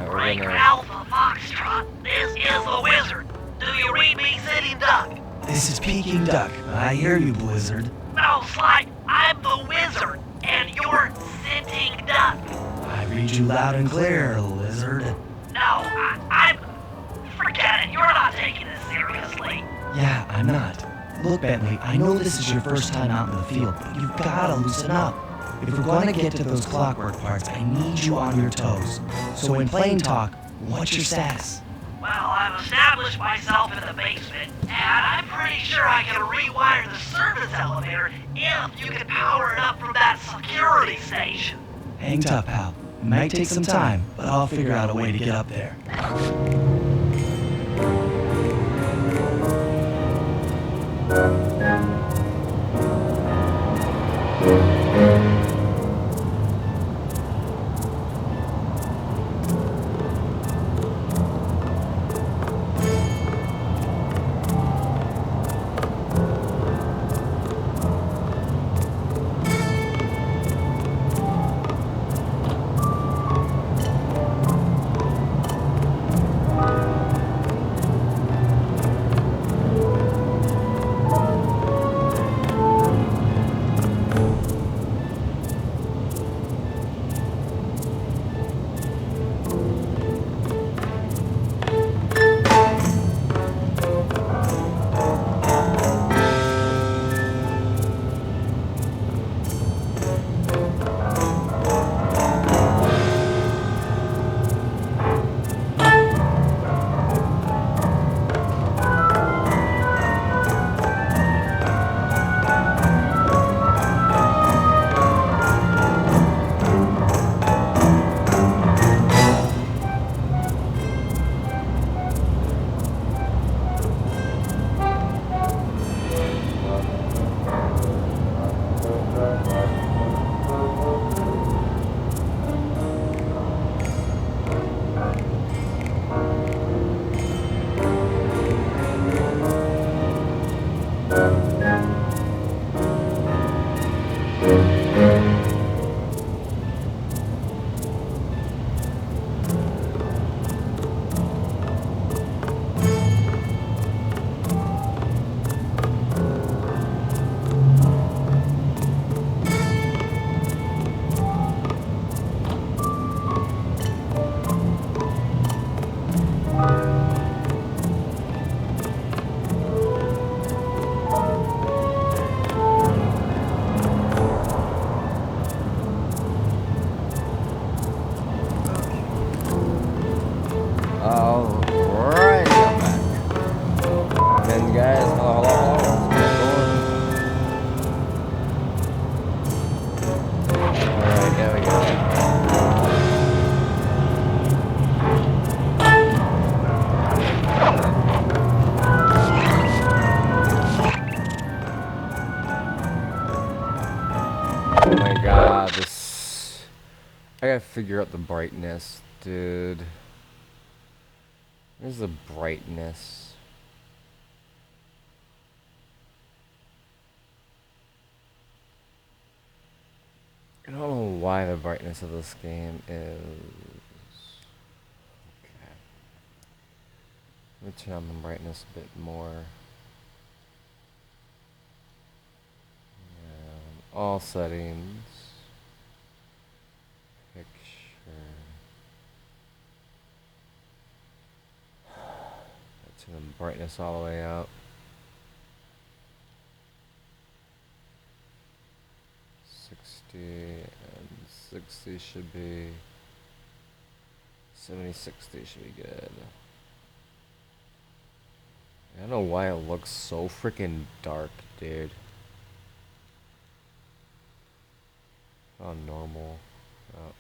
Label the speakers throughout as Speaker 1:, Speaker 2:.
Speaker 1: Breaker Alpha Foxtrot, this is the Wizard. Do you read me, Sitting Duck?
Speaker 2: This is Peking Duck. I hear you, Blizzard.
Speaker 1: No, Sly, I'm the Wizard, and you're Sitting Duck.
Speaker 2: I read you loud and clear, Lizard.
Speaker 1: No, I'm... Forget it, you're not taking this seriously.
Speaker 2: Yeah, I'm not. Look, Bentley, I know this is your first time out in the field, but you've gotta loosen up. If we're going to get to those clockwork parts, I need you on your toes. So in plain talk, what's your status?
Speaker 1: Well, I've established myself in the basement, and I'm pretty sure I can rewire the service elevator if you can power it up from that security station.
Speaker 2: Hang tough, pal. It might take some time, but I'll figure out a way to get up there.
Speaker 3: Alright, I'm back. Then guys, hello. Alright, there we go. Oh my god, this... I gotta figure out the brightness, dude. Where's the brightness? I don't know why the brightness of this game is... Okay. Let me turn on the brightness a bit more. All settings. Picture. Turn the brightness all the way up. 60 and 60 should be 70, 60 should be good. I don't know why it looks so freaking dark, dude. On normal. Oh.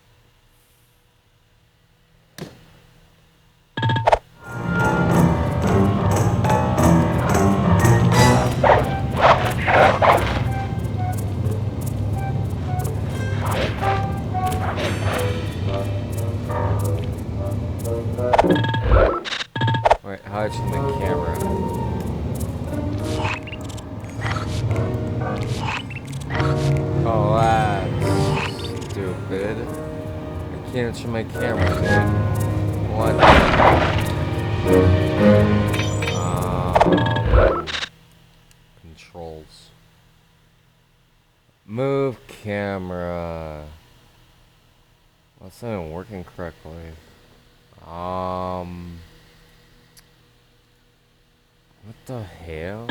Speaker 3: Wait, how I turn the camera? Oh, that's stupid. I can't show my camera, dude. What? Controls. Move camera. That's not even working correctly. What the hell?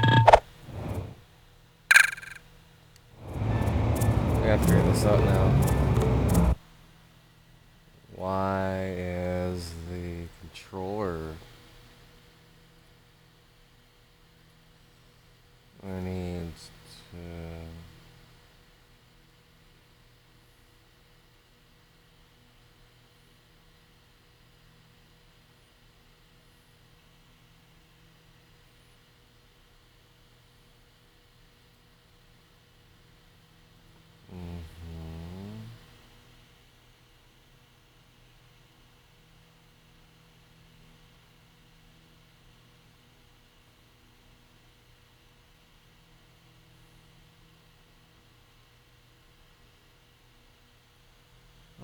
Speaker 3: I gotta figure this out now. Why is the controller needs to...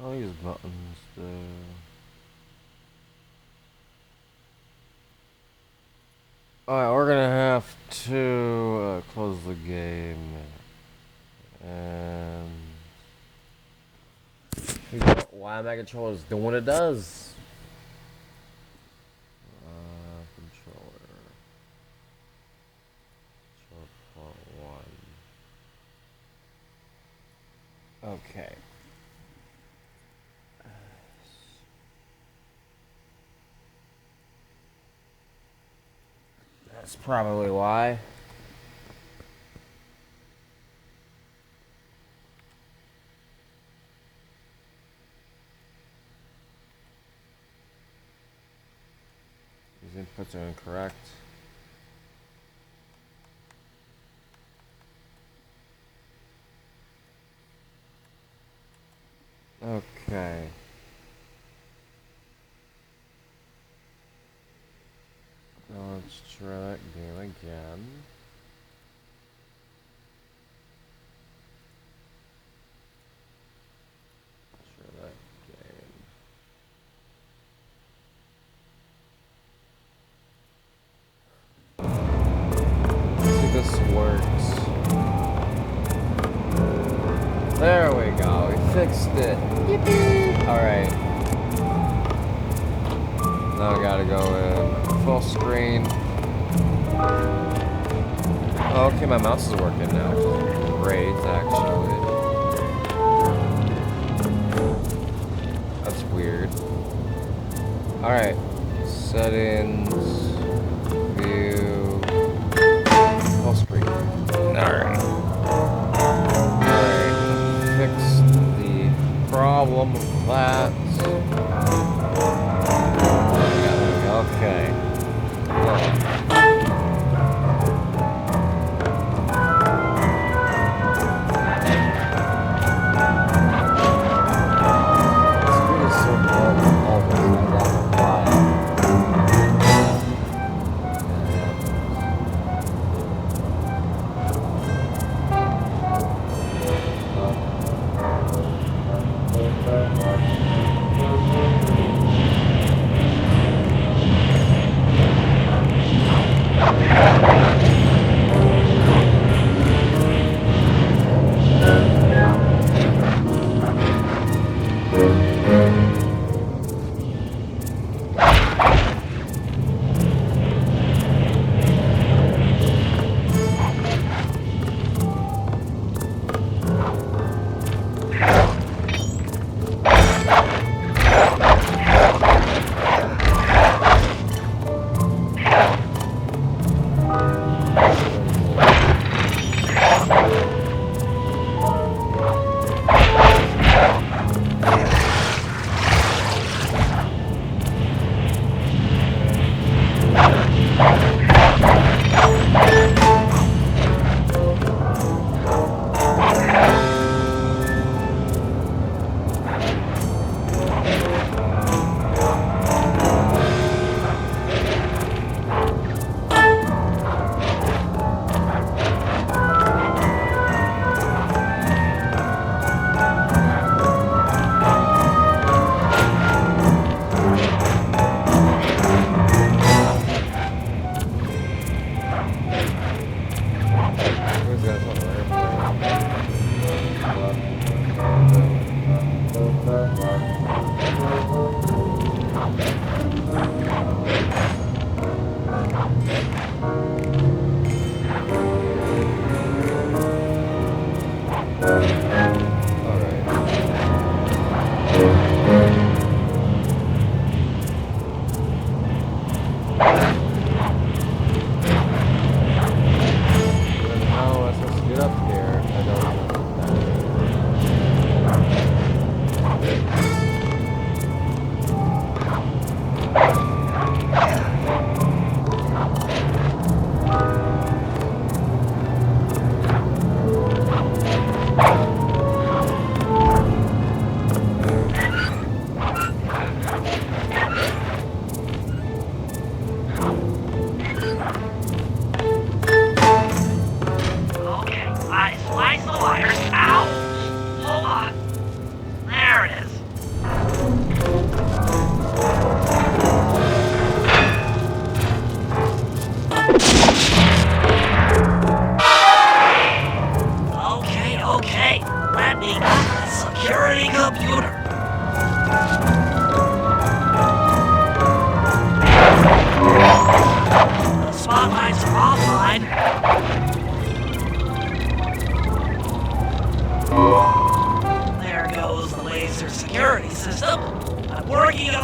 Speaker 3: All these buttons do. Alright, we're gonna have to close the game. And figure out why my controller is doing what it does. Controller. Control port 1. Okay. That's probably why. These inputs are incorrect. Okay. Now let's try that game again. Try that game. Let's see if this works. There we go, we fixed it. Yippee! Alright. Now I gotta go in full screen. Oh, okay, my mouse is working now. Great, actually. That's weird. Alright. Settings. View. Full screen. Alright. Alright. Fix the problem with that. Okay.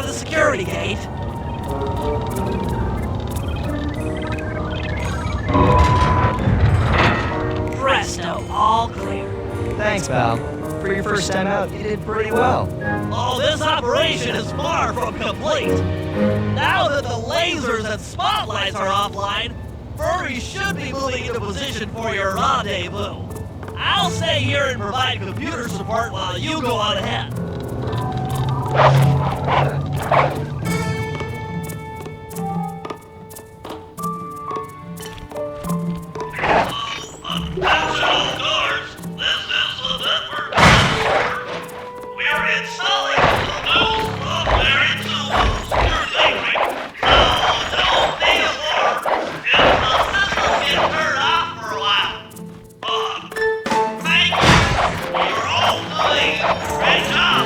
Speaker 1: the security gate. Presto, all clear.
Speaker 2: Thanks, pal. For your first time out, you did pretty well.
Speaker 1: Oh, this operation is far from complete. Now that the lasers and spotlights are offline, furries should be moving into position for your rendezvous. I'll stay here and provide computer support while you go on ahead. Attention guards, this is the network. We're installing the new software into the security ring, so don't be alarmed if the system gets turned off for a while. Thank you. You're all doing a great job.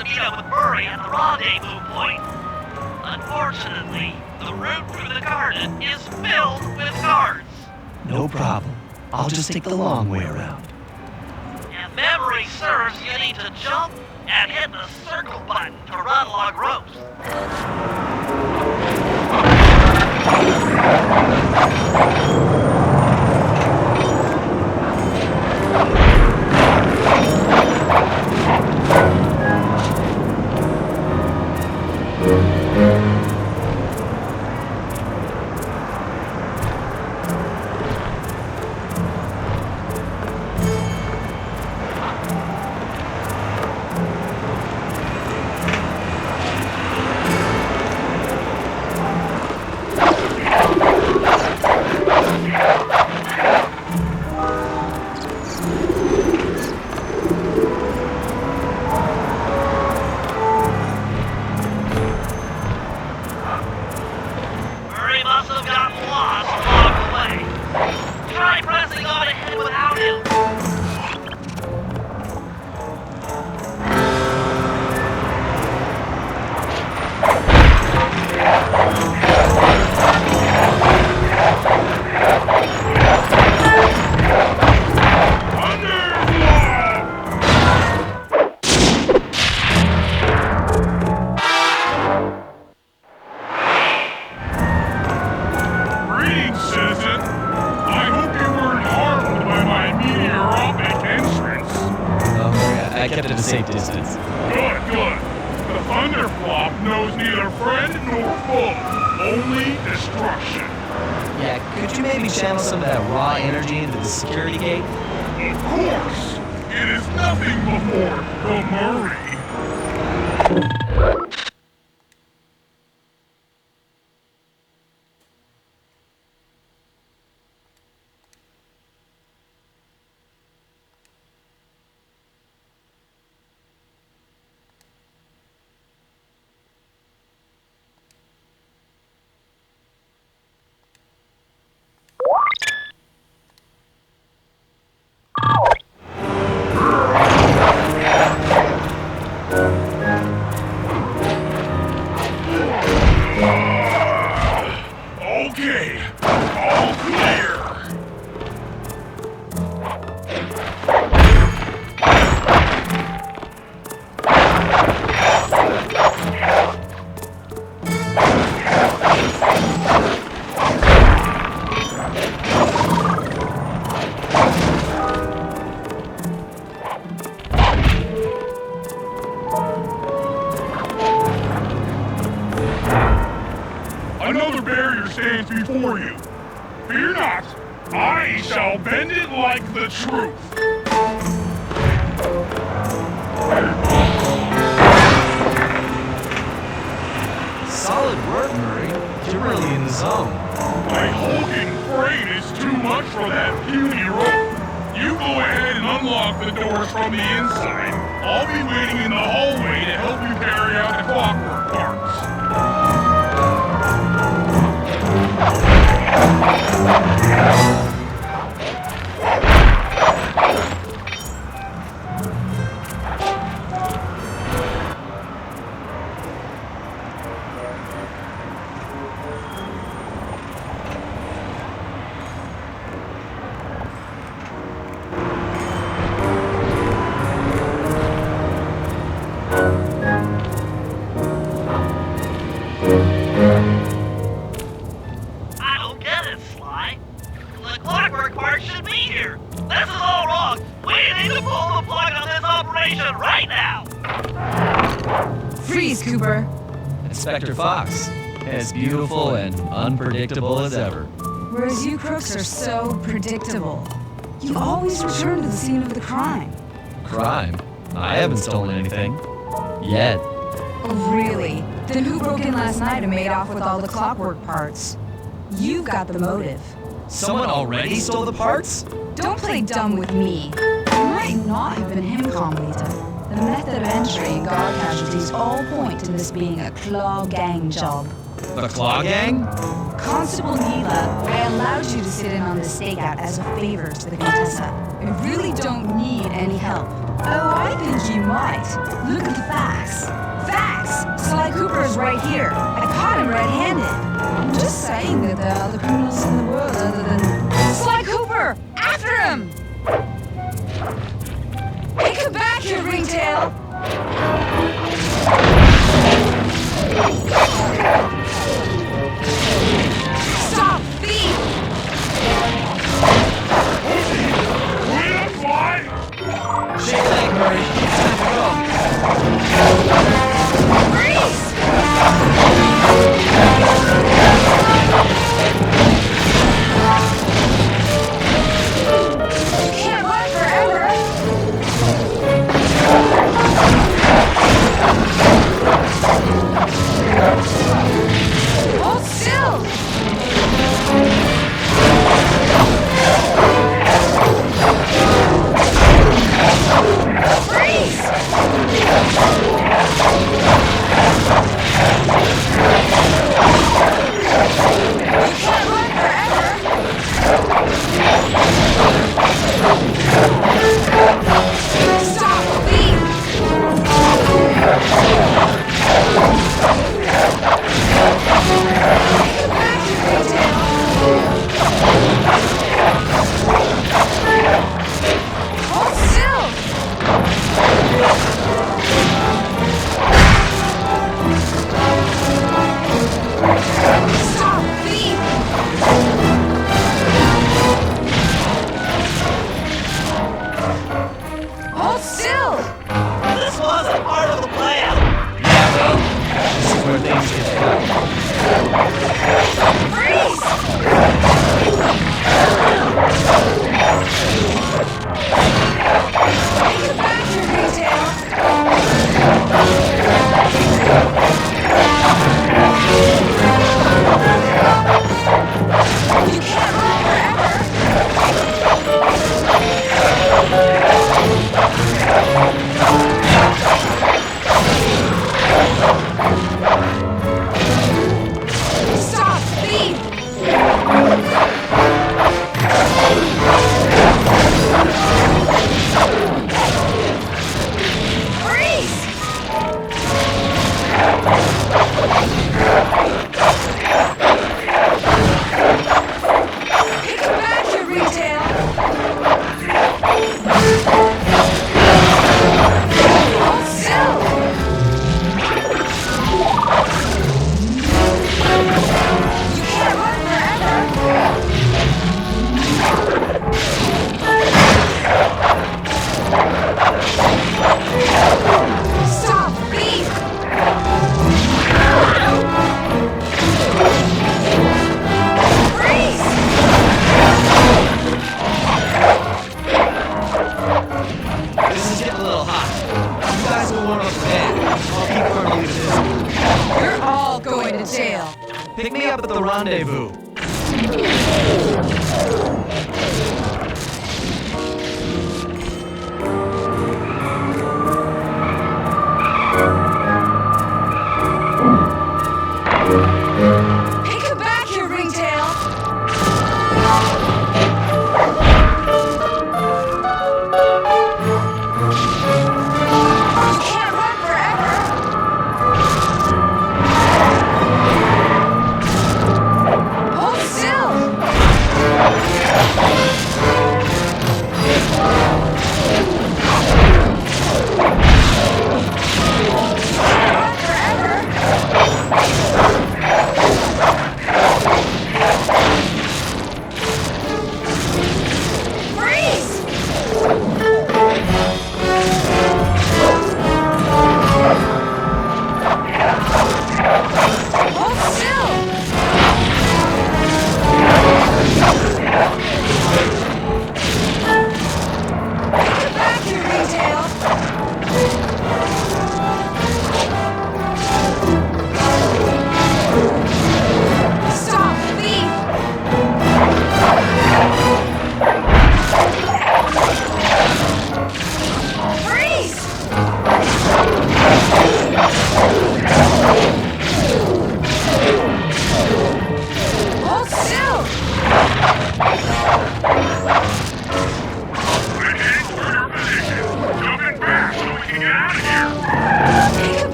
Speaker 1: to meet up with Murray at the rendezvous point. Unfortunately, the route through the garden is filled with guards.
Speaker 2: No problem. I'll just take the long way around.
Speaker 1: If memory serves, you need to jump and hit the circle button to run along ropes. Murray must have gotten lost along the way. Try pressing on ahead without him.
Speaker 4: Greetings, citizen. I hope you weren't harmed by my meteoropic entrance.
Speaker 2: I kept it at a safe distance.
Speaker 4: Good, good. The Thunderflop knows neither friend nor foe, only destruction.
Speaker 2: Yeah, could you maybe channel some of that raw energy into the security gate?
Speaker 4: Of course, it is nothing before the Murray. Okay, all clear. Another barrier stands before you. Fear not, I shall bend it like the truth.
Speaker 2: Solid work, Murray. You're really in the zone.
Speaker 4: My hulking frame is too much for that puny rope. You go ahead and unlock the doors from the inside. I'll be waiting in the hallway to help you carry out the clockwork parts.
Speaker 1: I don't get it, Sly. The clockwork part should be here. This is all wrong. We need to pull the plug on this operation right now.
Speaker 5: Freeze, Cooper.
Speaker 2: Inspector Fox. As beautiful and unpredictable as ever.
Speaker 5: Whereas you crooks are so predictable. You always return to the scene of the crime.
Speaker 2: Crime? I haven't stolen anything. Yet.
Speaker 5: Oh, really? Then who broke in last night and made off with all the clockwork parts? You've got the motive.
Speaker 2: Someone already stole the parts?
Speaker 5: Don't play dumb with me. It might not have been him, Carmelita. The method of entry and guard casualties all point to this being a Claw Gang job.
Speaker 2: The Claw Gang?
Speaker 5: Constable Neela, I allowed you to sit in on this stakeout as a favor to the Contessa. I really don't need any help. Oh, I think you might. Look at the facts. Facts! Sly Cooper is right here. I caught him red-handed. I'm just saying that there are other criminals in the world other than... Sly Cooper! After him! Hey, come back here, Ringtail! Stop, thief!
Speaker 4: Wait up, Fly!
Speaker 2: Shake a leg, Murray. It's time to go.
Speaker 5: Freeze! You can't run forever! Hold still! Freeze! You can't run forever! Stop, thief! Get back here, Ringtail! Hold still! Stop, thief! Hold still!
Speaker 1: This wasn't part of the plan.
Speaker 2: Yeah, well, this is where things get fun.
Speaker 5: Freeze! Get back here, Ringtail! You can't run forever! Stop, thief! Freeze! Pick it back here, Retail! Hold still! You can't run forever! Stop, thief! Freeze!
Speaker 2: This is getting a little hot. You guys will warm up the bed. I'll keep firmly to this.
Speaker 5: You're all going to jail.
Speaker 2: Pick me up at the rendezvous.
Speaker 5: Hey, come back here, Ringtail! You can't run forever! Hold still!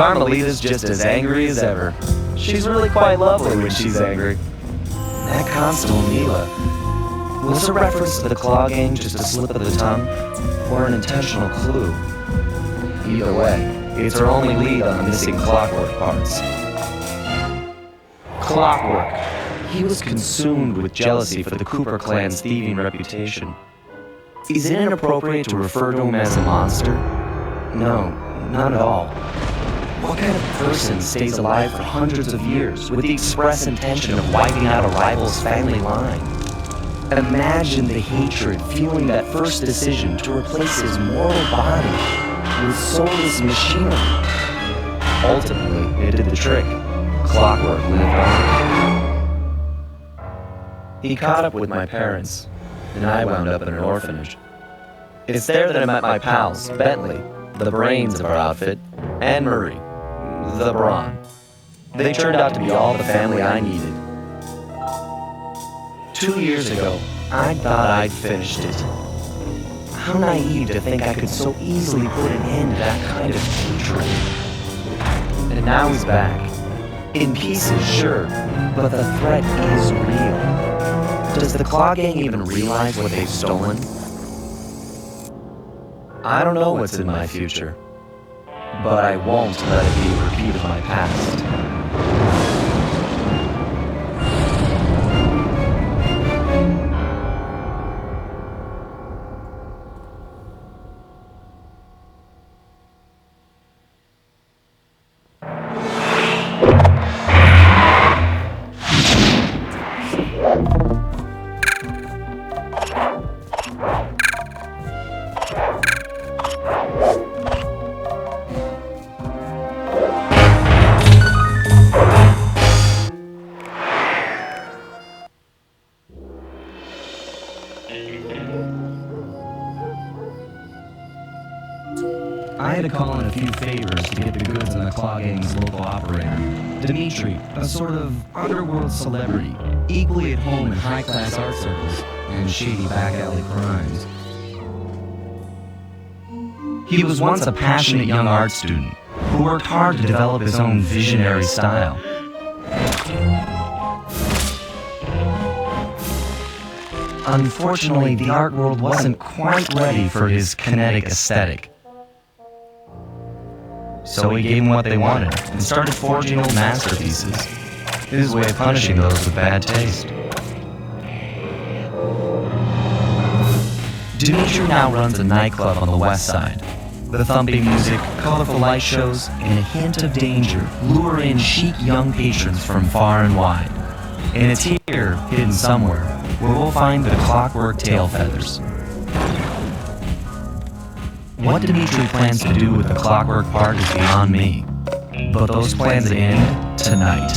Speaker 2: Carmelita's just as angry as ever. She's really quite lovely when she's angry. That Constable Mila. Was a reference to the Claw Gang just a slip of the tongue, or an intentional clue? Either way, it's our only lead on the missing Clockwork parts. Clockwork. He was consumed with jealousy for the Cooper clan's thieving reputation. Is it inappropriate to refer to him as a monster? No, not at all. What kind of person stays alive for hundreds of years with the express intention of wiping out a rival's family line? Imagine the hatred fueling that first decision to replace his mortal body with soulless machinery. Ultimately, it did the trick. Clockwork lived on. He caught up with my parents, and I wound up in an orphanage. It's there that I met my pals, Bentley, the brains of our outfit, and Murray, the brawn. They turned out to be all the family I needed. 2 years ago, I thought I'd finished it. How naive to think I could so easily put an end to that kind of hatred. And now he's back. In pieces, sure, but the threat is real. Does the Claw Gang even realize what they've stolen? I don't know what's in my future, but I won't let it be a repeat of my past. I had to call in a few favors to get the goods on the Claw Gang's local operator, Dimitri, a sort of underworld celebrity, equally at home in high-class art circles and shady back-alley crimes. He was once a passionate young art student who worked hard to develop his own visionary style. Unfortunately, the art world wasn't quite ready for his kinetic aesthetic. So he gave them what they wanted and started forging old masterpieces. His way of punishing those with bad taste. Dimitri now runs a nightclub on the west side. The thumping music, colorful light shows, and a hint of danger lure in chic young patrons from far and wide. And it's here, hidden somewhere, where we'll find the Clockwork tail feathers. What Dimitri plans to do with the Clockwork part is beyond me, but those plans end tonight.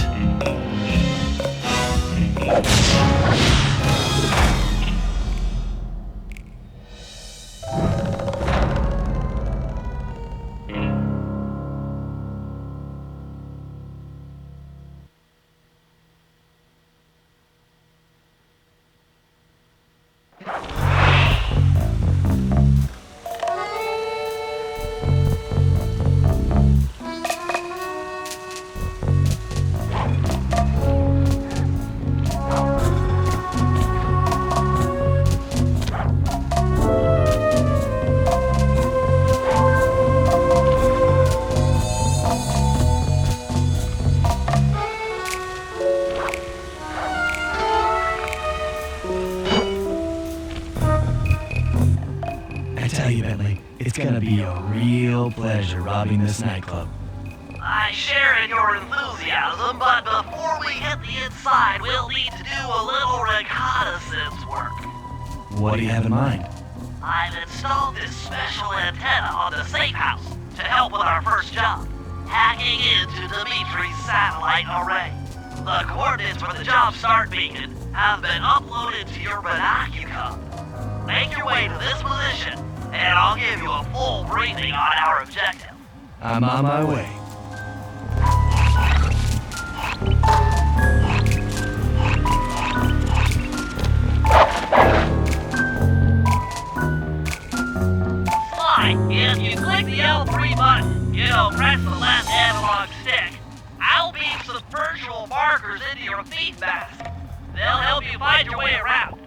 Speaker 2: It's gonna be a real pleasure robbing this nightclub.
Speaker 1: I share in your enthusiasm, but before we hit the inside, we'll need to do a little reconnaissance work.
Speaker 2: What do you have in mind?
Speaker 1: I've installed this special antenna on the safe house to help with our first job, hacking into Dimitri's satellite array. The coordinates for the job start beacon have been uploaded to your binocular. Make your way to this position, and I'll give you a full briefing on our objective.
Speaker 2: I'm on my way.
Speaker 1: Fine, if you click the L3 button, you'll press the left analog from Thief Mask. They'll help you find your way around.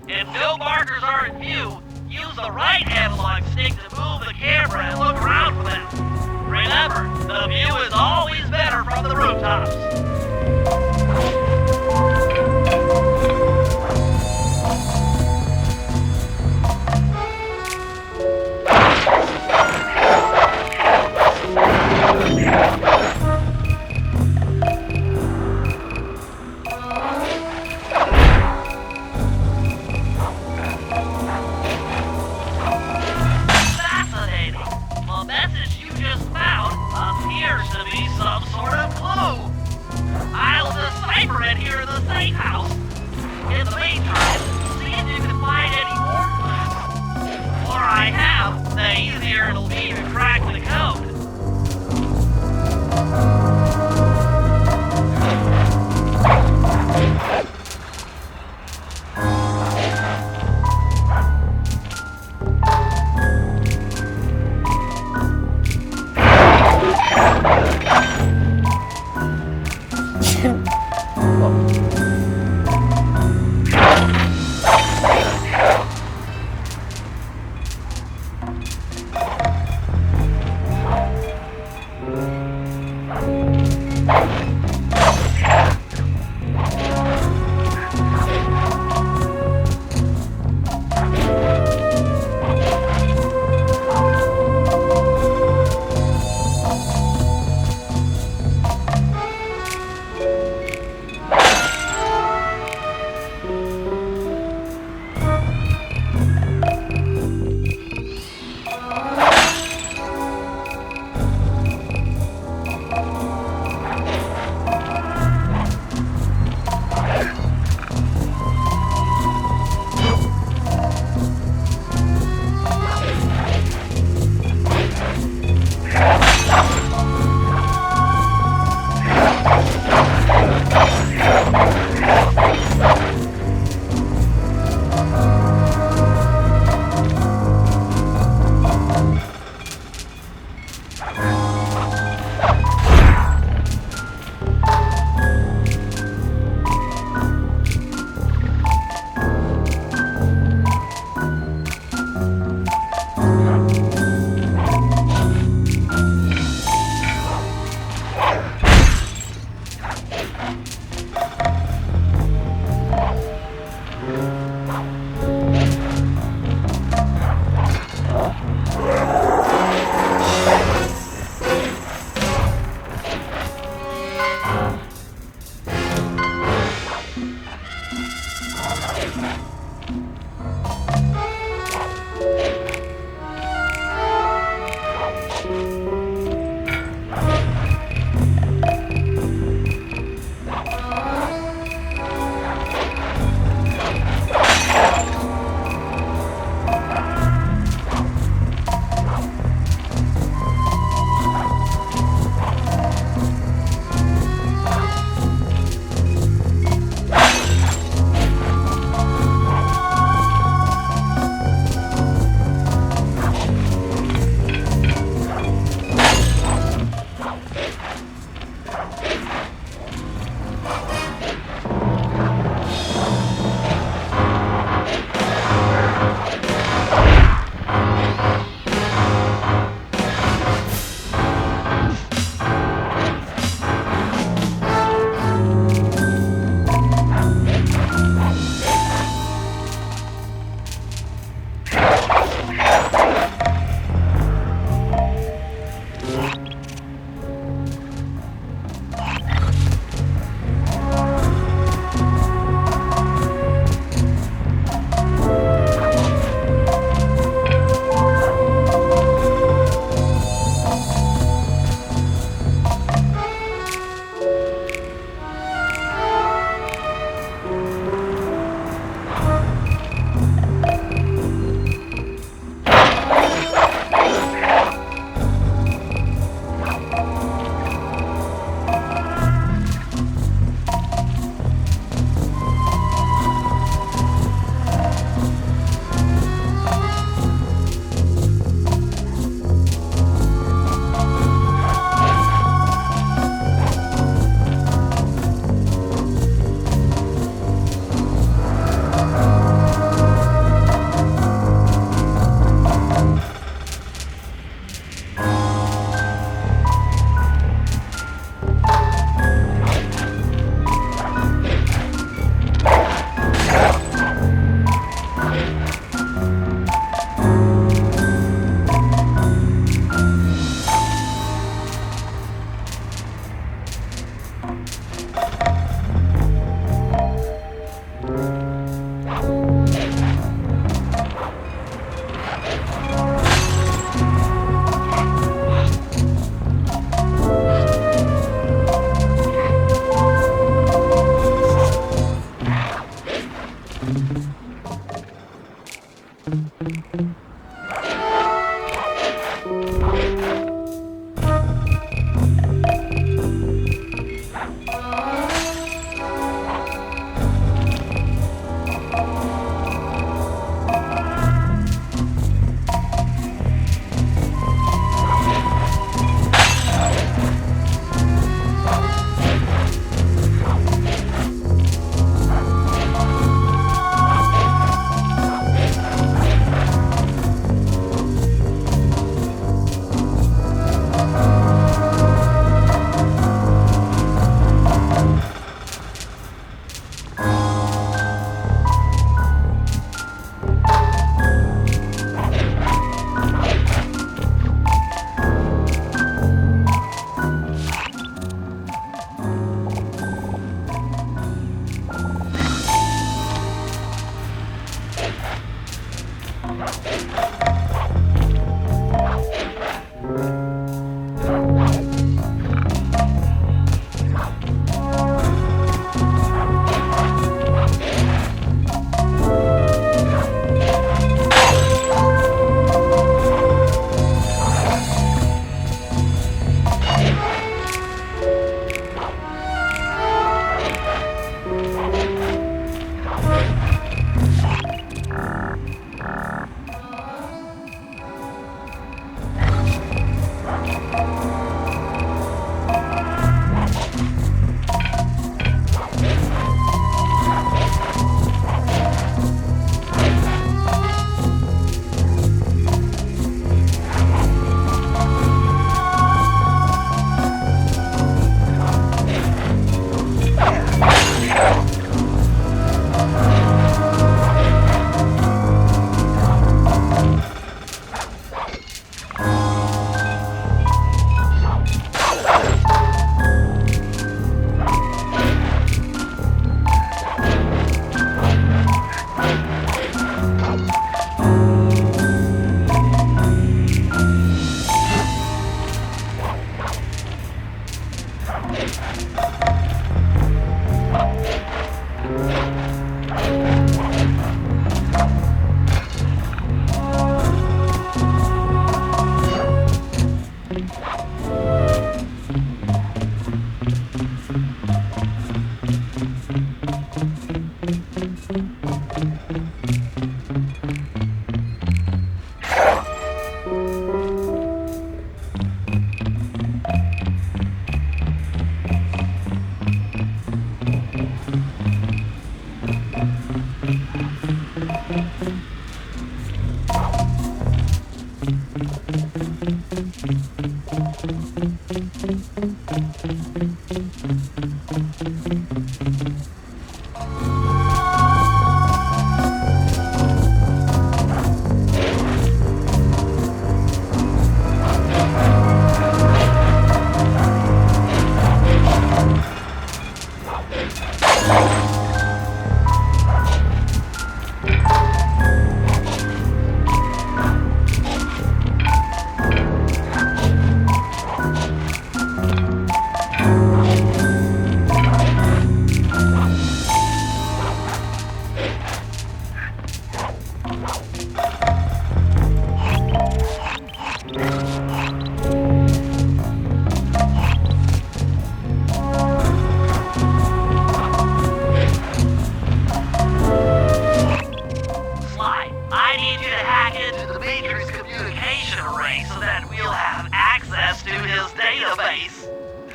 Speaker 1: If no markers are in view, use the right analog stick to move the camera and look around for them. Remember, the view is always better from the rooftops. Fascinating. The message you just found appears to be some sort of clue. I'll decipher it here in the safe house. In the meantime, see if you can find any more clues. The more I have, the easier it'll be to crack the code.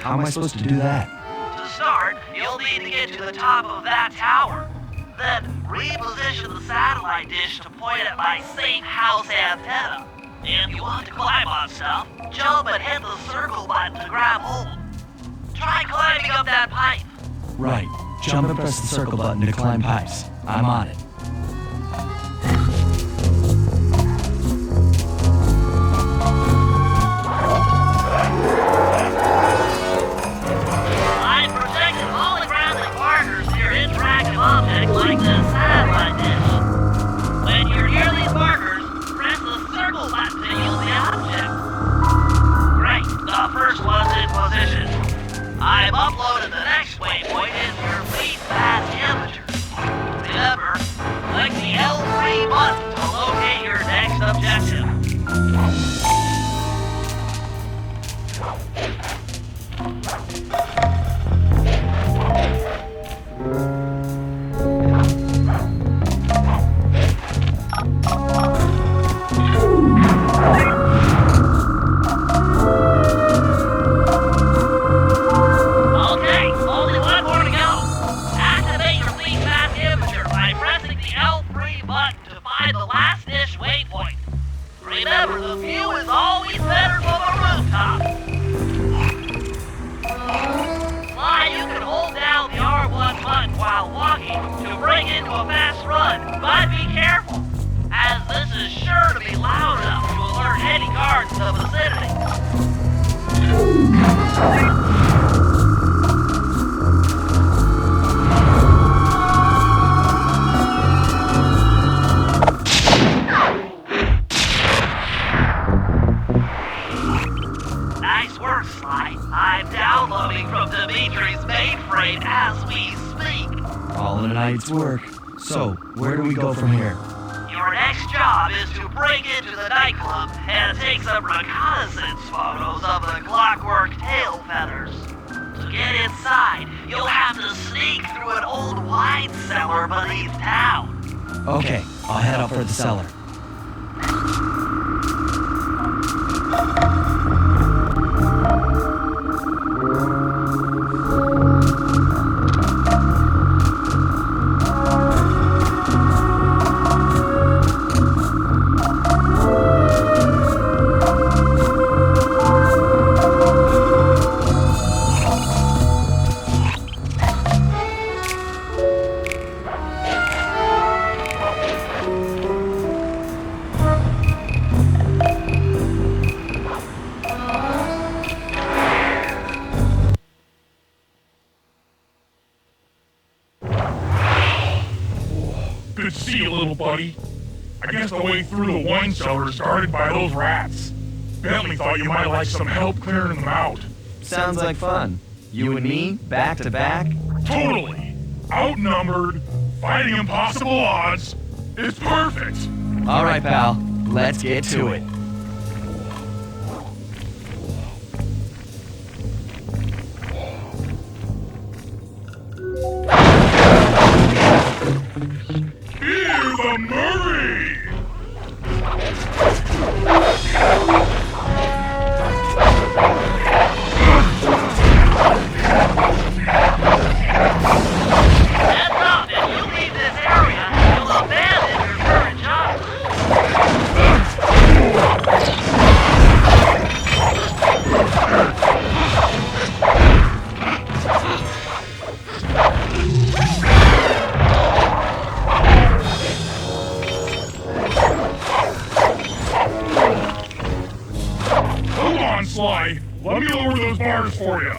Speaker 2: How am I supposed to do that?
Speaker 1: To start, you'll need to get to the top of that tower. Then reposition the satellite dish to point at my safe house antenna. If you want to climb on stuff, jump and hit the circle button to grab hold. Try climbing up that pipe.
Speaker 2: Right. Jump and press the circle button to climb pipes. I'm on it.
Speaker 1: I've protected holographic markers near interactive objects like this satellite dish. When you're near these markers, press the circle button to use the object. Great, the first one's in position. I've uploaded the next waypoint into your fleet path imager. Remember, click the L3 button to locate your next objective. Okay, only one more to go. Activate your fleet path imager by pressing the L3 button to find the last dish waypoint. Remember, the view is always better from a rooftop. Sly, you can hold down the R1 button while walking to bring into a fast run, but be careful, as this is sure to be loud enough to alert any guards in the vicinity.
Speaker 2: night's work. So, where do we go from here?
Speaker 1: Your next job is to break into the nightclub and take some reconnaissance photos of the Clockwork Tail Feathers. To get inside, you'll have to sneak through an old wine cellar beneath town.
Speaker 2: Okay, I'll head up for the cellar.
Speaker 4: Good to see you, little buddy. I guess the way through the wine cellar is guarded by those rats. Bentley thought you might like some help clearing them out.
Speaker 2: Sounds like fun. You and me, back to back?
Speaker 4: Totally. Outnumbered, fighting impossible odds. It's perfect.
Speaker 2: All right, pal. Let's get to it.
Speaker 4: Hear the Murray!
Speaker 1: Heads up, if you leave this area, you'll abandon your current job.
Speaker 4: Hold on, Sly. Let me lower those bars for you.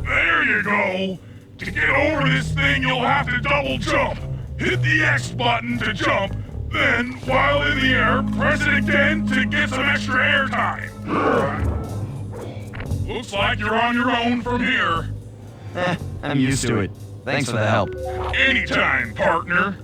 Speaker 4: There you go. To get over this thing, you'll have to double jump. Hit the X button to jump, then, while in the air, press it again to get some extra air time. Looks like you're on your own from here.
Speaker 2: I'm used to it. Thanks for the help.
Speaker 4: Anytime, partner.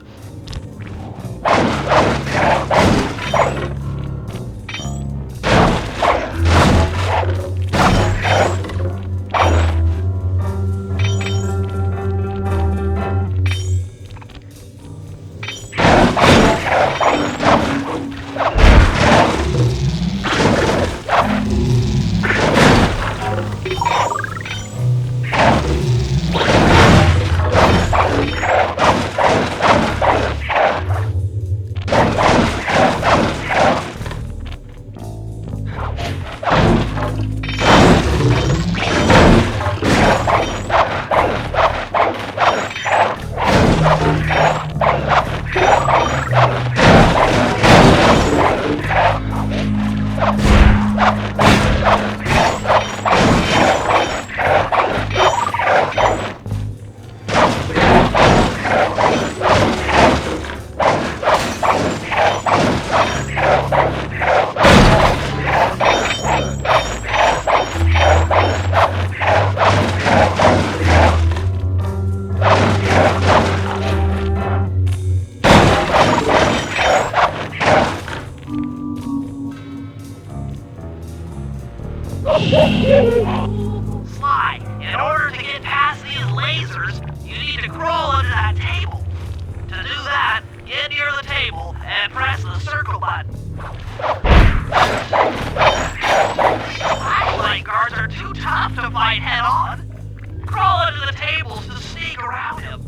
Speaker 1: Sly, in order to get past these lasers, you need to crawl under that table. To do that, get near the table and press the circle button. Flashlight guards are too tough to fight head-on. Crawl under the tables to sneak around him.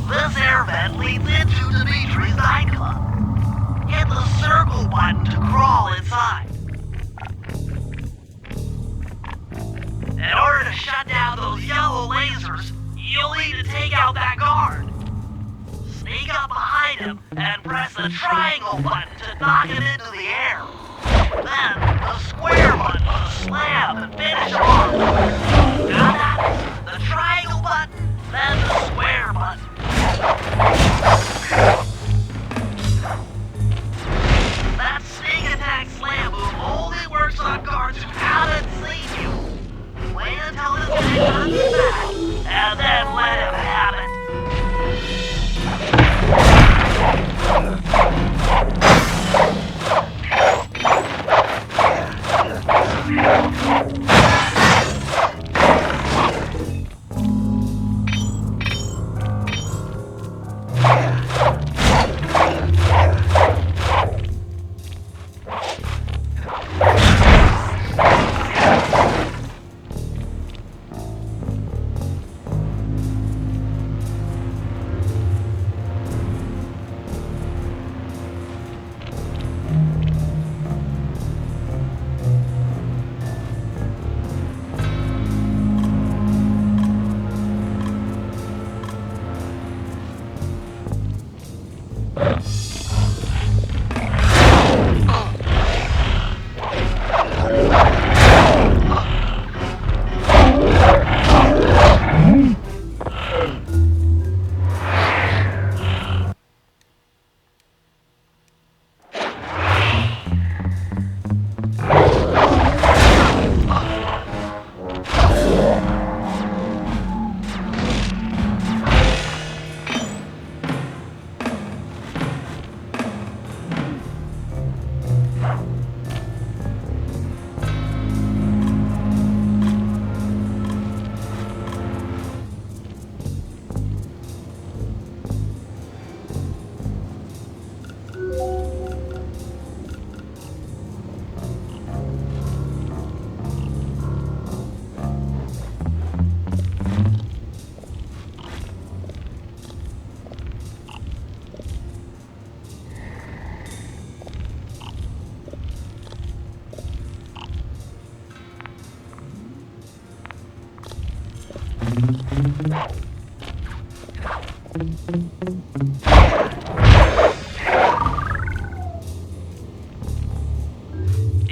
Speaker 1: This air vent leads into Dimitri's nightclub. Hit the circle button to crawl inside. In order to shut down those yellow lasers, you'll need to take out that guard. Sneak up behind him and press the triangle button to knock him into the air. Then, the square button to slam and finish him off. Got that? The triangle button, then the square button. That sneak attack slam move only works on guards who haven't seen you. Wait until this guy comes back, and then let him have it.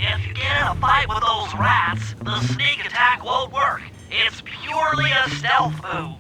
Speaker 1: If you get in a fight with those rats, the sneak attack won't work. It's purely a stealth move.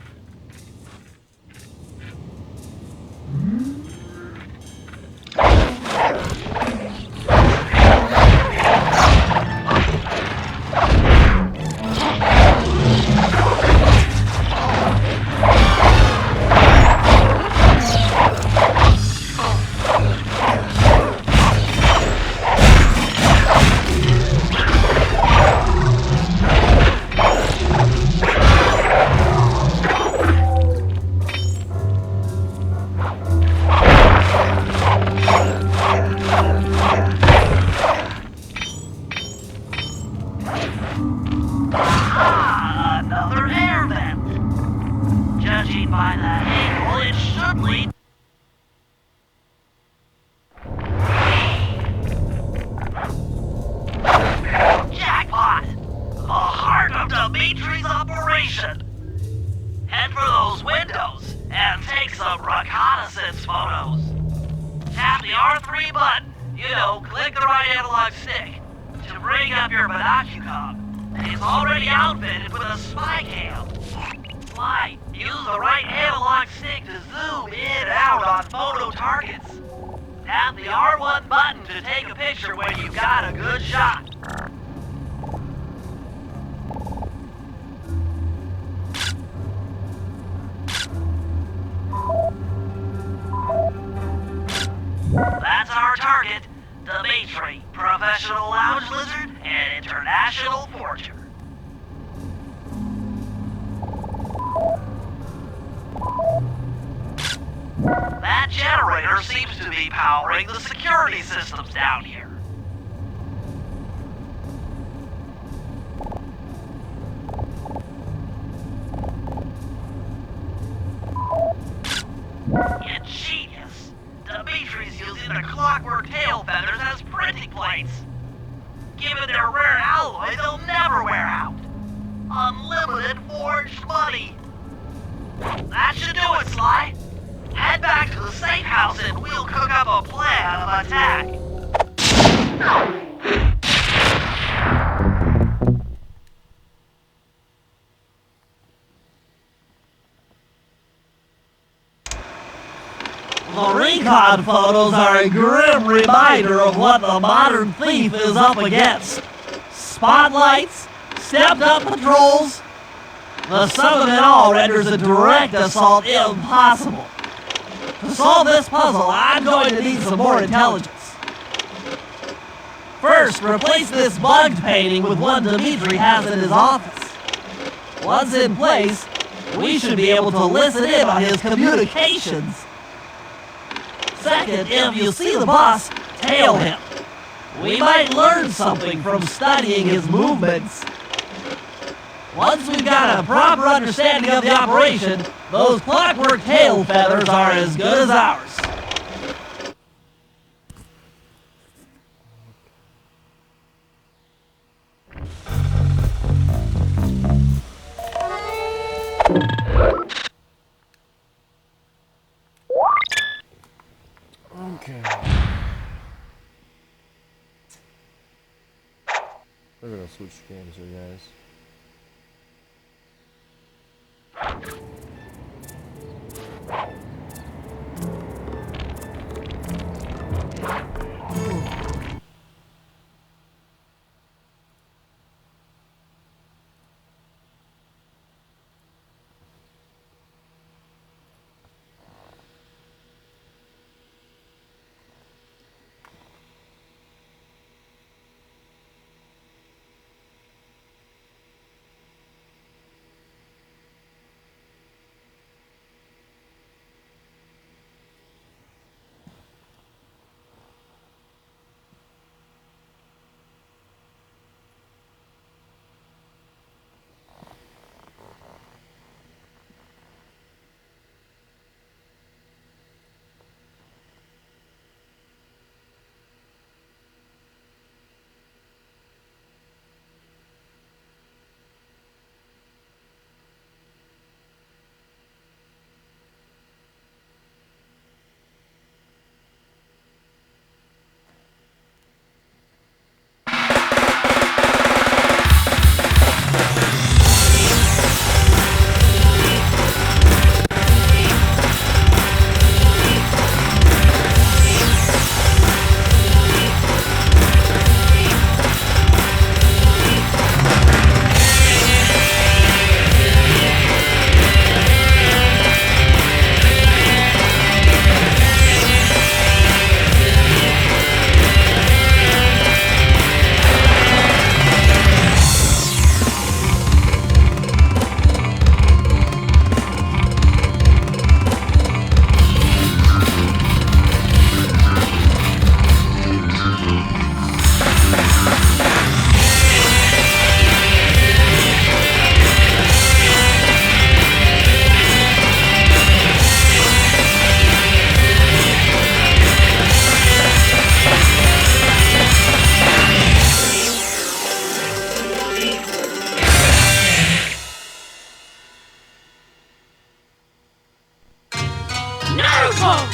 Speaker 1: Ah, another air vent. Judging by that angle, it should lead. Jackpot! The heart of Dimitri's operation. Head for those windows and take some reconnaissance photos. Tap the R3 button, click the right analog stick, to bring up your binocular. It's already outfitted with a spy cam. Slide. Use the right analog stick to zoom in and out on photo targets. Tap the R1 button to take a picture when you've got a good shot. That generator seems to be powering the security systems down here. You genius! Dimitri's using the clockwork tail feathers as printing plates. Given their rare alloy, they'll never wear out. Unlimited forged money. That should do it, Sly. Head back to the safe house and we'll cook up a plan of attack.
Speaker 6: The recon photos are a grim reminder of what the modern thief is up against. Spotlights, stepped-up patrols. The sum of it all renders a direct assault impossible. To solve this puzzle, I'm going to need some more intelligence. First, replace this bug painting with one Dimitri has in his office. Once in place, we should be able to listen in on his communications. Second, if you see the boss, tail him. We might learn something from studying his movements. Once we've got a proper understanding of the operation, those clockwork tail feathers are as good as ours.
Speaker 3: Okay. We're gonna switch games here, guys.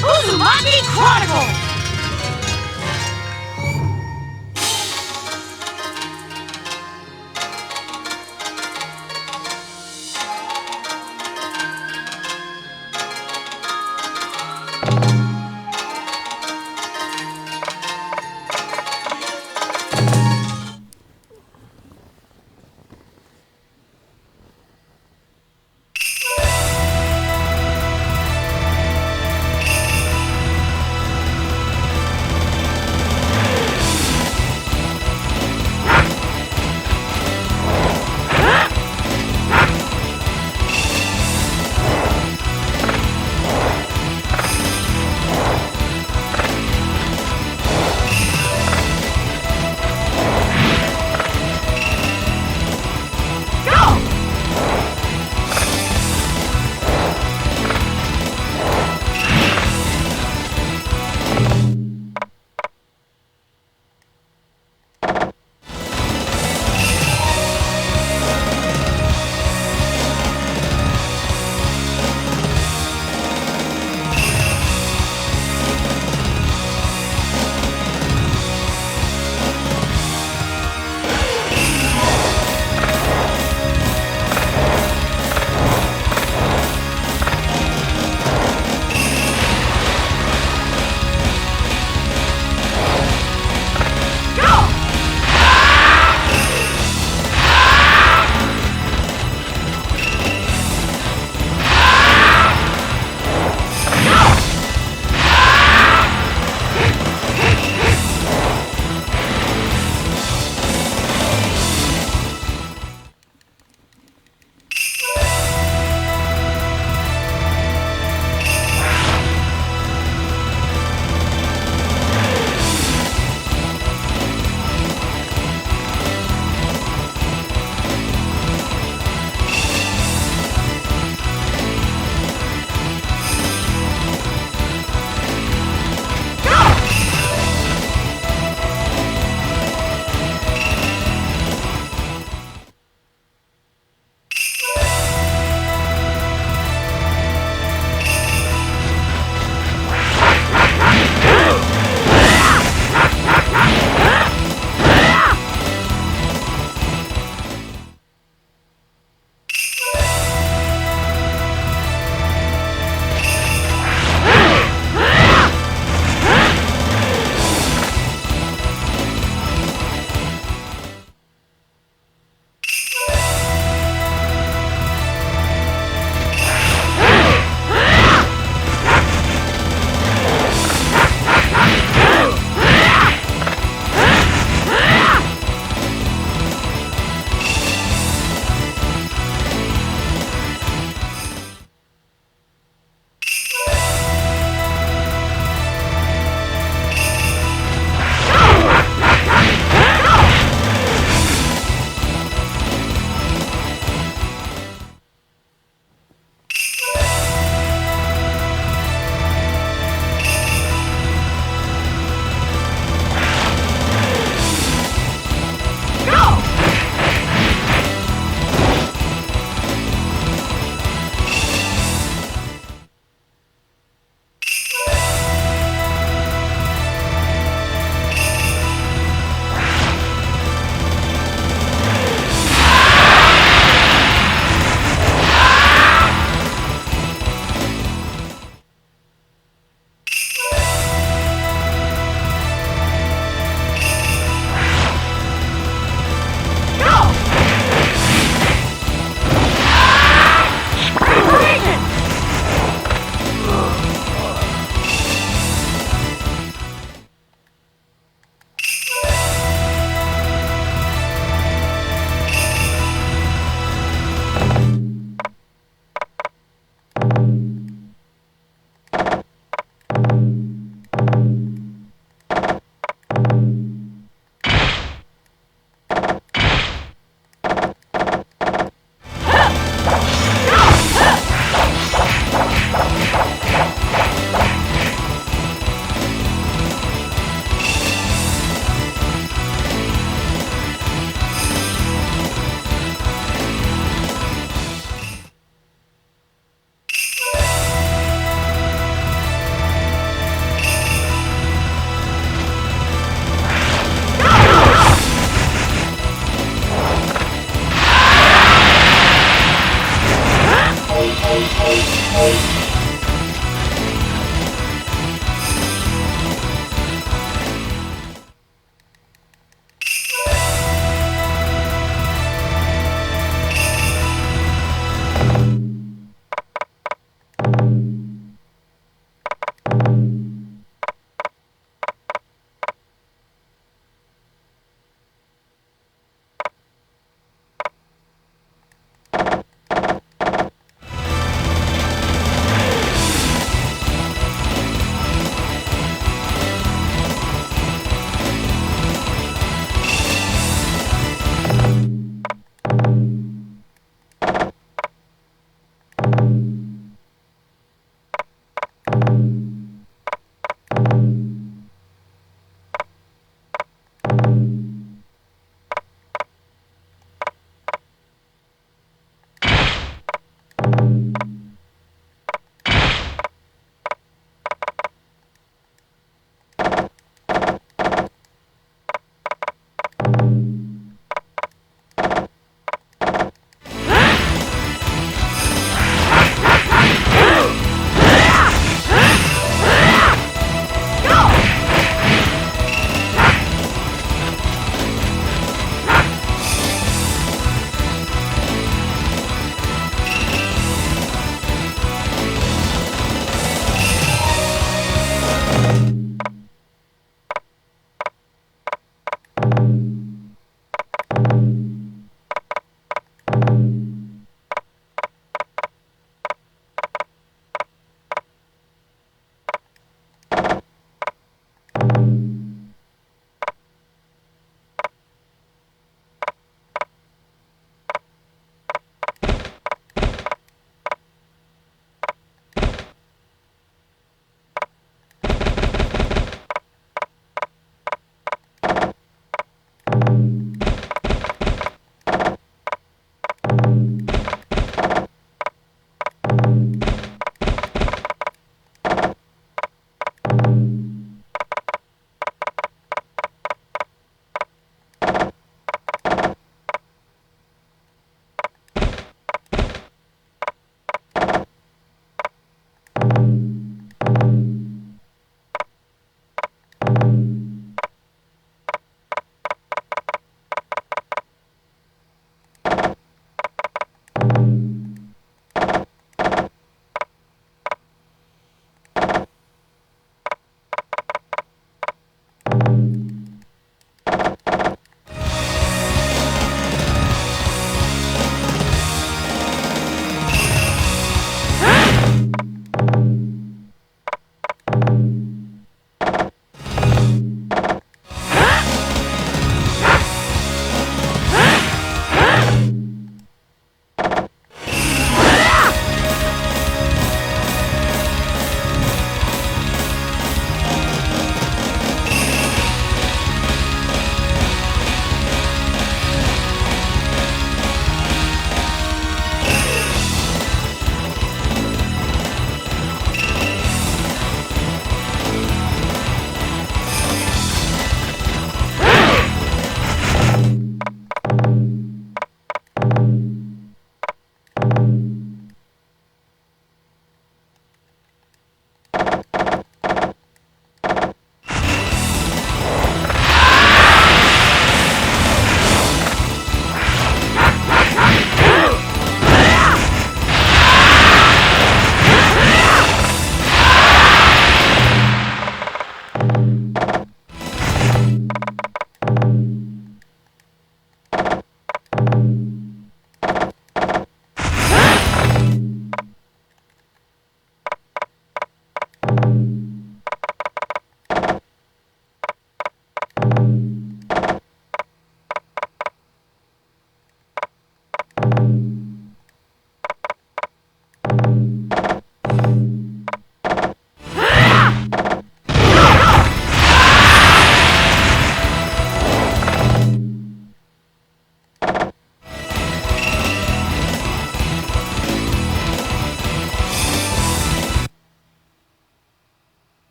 Speaker 5: Uzumaki Chronicles!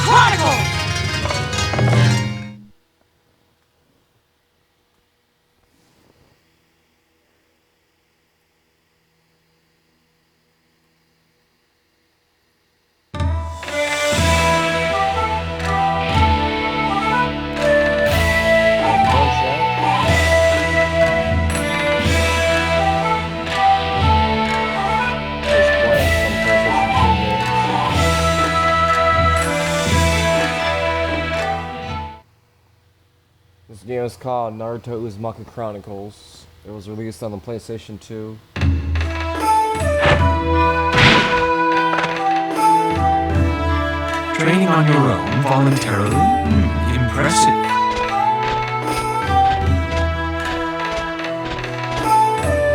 Speaker 5: Chronicles!
Speaker 3: This game is called Naruto Uzumaki Chronicles. It was released on the PlayStation 2.
Speaker 7: Training on your own voluntarily? Impressive.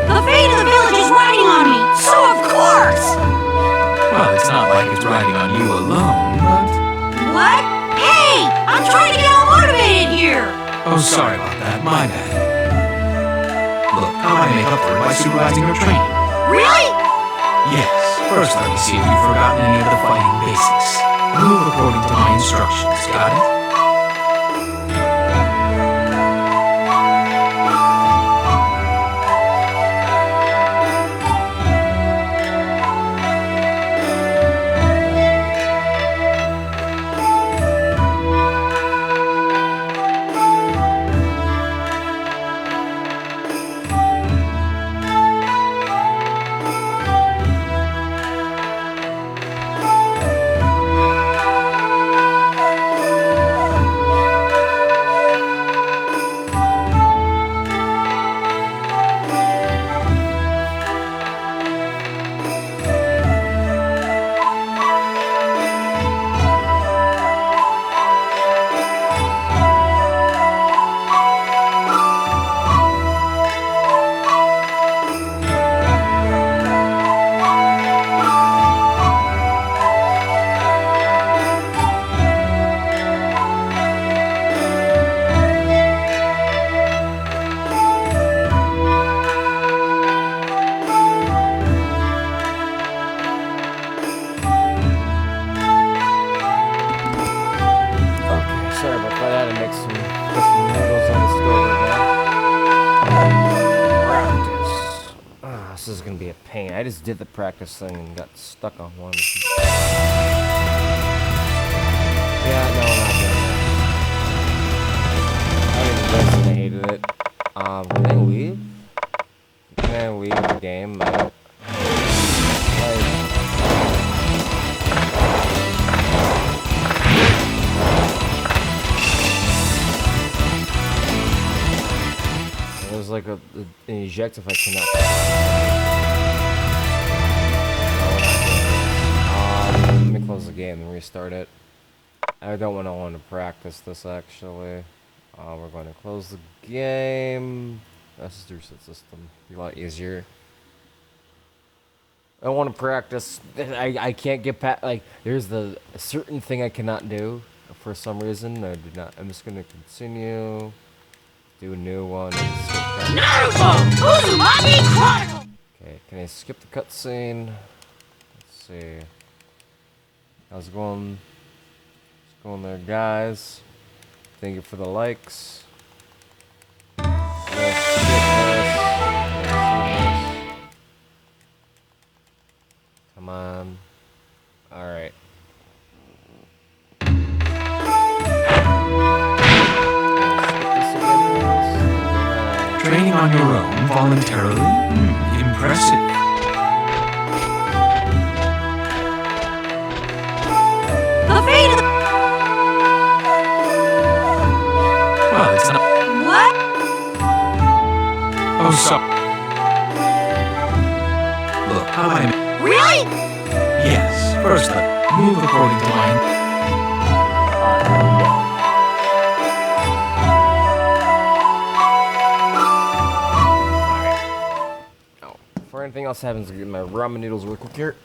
Speaker 5: The fate of the village is riding on me, so of course!
Speaker 7: Well, it's not like it's riding on you alone, but...
Speaker 5: What? Hey! I'm trying to get all motivated here!
Speaker 7: Oh, sorry about that. My bad. Look, how might I make up for it by supervising your training?
Speaker 5: Really?
Speaker 7: Yes. First, let me see if you've forgotten any of the fighting basics. Move according to my instructions. Got it?
Speaker 3: pain. I just did the practice thing and got stuck on one. Yeah, no, I'm not doing that. I didn't listen, I hated it. Can I leave? Can I leave the game? There's like an eject if I cannot. Let me close the game and restart it. I don't want to practice this actually. We're going to close the game. That's just the reset system. Be a lot easier. I want to practice. I can't get past. Like there's a certain thing I cannot do for some reason. I did not. I'm just going to continue. Do a new one.
Speaker 5: Naruto Uzumaki Chronicles!
Speaker 3: Okay, can I skip the cutscene? Let's see. How's it going? What's going there, guys? Thank you for the likes. Let's skip this. Come on. Alright.
Speaker 7: Training on your own voluntarily? Impressive.
Speaker 5: The fate of the...
Speaker 7: Well, it's not...
Speaker 5: What?
Speaker 7: Oh, sorry. Look, how I...
Speaker 5: Really?
Speaker 7: Yes. First, move according to my...
Speaker 3: Before anything else happens, I'll get my ramen noodles real quick here.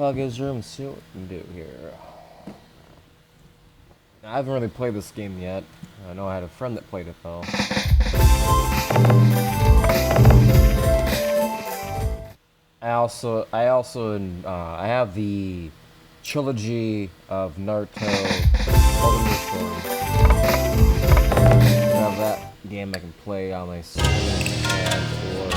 Speaker 3: log his room and see what we can do here. I haven't really played this game yet. I know I had a friend that played it though. I have the trilogy of Naruto Golden Reform. I have that game I can play on my Switch and or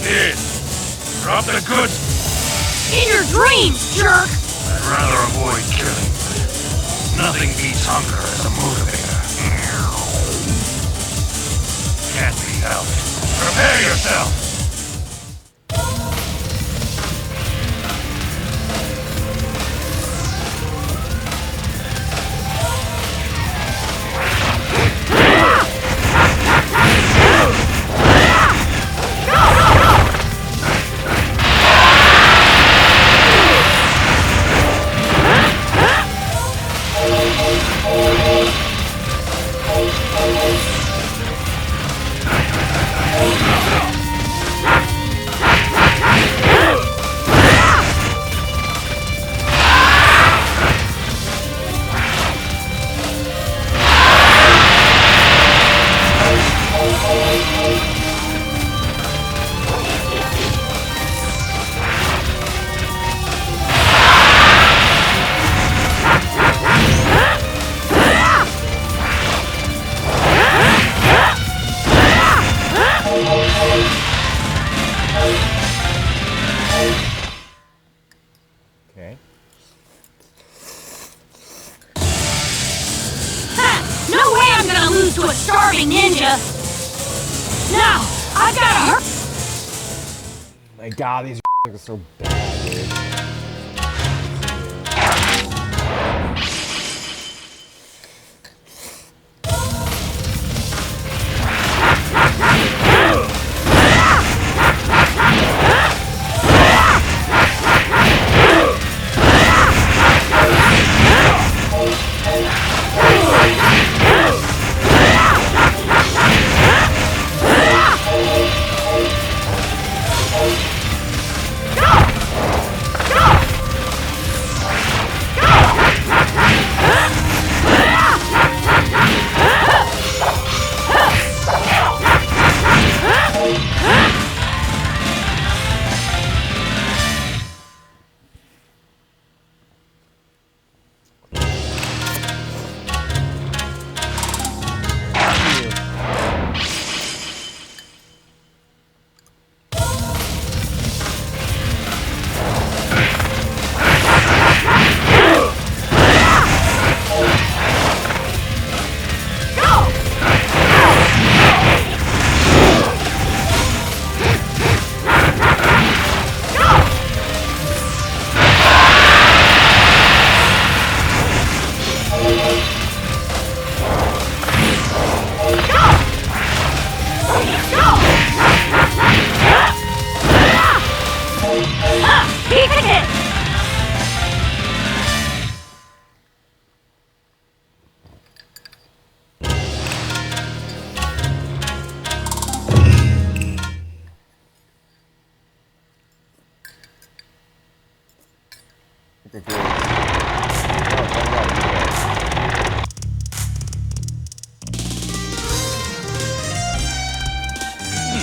Speaker 4: Kid, drop the goods.
Speaker 5: In your dreams, jerk!
Speaker 4: I'd rather avoid killing. Nothing beats hunger as a motivator. Can't be helped. Prepare yourself.
Speaker 3: okay.
Speaker 5: Ha! No way I'm gonna lose to a starving ninja! Now, I've gotta hurt.
Speaker 3: My god, these are so bad, dude.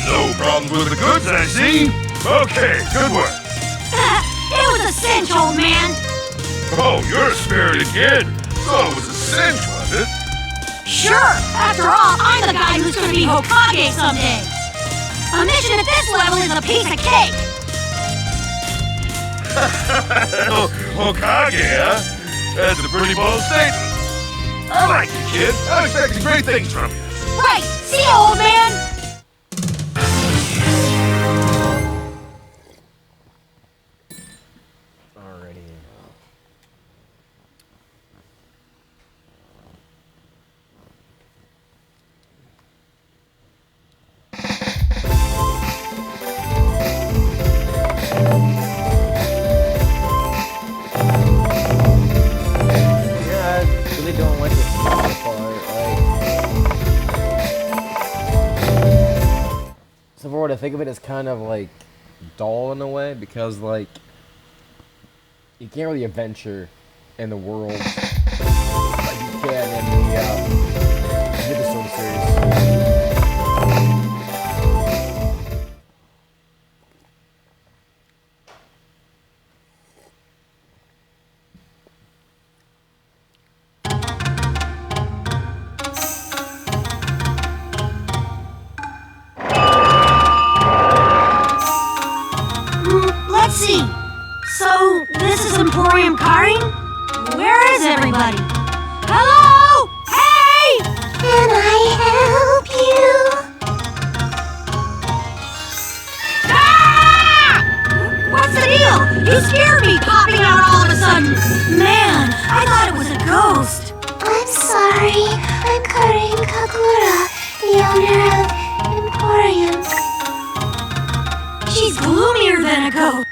Speaker 4: No problems with the goods, I see. Okay, good work.
Speaker 5: It was a cinch, old man!
Speaker 4: Oh, you're a spirited kid. So it was a cinch, was it?
Speaker 5: Sure! After all, I'm the guy who's gonna be Hokage someday! A mission at this level is a piece of cake!
Speaker 4: Hokage, huh? That's a pretty bold statement. I like you, kid. I'm expecting great things from you.
Speaker 5: Right! See ya, old man!
Speaker 3: Alrighty. So for what I think of it, it's kind of like dull in a way because like you can't really adventure in the world like you can in the Midstone series.
Speaker 8: Let's see. So, this is Emporium Karin? Where is everybody? Hello? Hey!
Speaker 9: Can I help you?
Speaker 8: Ah! What's the deal? You scared me popping out all of a sudden. Man, I thought it was a ghost.
Speaker 9: I'm sorry. I'm Karin Kagura, the owner of Emporium.
Speaker 8: She's gloomier than a ghost.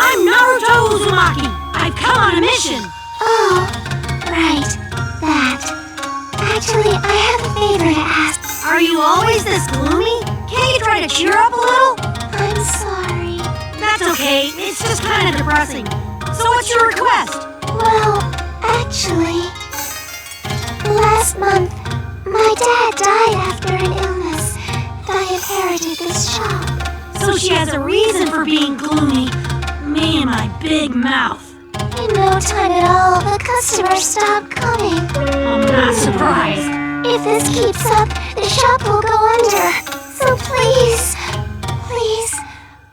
Speaker 8: I'm Naruto Uzumaki. I've come on a mission.
Speaker 9: Oh, right. That. Actually, I have a favor to ask.
Speaker 8: Are you always this gloomy? Can't you try to cheer up a little?
Speaker 9: I'm sorry.
Speaker 8: That's okay. It's just kind of depressing. So what's your request?
Speaker 9: Well, actually, last month, my dad died after an illness. I inherited this shop.
Speaker 8: So she has a reason for being gloomy. Me and my big mouth.
Speaker 9: In no time at all, the customers stopped coming.
Speaker 8: I'm not surprised.
Speaker 9: If this keeps up, the shop will go under. So please, please,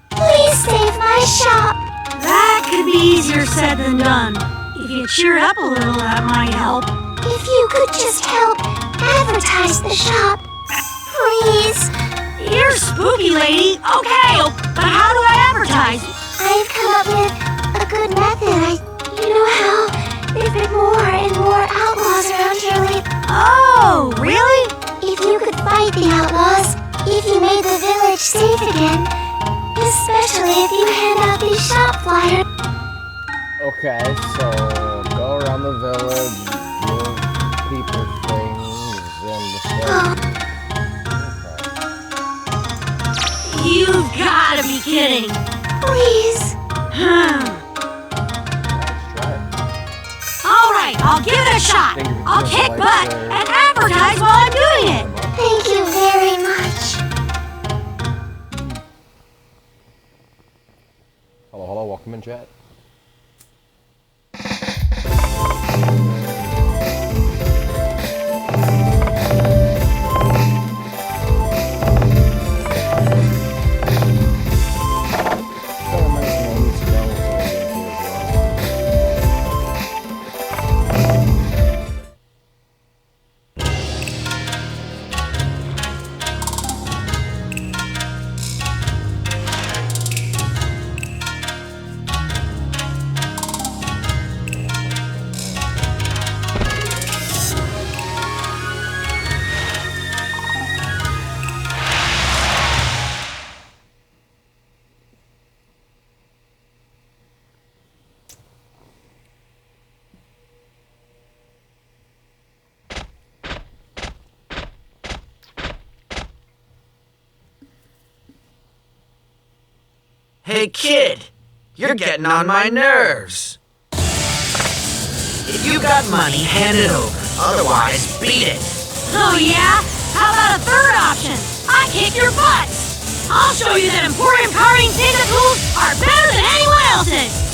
Speaker 9: please save my shop.
Speaker 8: That could be easier said than done. If you cheered up a little, that might help.
Speaker 9: If you could just help advertise the shop, please.
Speaker 8: You're spooky, lady. Okay, but how do I advertise?
Speaker 9: I've come up with a good method. You know how there've been more and more outlaws around here lately.
Speaker 8: Oh, really?
Speaker 9: If you could fight the outlaws, if you made the village safe again, especially if you hand out these shop flyers.
Speaker 3: Okay, so go around the village, give people things, and
Speaker 9: Oh,
Speaker 8: You've gotta be kidding.
Speaker 9: please.
Speaker 8: All right, I'll give it a shot. I'll kick butt and advertise while I'm doing it.
Speaker 9: Thank you very much.
Speaker 3: Hello, welcome in chat.
Speaker 10: Hey kid, you're getting on my nerves. If you got money, hand it over. Otherwise, beat it.
Speaker 8: Oh yeah? How about a third option? I kick your butts. I'll show you that Emporium Karin's ninja tools are better than anyone else's.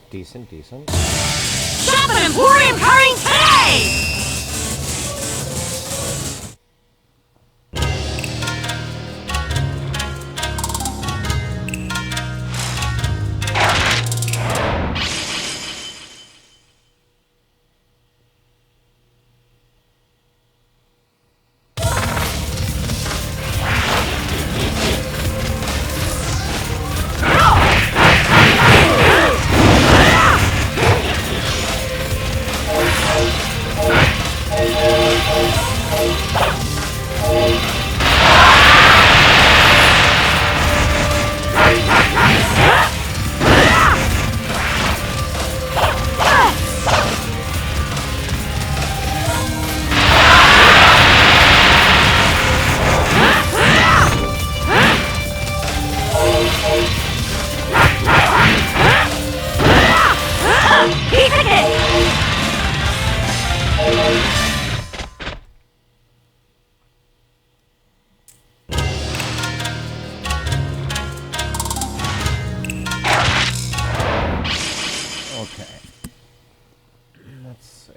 Speaker 3: Decent, decent.
Speaker 8: Shop at Emporium Carting today!
Speaker 3: Okay. Let's see.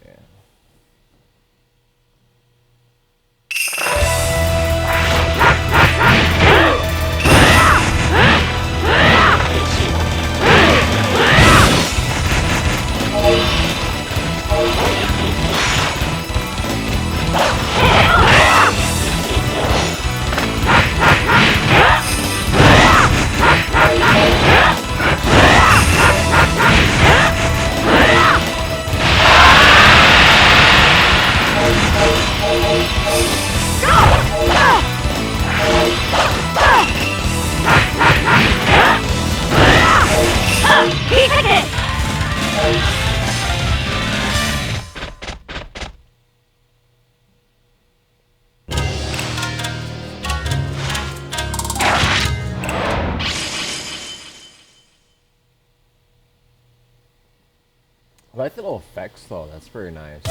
Speaker 3: I like the little effects though, that's very nice.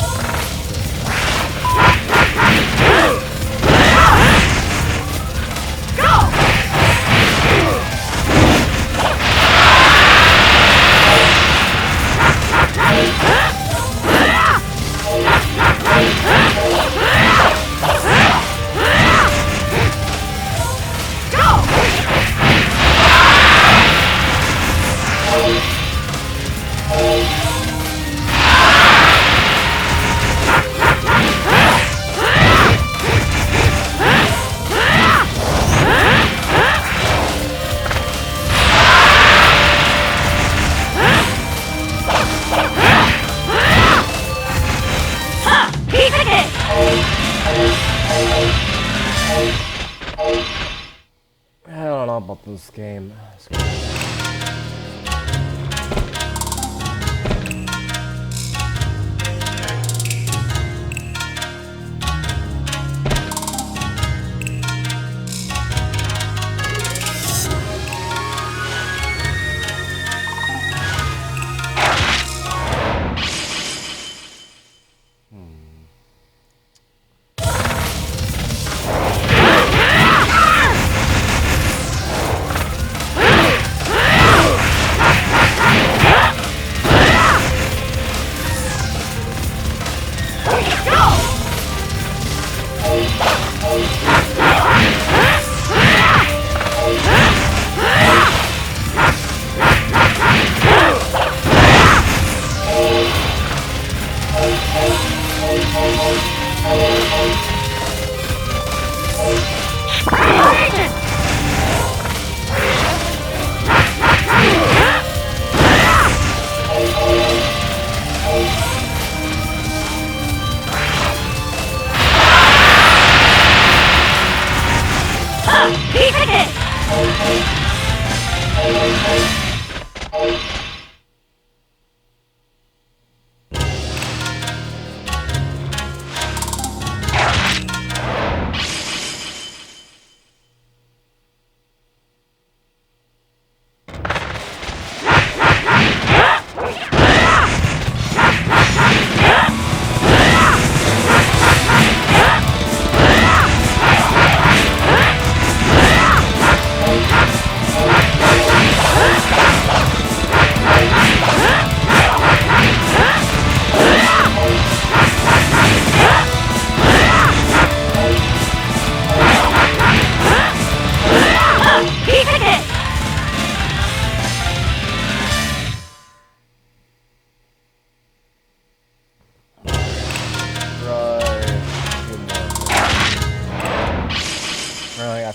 Speaker 3: I don't know about this game.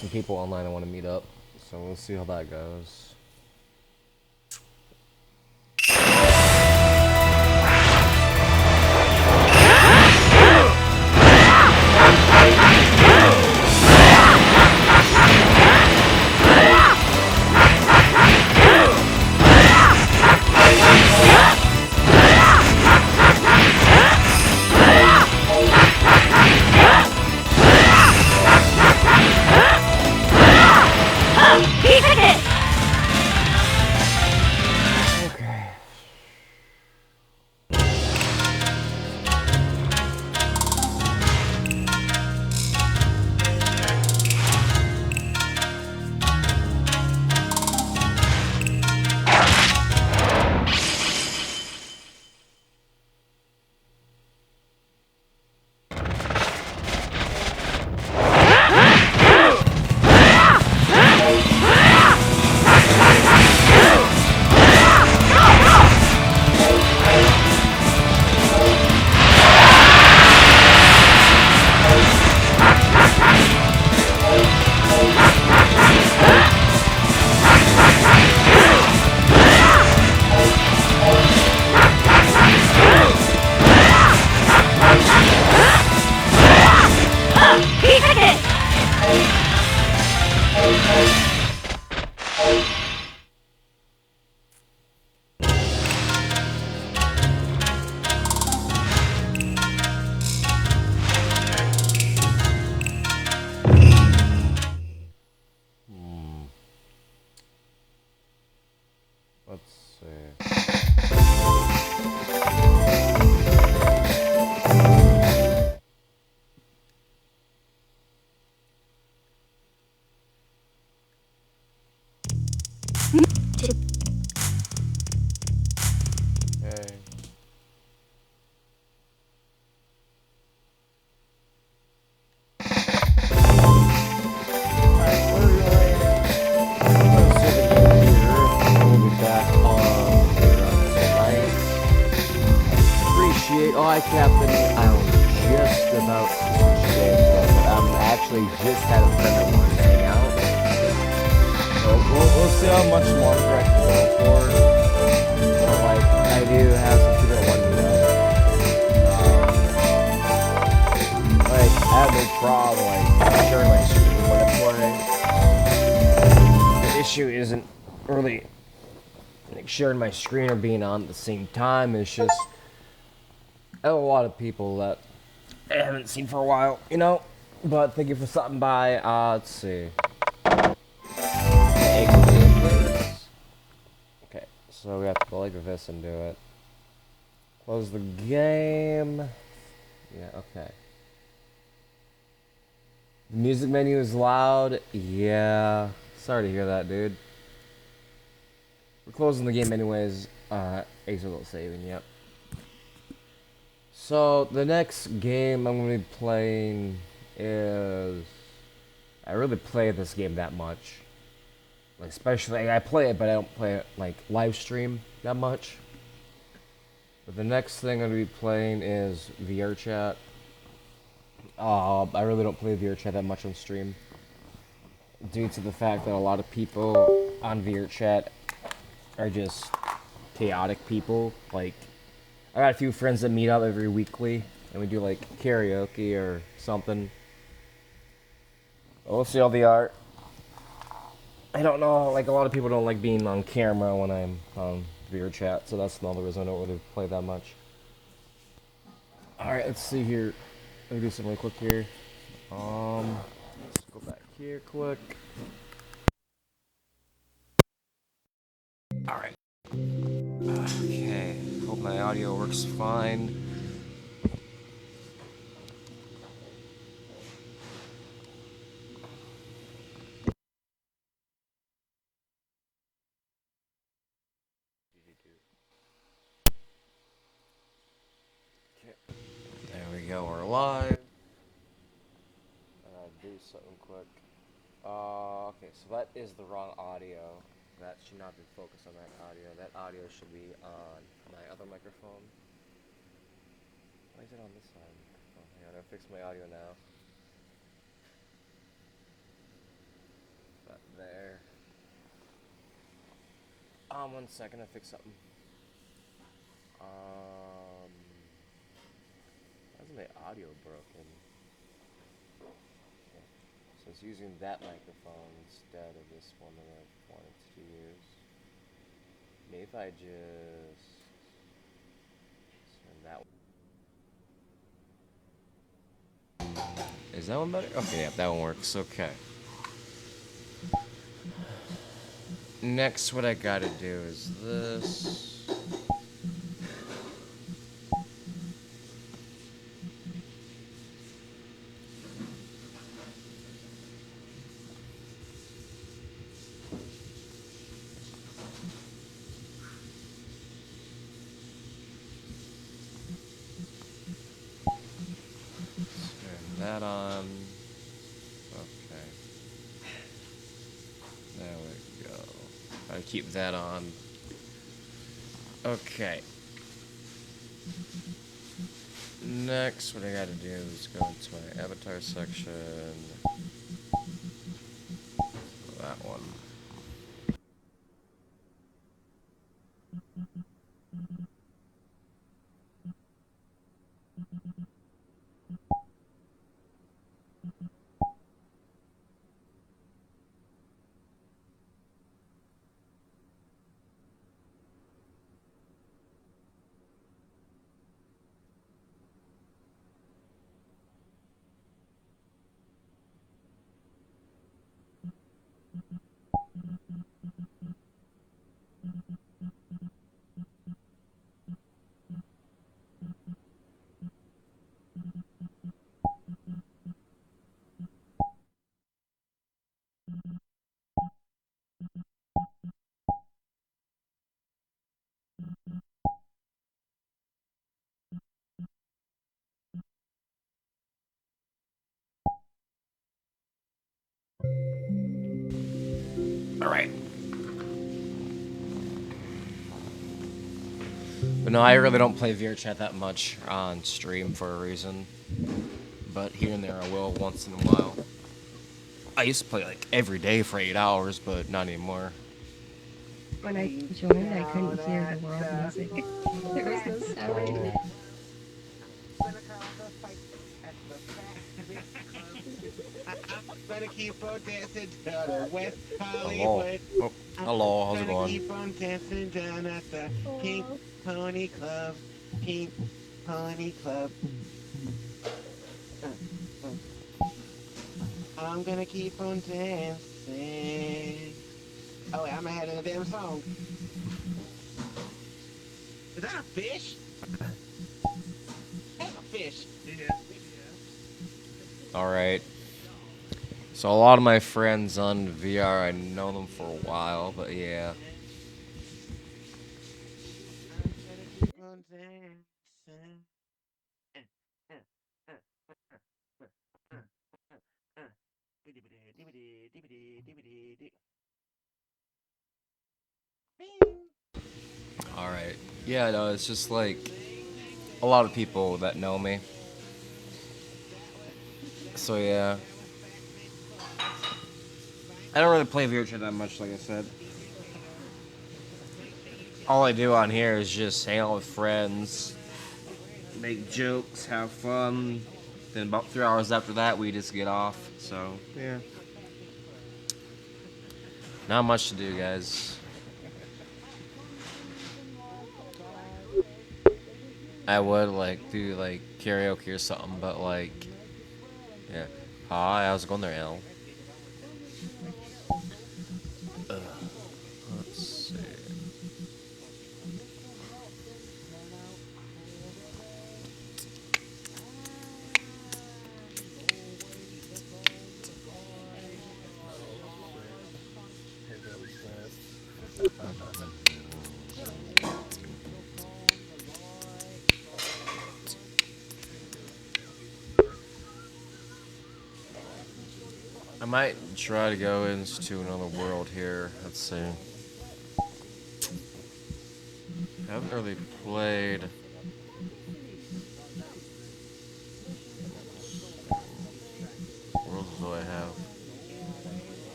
Speaker 3: some people online I want to meet up, so we'll see how that goes. Hi, Captain. I'm just about to switch games, but I'm actually just had a friend that wants to hang out. So we'll see how much longer I can go for. But, like, I do have some people that want to know. Like, I have no problem, like, sharing my screen when I play. The issue isn't really, like, sharing my screen or being on at the same time. It's just I have a lot of people that I haven't seen for a while, you know? But thank you for stopping by. Let's see. Okay, so we have to go like this and do it. Close the game. Yeah, okay. The music menu is loud. Yeah. Sorry to hear that, dude. We're closing the game anyways. Ace will saving, yep. So, the next game I'm going to be playing is... I really play this game that much. Like, especially, I play it, but I don't play it, like, live stream that much. But the next thing I'm going to be playing is VRChat. I really don't play VRChat that much on stream. Due to the fact that a lot of people on VRChat are just chaotic people, like... I got a few friends that meet up every weekly, and we do like karaoke or something. We'll see how they are. I don't know, like a lot of people don't like being on camera when I'm on VRChat, so that's another reason I don't really play that much. Alright, let's see here. Let me do something really quick here. Let's go back here quick. Alright. Okay, hope my audio works fine. Okay, there we go, we're live. Do something quick. Okay, so that is the wrong audio. That should not be focused on that audio. That audio should be on my other microphone. Why is it on this side? Oh, hang on, I'll fix my audio now. 1 second, I fix something. Why isn't the audio broken? Okay. So it's using that microphone instead of this one that I've wanted to use. Maybe if I just turn that one. Is that one better? Okay, yeah, that one works. Okay. Next, what I gotta do is this. Turn that on. Okay. There we go. I keep that on. Okay. Next, what I gotta do is go into my avatar section. That one. Alright. But no, I really don't play VRChat that much on stream for a reason. But here and there I will once in a while. I used to play like every day for 8 hours, but not anymore.
Speaker 11: When I joined, I couldn't hear the world music. There was no sound.
Speaker 12: Gonna keep on dancing down at West
Speaker 3: Hello.
Speaker 12: Hollywood.
Speaker 3: Oh, hello, how's it
Speaker 12: Gonna
Speaker 3: going?
Speaker 12: keep on dancing down at the Pink Pony Club. Pink Pony Club. I'm gonna keep on dancing. Oh, wait, I'm ahead of the damn song. Is that a fish? That's a fish. Yeah.
Speaker 3: Alright. So a lot of my friends on VR, I know them for a while, but yeah. Alright. Yeah, no, it's just like a lot of people that know me. So yeah. I don't really play VRChat that much, like I said. All I do on here is just hang out with friends, make jokes, have fun. Then about 3 hours after that, we just get off. So, yeah. Not much to do, guys. I would, like, do, like, karaoke or something, but, like, yeah. Hi, how's it going there, Al? Let's see. I might try to go into another world here. Let's see. I haven't really played. What worlds do I have?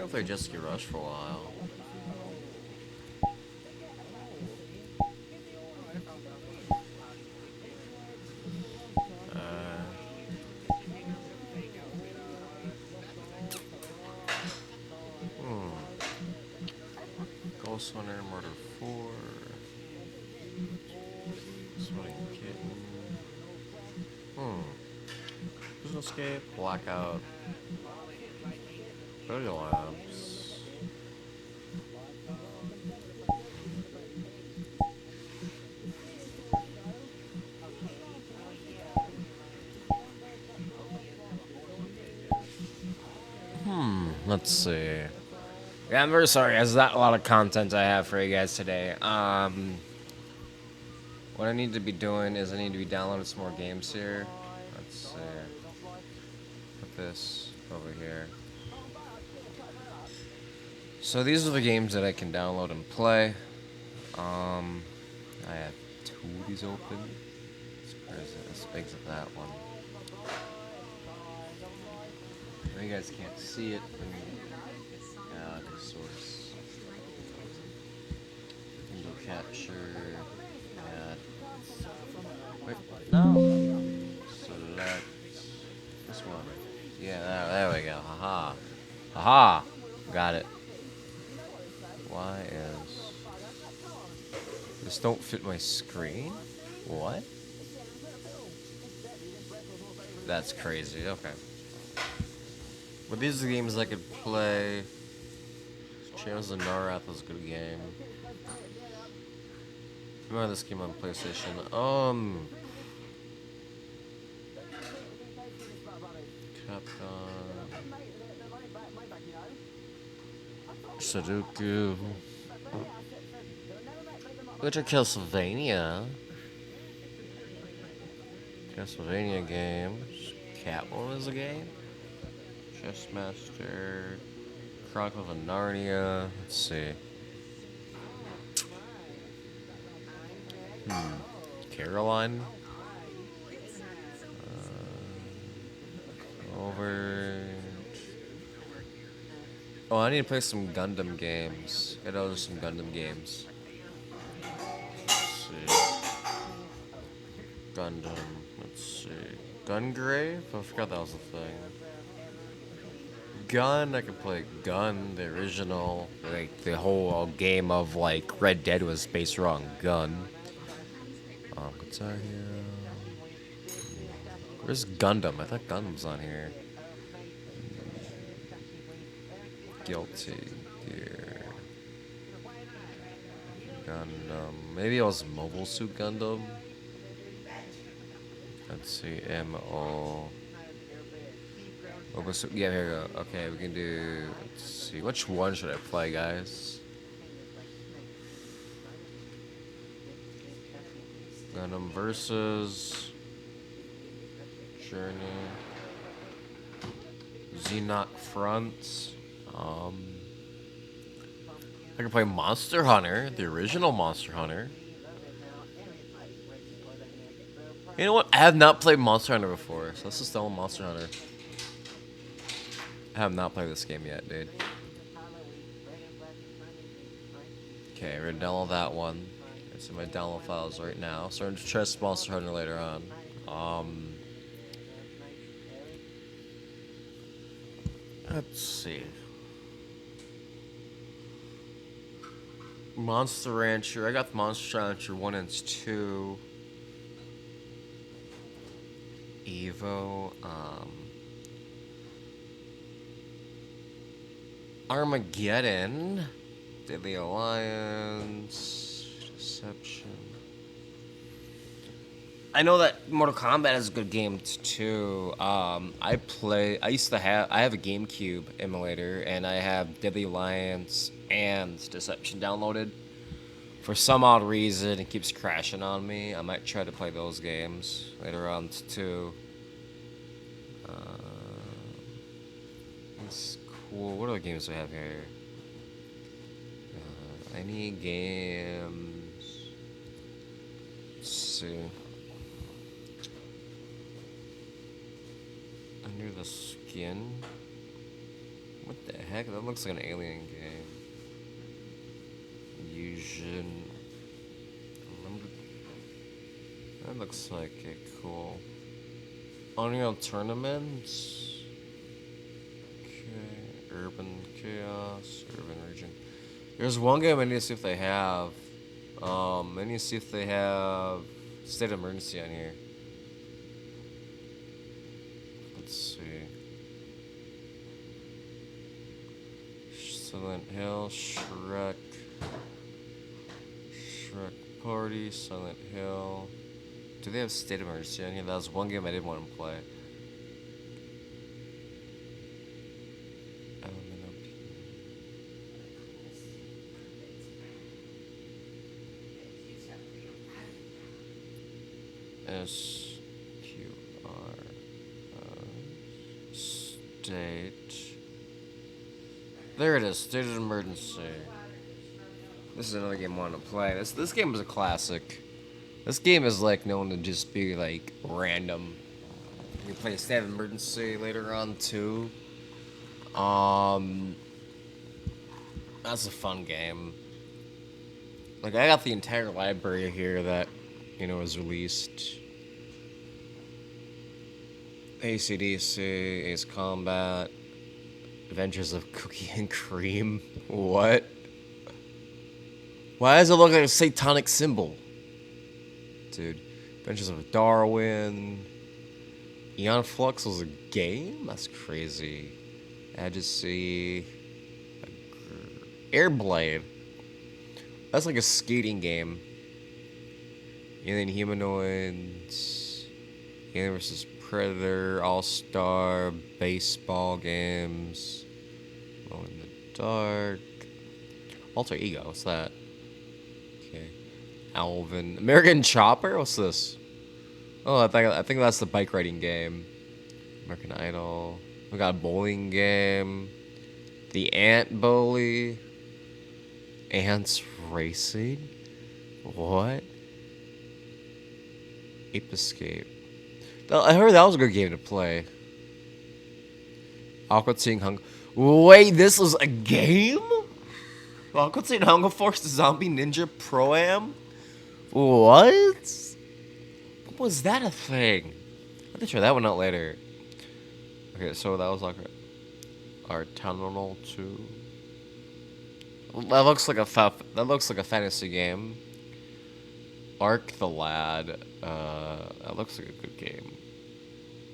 Speaker 3: gonna play Jet Ski Rush for a while. Ghost Hunter, Murder 4, Sweating Kitten, Prison Escape, Blackout, Burial Labs. Let's see. Yeah, I'm very sorry. There's not a lot of content I have for you guys today. What I need to be doing is I need to be downloading some more games here. Let's see. Put this over here. So these are the games that I can download and play. I have 2 of these open. Where is it? This big's of that one. I know you guys can't see it. The source. Window capture. Add. Wait, no. Select this one. Yeah, there we go. Haha. Haha. Got it. Why is this don't fit my screen? What? That's crazy. Okay. But these are the games I could play. Channels of Narath was a good game. Remember this game on PlayStation? Capcom. Sudoku. Which are Castlevania. Castlevania games. Catwoman is a game. Chessmaster. Chronicles of Narnia. Let's see. Caroline. Over. Oh, I need to play some Gundam games. I know there's some Gundam games. Let's see. Gundam. Let's see. Gungrave? I forgot that was a thing. Gun, I could play Gun, the original. Like, the whole game of, like, Red Dead was based around Gun. What's out here? Where's Gundam? I thought Gundam's on here. Guilty Gear. Gundam. Maybe it was Mobile Suit Gundam. Let's see. MO. Mobile Suit. Yeah, here we go. Okay, we can do. Let's see. Which one should I play, guys? Gundam versus Journey. Xenoc Front. I can play Monster Hunter, the original Monster Hunter. You know what? I have not played Monster Hunter before, so let's just download Monster Hunter. I have not played this game yet, dude. Okay, we're gonna download that one. It's in my download files right now. So I'm gonna try Monster Hunter later on. Let's see. Monster Rancher. I got Monster Rancher 1 and 2. Evo. Armageddon. Deadly Alliance. Deception. I know that Mortal Kombat is a good game too. I have a GameCube emulator, and I have Deadly Alliance and Deception downloaded. For some odd reason, it keeps crashing on me. I might try to play those games later on too. That's cool. What other games do I have here? Any games? Let's see. Under the Skin. What the heck? That looks like an alien game. Fusion. Remember? That looks like a cool. Unreal Tournaments. Okay. Urban Chaos. Urban Region. There's one game I need to see if they have. I need to see if they have State of Emergency on here. Let's see. Silent Hill, Shrek Party, Silent Hill. Do they have State of Emergency on here? That was one game I didn't want to play. SQR State. There it is, State of Emergency. This is another game I want to play. This game is a classic. This game is like known to just be like random. You can play State of Emergency later on too. That's a fun game. Like I got the entire library here that was released. AC/DC, Ace Combat, Adventures of Cookie and Cream. What? Why does it look like a satanic symbol? Dude. Adventures of Darwin. Eon Flux was a game? That's crazy. I just see Airblade. That's like a skating game. Alien Humanoids. Alien vs. Predator. All-Star. Baseball games. Glow in the Dark. Alter Ego. What's that? Okay. Alvin. American Chopper? What's this? Oh, I think that's the bike riding game. American Idol. We got a bowling game. The Ant Bully. Ants Racing? What? Ape Escape. I heard that was a good game to play. Aqua Teen Hunger. Wait, this was a game? Aqua Teen Hunger Force Zombie Ninja Pro-Am? What? Was that a thing? I have to try that one out later. Okay, so that was like our Tunnel 2. That looks like a fantasy game. Ark the Lad. That looks like a good game.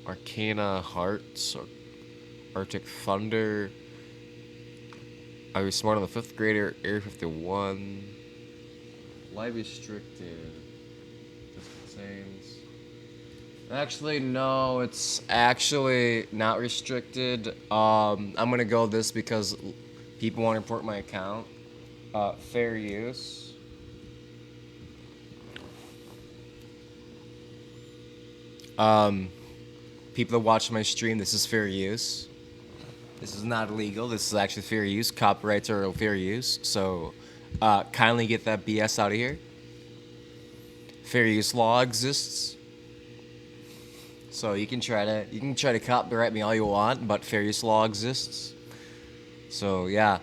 Speaker 3: Arcana Hearts or Arctic Thunder. Are You Smarter Than a Fifth Grader? Area 51. Live Restricted. Just contains. Actually, no, it's actually not restricted. I'm gonna go this because people want to import my account. Fair use. People that watch my stream, this is fair use. This is not illegal. This is actually fair use. Copyrights are fair use. So, kindly get that BS out of here. Fair use law exists. So you can try to copyright me all you want, but fair use law exists. So yeah.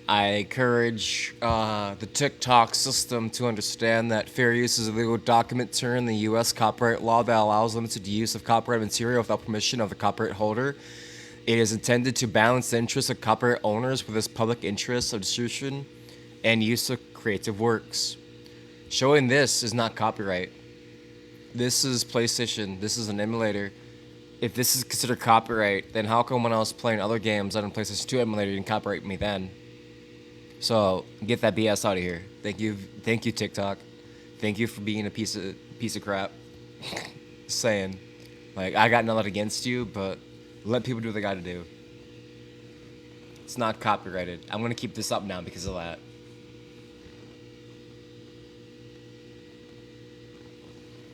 Speaker 3: I encourage the TikTok system to understand that fair use is a legal document term in the U.S. copyright law that allows limited use of copyright material without permission of the copyright holder. It is intended to balance the interests of copyright owners with its public interest of distribution and use of creative works. Showing this is not copyright. This is PlayStation. This is an emulator. If this is considered copyright, then how come when I was playing other games on a PlayStation 2 emulator, you didn't copyright me then? So get that BS out of here. Thank you, TikTok. Thank you for being a piece of crap. Saying, like, I got nothing against you, but let people do what they got to do. It's not copyrighted. I'm gonna keep this up now because of that.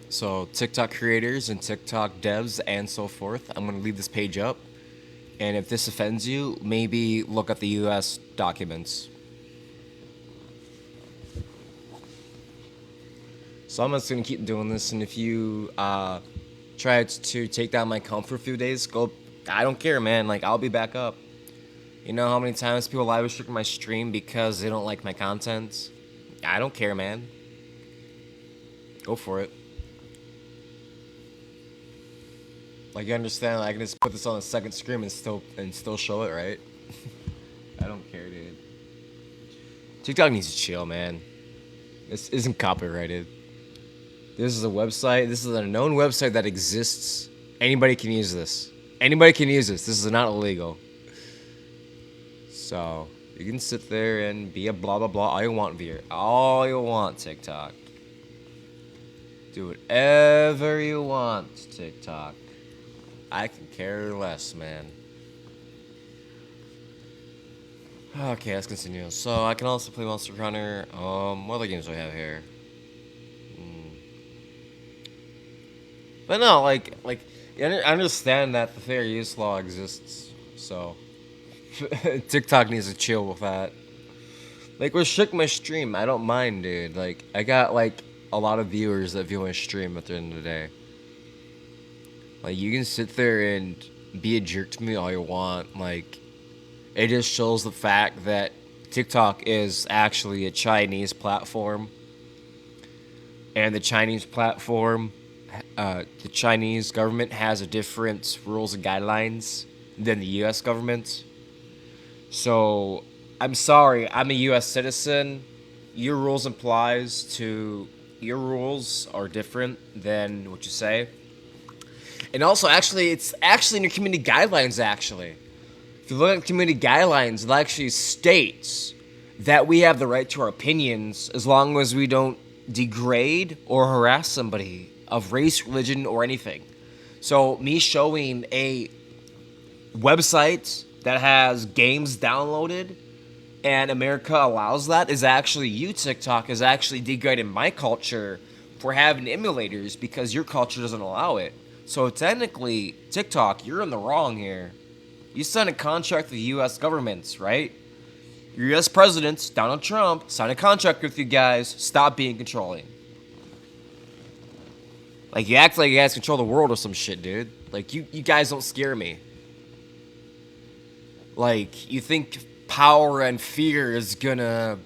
Speaker 3: So TikTok creators and TikTok devs and so forth, I'm gonna leave this page up. And if this offends you, maybe look at the US documents. So I'm just gonna keep doing this, and if you try to take down my account for a few days, go I don't care, man. Like, I'll be back up. You know how many times people live restrict my stream because they don't like my content? I don't care, man. Go for it. Like, you understand? I can just put this on the second screen and still show it, right? I don't care, dude. TikTok needs to chill, man. This isn't copyrighted. This is a website. This is a known website that exists. Anybody can use this. Anybody can use this. This is not illegal. So, you can sit there and be a blah, blah, blah all you want, Veer. All you want, TikTok. Do whatever you want, TikTok. I can care less, man. Okay, let's continue. So, I can also play Monster Hunter. What other games do I have here? But no, like, I understand that the fair use law exists, so TikTok needs to chill with that. Like, restrict my stream. I don't mind, dude. Like, I got, like, a lot of viewers that view my stream at the end of the day. Like, you can sit there and be a jerk to me all you want. Like, it just shows the fact that TikTok is actually a Chinese platform. And the Chinese platform, the Chinese government has a different rules and guidelines than the U.S. government. So, I'm sorry, I'm a U.S. citizen. Your rules are different than what you say. And also, actually, it's actually in your community guidelines, actually. If you look at community guidelines, it actually states that we have the right to our opinions as long as we don't degrade or harass somebody of race, religion, or anything. So, me showing a website that has games downloaded and America allows that is actually, you, TikTok, is actually degrading my culture for having emulators because your culture doesn't allow it. So technically, TikTok, you're in the wrong here. You signed a contract with the U.S. government, right? Your U.S. president, Donald Trump, signed a contract with you guys. Stop being controlling. Like, you act like you guys control the world or some shit, dude. Like, you guys don't scare me. Like, you think power and fear is gonna...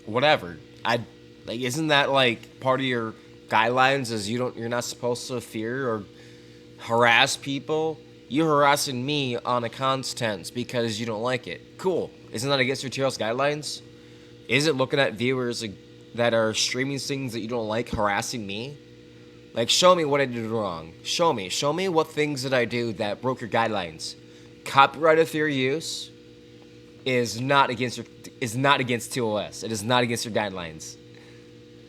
Speaker 3: whatever. Like, isn't that, like, part of your guidelines is you're not supposed to fear or harass people? You're harassing me on a constant because you don't like it. Cool. Isn't that against your TLS guidelines? Is it looking at viewers that are streaming things that you don't like harassing me? Like, show me what I did wrong. Show me. Show me what things did I do that broke your guidelines. Copyrighted fair use is not against TLS. It is not against your guidelines.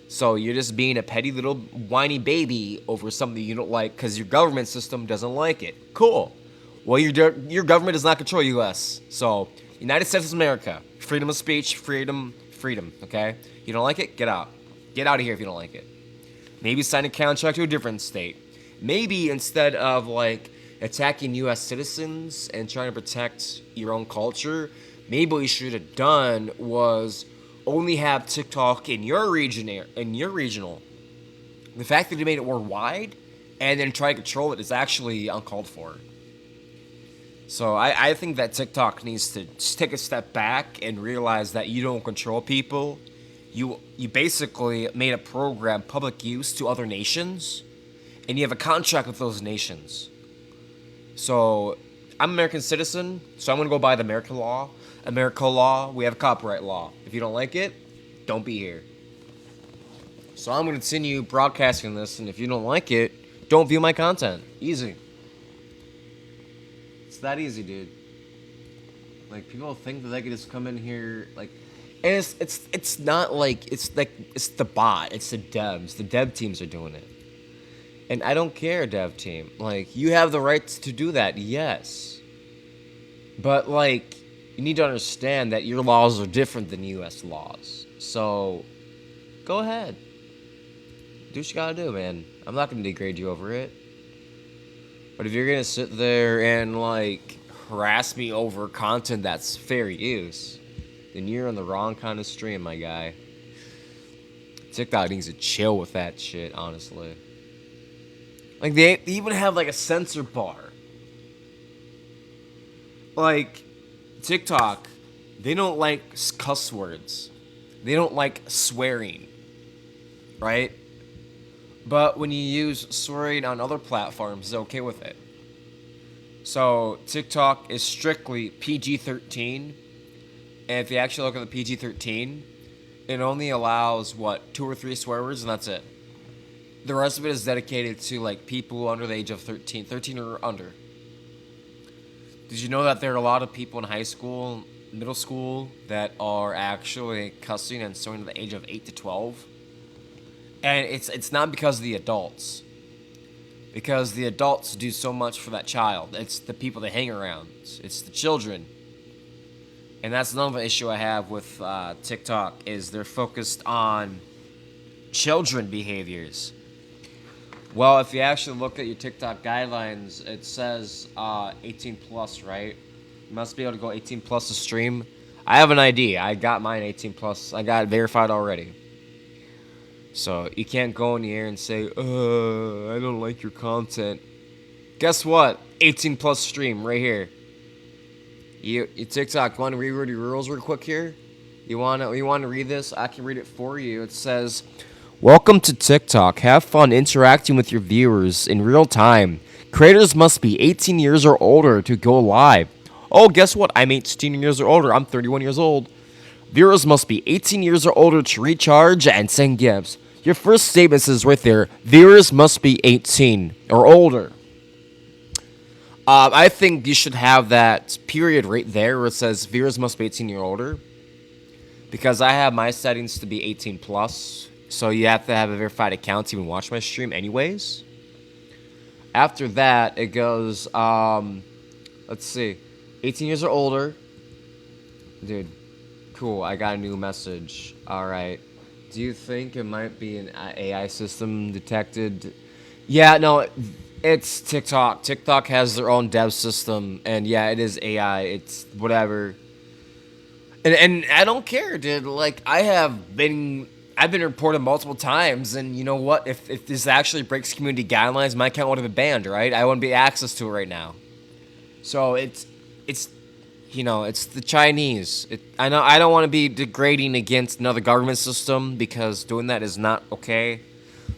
Speaker 3: So you're just being a petty little whiny baby over something you don't like because your government system doesn't like it. Cool. Well, your government does not control U.S. So, United States of America, freedom of speech, freedom, okay? You don't like it? Get out. Get out of here if you don't like it. Maybe sign a contract to a different state. Maybe instead of, like, attacking U.S. citizens and trying to protect your own culture, maybe what you should have done was only have TikTok in your region, in your regional. The fact that you made it worldwide and then try to control it is actually uncalled for. So I think that TikTok needs to just take a step back and realize that you don't control people. You basically made a program public use to other nations, and you have a contract with those nations. So I'm an American citizen, so I'm going to go by the American law. American law, we have a copyright law. If you don't like it, don't be here. So I'm going to continue broadcasting this, and if you don't like it, don't view my content. Easy. It's that easy, dude. Like, people think that they can just come in here, like, and it's not like, it's the bot, it's the devs. The dev teams are doing it. And I don't care, dev team. Like, you have the right to do that, yes. But, like, you need to understand that your laws are different than U.S. laws. So, go ahead. Do what you gotta do, man. I'm not gonna degrade you over it. But if you're gonna sit there and, like, harass me over content that's fair use, then you're on the wrong kind of stream, my guy. TikTok needs to chill with that shit, honestly. Like, they even have, like, a censor bar. like TikTok, they don't like cuss words. They don't like swearing, right? But when you use swearing on other platforms, they're okay with it. So TikTok is strictly PG-13, and if you actually look at the PG-13, it only allows, 2 or 3 swear words, and that's it. The rest of it is dedicated to, like, people under the age of 13 or under. Did you know that there are a lot of people in high school, middle school, that are actually cussing and swearing at the age of 8 to 12? And it's not because of the adults. Because the adults do so much for that child. It's the people they hang around. It's the children. And that's another issue I have with TikTok, is they're focused on children behaviors. Well, if you actually look at your TikTok guidelines, it says 18 plus, right? You must be able to go 18 plus to stream. I have an ID. I got mine 18 plus. I got it verified already. So you can't go in here and say, I don't like your content. Guess what? 18 plus stream right here. You TikTok, you want to read your rules real quick here? You want to read this? I can read it for you. It says, welcome to TikTok. Have fun interacting with your viewers in real time. Creators must be 18 years or older to go live. Oh, guess what? I'm 18 years or older. I'm 31 years old. Viewers must be 18 years or older to recharge and send gifts. Your first statement says right there, viewers must be 18 or older. I think you should have that period right there where it says viewers must be 18 or older. Because I have my settings to be 18 plus. So you have to have a verified account to even watch my stream anyways. After that, it goes, let's see, 18 years or older. Dude, cool, I got a new message. Alright. Do you think it might be an AI system detected? Yeah, no, it's TikTok. TikTok has their own dev system, and yeah, it is AI. It's whatever. And I don't care, dude. Like, I've been reported multiple times, and you know what? If this actually breaks community guidelines, my account would have been banned, right? I wouldn't be access to it right now. So it's you know, it's the Chinese. I know I don't want to be degrading against another government system, because doing that is not okay.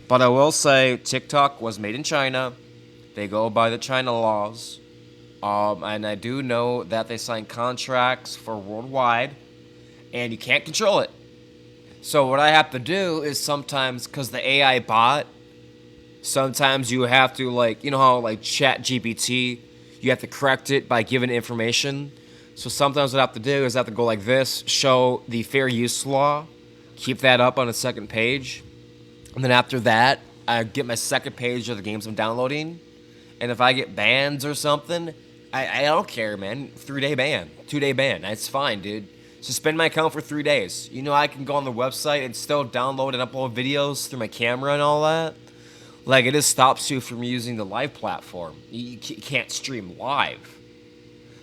Speaker 3: But I will say TikTok was made in China. They go by the China laws. And I do know that they sign contracts for worldwide, and you can't control it. So what I have to do is sometimes, because the AI bot, sometimes you have to, like, you know how like ChatGPT, you have to correct it by giving information. So sometimes what I have to do is I have to go like this, show the fair use law, keep that up on the second page. And then after that, I get my second page of the games I'm downloading. And if I get bans or something, I don't care, man. 3-day ban, 2-day ban. That's fine, dude. Suspend my account for 3 days. You know, I can go on the website and still download and upload videos through my camera and all that. Like, it just stops you from using the live platform. You can't stream live.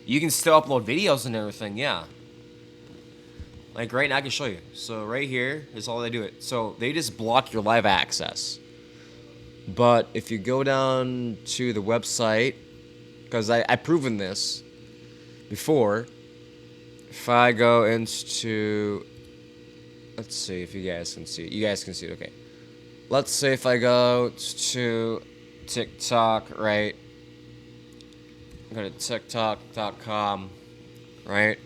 Speaker 3: You can still upload videos and everything, yeah. Like, right now, I can show you. So, right here is all they do it. So, they just block your live access. But if you go down to the website, because I've proven this before. If I go into, let's see if you guys can see it. You guys can see it, okay. Let's say if I go to TikTok, right? Go to TikTok.com, right?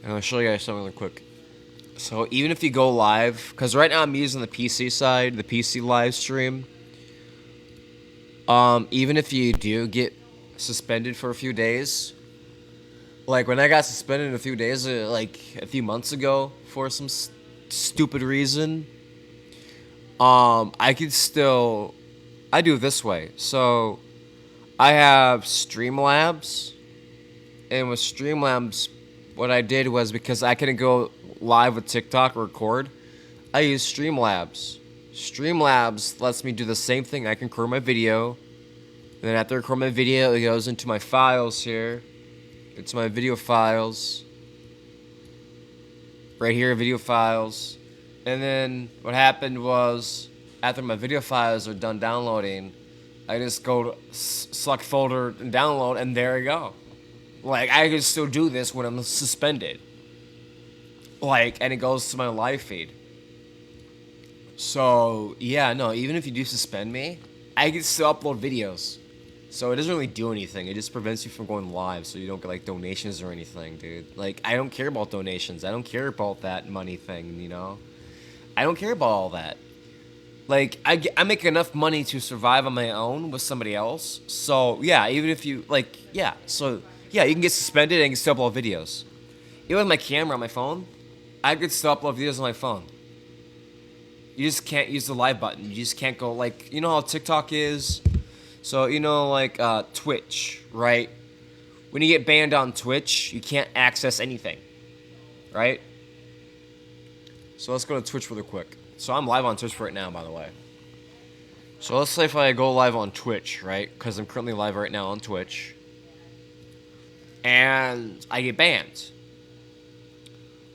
Speaker 3: And I'll show you guys something really quick. So even if you go live, because right now I'm using the PC side, the PC live stream. Even if you do get suspended for a few days, like when I got suspended a few days, like a few months ago for some stupid reason, I could still, I do it this way. So I have Streamlabs, and with Streamlabs, what I did was, because I couldn't go live with TikTok or record, I use Streamlabs. Streamlabs lets me do the same thing. I can record my video, and then after I record my video, it goes into my files here. It's my video files. Right here, video files. And then what happened was, after my video files are done downloading, I just go to select folder and download, and there you go. Like, I can still do this when I'm suspended. Like, and it goes to my live feed. So, yeah, no, even if you do suspend me, I can still upload videos. So it doesn't really do anything. It just prevents you from going live so you don't get, like, donations or anything, dude. Like, I don't care about donations. I don't care about that money thing, you know? I don't care about all that. Like, I make enough money to survive on my own with somebody else. So, yeah, even if you, like, yeah. So, yeah, you can get suspended and you can still upload videos. Even with my camera on my phone, I could still upload videos on my phone. You just can't use the live button. You just can't go, like, you know how TikTok is? So, you know, like, Twitch, right? When you get banned on Twitch, you can't access anything, right? So let's go to Twitch really quick. So I'm live on Twitch right now, by the way. So let's say if I go live on Twitch, right? Because I'm currently live right now on Twitch. And I get banned.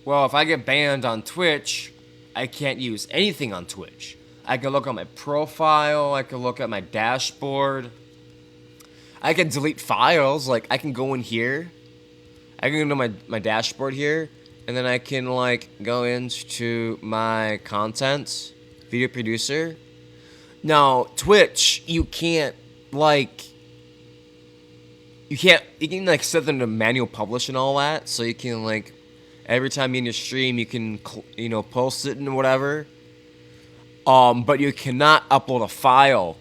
Speaker 3: Well, if I get banned on Twitch, I can't use anything on Twitch. I can look at my profile, I can look at my dashboard. I can delete files, like I can go in here. I can go to my dashboard here, and then I can like go into my content, video producer. Now, Twitch, you can like set them to manual publish and all that, so you can like every time you're in your stream, you can post it and whatever. But you cannot upload a file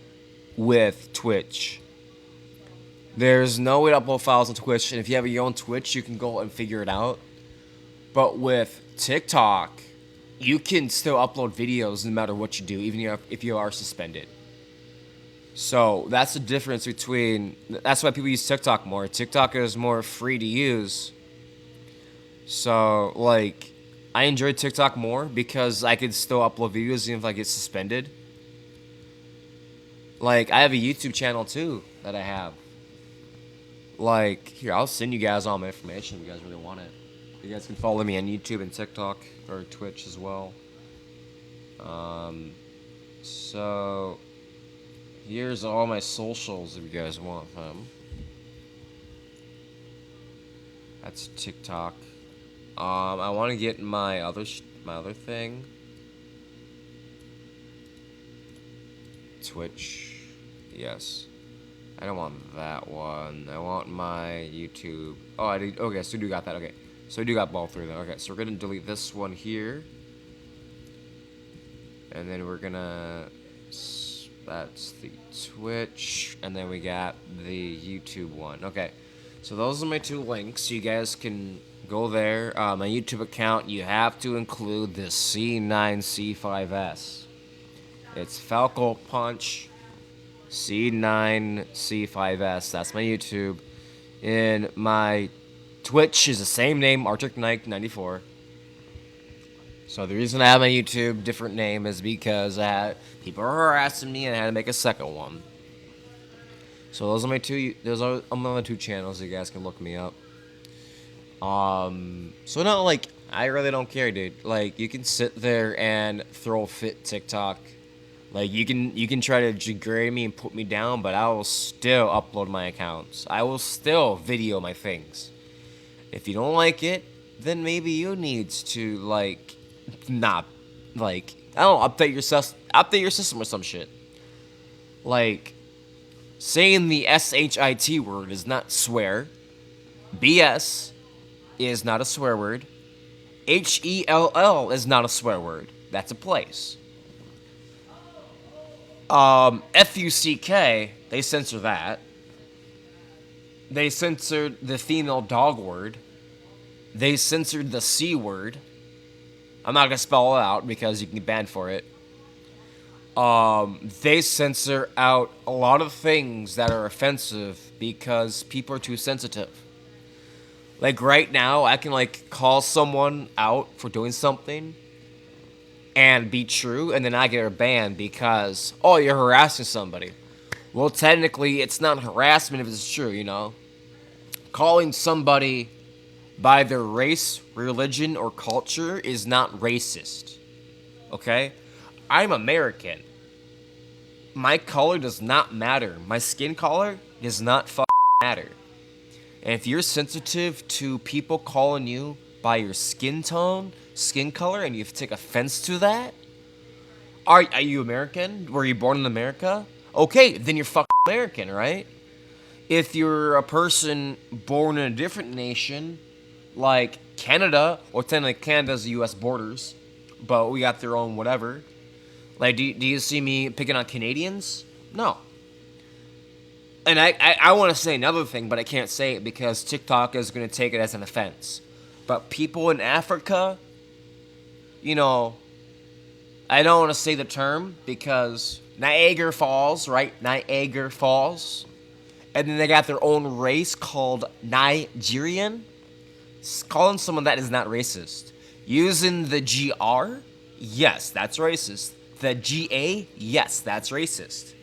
Speaker 3: with Twitch. There's no way to upload files on Twitch, and if you have your own Twitch, you can go and figure it out. But with TikTok, you can still upload videos no matter what you do, even if you are suspended. So that's the difference between. That's why people use TikTok more. TikTok is more free to use. So like, I enjoy TikTok more because I can still upload videos even if I get suspended. Like, I have a YouTube channel too that I have. Like, here, I'll send you guys all my information if you guys really want it. You guys can follow me on YouTube and TikTok or Twitch as well. So here's all my socials if you guys want them. That's TikTok. I want to get my other thing. Twitch. Yes. I don't want that one. I want my YouTube. Oh, I did. Okay, so I do got that. Okay. So I do got both through there. Okay, so we're going to delete this one here. And then we're going to... That's the Twitch. And then we got the YouTube one. Okay. So those are my two links. You guys can... go there. My YouTube account, you have to include the C9C5S. It's Falco Punch C9C5S. That's my YouTube. And my Twitch is the same name, Arctic Knight 94. So the reason I have my YouTube different name is because people are harassing me and I had to make a second one. So those are my two. Those are my two channels. You guys can look me up. So no, like, I really don't care, dude. Like, you can sit there and throw a fit TikTok. Like, you can try to degrade me and put me down, but I will still upload my accounts. I will still video my things. If you don't like it, then maybe you need to, like, not, like, I don't know, update your system or some shit. Like, saying the SHIT word is not swear. BS is not a swear word. HELL is not a swear word. That's a place. FUCK, they censor that. They censored the female dog word. They censored the C word. I'm not gonna spell it out because you can get banned for it. They censor out a lot of things that are offensive because people are too sensitive. Like, right now, I can, like, call someone out for doing something and be true, and then I get a ban because, oh, you're harassing somebody. Well, technically, it's not harassment if it's true, you know? Calling somebody by their race, religion, or culture is not racist. Okay? I'm American. My color does not matter. My skin color does not matter. And if you're sensitive to people calling you by your skin tone, skin color, and you take offense to that, are you American? Were you born in America? Okay, then you're fucking American, right? If you're a person born in a different nation, like Canada, or technically Canada's the U.S. borders, but we got their own whatever. Like, do you see me picking on Canadians? No. And I want to say another thing, but I can't say it because TikTok is going to take it as an offense. But people in Africa, you know, I don't want to say the term because Niagara Falls, right? Niagara Falls. And then they got their own race called Nigerian. Calling someone that is not racist. Using the GR, yes, that's racist. The GA, yes, that's racist.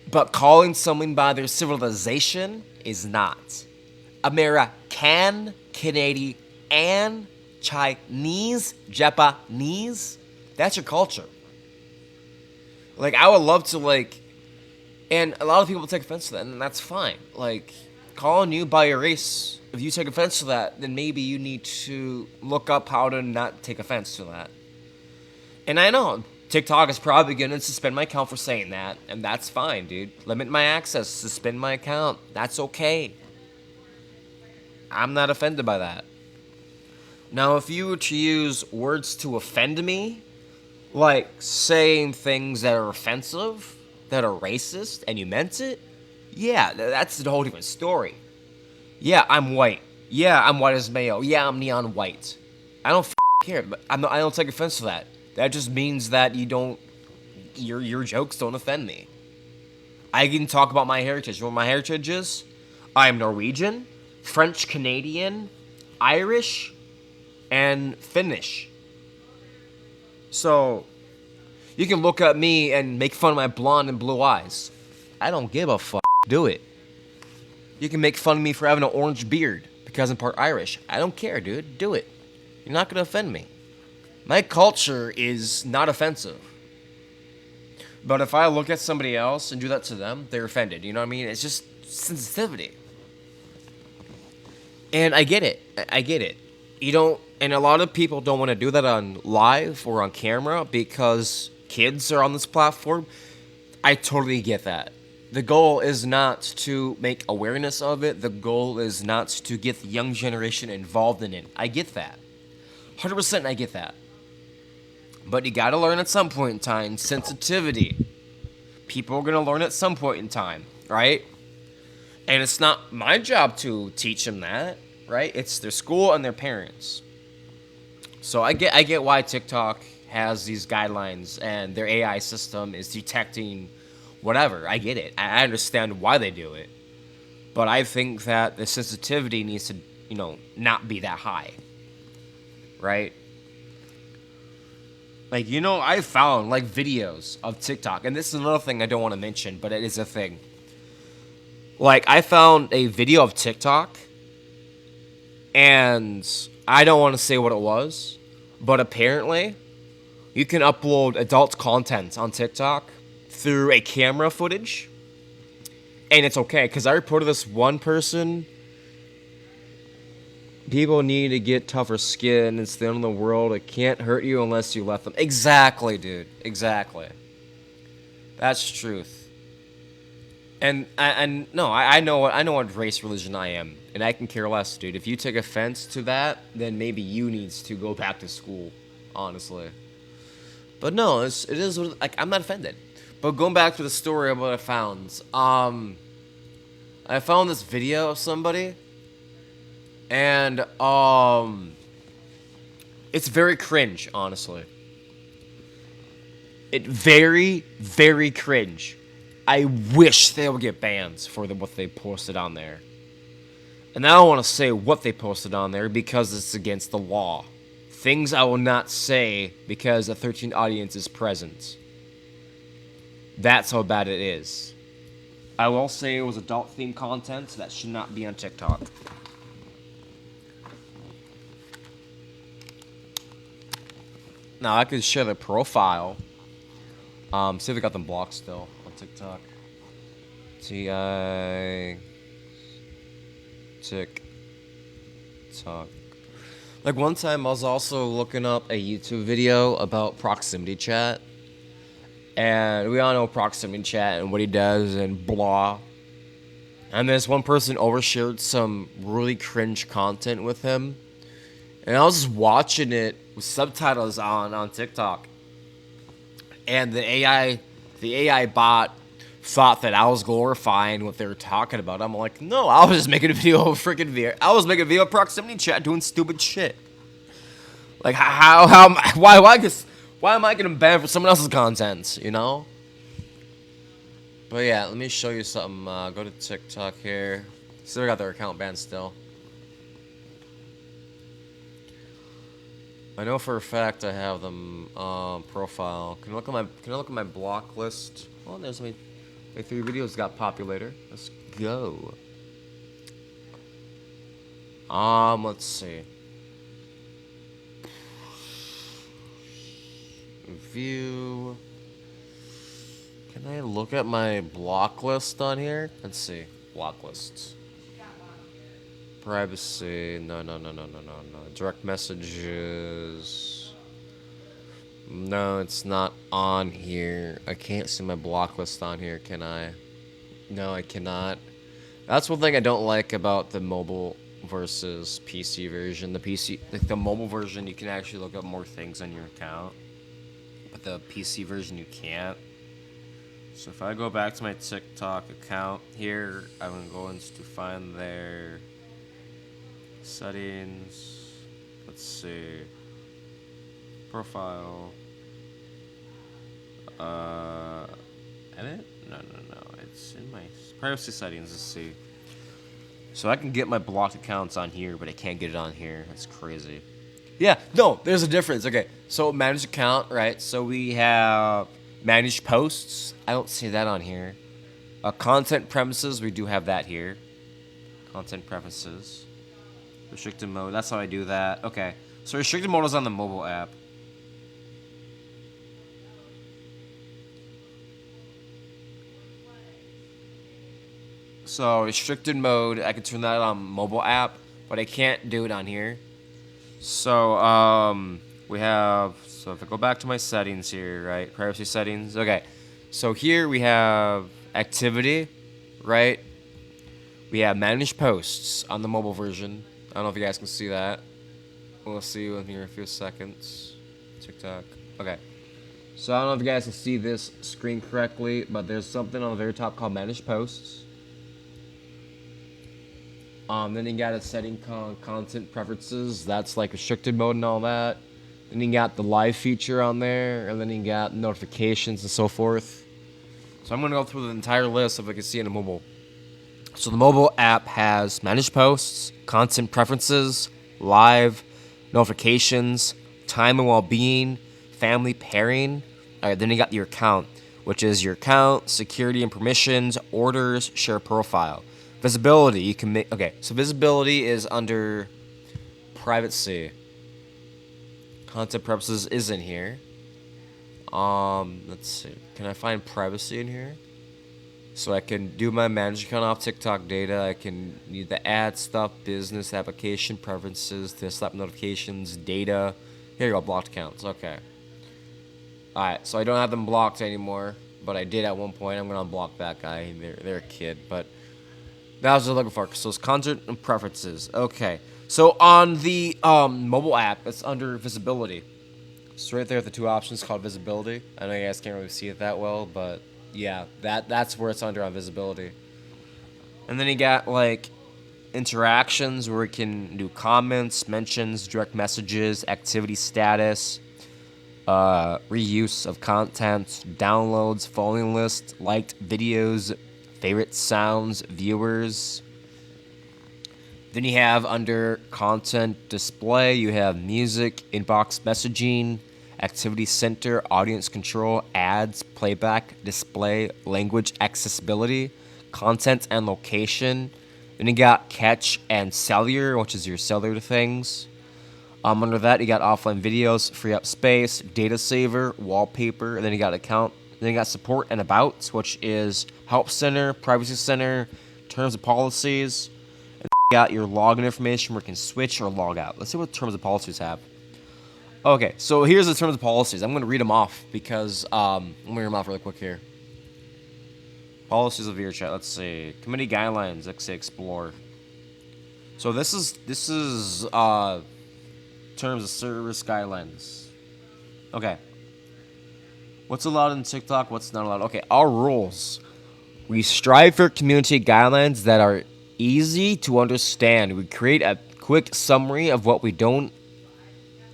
Speaker 3: But calling someone by their civilization is not. American, Canadian, and Chinese, Japanese, that's your culture. Like, I would love to, like, and a lot of people take offense to that, and that's fine. Like, calling you by your race, if you take offense to that, then maybe you need to look up how to not take offense to that. And I know TikTok is probably going to suspend my account for saying that, and that's fine, dude. Limit my access, suspend my account. That's okay. I'm not offended by that. Now, if you were to use words to offend me, like saying things that are offensive, that are racist, and you meant it, yeah, that's a whole different story. Yeah, I'm white. Yeah, I'm white as mayo. Yeah, I'm neon white. I don't care, but I don't take offense to that. That just means that your jokes don't offend me. I can talk about my heritage. You know what my heritage is? I am Norwegian, French Canadian, Irish, and Finnish. So, you can look at me and make fun of my blonde and blue eyes. I don't give a fuck. Do it. You can make fun of me for having an orange beard because I'm part Irish. I don't care, dude. Do it. You're not gonna offend me. My culture is not offensive. But if I look at somebody else and do that to them, they're offended. You know what I mean? It's just sensitivity. And I get it. I get it. You don't, and a lot of people don't want to do that on live or on camera because kids are on this platform. I totally get that. The goal is not to make awareness of it. The goal is not to get the young generation involved in it. I get that. 100% I get that. But you gotta learn at some point in time sensitivity. People are gonna learn at some point in time, right? And it's not my job to teach them that, right? It's their school and their parents. So I get why TikTok has these guidelines and their AI system is detecting whatever. I get it. I understand why they do it. But I think that the sensitivity needs to, not be that high. Right? Like, I found, videos of TikTok. And this is another thing I don't want to mention, but it is a thing. Like, I found a video of TikTok. And I don't want to say what it was. But apparently, you can upload adult content on TikTok through a camera footage. And it's okay. Because I reported this one person. People need to get tougher skin. It's the end of the world. It can't hurt you unless you let them. Exactly, dude. Exactly. That's truth. And I know what race, religion I am, and I can care less, dude. If you take offense to that, then maybe you needs to go back to school, honestly. But no, it is like I'm not offended. But going back to the story of what I found, I found this video of somebody. And, it's very cringe, honestly. It very, very cringe. I wish they would get bans for what they posted on there. And I don't want to say what they posted on there because it's against the law. Things I will not say because a 13 audience is present. That's how bad it is. I will say it was adult-themed content that should not be on TikTok. Now, I could share their profile. See if I got them blocked still on TikTok. TikTok. Like one time I was also looking up a YouTube video about proximity chat. And we all know proximity chat and what he does and blah. And this one person overshared some really cringe content with him. And I was just watching it with subtitles on TikTok. And the AI bot thought that I was glorifying what they were talking about. I'm like, no, I was just making a video of freaking VR. I was making a video of proximity chat doing stupid shit. Like why am I getting banned for someone else's content, you know? But yeah, let me show you something. Go to TikTok here. Still got their account banned still. I know for a fact I have them profile. Can I look at my block list? Oh, there's my 3 videos got populated. Let's go. Let's see. View. Can I look at my block list on here? Let's see. Block lists. Privacy. No. Direct messages. No, it's not on here. I can't see my block list on here, can I? No, I cannot. That's one thing I don't like about the mobile versus PC version. The mobile version, you can actually look up more things on your account. But the PC version, you can't. So if I go back to my TikTok account here, I'm going to go into find their settings. Let's see. Profile. Edit? No. It's in my privacy settings. Let's see. So I can get my blocked accounts on here, but I can't get it on here. That's crazy. Yeah, no, there's a difference. Okay, so manage account, right? So we have manage posts. I don't see that on here. Content preferences, we do have that here. Content preferences. Restricted mode, that's how I do that. Okay, so restricted mode is on the mobile app. So restricted mode, I can turn that on mobile app, but I can't do it on here. So we have, so if I go back to my settings here, right, privacy settings. Okay, so here we have activity, right? We have manage posts on the mobile version. I don't know if you guys can see that. We'll see you in here in a few seconds. TikTok. Okay. So I don't know if you guys can see this screen correctly, but there's something on the very top called manage posts. Then you got a setting called content preferences. That's like restricted mode and all that. Then you got the live feature on there, and then you got notifications and so forth. So I'm gonna go through the entire list if I can see in the mobile. So the mobile app has manage posts, content preferences, live, notifications, time and well-being, family pairing. All right, then you got your account, which is your account, security and permissions, orders, share profile. Visibility, you can make, okay, so visibility is under privacy. Content preferences is in here. Let's see, can I find privacy in here? So I can do my manage account off TikTok data. I can need the ad stuff, business, application, preferences, desktop notifications, data. Here you go, blocked accounts, okay. Alright, so I don't have them blocked anymore, but I did at one point. I'm gonna unblock that guy, they're a kid, but that's what I'm looking for. So it's content and preferences. Okay. So on the mobile app, it's under visibility. It's right there at the 2 options called visibility. I know you guys can't really see it that well, but yeah, that's where it's under on visibility. And then you got like interactions where you can do comments, mentions, direct messages, activity status, reuse of content, downloads, following list, liked videos, favorite sounds, viewers. Then you have under content display, you have music, inbox messaging, activity center, audience control, ads, playback, display, language accessibility, content and location. Then you got catch and cellular, which is your cellular things. Under that, you got offline videos, free up space, data saver, wallpaper, and then you got account. Then you got support and about, which is help center, privacy center, terms of policies. out your login information where you can switch or log out. Let's see what terms of policies have. Okay, so here's the terms of policies. I'm going to read them off because I'm going to read them off really quick here. Policies of VRChat. Let's see. Committee guidelines. Let's say explore. So this is terms of service guidelines. Okay. What's allowed in TikTok? What's not allowed? Okay, our rules. We strive for community guidelines that are easy to understand. We create a quick summary of what we don't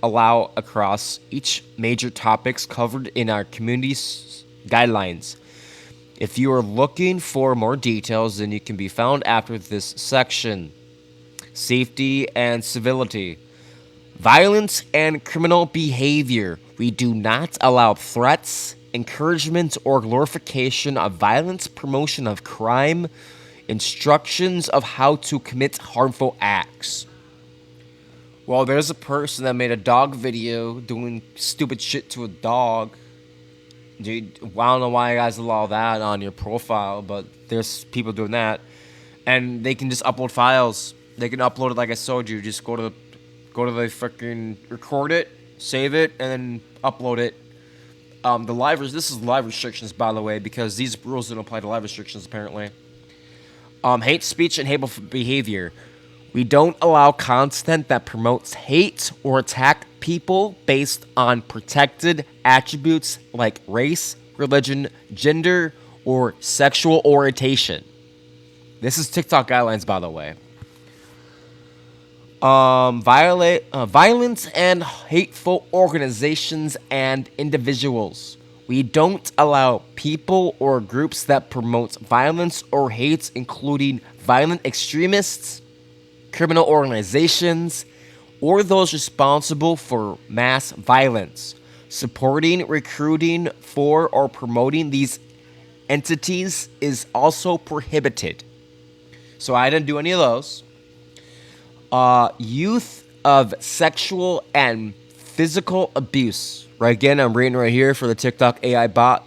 Speaker 3: allow across each major topics covered in our community's guidelines. If you are looking for more details, then you can be found after this section. Safety and civility. Violence and criminal behavior. We do not allow threats, encouragement, or glorification of violence, promotion of crime, instructions of how to commit harmful acts. Well, there's a person that made a dog video doing stupid shit to a dog. Dude, I don't know why you guys allow that on your profile, but there's people doing that. And they can just upload files. They can upload it like I showed you. Just go to the freaking record it, save it, and then upload it. This is live restrictions, by the way, because these rules don't apply to live restrictions, apparently. Hate speech and hateful behavior. We don't allow content that promotes hate or attack people based on protected attributes like race, religion, gender, or sexual orientation. This is TikTok guidelines, by the way. Violence and hateful organizations and individuals. We don't allow people or groups that promote violence or hate, including violent extremists, criminal organizations, or those responsible for mass violence. Supporting, recruiting for, or promoting these entities is also prohibited. So I didn't do any of those. Youth of sexual and physical abuse. Right, again, I'm reading right here for the TikTok AI bot.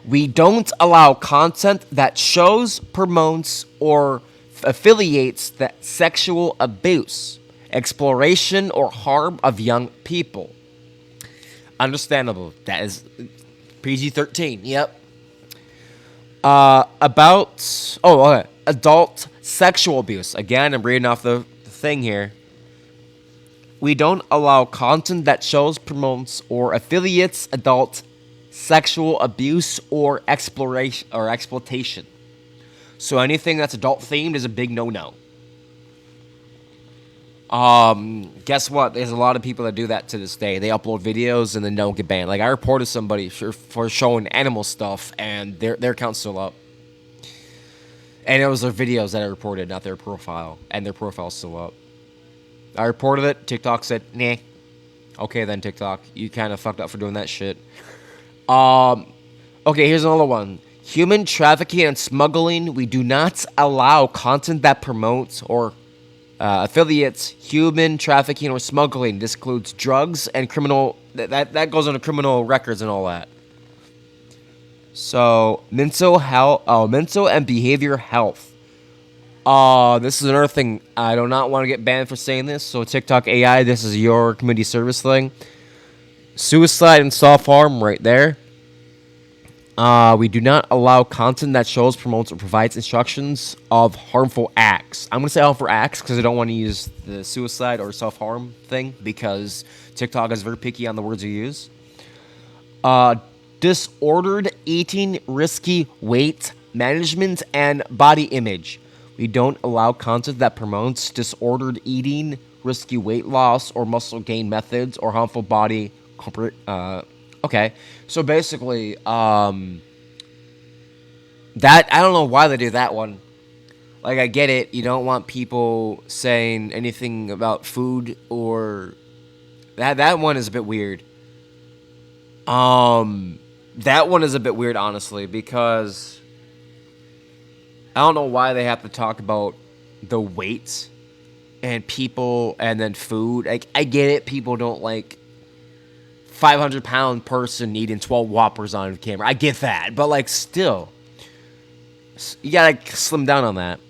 Speaker 3: We don't allow content that shows, promotes, or affiliates that sexual abuse, exploration, or harm of young people. Understandable. That is PG-13. Yep. Adult sexual abuse. Again, I'm reading off the thing here. We don't allow content that shows, promotes, or affiliates adult sexual abuse or exploration or exploitation. So anything that's adult themed is a big no-no. Guess what? There's a lot of people that do that to this day. They upload videos and then don't get banned. Like, I reported somebody for showing animal stuff, and their account's still up. And it was their videos that I reported, not their profile. And their profile's still up. I reported it. TikTok said, nah. Okay then, TikTok. You kind of fucked up for doing that shit. Okay, here's another one. Human trafficking and smuggling. We do not allow content that promotes or affiliates human trafficking or smuggling. This includes drugs and criminal... That goes under criminal records and all that. So, mental and behavior health. This is another thing. I do not want to get banned for saying this. So, TikTok AI, this is your community service thing. Suicide and self-harm right there. We do not allow content that shows, promotes, or provides instructions of harmful acts. I'm going to say harmful acts because I don't want to use the suicide or self-harm thing because TikTok is very picky on the words you use. Disordered eating, risky weight management, and body image. We don't allow content that promotes disordered eating, risky weight loss, or muscle gain methods, or harmful body. Okay, so basically, that I don't know why they do that one. Like, I get it. You don't want people saying anything about food or that one is a bit weird. That one is a bit weird, honestly, because I don't know why they have to talk about the weight and people and then food. Like, I get it. People don't like 500-pound person eating 12 Whoppers on camera. I get that. But, like, still, you gotta slim down on that.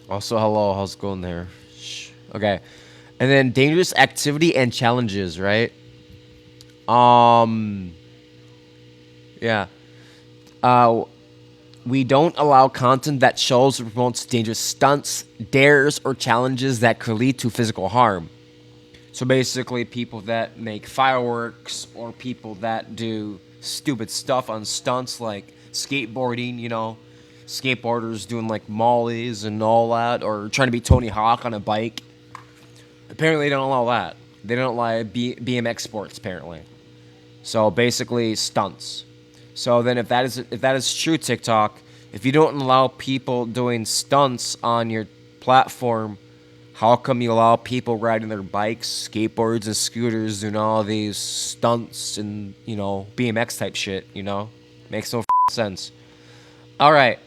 Speaker 3: Also, hello, how's it going there? Shh. Okay. And then dangerous activity and challenges, right? Yeah. We don't allow content that shows or promotes dangerous stunts, dares, or challenges that could lead to physical harm. So basically, people that make fireworks or people that do stupid stuff on stunts like skateboarding, you know, skateboarders doing like mollies and all that, or trying to be Tony Hawk on a bike. Apparently, they don't allow that. They don't allow BMX sports, apparently. So basically, stunts. So then, if that is true, TikTok, if you don't allow people doing stunts on your platform, how come you allow people riding their bikes, skateboards, and scooters doing all these stunts and, you know, BMX type shit, you know? Makes no sense. All right.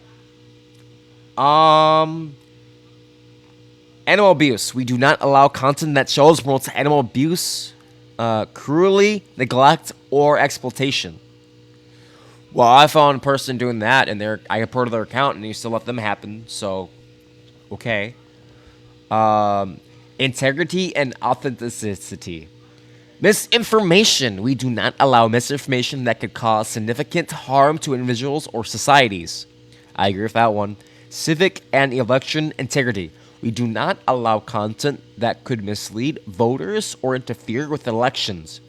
Speaker 3: Animal abuse. We do not allow content that shows or promotes animal abuse, cruelty, neglect, or exploitation. Well, I found a person doing that, and I reported their account, and you still let them happen, so, okay. Integrity and authenticity. Misinformation. We do not allow misinformation that could cause significant harm to individuals or societies. I agree with that one. Civic and election integrity. We do not allow content that could mislead voters or interfere with elections,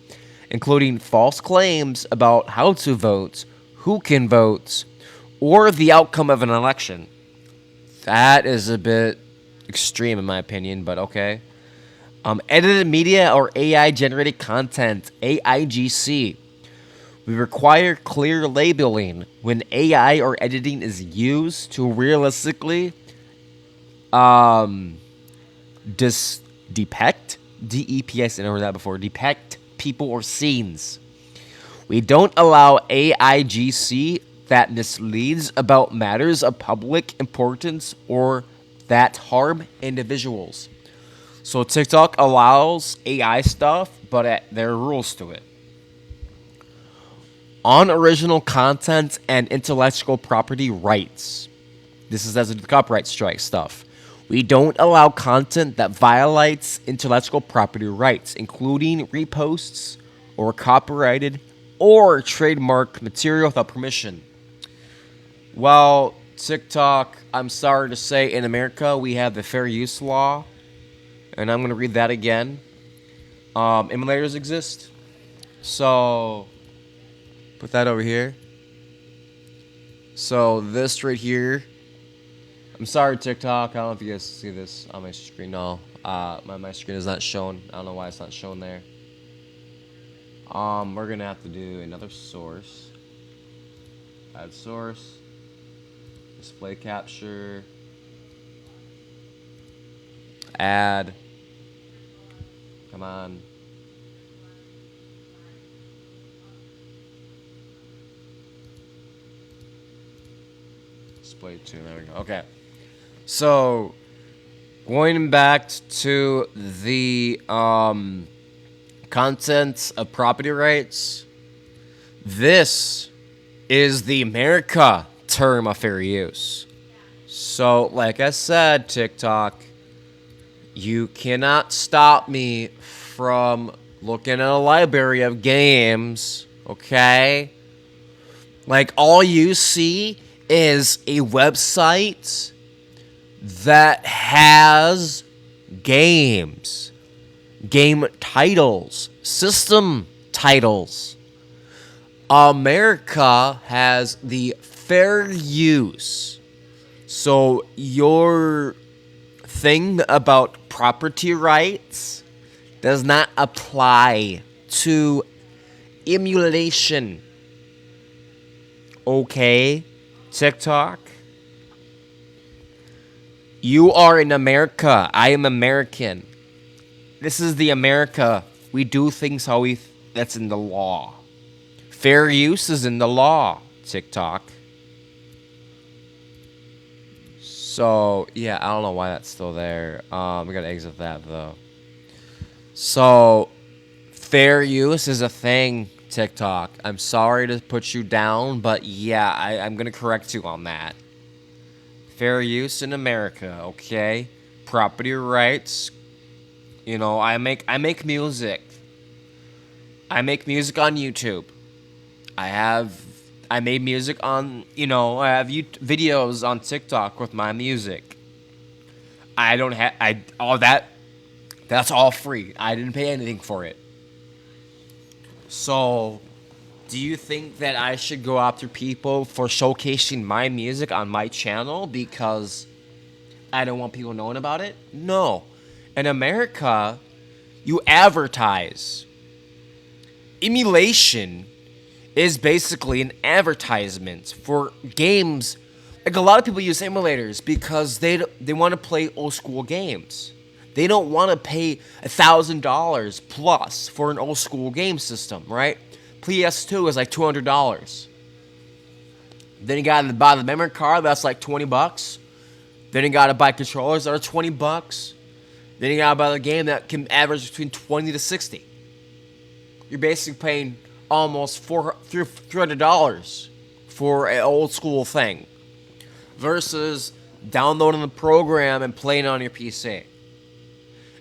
Speaker 3: including false claims about how to vote, who can vote, or the outcome of an election. That is a bit extreme in my opinion, but okay. Edited media or AI-generated content, AIGC. We require clear labeling when AI or editing is used to realistically depict, D-E-P-S, I never heard that before, depict people or scenes. We don't allow AIGC that misleads about matters of public importance or that harm individuals. So TikTok allows AI stuff, but there are rules to it. On original content and intellectual property rights. This is as a copyright strike stuff. We don't allow content that violates intellectual property rights, including reposts or copyrighted or trademark material without permission. Well, TikTok, I'm sorry to say, in America, we have the fair use law. And I'm going to read that again. Emulators exist. So, put that over here. So, this right here. I'm sorry, TikTok. I don't know if you guys see this on my screen. No, my screen is not shown. I don't know why it's not shown there. We're going to have to do another source. Add source. Display capture. Add. Come on. Display 2. There we go. Okay. So, going back to the contents of property rights, this is the America term of fair use. So, like I said, TikTok, you cannot stop me from looking at a library of games, okay? Like, all you see is a website that has games, game titles, system titles. America has the fair use. So, your thing about property rights does not apply to emulation. Okay, TikTok? You are in America. I am American. This is the America. We do things how that's in the law. Fair use is in the law, TikTok. So, yeah, I don't know why that's still there. We gotta exit that, though. So, fair use is a thing, TikTok. I'm sorry to put you down, but yeah, I'm gonna correct you on that. Fair use in America, okay? Property rights. You know, I make music. I make music on YouTube. I made music on, I have videos on TikTok with my music. I don't have, all that's all free. I didn't pay anything for it. So, do you think that I should go after people for showcasing my music on my channel because I don't want people knowing about it? No. In America, you advertise. Emulation is basically an advertisement for games. Like, a lot of people use emulators because they want to play old school games. They don't want to pay $1,000 plus for an old school game system, right? PS2 is like $200. Then you gotta buy the memory card, that's like $20. Then you gotta buy controllers that are $20. Then you gotta buy the game that can average between $20 to $60. You're basically paying almost $300 for an old school thing versus downloading the program and playing it on your PC.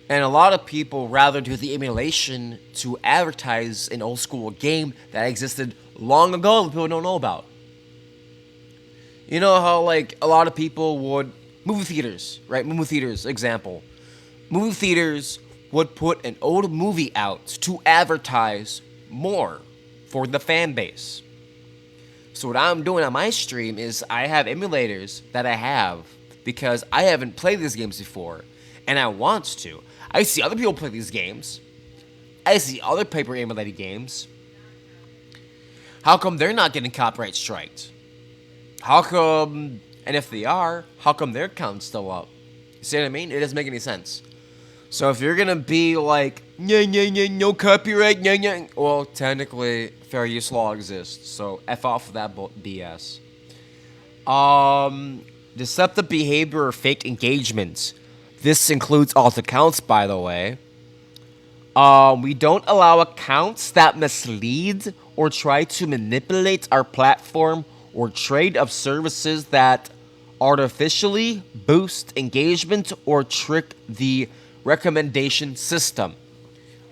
Speaker 3: And a lot of people rather do the emulation to advertise an old school game that existed long ago that people don't know about. You know how, like, a lot of people would... Movie theaters, right? Movie theaters, example. Movie theaters would put an old movie out to advertise more for the fan base. So what I'm doing on my stream is I have emulators that I have because I haven't played these games before, and I want to. I see other people play these games. I see other paper emulated games. How come they're not getting copyright striked? How come, and if they are, how come their account's still up? You see what I mean? It doesn't make any sense. So if you're gonna be like, no copyright, well, technically, fair use law exists. So F off of that BS. Deceptive behavior or fake engagements. This includes alt accounts, by the way. We don't allow accounts that mislead or try to manipulate our platform or trade of services that artificially boost engagement or trick the recommendation system.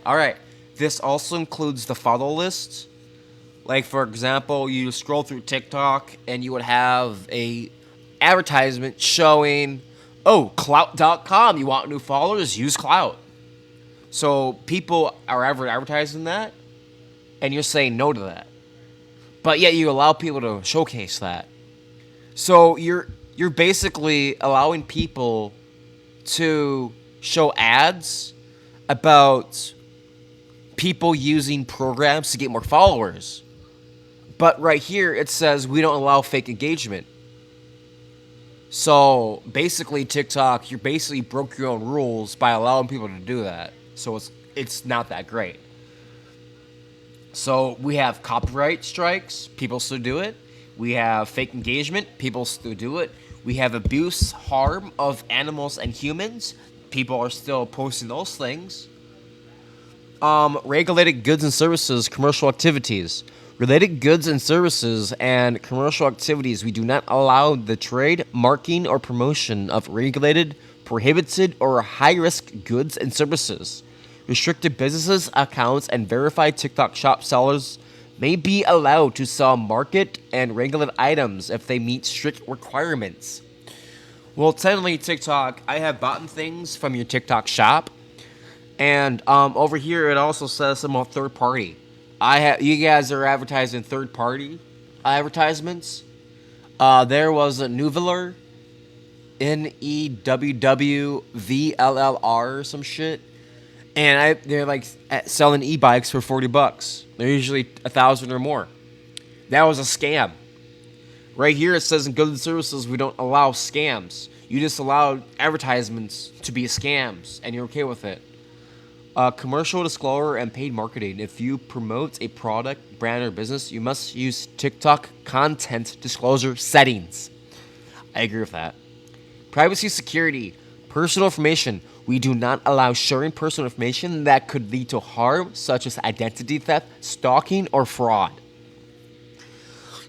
Speaker 3: Alright, this also includes the follow list. Like, for example, you scroll through TikTok and you would have a advertisement showing, oh, Clout.com, you want new followers? Use Clout. So people are advertising that, and you're saying no to that. But yet you allow people to showcase that. So you're basically allowing people to show ads about people using programs to get more followers. But right here it says we don't allow fake engagement. So basically TikTok, you basically broke your own rules by allowing people to do that. So it's not that great. So we have copyright strikes, people still do it. We have fake engagement, people still do it. We have abuse, harm of animals and humans. People are still posting those things. Regulated goods and services, commercial activities. Related goods and services and commercial activities, we do not allow the trade, marketing, or promotion of regulated, prohibited, or high-risk goods and services. Restricted businesses, accounts, and verified TikTok shop sellers may be allowed to sell market and regulated items if they meet strict requirements. Well, technically, TikTok, I have bought things from your TikTok shop, and over here it also says some about third party. You guys are advertising third party advertisements. There was a Newviller, NEWWVLLR or some shit. And they're like selling e-bikes for $40. They're usually $1,000 or more. That was a scam. Right here it says in goods and services we don't allow scams. You just allow advertisements to be scams, and you're okay with it. Commercial disclosure and paid marketing. If you promote a product, brand, or business, you must use TikTok content disclosure settings. I agree with that. Privacy security. Personal information. We do not allow sharing personal information that could lead to harm, such as identity theft, stalking, or fraud.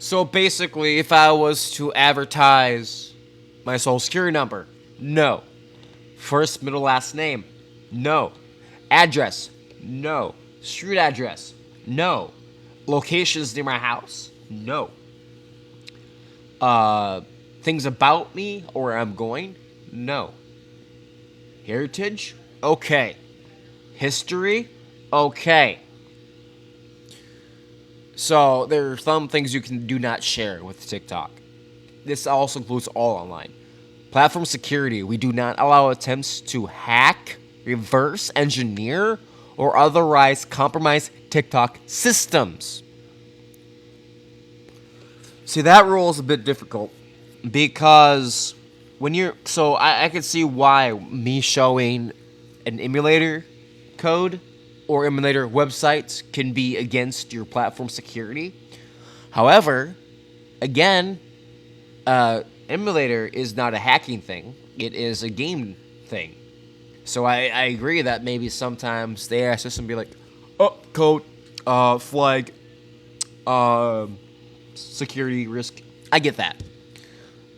Speaker 3: So basically, if I was to advertise My social security number? No. First, middle, last name? No. Address? No. Street address? No. Locations near my house? No. Things about me or where I'm going? No. Heritage? Okay. History? Okay. So there are some things you can do not share with TikTok. This also includes all online. Platform security. We do not allow attempts to hack, reverse engineer, or otherwise compromise TikTok systems. See, that rule is a bit difficult because when you're... So I can see why me showing an emulator code or emulator websites can be against your platform security. However, again, emulator is not a hacking thing. It is a game thing. So I agree that maybe sometimes the AI system be like, oh, code, flag, security risk. I get that.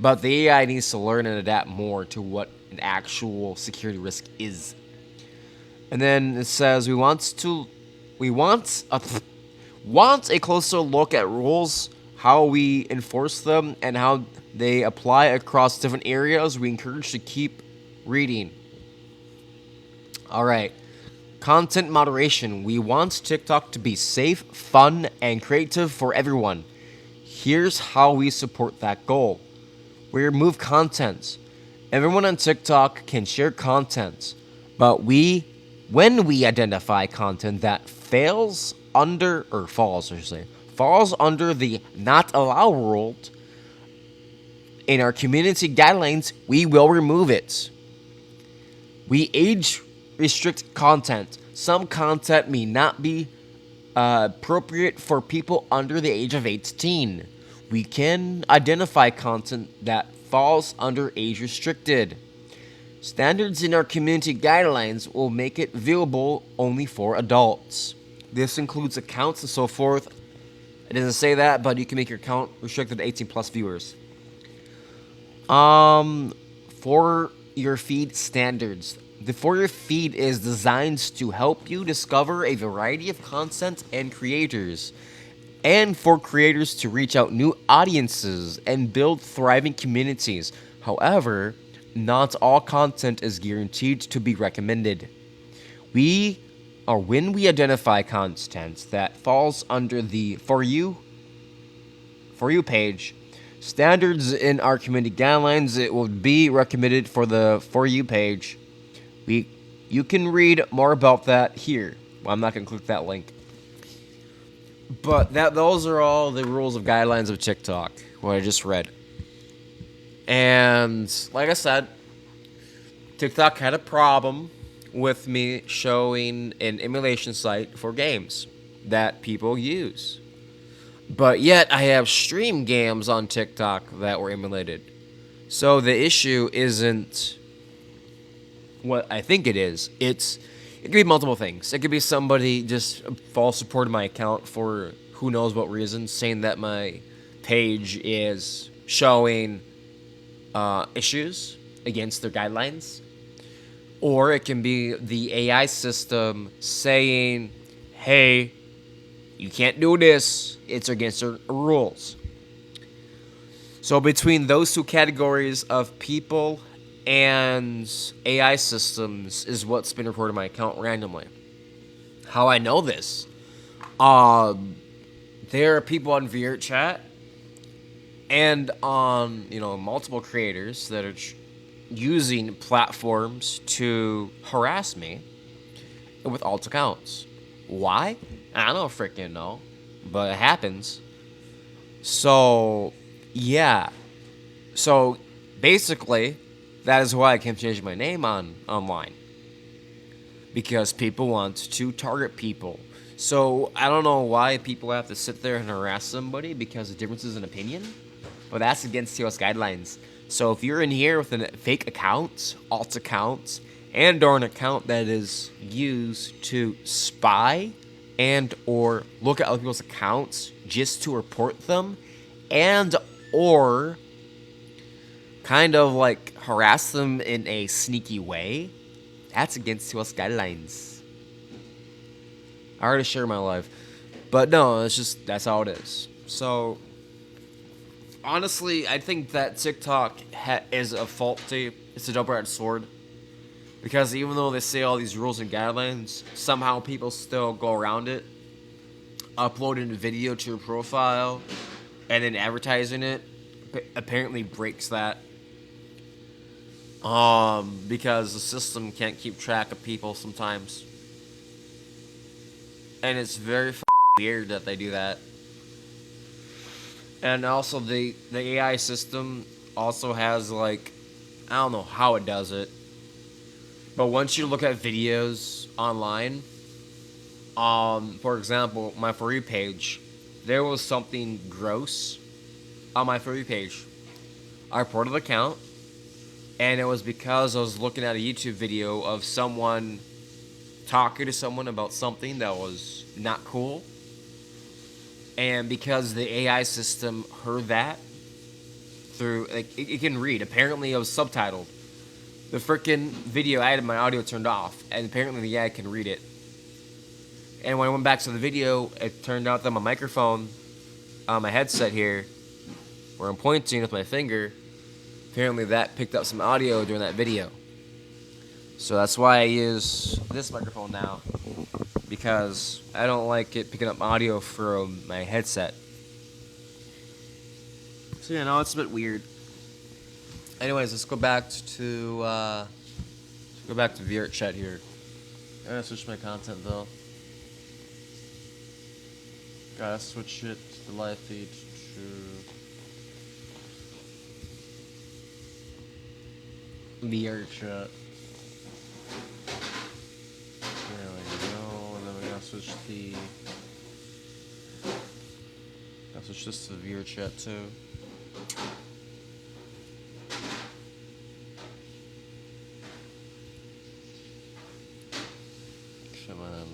Speaker 3: But the AI needs to learn and adapt more to what an actual security risk is. And then it says we want a closer look at rules, how we enforce them, and how they apply across different areas. We encourage to keep reading. All right. Content moderation. We want TikTok to be safe, fun, and creative for everyone. Here's how we support that goal. We remove content. Everyone on TikTok can share content, but when we identify content that falls under the not allow rule in our community guidelines, we will remove it. We age restrict content. Some content may not be appropriate for people under the age of 18. We can identify content that falls under age restricted. Standards in our community guidelines will make it viewable only for adults. This includes accounts and so forth. It doesn't say that, but you can make your account restricted to 18 plus viewers. For your feed standards. The For Your feed is designed to help you discover a variety of content and creators, and for creators to reach out new audiences and build thriving communities. However, not all content is guaranteed to be recommended. When we identify content that falls under the For You page, standards in our community guidelines, it will be recommended for the For You page. You can read more about that here. Well, I'm not going to click that link. But those are all the rules of guidelines of TikTok, what I just read. And like I said, TikTok had a problem with me showing an emulation site for games that people use. But yet I have stream games on TikTok that were emulated. So the issue isn't what I think it is. It could be multiple things. It could be somebody just false reported my account for who knows what reason, saying that my page is showing issues against their guidelines. Or it can be the AI system saying, hey, you can't do this. It's against our rules. So between those two categories of people and AI systems is what's been reported on my account randomly. How I know this? There are people on VRChat and on multiple creators that are using platforms to harass me with alt accounts. Why? I don't freaking know, but it happens. So yeah. So basically, that is why I can't change my name online. Because people want to target people. So I don't know why people have to sit there and harass somebody because of differences in opinion. But that's against TOS guidelines. So if you're in here with a fake account, alt account, and or an account that is used to spy and or look at other people's accounts just to report them, and or kind of like harass them in a sneaky way, that's against US guidelines. I already shared my life. But no, it's just, that's how it is. So, honestly, I think that TikTok is a faulty, it's a double-edged sword. Because even though they say all these rules and guidelines, somehow people still go around it, uploading a video to your profile, and then advertising it apparently breaks that. Because the system can't keep track of people sometimes. And it's very weird that they do that. And also the AI system also has like, I don't know how it does it. But once you look at videos online, for example, my For You page, there was something gross on my For You page. I reported the account, and it was because I was looking at a YouTube video of someone talking to someone about something that was not cool. And because the AI system heard that through, like, it can read. Apparently it was subtitled. The freaking video, I had my audio turned off, and apparently the AI can read it. And when I went back to the video, it turned out that my microphone on my headset here, where I'm pointing with my finger, apparently that picked up some audio during that video. So that's why I use this microphone now, because I don't like it picking up audio from my headset. So yeah, no, it's a bit weird. Anyways, let's go back to VR chat here. I'm gonna switch my content though. Gotta switch it to the live feed to VR chat. There we go, and then we gotta switch this to VR chat too. Come on.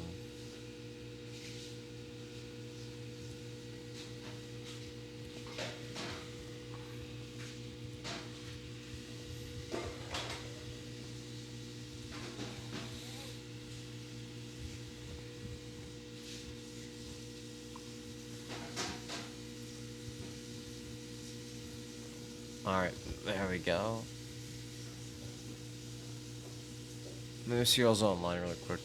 Speaker 3: Alright, there we go. Let me see who's online really quick.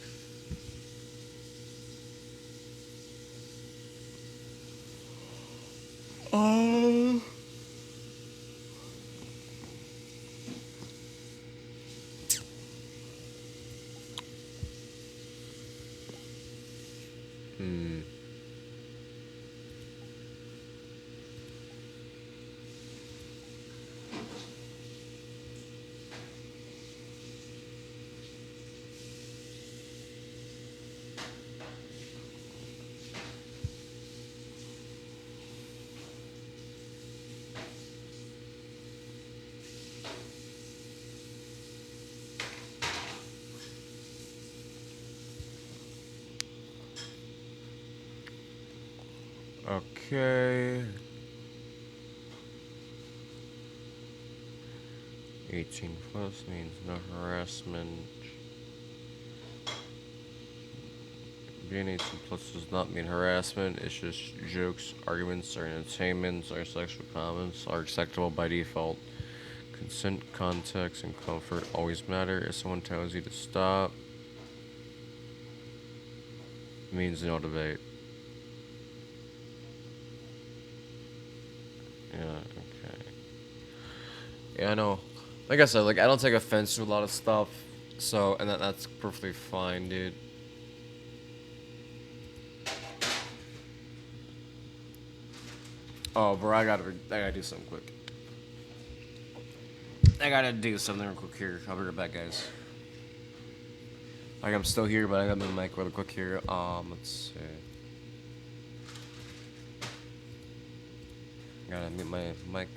Speaker 3: Okay. 18 plus means no harassment. Being 18 plus does not mean harassment. It's just jokes, arguments, or entertainments, or sexual comments are acceptable by default. Consent, context, and comfort always matter. If someone tells you to stop, it means no debate. Yeah, okay. Yeah, I know. Like I said, like, I don't take offense to a lot of stuff, so, and that's perfectly fine, dude. Oh, bro, I gotta do something quick. I gotta do something real quick here. I'll be right back, guys. Like, I'm still here, but I got my mic really quick here. Let's see. Gotta mute my mic.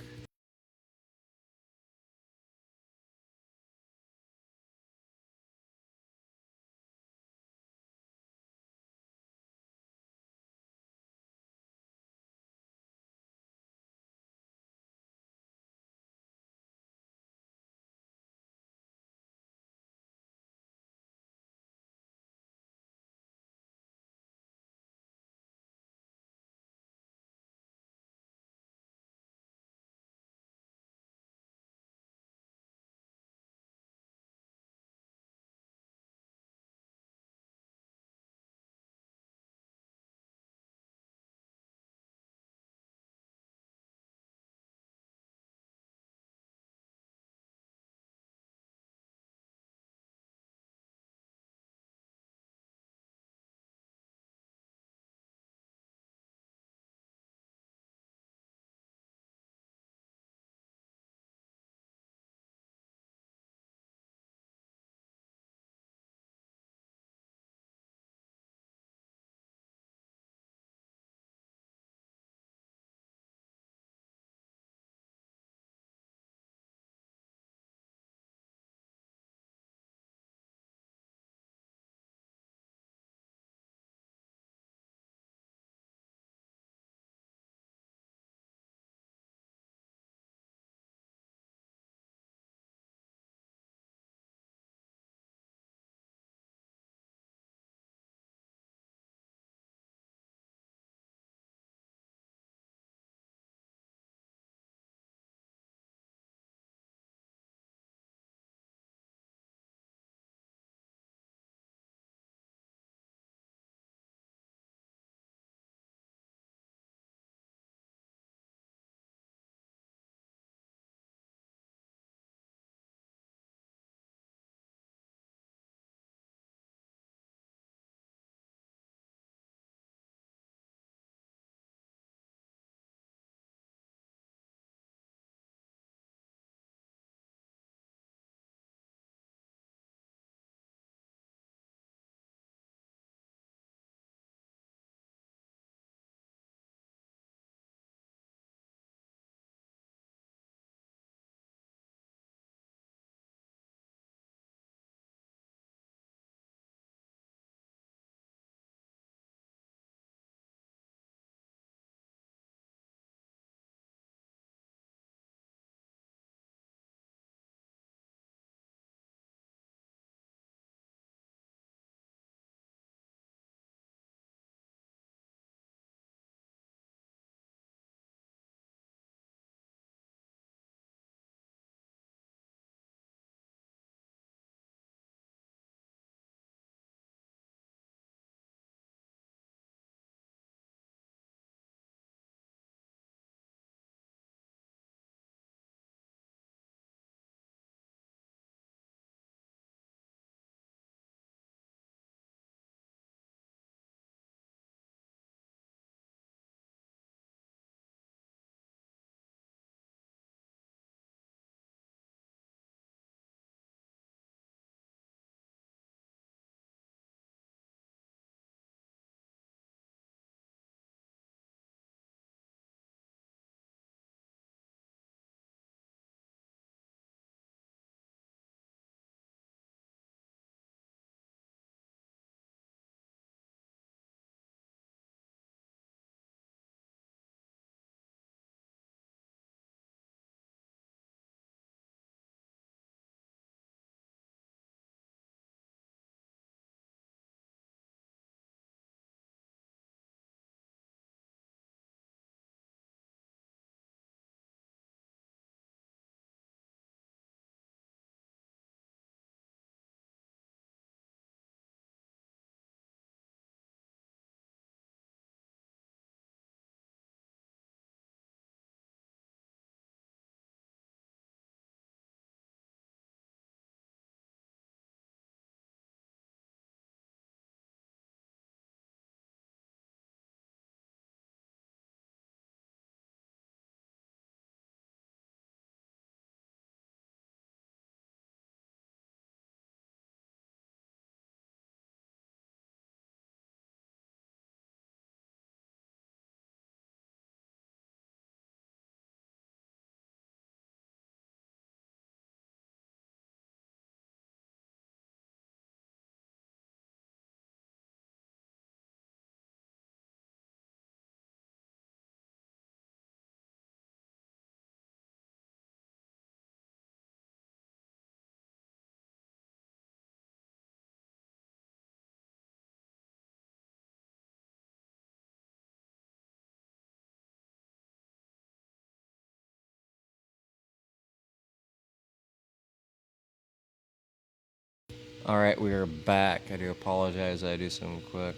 Speaker 3: Alright, we are back. I do apologize, I do something quick.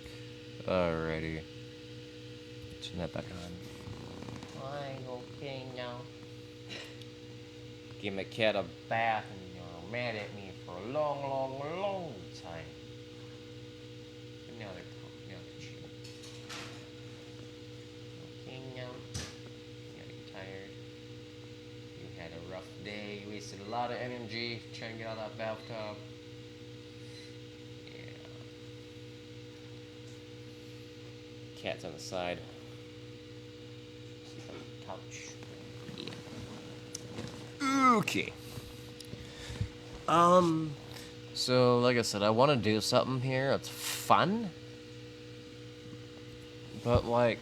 Speaker 3: Alrighty. Turn that back on. I'm okay now. Give my cat a bath and you're mad at me for a long, long, long time. And now they're chill. Okay now. You're tired. You had a rough day. You wasted a lot of energy trying to get out of that bathtub. Cat's on the side. Sleep on the couch. Yeah. Okay. So like I said, I want to do something here that's fun. But like,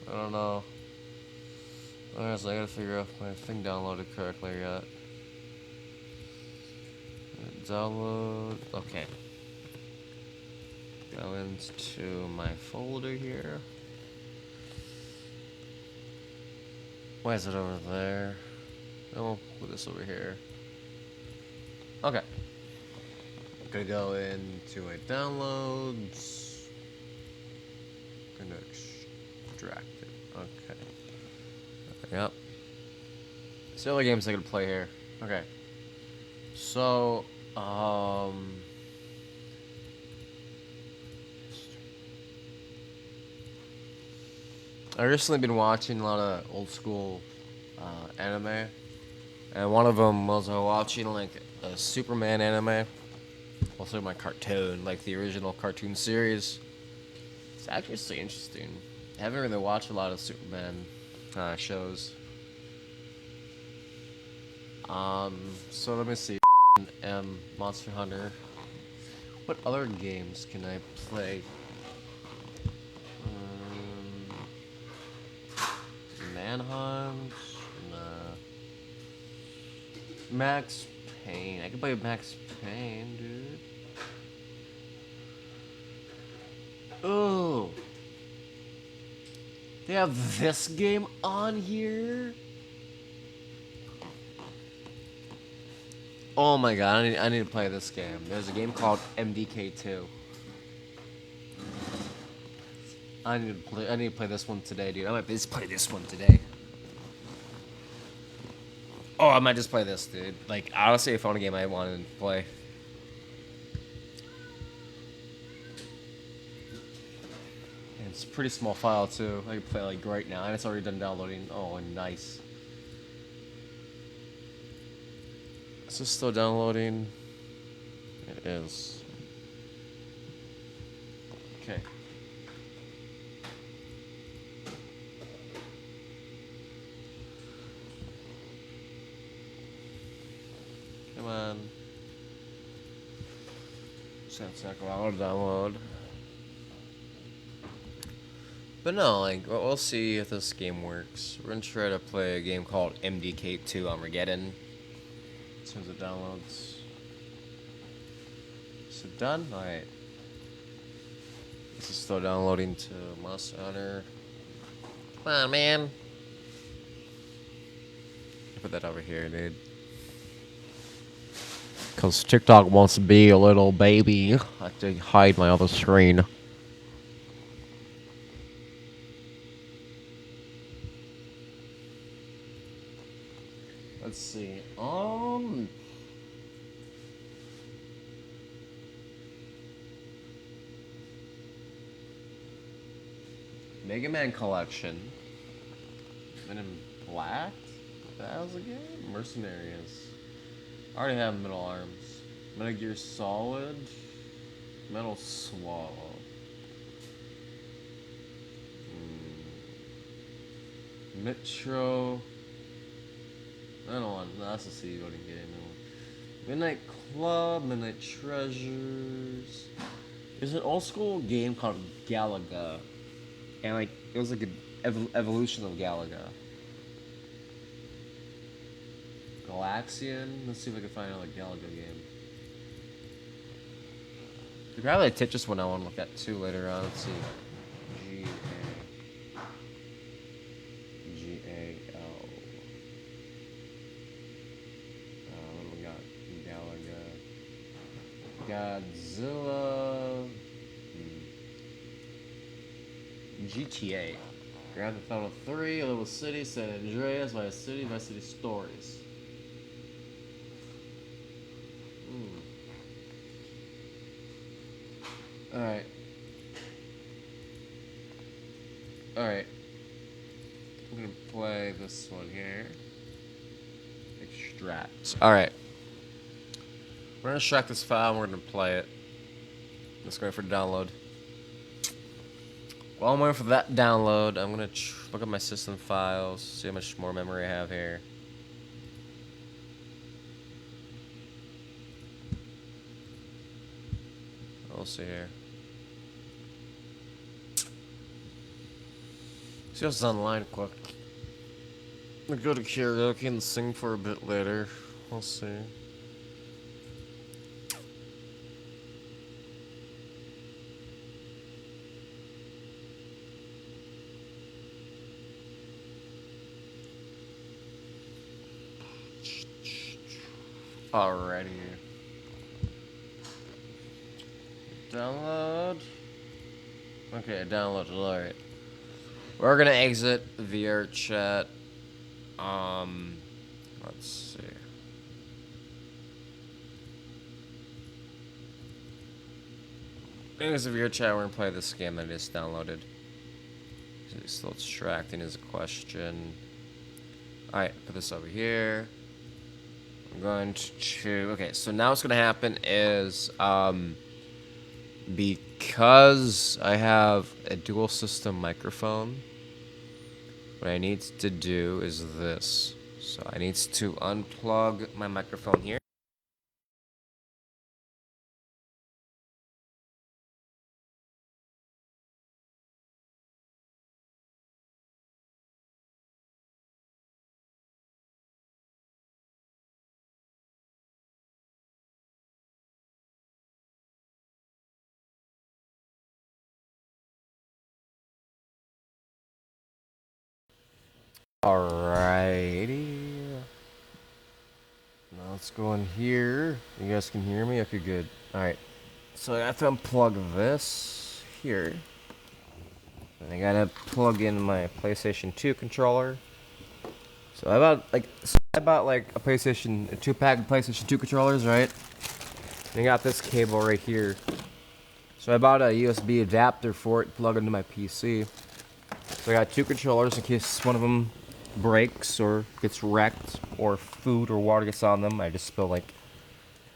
Speaker 3: I don't know. Honestly, I gotta figure out if my thing downloaded correctly yet. Download. Okay. Go into my folder here. Why is it over there? Oh, put this over here. Okay. I'm gonna go into my downloads. I'm gonna extract it. Okay. Yep. So other games I could play here. Okay. So, I've recently been watching a lot of old school anime, and one of them was watching like a Superman anime, also my cartoon, like the original cartoon series. It's actually interesting. I haven't really watched a lot of Superman shows. So let me see. Monster Hunter. What other games can I play? Manhunt, Max Payne. I could play Max Payne, dude. Oh, they have this game on here. Oh my god, I need to play this game. There's a game called MDK2. I need to play this one today, dude. I might just play this one today. Oh, I might just play this, dude. Like, honestly, a phone game I wanted to play. And it's a pretty small file, too. I can play, like, right now. And it's already done downloading. Oh, nice. Is this still downloading? It is. Okay. Come on. Just have to take a while to download. But no, like, we'll see if this game works. We're gonna try to play a game called MDK2 Armageddon. As soon as it downloads. Is it done? Alright. This is still downloading to Monster Hunter. Come on, man. Put that over here, dude. Because TikTok wants to be a little baby. I have to hide my other screen. Let's see. Mega Man Collection. Men in Black? That was a game? Mercenaries. I already have Metal Arms. Metal Gear Solid. Metal Swallow. Metro. I don't want. No, that's a CD voting game. No. Midnight Club. Midnight Treasures. There's an old school game called Galaga. And like, it was like an evolution of Galaga. Galaxian? Let's see if I can find another Galaga game. There's probably a Tetris one I want to look at too later on. Let's see. G-A-L. What do we got? Galaga. Godzilla. GTA. Grand Theft Auto 3, Little City, San Andreas, Vice City Stories. Alright. Alright. I'm gonna play this one here. Extract. Alright. We're gonna extract this file and we're gonna play it. Let's go for download. While I'm waiting for that download, I'm gonna look at my system files, see how much more memory I have here. We'll see here. See what's online quick. I'm gonna go to karaoke and sing for a bit later. We'll see. Alrighty. Download. Okay, downloaded. Alright. We're gonna exit VR chat. Let's see. Exit VR chat. We're gonna play this game that I just downloaded. It's still extracting is a question. Alright, put this over here. I'm going to okay, so now what's gonna happen is because I have a dual system microphone, what I need to do is this. So I need to unplug my microphone here. Alrighty. Now let's go in here. You guys can hear me? Okay, good. Alright. So I have to unplug this here. And I gotta plug in my PlayStation 2 controller. So I bought like a PlayStation, a 2-pack of PlayStation 2 controllers, right? And I got this cable right here. So I bought a USB adapter for it, plug into my PC. So I got 2 controllers in case one of them breaks or gets wrecked or food or water gets on them. I just spilled like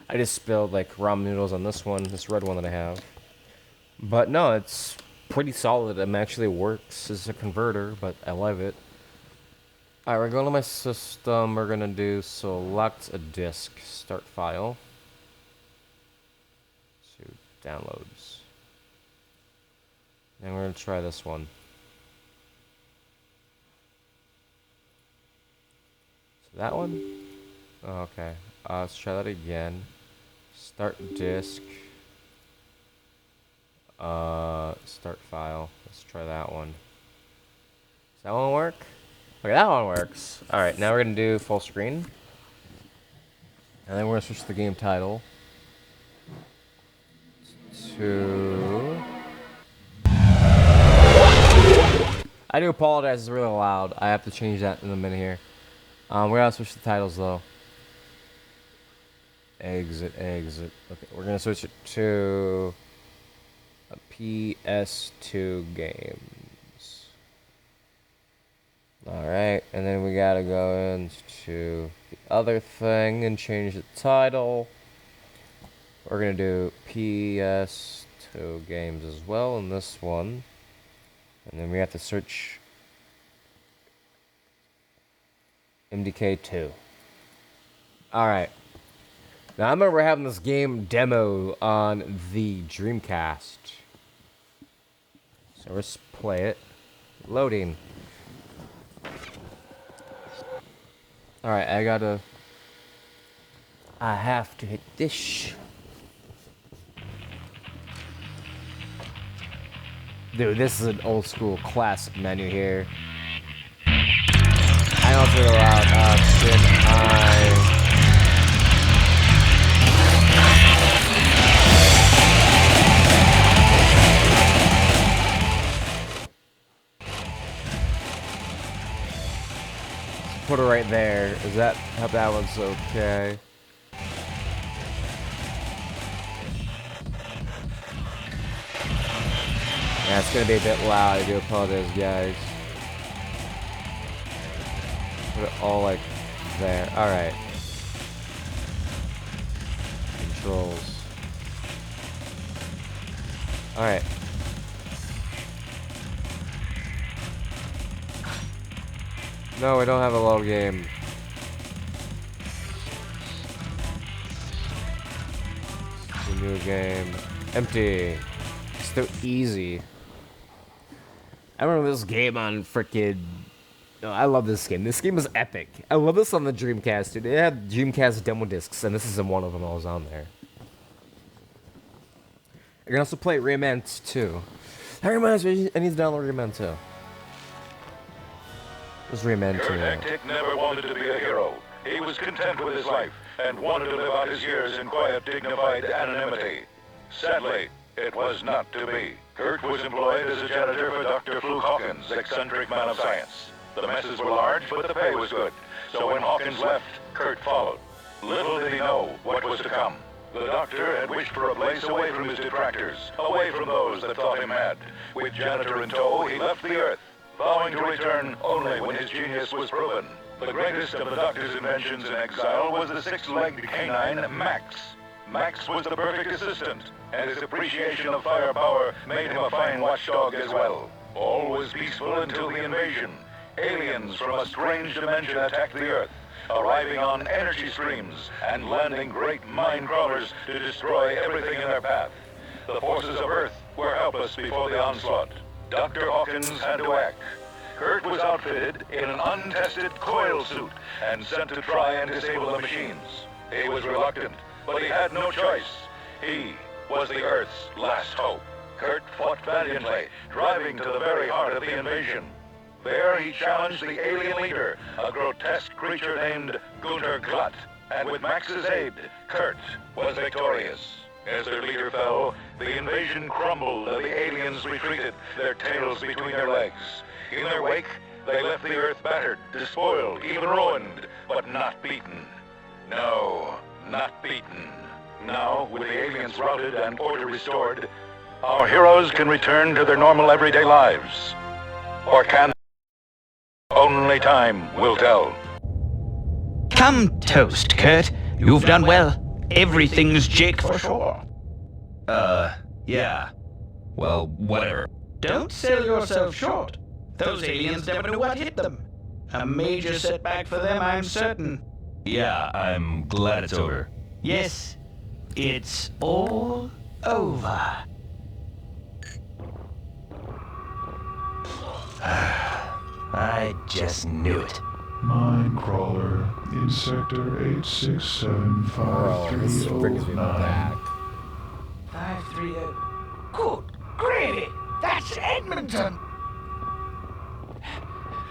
Speaker 3: ramen noodles on this one, this red one that I have. But no, it's pretty solid. It actually works as a converter, but I love it. Alright, we're going to my system. We're gonna do select a disk, start file. So downloads. And we're gonna try this one. That one? Oh, okay. Let's try that again. Start disk. Start file. Let's try that one. Does that one work? Okay, that one works. Alright, now we're gonna do full screen. And then we're gonna switch the game title to... I do apologize, it's really loud. I have to change that in a minute here. We're gonna switch the titles though. Exit. Okay, we're gonna switch it to a PS2 games. Alright, and then we gotta go into the other thing and change the title. We're gonna do PS2 games as well in this one. And then we have to search MDK2. Alright. Now I remember having this game demo on the Dreamcast. So let's play it. Loading. Alright, I have to hit this. Dude, this is an old school classic menu here. I know it's really loud. Option I. put her right there. Is that how that one's okay? Yeah, it's gonna be a bit loud. I do apologize, guys. Put it all like there. Alright. Controls. Alright. No, we don't have a load game. It's a new game. Empty. It's so easy. I remember this game on frickin'... No, I love this game. This game is epic. I love this on the Dreamcast, dude. They had Dreamcast demo discs, and this isn't one of them that was on there. You can also play Rayman 2. That reminds me, I need to download Rayman 2. What's Rayman 2?
Speaker 13: Kurt Hectic never wanted to be a hero. He was content with his life and wanted to live out his years in quiet, dignified anonymity. Sadly, it was not to be. Kurt was employed as a janitor for Dr. Fluke Hawkins, eccentric man of science. The messes were large, but the pay was good. So when Hawkins left, Kurt followed. Little did he know what was to come. The doctor had wished for a place away from his detractors, away from those that thought him mad. With janitor in tow, he left the Earth, vowing to return only when his genius was proven. The greatest of the doctor's inventions in exile was the six-legged canine, Max. Max was the perfect assistant, and his appreciation of firepower made him a fine watchdog as well. All was peaceful until the invasion. Aliens from a strange dimension attacked the Earth, arriving on energy streams and landing great mine crawlers to destroy everything in their path. The forces of Earth were helpless before the onslaught. Dr. Hawkins had to act. Kurt was outfitted in an untested coil suit and sent to try and disable the machines. He was reluctant, but he had no choice. He was the Earth's last hope. Kurt fought valiantly, driving to the very heart of the invasion. There he challenged the alien leader, a grotesque creature named Gunter Glatt, and with Max's aid, Kurt was victorious. As their leader fell, the invasion crumbled and the aliens retreated, their tails between their legs. In their wake, they left the Earth battered, despoiled, even ruined, but not beaten. No, not beaten. Now, with the aliens routed and order restored, our heroes can return to their normal everyday lives. Or can? Only time will tell.
Speaker 14: Come toast, Kurt. You've done well. Everything's Jake for sure.
Speaker 15: Yeah. Well, whatever.
Speaker 14: Don't sell yourself short. Those aliens never knew what hit them. A major setback for them, I'm certain.
Speaker 15: Yeah, I'm glad it's over.
Speaker 14: Yes, it's all over.
Speaker 15: I just knew it.
Speaker 16: Minecrawler in sector 8675309.
Speaker 14: 530. Good gravy! That's Edmonton!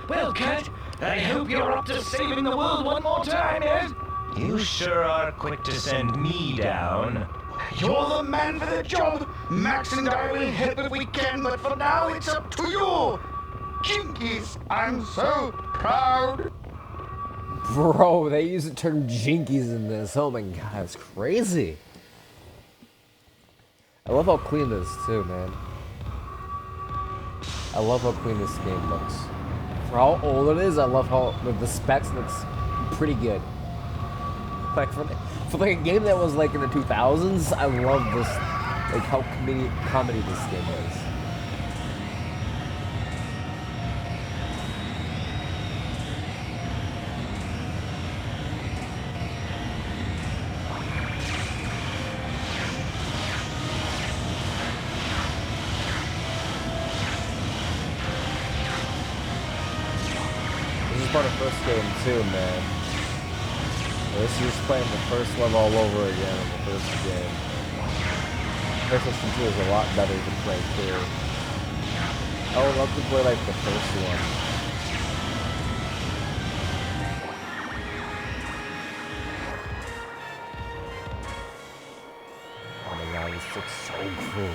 Speaker 14: Well, Kurt, I hope you're up to saving the world one more time, Ed.
Speaker 15: You sure are quick to send me down.
Speaker 14: You're the man for the job. Max and I will help if we can, but for now it's up to you. Jinkies, I'm so proud.
Speaker 3: Bro, they use the term jinkies in this. Oh my god, it's crazy. I love how clean this is too, man. I love how clean this game looks. For how old it is, I love how the specs looks pretty good. Like for like a game that was like in the 2000s, I love this, like how comedy this game is. Part of first game too, man. This is playing the first level all over again in the first game. PlayStation 2 is a lot better than playing 2. I would love to play like the first one. Oh my god, this looks so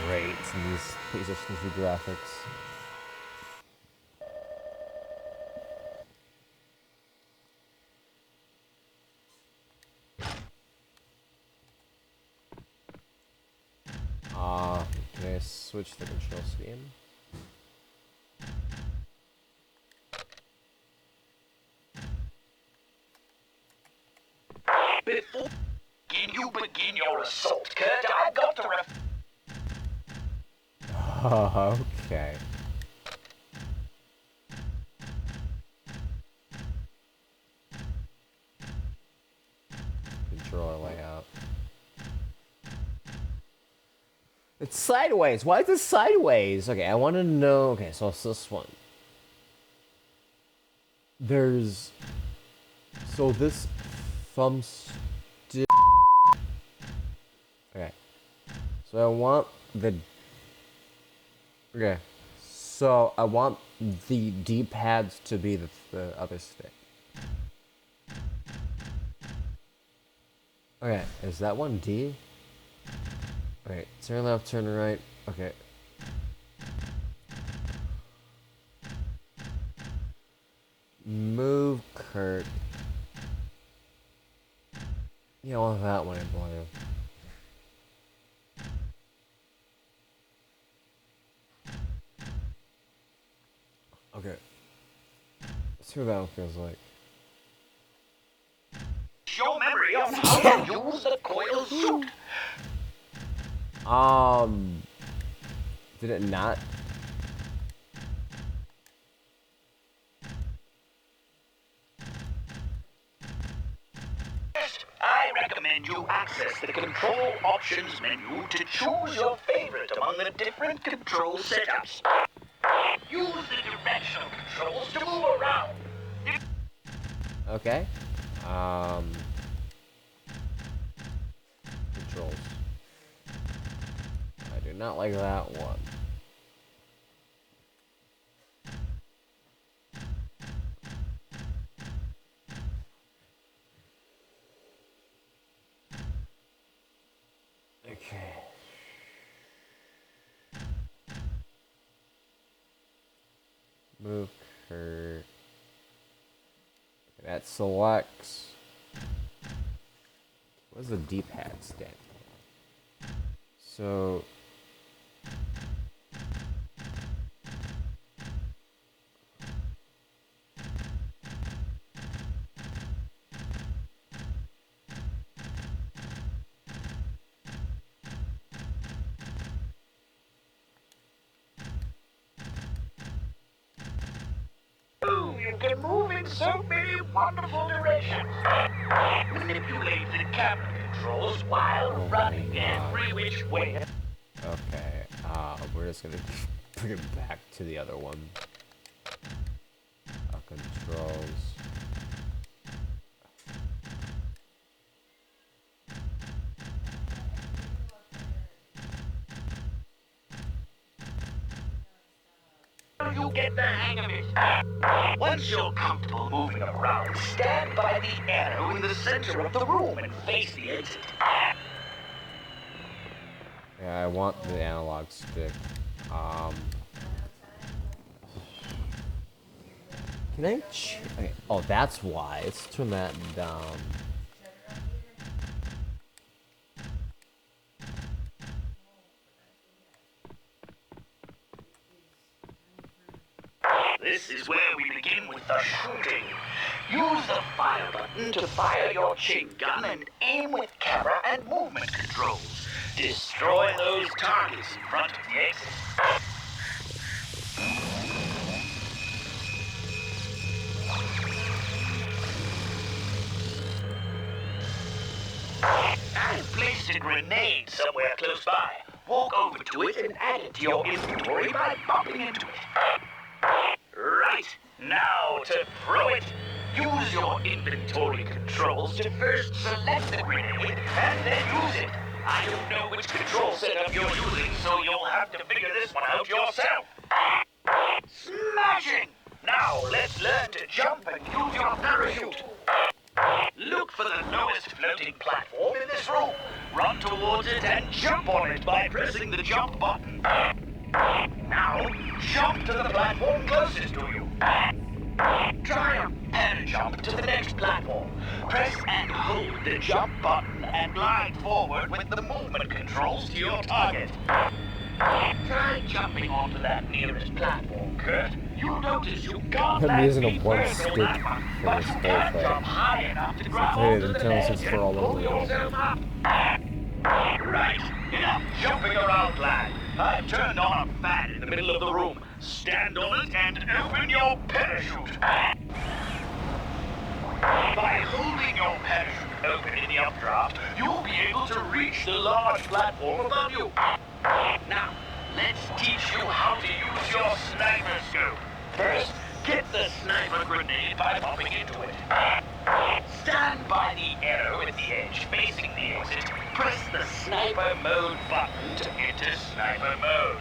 Speaker 3: great in these PlayStation 2 graphics. switch the control scheme.
Speaker 14: Before you begin your assault, Kurt, I've got to
Speaker 3: Oh, okay. Controller layout. It's sideways. Why is it sideways? Okay, I want to know. Okay, so it's this one. There's. So this thumbstick. Okay. So I want the. Okay. So I want the D-pads to be the other stick. Okay, is that one D? Okay, turn left, turn right. Okay. Move Kurt. Yeah, I want that one, I believe. Okay. Let's see what that one feels like.
Speaker 14: your memory on how to use the coil suit.
Speaker 3: Did it not?
Speaker 14: First, I recommend you access the control options menu to choose your favorite among the different control setups. Use the directional controls to move around.
Speaker 3: Okay. Controls. I do not like that one. Okay. Move her. That selects. What does the D-pad stand for? So.
Speaker 14: You can move in so many wonderful directions. Manipulate the camera controls while running every which way.
Speaker 3: Okay, we're just gonna bring it back to the other one. Controls.
Speaker 14: You get the hang of it. Once you're comfortable moving around, stand by the arrow in the center of the room and face the exit.
Speaker 3: Yeah, I want the analog stick. Can I okay. Oh, that's why. Let's turn that down.
Speaker 14: This is where we begin with the shooting. Use the fire button to fire your chain gun and aim with camera and movement controls. Destroy those targets in front of the exit. I've placed a grenade somewhere close by. Walk over to it and add it to your inventory by bumping into it. Right, now to throw it. Use your inventory controls to first select the grenade and then use it. I don't know which control setup you're using, so you'll have to figure this one out yourself. Smashing! Now let's learn to jump and use your parachute. Look for the lowest floating platform in this room. Run towards it and jump on it by pressing the jump button. Now, jump to the platform closest to you. Try a parajump to the next platform. Press and hold the jump button and glide forward with the movement controls to your target. Try jumping onto that nearest platform, Kurt. You'll notice you can't
Speaker 3: I'm
Speaker 14: land
Speaker 3: using a
Speaker 14: feet
Speaker 3: one
Speaker 14: first
Speaker 3: stick
Speaker 14: on that one,
Speaker 3: for
Speaker 14: but
Speaker 3: this
Speaker 14: you
Speaker 3: whole
Speaker 14: can
Speaker 3: thing.
Speaker 14: jump high enough to grab
Speaker 3: Hey,
Speaker 14: onto
Speaker 3: the
Speaker 14: the
Speaker 3: tunnel
Speaker 14: ledge
Speaker 3: sits for all
Speaker 14: and pull
Speaker 3: over.
Speaker 14: yourself up. Right, enough jumping around, lad. I've turned on a fan in the middle of the room. Stand on it and open your parachute. By holding your parachute open in the updraft, you'll be able to reach the large platform above you. Now, let's teach you how to use your sniper scope. First, get the sniper grenade by bumping into it. Stand by the arrow at the edge facing the exit. Press the sniper mode button to enter sniper mode.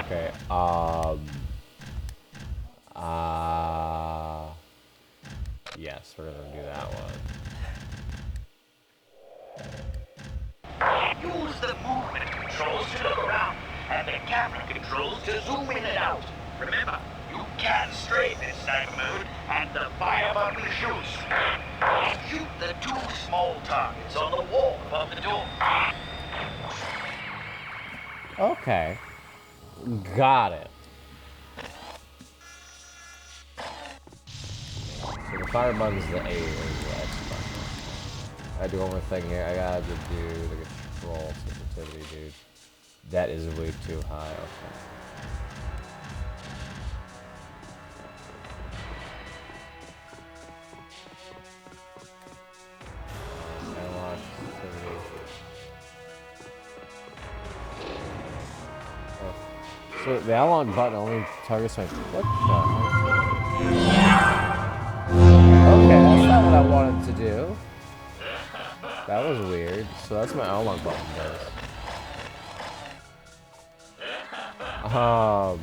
Speaker 3: Okay, yes, we're gonna do that one.
Speaker 14: Use the movement controls to look around, and the camera controls to zoom in and out. Remember, you can stray this sniper mode, and the fire button shoots. Shoot the two small targets on the wall above the door.
Speaker 3: Okay. Got it. So the fire button is the A or the X button. I do one more thing here. I gotta do the control sensitivity, dude. That is way too high. Okay. Analog sensitivity. Oh. So the analog button only targets my. What the heck? Okay, that's not what I wanted to do. That was weird. So that's my analog button does. I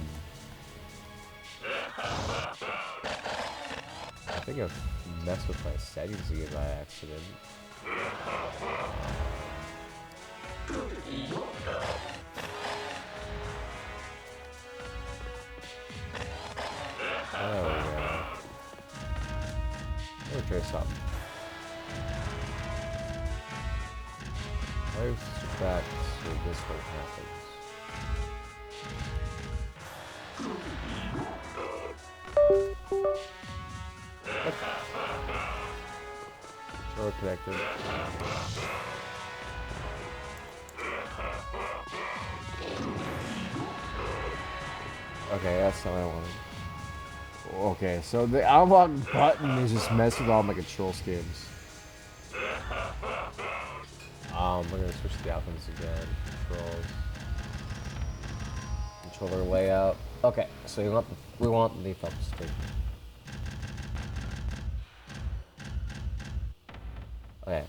Speaker 3: think I've messed with my settings again by accident. There we go. Let me try something. Let's back so this one happens. Controller connected. Okay, that's not what I wanted. Okay, so the analog button is just messing with all my control schemes. We're gonna switch to the options again. Controls. Controller layout. Okay, so we want the default stick. Okay.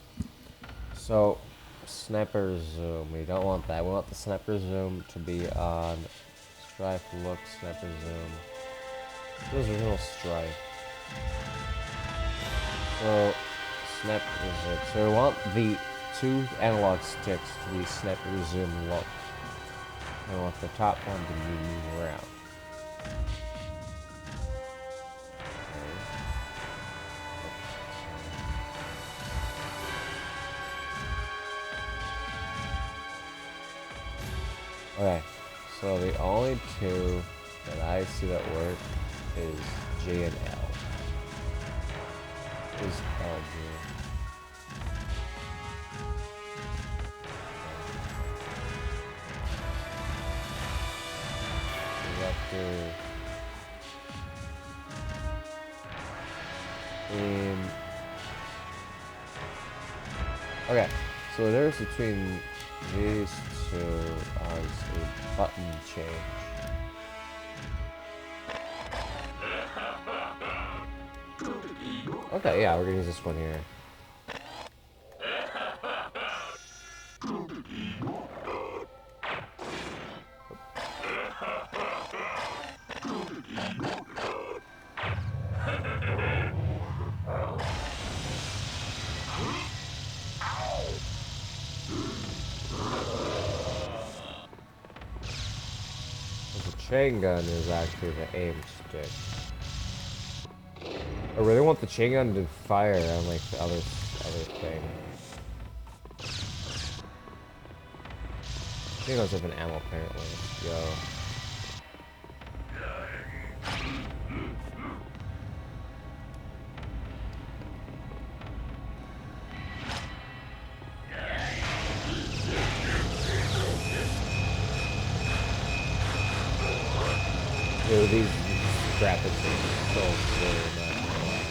Speaker 3: So sniper zoom. We don't want that. We want the sniper zoom to be on Strife look sniper zoom. Those original Strife. So sniper zoom. So we want the two analog sticks to be sniper zoom look. And we want the top one to move around. Okay, so the only two that I see that work is J and L. Is L J? We have to okay, so the difference between these two is a button change. Okay, yeah, we're gonna use this one here. Chain gun is actually the aim stick. I really want the chain gun to fire on like the other thing. think I was having ammo apparently. Yo. Dude, these graphics are so silly, not gonna lie.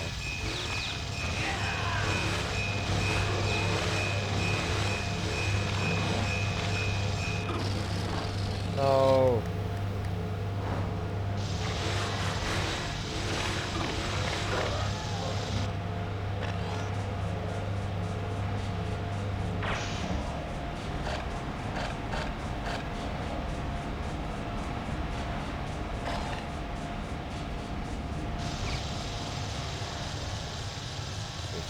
Speaker 3: No.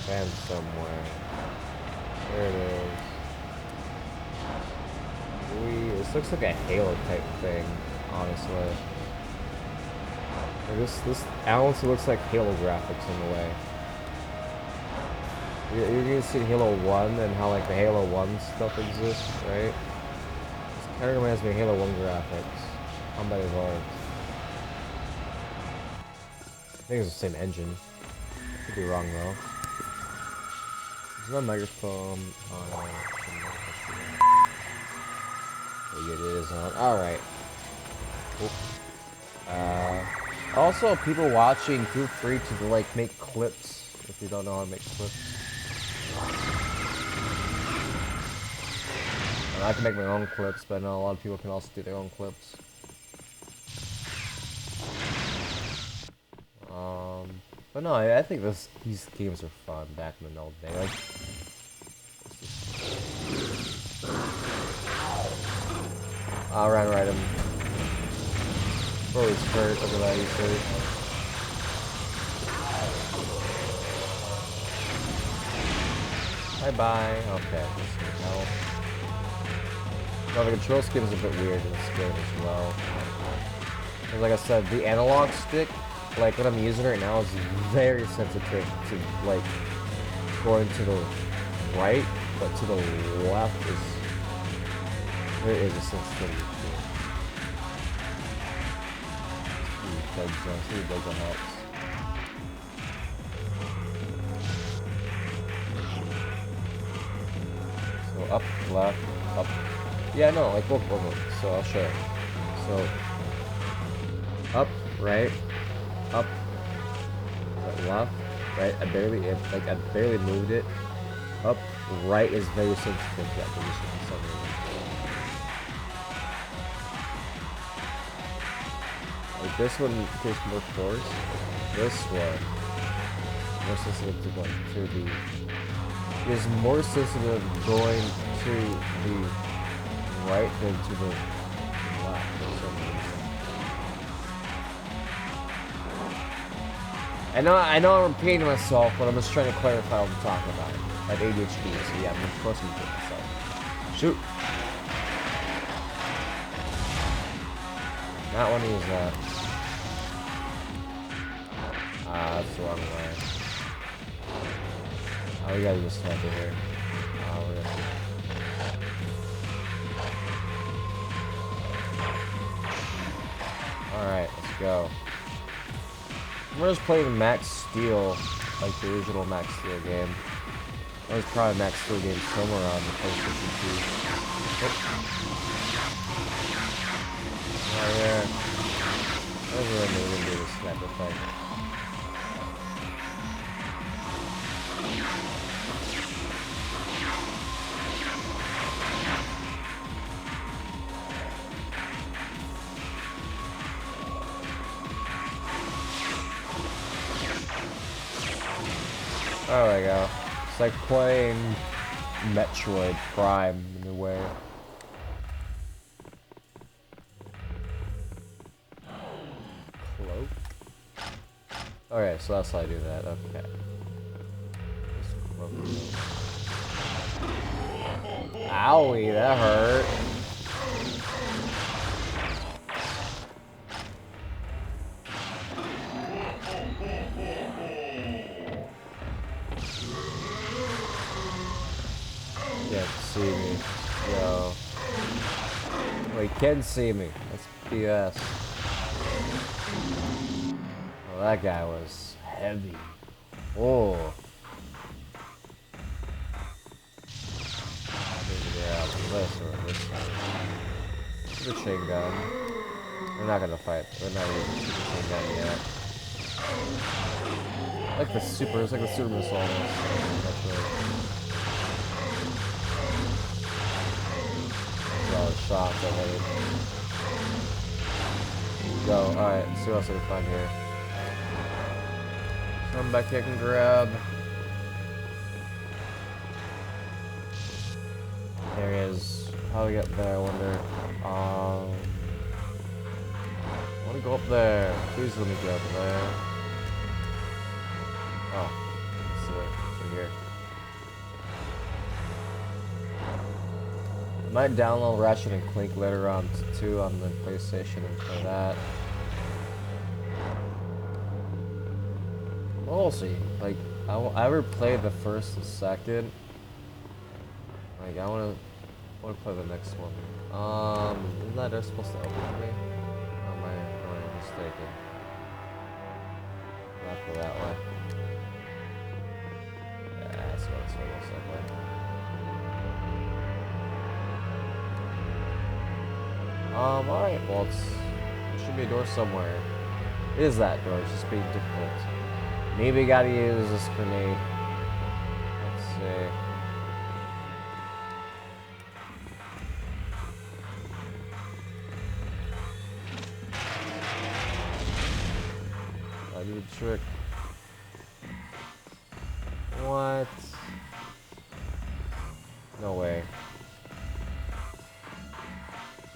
Speaker 3: Fan somewhere. There it is. This looks like a Halo type thing, honestly. Like this honestly looks like Halo graphics in a way. You're gonna see Halo 1 and how like the Halo 1 stuff exists, right? This kind of reminds me of Halo 1 graphics. Combat Evolved. I think it's the same engine. Could be wrong though. There's no microphone on. Oh, it is on. Alright. Also, people watching, feel free to like make clips if you don't know how to make clips. I can make my own clips, but I know a lot of people can also do their own clips. But no, I think these games are fun back in the old day. Like, right him. Oh, he's hurt. Look at that, he's hurt. Bye-bye. Okay, this is help. No, the control scheme is a bit weird in this game as well. Because like I said, the analog stick, like what I'm using right now, is very sensitive to like going to the right, but to the left is there is a sensitivity to it. See if that helps. So up, left, up. Yeah, no, like both of them. So I'll show you. So up, right, up, left, right. I barely moved it. Up, right is very sensitive to that position for some reason. Like this one takes more force. This one more sensitive to going to the. Is more sensitive going to the right than to the left for some reason. I know I'm repeating myself, but I'm just trying to clarify what I'm talking about. I have ADHD, so yeah, of course I'm repeating myself. Shoot! Not want to use that. That's the wrong way. Oh, we gotta just snipe it here. We're gonna... Alright, let's go. We're just playing Max Steel, like the original Max Steel game. That was probably Max Steel game somewhere on the PlayStation 2. Oh yeah. That was really amazing to do this sniper fight. There we go. It's like playing Metroid Prime in a way. Cloak? Okay, so that's how I do that. Okay. Owie, that hurt. Can't see me. Yo. he can see me. That's BS. Oh, that guy was heavy. Oh. Yeah, this or this one. The chain gun. We're not gonna fight. We're not using the chain gun yet. Like the super, it's like the super missile almost. All the shots already. Go. Alright, let's see what else I can find here. Come back here and grab. There he is. How do we get there, I wonder? I want to go up there. Please let me go up there. Oh, let's see what's here. I might download Ratchet and Clank later on too on the PlayStation and play that. We'll see. Like, I ever play the first and second. Like, I want to play the next one. Isn't that they're supposed to open for me? Or am I mistaken? Not go that way. Yeah, that's what it's almost like. Alright, well, there should be a door somewhere. It is that door, it's just being difficult. Maybe I gotta use this grenade. Let's see. I need a trick. What? No way.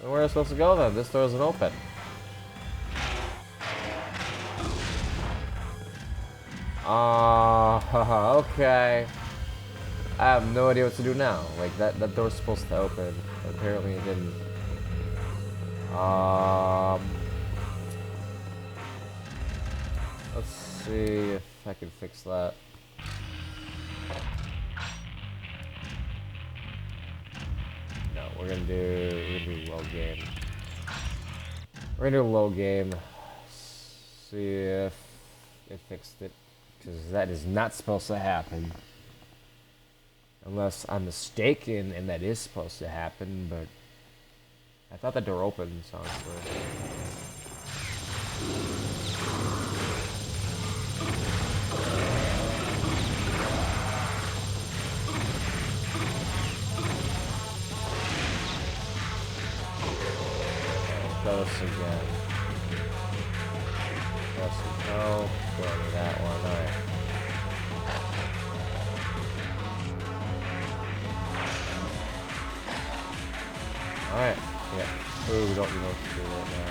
Speaker 3: So where am I supposed to go then? This door isn't open. Okay. I have no idea what to do now. Like, that door's supposed to open. Apparently it didn't. Let's see if I can fix that. No, we're gonna do low game. We're gonna do low game. See if it fixed it. Because that is not supposed to happen. Unless I'm mistaken and that is supposed to happen, but I thought the door opened, so this again. Press no. Go to that one. Alright. Alright. Yeah. Ooh, we don't know what to do right now.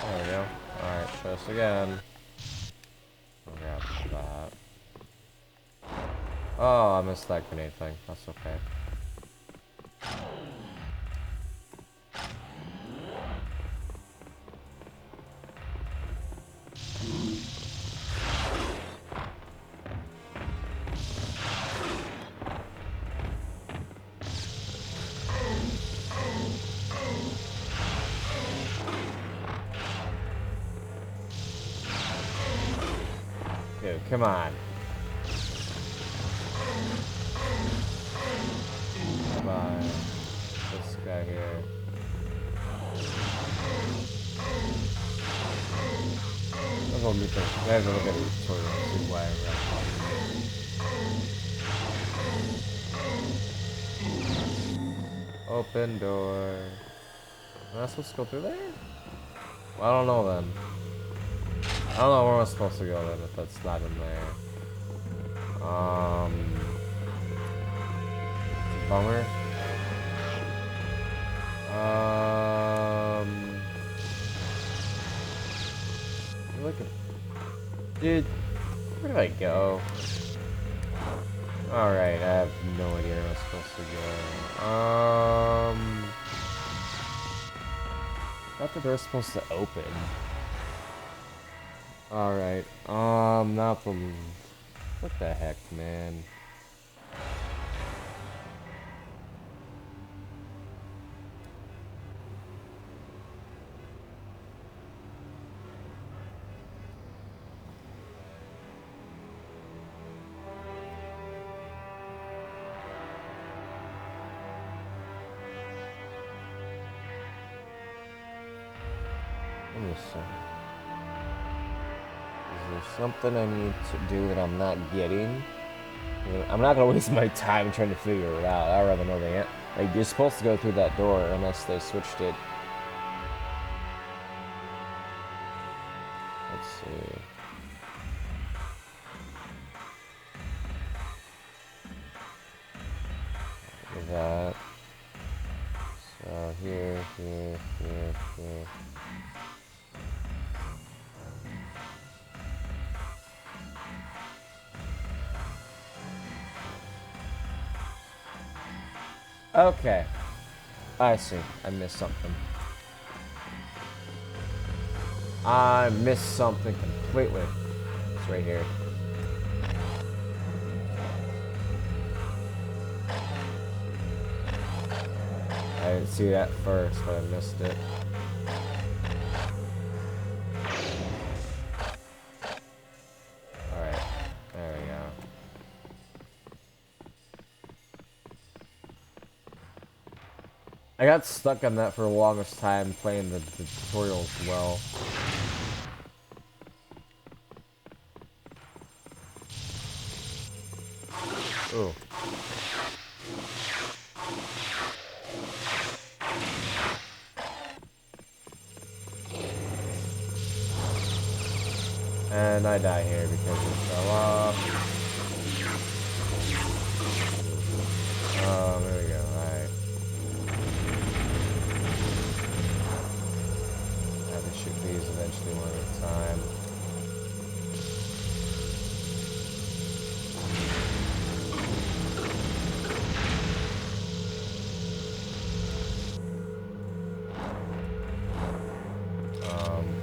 Speaker 3: There we go. Alright, try this again. Grab that. Oh, I missed that grenade thing. That's okay. Dude, come on. Bye. This guy here. Let's go meet them. I have to look at the tutorial and see why I'm open door. Am I supposed to go through there? Well, I don't know then. I don't know where I'm supposed to go then if that's not in there. Bummer. Look at, dude. do I go? Alright, I have no idea where I'm supposed to go. I thought the door's supposed to open. Alright, not from... What the heck, man? Let me see. Is there something I need to do that I'm not getting? I'm not gonna waste my time trying to figure it out. I'd rather know the answer. Like, you're supposed to go through that door unless they switched it. Let's see. Look at that. So here. Okay. I see. I missed something. I missed something completely. It's right here. I didn't see that first, but I missed it. Alright. There we go. I got stuck on that for the longest time playing the tutorial as well. Ooh. And I die here because it fell off. Oh, there we go. Alright. I have to shoot these eventually one at a time.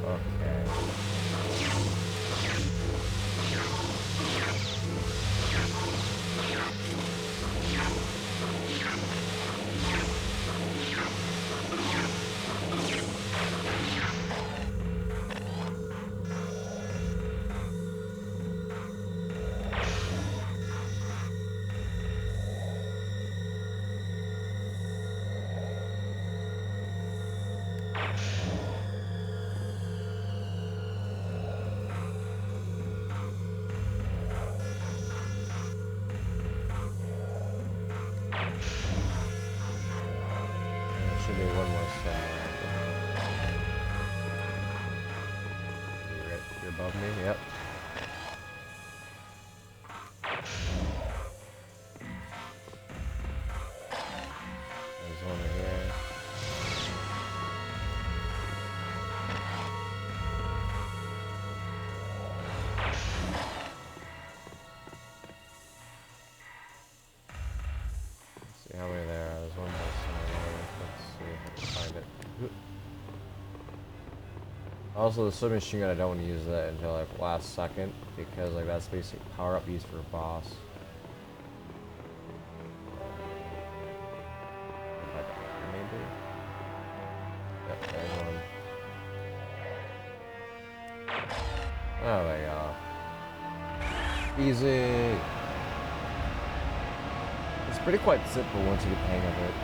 Speaker 3: Okay. Should be one more somewhere. You're above me? Yep. There's one right here. Let's see how many there are. There's one more somewhere. Let's see if I can find it. Also, the submachine gun, I don't want to use that until like last second because like that's basic power up used for a boss. Maybe. Yep, there's one. Oh, there you go. Easy. It's pretty quite simple once you get the hang of it.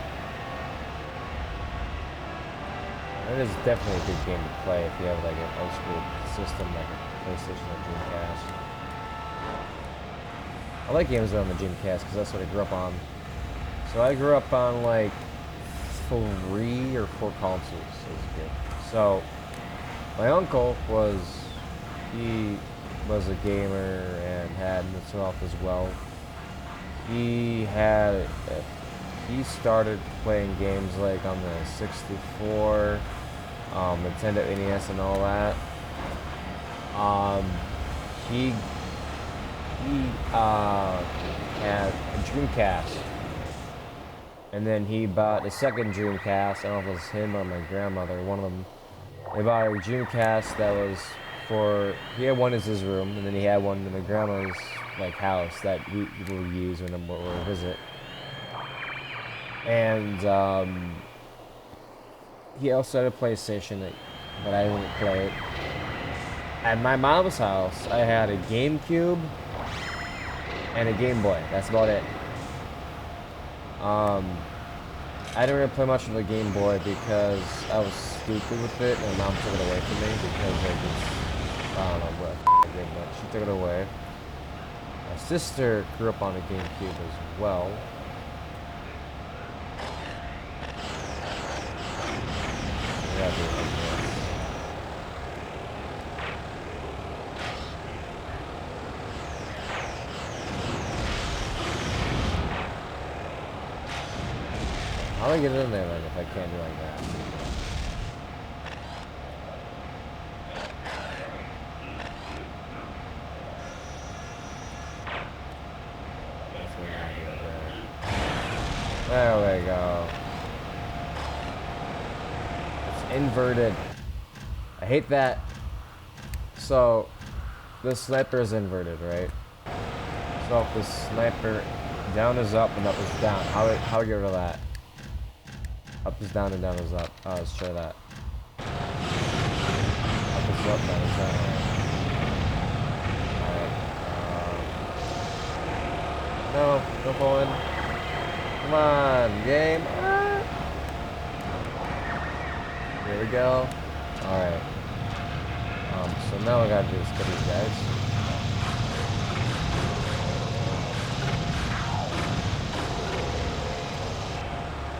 Speaker 3: It is definitely a good game to play if you have like an old school system like a PlayStation or Dreamcast. I like games on the Dreamcast because that's what I grew up on. So I grew up on like 3 or 4 consoles as a kid. So my uncle was a gamer and had himself as well. He started playing games like on the 64, Nintendo NES and all that. He he had a Dreamcast. And then he bought a second Dreamcast. I don't know if it was him or my grandmother, one of them. They bought a Dreamcast that was for, he had one in his room, and then he had one in my grandma's like house that we would use when we would visit. And he also had a PlayStation but I didn't play it. At my mom's house, I had a GameCube and a Game Boy. That's about it. I didn't really play much of the Game Boy because I was stupid with it, and my mom took it away from me because I don't know what I did, but she took it away. My sister grew up on a GameCube as well. Yeah, dude, like this. How do I get in there then if I can't do like that? That's what I do there. There we go. It's inverted. I hate that. So, this sniper is inverted, right? So if the sniper down is up and up is down, how do I get rid of that? Up is down and down is up. Oh, let's try that. Up is up, down is down. Alright. No, no pulling. Come on, game. Here we go. Alright. So now I gotta do is kill these guys.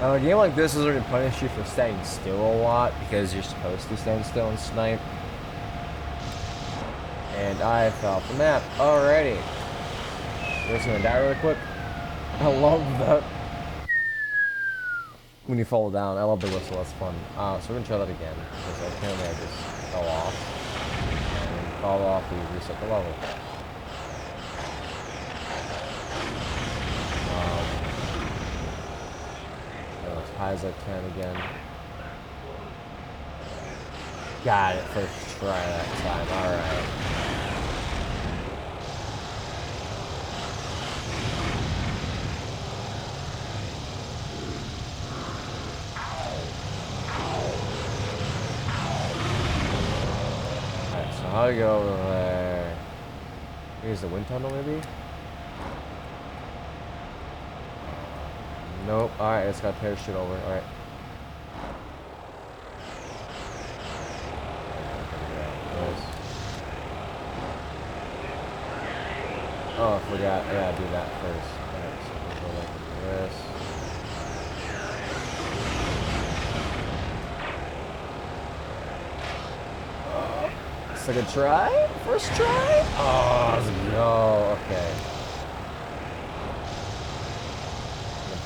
Speaker 3: A game like this is going to punish you for standing still a lot because you're supposed to stand still and snipe. And I fell off the map already. We're just gonna die really quick. I love that. When you fall down, I love the whistle, that's fun. So we're gonna try that again because apparently I just fell off. And when you fall off, we reset the level. As high as I can again. Got it, first try that time, alright. Alright, so how do I go over there? Here's the wind tunnel maybe? Nope. Alright, it's got parachute over. Alright. Oh, I forgot. I gotta do that first. Alright, so we'll go like this. Second try? First try? Oh, no. Okay.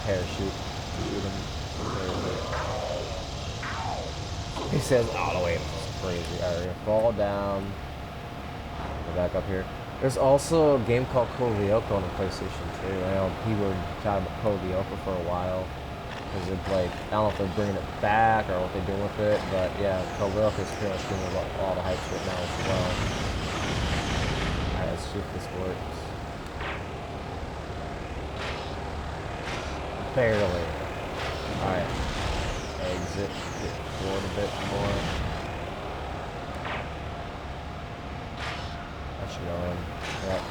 Speaker 3: Parachute. Shoot him. He says, oh no, wait, this is crazy. Alright, we're gonna fall down. Go back up here. There's also a game called Code Lyoko on the PlayStation 2. I know people were talking about Code Lyoko for a while. Because it's like, I don't know if they're bringing it back or what they're doing with it, but yeah, Code Lyoko is pretty much doing all the hype shit now as well. Alright, let's see if this works. Barely. Alright. Exit. Get forward a bit more. That should go in. Yep.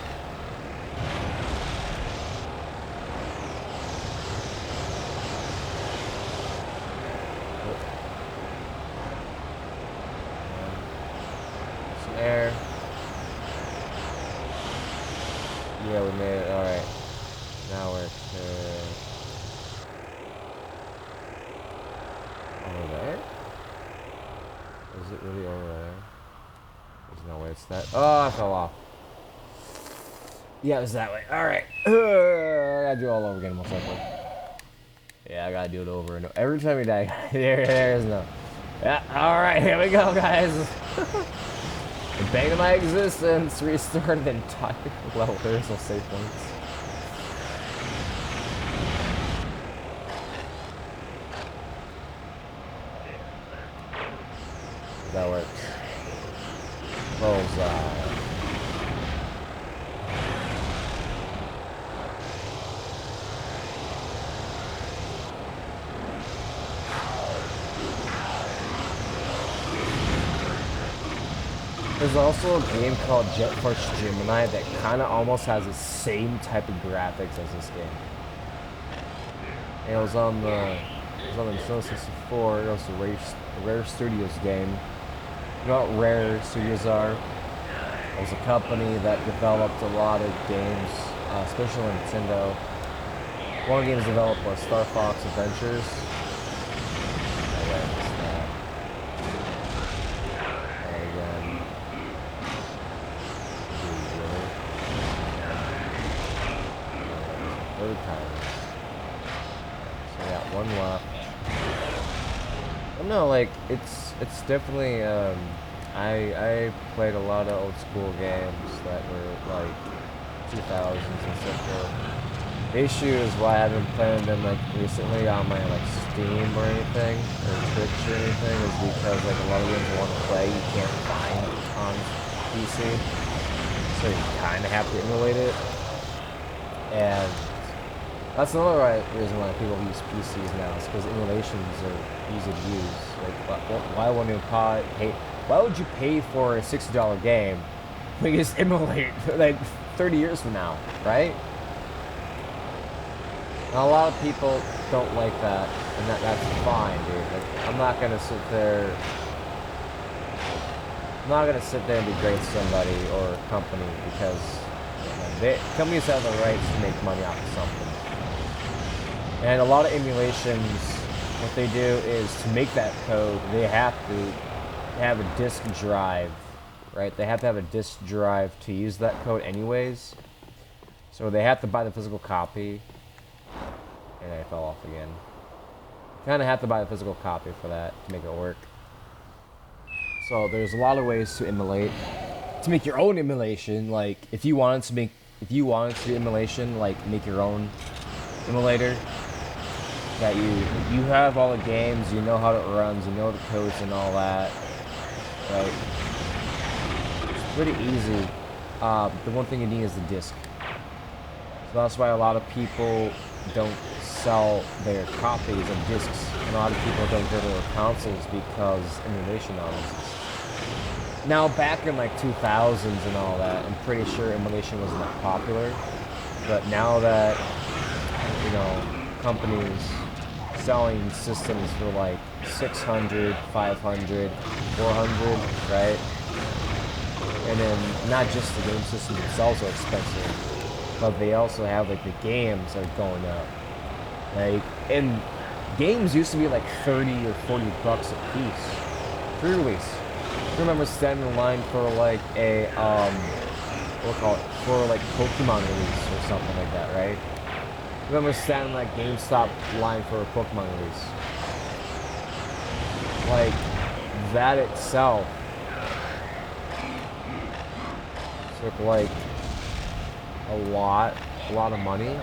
Speaker 3: Some air. Yeah, we made it. Alright. Now we're to... Over there? Is it really over there? There's no way it's that. Oh, I fell off. Yeah, it was that way. Alright. I gotta do it all over again, most likely. Yeah, I gotta do it over and over. Every time we die, there is no. Yeah, alright, here we go, guys. The bane of my existence restarted the entire level. There's no save points. That works. Bullseye. There's also a game called Jet Force Gemini that kind of almost has the same type of graphics as this game. And it was on the Nintendo 64. It was a Rare Studios game. You know what Rare Studios are? It was a company that developed a lot of games, especially on Nintendo. One of the games developed was Star Fox Adventures. Third time. So I got one left. No, like it's definitely I played a lot of old school games that were like 2000s and so forth. The issue is why I haven't played them like recently on my like Steam or anything or Twitch or anything is because like a lot of games I want to play you can't find on PC, so you kind of have to emulate it, and that's another reason why people use PCs now. Is because emulations are easy to use. Like, why would you pay for a $60 game when you just emulate like 30 years from now, right? And a lot of people don't like that, and that's fine, dude. Like, I'm not gonna sit there and degrade somebody or a company because companies have the rights to make money off of something. And a lot of emulations, what they do is to make that code, they have to have a disk drive, right? They have to have a disk drive to use that code anyways. So they have to buy the physical copy. And I fell off again. Kind of have to buy the physical copy for that to make it work. So there's a lot of ways to emulate. To make your own emulation, like if you wanted to do emulation, like make your own emulator. That you have all the games, you know how it runs, you know the codes and all that, right? It's pretty easy. The one thing you need is the disc. So that's why a lot of people don't sell their copies of discs, and a lot of people don't go to their consoles because emulation on them. Now back in like 2000s and all that, I'm pretty sure emulation wasn't that popular, but now that, you know, companies selling systems for like 600, 500, 400, right? And then not just the game systems themselves are expensive, but they also have like the games are going up. Like, and games used to be like 30 or 40 bucks a piece, pre-release. I remember standing in line for like a for like Pokemon release or something like that, right? I remember standing in like GameStop line for a Pokemon release. Like, that itself took like a lot of money.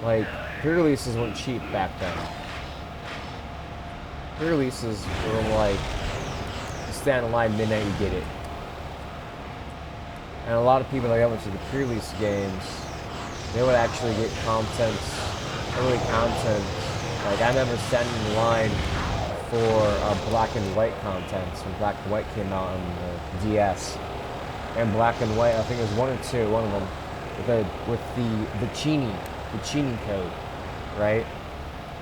Speaker 3: Like, pre-releases weren't cheap back then. Pre-releases were like, you stand in line midnight, you get it. And a lot of people that went to the pre-release games, they would actually get early content. Like, I remember standing in line for Black and White contents when Black and White came out on the DS. And Black and White, I think it was one of them, with the Chini code, right?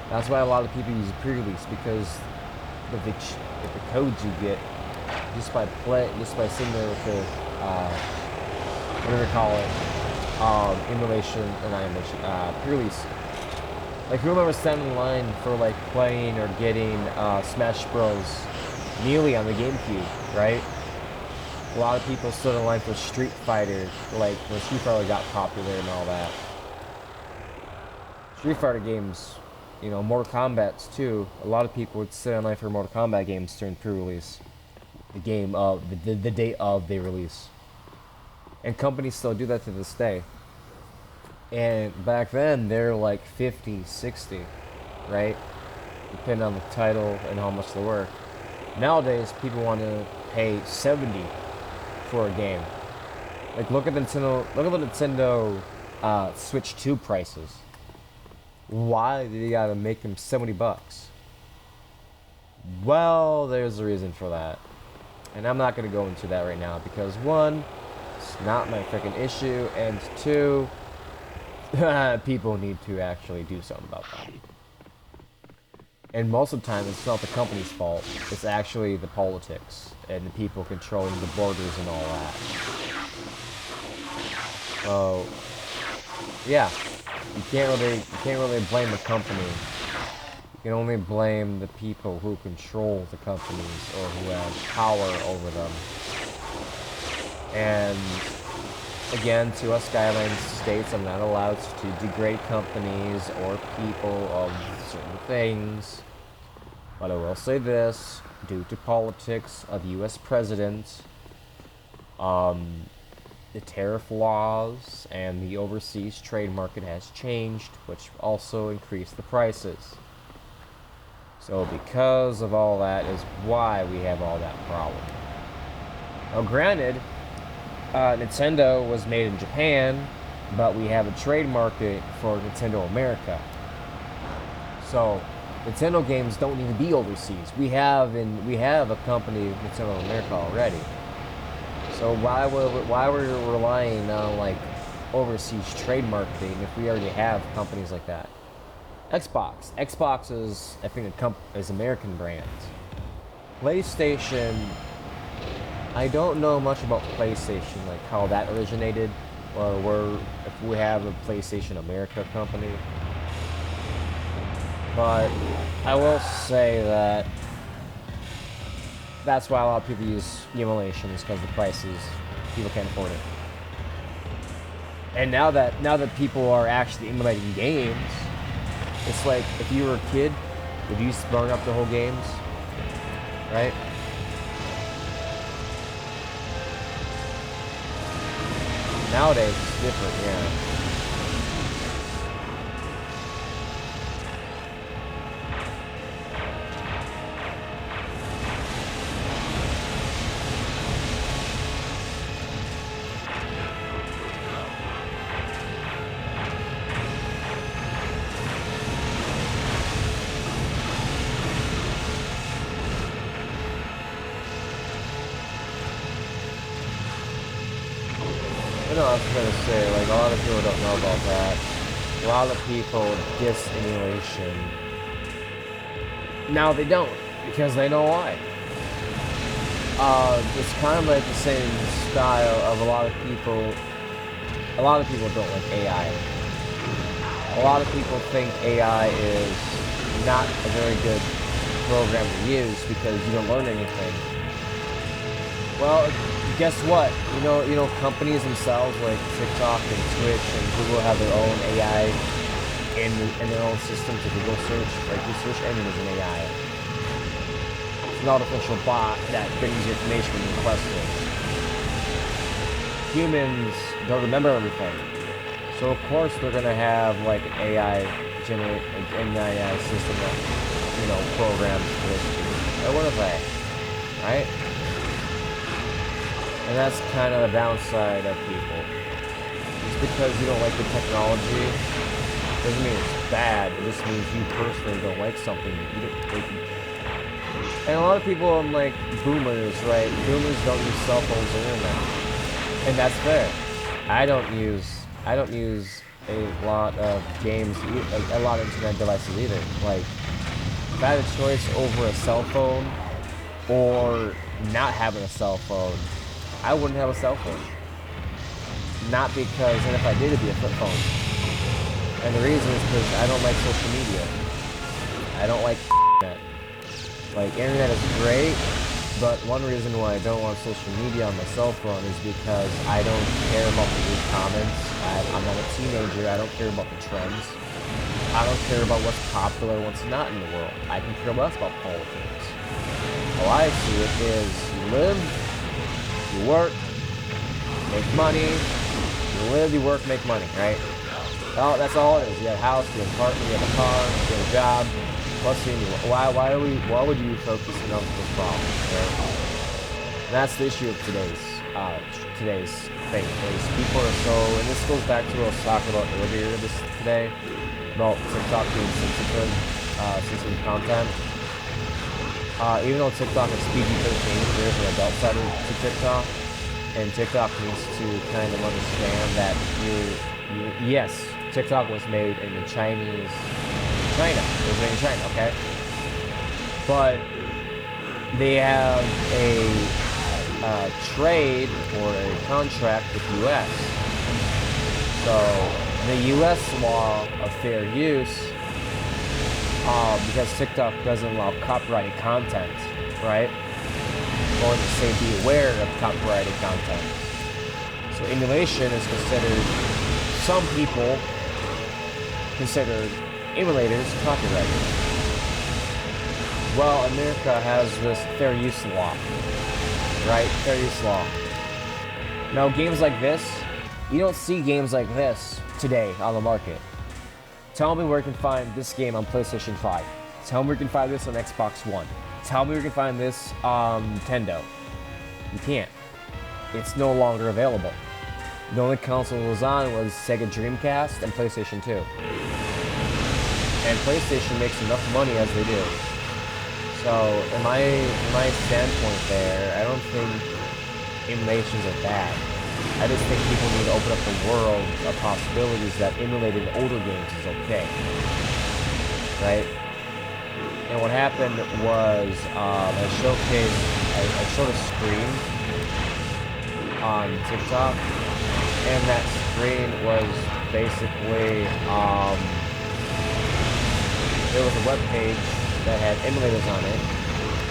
Speaker 3: That's why a lot of people use pre-release, because of the codes you get just by sitting there with the whatever you call it, emulation, or not emulation, pre-release. Like, you remember standing in line for like playing or getting Smash Bros. Melee on the GameCube, right? A lot of people stood in line for Street Fighter, like when Street Fighter got popular and all that. Street Fighter games, you know, Mortal Kombat's too. A lot of people would sit in line for Mortal Kombat games during pre-release. the game of the date of the release. And companies still do that to this day. And back then, they're like 50, 60, right? Depending on the title and how much they were. Nowadays, people want to pay 70 for a game. Like, look at the Nintendo Switch 2 prices. Why did you gotta make them $70? Well, there's a reason for that. And I'm not gonna go into that right now because one, it's not my freaking issue, and two, people need to actually do something about that. And most of the time, it's not the company's fault. It's actually the politics and the people controlling the borders and all that. So, yeah, you can't really blame the company. You can only blame the people who control the companies or who have power over them. And again, to us Skyline states, I'm not allowed to degrade companies or people of certain things. But I will say this, due to politics of US presidents, the tariff laws and the overseas trade market has changed, which also increased the prices. So because of all that is why we have all that problem. Now granted, Nintendo was made in Japan, but we have a trade market for Nintendo America. So Nintendo games don't need to be overseas. We have a company, Nintendo America, already. So why were we relying on like overseas trade marketing if we already have companies like that? Xbox is, I think, is American brand. PlayStation, I don't know much about PlayStation, like how that originated, or if we have a PlayStation America company. But I will say that that's why a lot of people use emulations, because the prices, people can't afford it. And now that people are actually emulating games, it's like if you were a kid, would you burn up the whole games, right? Nowadays it's different, yeah. I was gonna say, like, a lot of people don't know about that. A lot of people diss emulation. Now they don't, because they know why. It's kind of like the same style of a lot of people. A lot of people don't like AI. A lot of people think AI is not a very good program to use because you don't learn anything. Well, guess what? You know, companies themselves like TikTok and Twitch and Google have their own AI in their own system to Google search. Like the search engine is an AI. It's an artificial bot that brings you information when you request it. Humans don't remember everything, so of course they're gonna have like an AI system that programs this. What are they? Right? And that's kind of the downside of people. Just because you don't like the technology doesn't mean it's bad. It just means you personally don't like something. And a lot of people, like boomers, right? Boomers don't use cell phones or internet, and that's fair. I don't use a lot of games, a lot of internet devices either. Like, if I had a choice over a cell phone or not having a cell phone, I wouldn't have a cell phone. Not because, and if I did, it'd be a flip phone. And the reason is because I don't like social media. I don't like internet. Like, internet is great, but one reason why I don't want social media on my cell phone is because I don't care about the new comments. I'm not a teenager. I don't care about the trends. I don't care about what's popular and what's not in the world. I can care less about politics. How I see it is, you You live, you work, make money. You live, you work, make money, right? Well, that's all it is. You have a house, you have an apartment, you have a car, you have a job. What's the why would you focusing on this problem? Right? And that's the issue of today's thing. Is people are so, and this goes back to what I was talking about earlier today about TikTok being sensitive content. Even though TikTok is PG-13, there's an adult side to TikTok, and TikTok needs to kind of understand that yes, TikTok was made in China. It was made in China, okay? But they have a trade or a contract with U.S. So the U.S. law of fair use, because TikTok doesn't allow copyrighted content, right? Or to say be aware of copyrighted content. So emulation is considered, some people consider emulators copyrighted. Well, America has this fair use law, right? Fair use law. Now, games like this, you don't see games like this today on the market. Tell me where you can find this game on PlayStation 5. Tell me where you can find this on Xbox One. Tell me where you can find this on Nintendo. You can't. It's no longer available. The only console it was on was Sega Dreamcast and PlayStation 2. And PlayStation makes enough money as they do. So, in my standpoint there, I don't think emulations are bad. I just think people need to open up the world of possibilities that emulating older games is okay. Right? And what happened was, I showed a screen on TikTok, and that screen was basically, there was a web page that had emulators on it,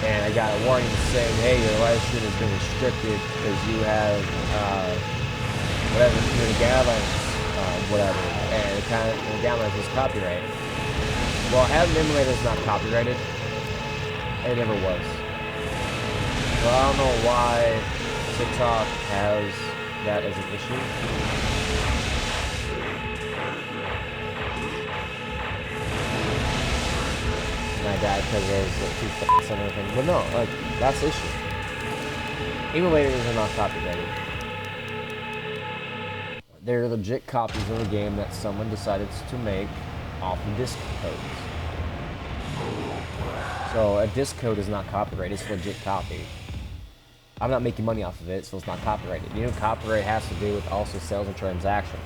Speaker 3: and I got a warning saying, hey, your live stream has been restricted because you have, whatever, community guidelines, whatever, and the guidelines was copyright. Well, having emulators is not copyrighted. It never was. But I don't know why TikTok has that as an issue. And I died because there's two f***s and everything. But no, like, that's the issue. Emulators are not copyrighted. They're legit copies of a game that someone decided to make off of disk codes. So a disk code is not copyrighted, it's a legit copy. I'm not making money off of it, so it's not copyrighted. You know, copyright has to do with also sales and transactions.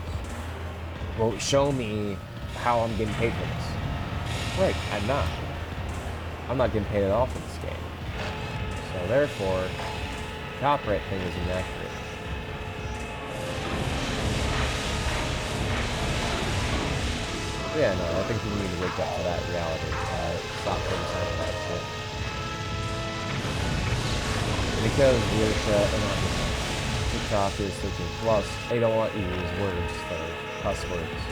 Speaker 3: Well, show me how I'm getting paid for this. Right, I'm not. I'm not getting paid at all for this game. So therefore, the copyright thing is inaccurate. Yeah, no, I think we need to wake up to that reality. Stop putting aside that shit. Because TikTok is 13+, they don't want you to use words that are cuss words.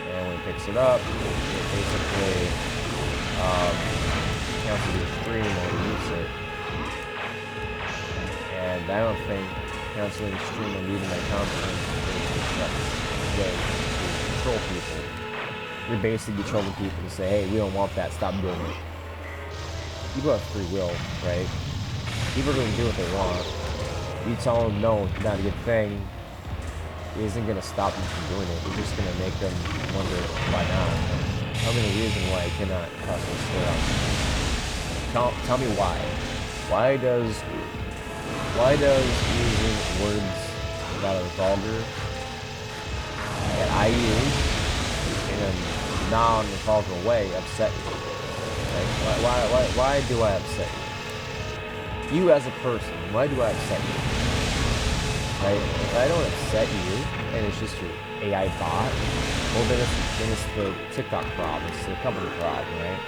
Speaker 3: And when it picks it up, it basically cancels your stream when you use it. And I don't think canceling the stream and leaving my content is the best way to control people. You're basically controlling people to say, hey, we don't want that, stop doing it. People have free will, right? People are going to do what they want. You tell them no, not a good thing, it isn't going to stop them from doing it. You're just going to make them wonder why not. Tell me the reason why I cannot cuss or swear out. Tell me why. Why does using words that are vulgar that I use in a non-vulgar way upset you? Like, why do I upset you? You as a person, why do I upset you? Right? If I don't upset you, and it's just your AI bot, well then it's the TikTok problem, it's the company problem, right?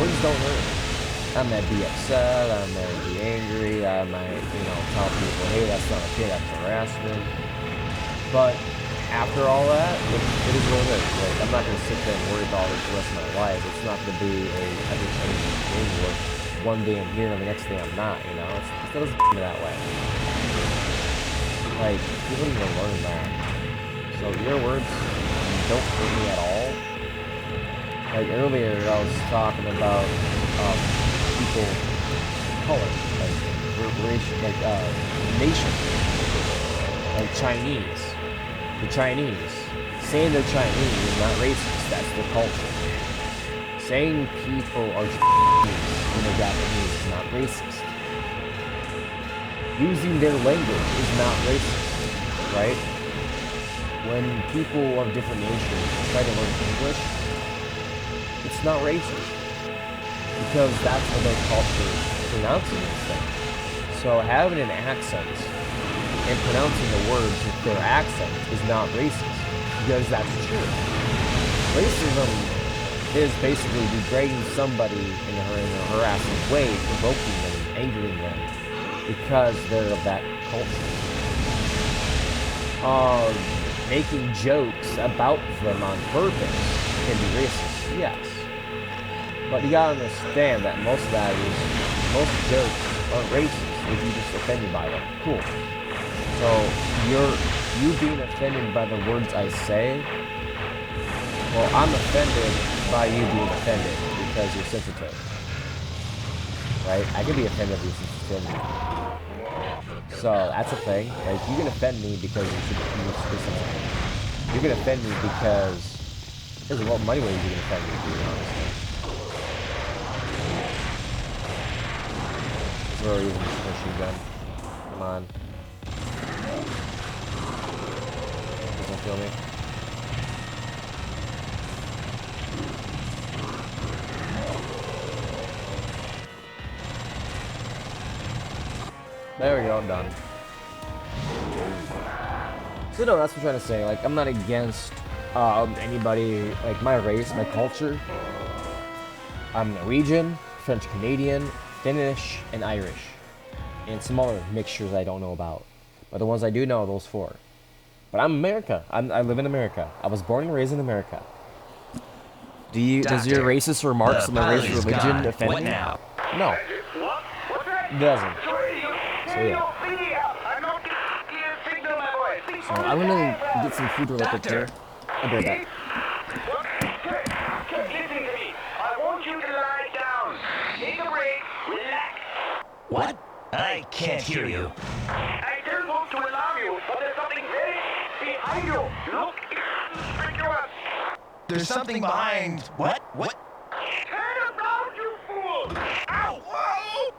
Speaker 3: Words don't hurt. I might be upset, I might be angry, I might, tell people, hey, that's not okay, that's harassment. But after all that, it is what it is. Like, I'm not going to sit there and worry about it the rest of my life. It's not going to be a ever-changing thing one day I'm here and the next day I'm not, you know? It doesn't be that way. Like, people need to learn that. So your words don't hurt me at all. Like earlier I was talking about people color, like nation. Like Chinese. The Chinese. Saying they're Chinese is not racist, that's their culture. Saying people are Japanese when they're Japanese is not racist. Using their language is not racist, right? When people of different nations try to learn English, it's not racist. Because that's how their culture is pronouncing these things. So having an accent and pronouncing the words with their accent is not racist. Because that's true. Racism is basically degrading somebody in a harassing way, provoking them, angering them, because they're of that culture. Making jokes about them on purpose can be racist, yes. But you gotta understand that most jokes aren't racist if you're just offended by them. Cool. So you being offended by the words I say, well, I'm offended by you being offended because you're sensitive. Right? I can be offended if you're sensitive. So that's a thing. Like, you can offend me because you're sensitive. You can offend me because there's a lot of money ways you can offend me, to be honest. Or even just a machine gun. Come on. Doesn't feel me. There we go, I'm done. So no, that's what I'm trying to say. Like, I'm not against anybody, like my race, my culture. I'm Norwegian, French Canadian, Finnish, and Irish. And some other mixtures I don't know about. But the ones I do know are those four. But I'm America. I live in America. I was born and raised in America. Does your racist remarks on my race religion offend me?
Speaker 14: Now?
Speaker 3: No. It doesn't. So yeah. So I'm gonna get some food real quick here. I'll be right back.
Speaker 14: Listen to me. I want you to lie down. Take a break. Relax.
Speaker 15: What? I can't hear you.
Speaker 14: I don't want to alarm you, but there's something very behind you. Look, it's conspicuous.
Speaker 15: There's something behind. What? What?
Speaker 14: Turn around, you fool! Ow! Whoa!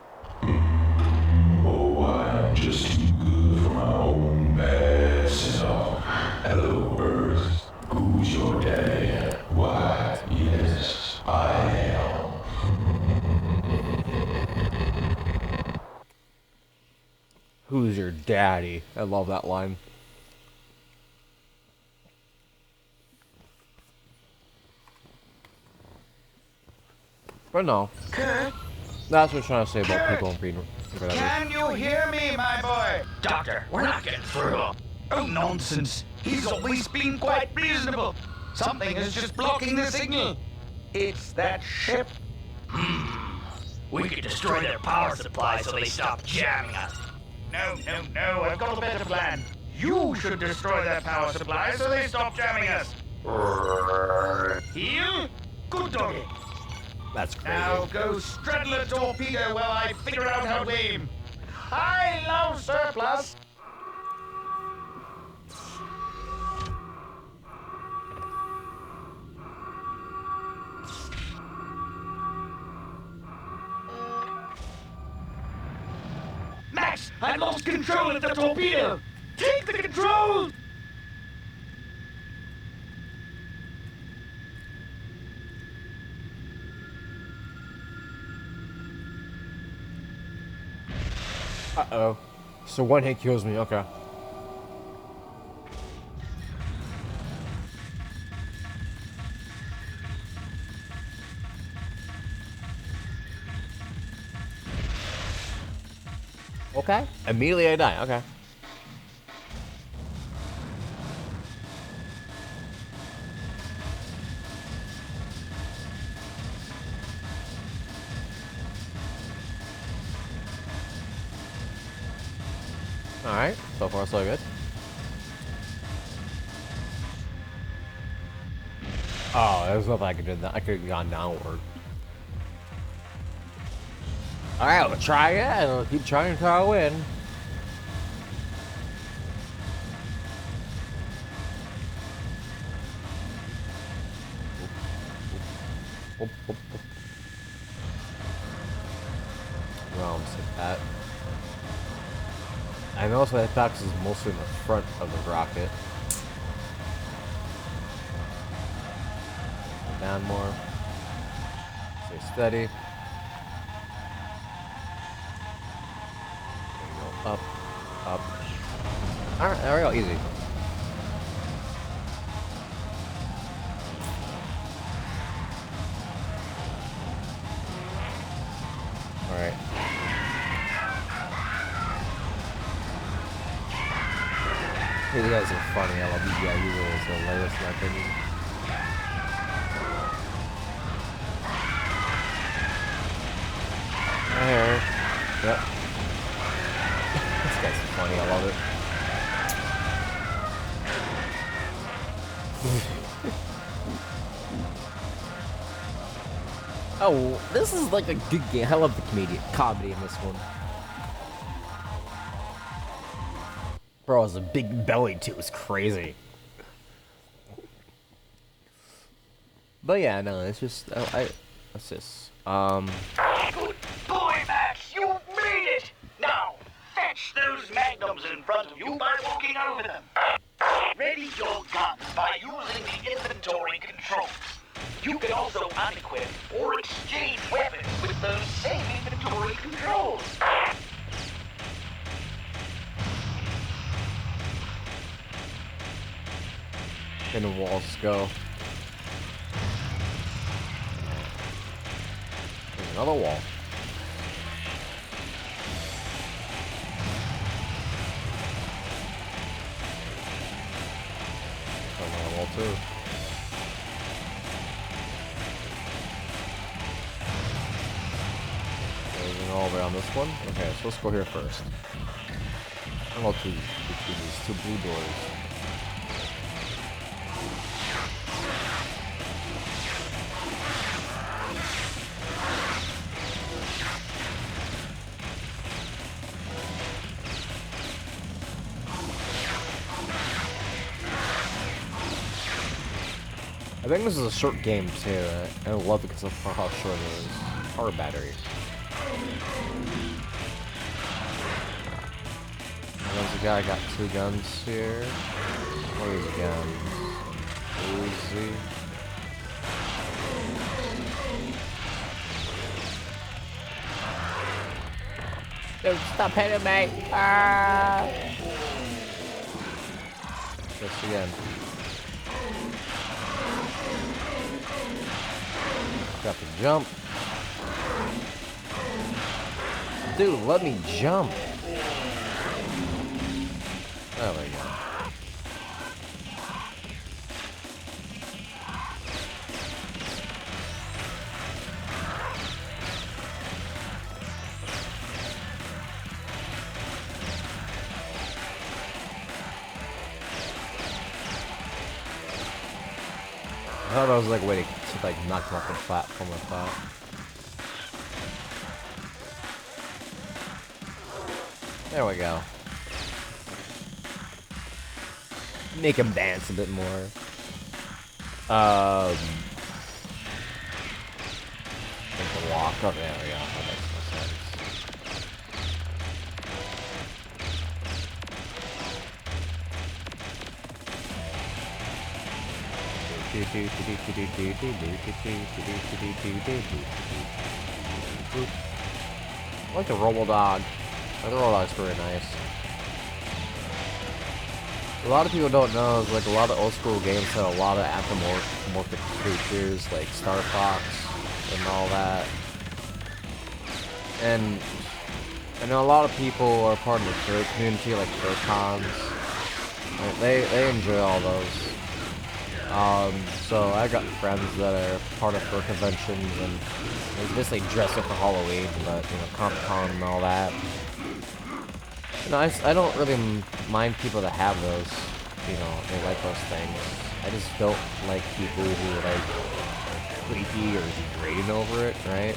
Speaker 16: Oh, I'm just too good for my own bad self. Hello, Earth. Who's your daddy? Why, yes, I am.
Speaker 3: Who's your daddy? I love that line. But no.
Speaker 14: Kurt?
Speaker 3: That's what I'm trying to say about people in freedom.
Speaker 14: Can you hear me, my boy? Doctor, we're not getting through. Oh, nonsense. He's always been quite reasonable. Something is just blocking the signal. It's that ship. We could destroy their power supply so they stop jamming us. No, I've got a better plan. You should destroy their power supply so they stop jamming us. Heal? Good doggy.
Speaker 3: That's crazy.
Speaker 14: Now go straddle a torpedo while I figure out how to aim. High, low, surplus. Max, I lost control of the torpedo. Take the controls.
Speaker 3: Uh-oh. So one hit kills me, okay. Okay. Immediately I die, okay. Alright, so far so good. Oh, there's nothing I could do that. I could have gone downward. Alright, we'll try again. We'll keep trying until I win. Realms like that. I noticed that box is mostly in the front of the rocket. Down more. Stay steady. There you go. Up. Up. Alright, there we go. Easy. Alright. These guys are funny. I love these guys. These are hilarious in my opinion. There. Yep. This guy's funny. I love it. Oh, this is like a good game. I love the comedy in this one. Bro has a big belly too. It's crazy. But yeah, no, it's just what's this?
Speaker 14: Good boy, Max. You made it. Now fetch those magnums in front of you by walking over them. Ready your guns by using the inventory controls. You can also unequip or exchange weapons with those same inventory controls.
Speaker 3: In the walls go. There's another wall. Another wall too. There's all the way on this one. Okay, so let's go here first. I'll go to between these two blue doors. I think this is a short game too, and I love it because of how short it is. Power battery. There's a guy got 2 guns here. What are these guns? Uzi. Dude, stop hitting me! Ah! Just again. Got to jump. Dude, let me jump. There we go. I thought that was like a way to like knock him off the platform with that. There we go. Make him dance a bit more. Make him walk. Oh, there we go. That makes no sense. I like the Robo Dog. The Robo Dog's pretty nice. A lot of people don't know is like a lot of old school games had a lot of anthropomorphic creatures like Star Fox and all that. And I know a lot of people are part of the fur community, like fur cons. Like, they enjoy all those. So I got friends that are part of fur conventions and they basically dress up for Halloween, but you know, Comic-Con and all that. No, I don't really mind people that have those. You know, they like those things. I just don't like people who are like creepy or degrading over it, right?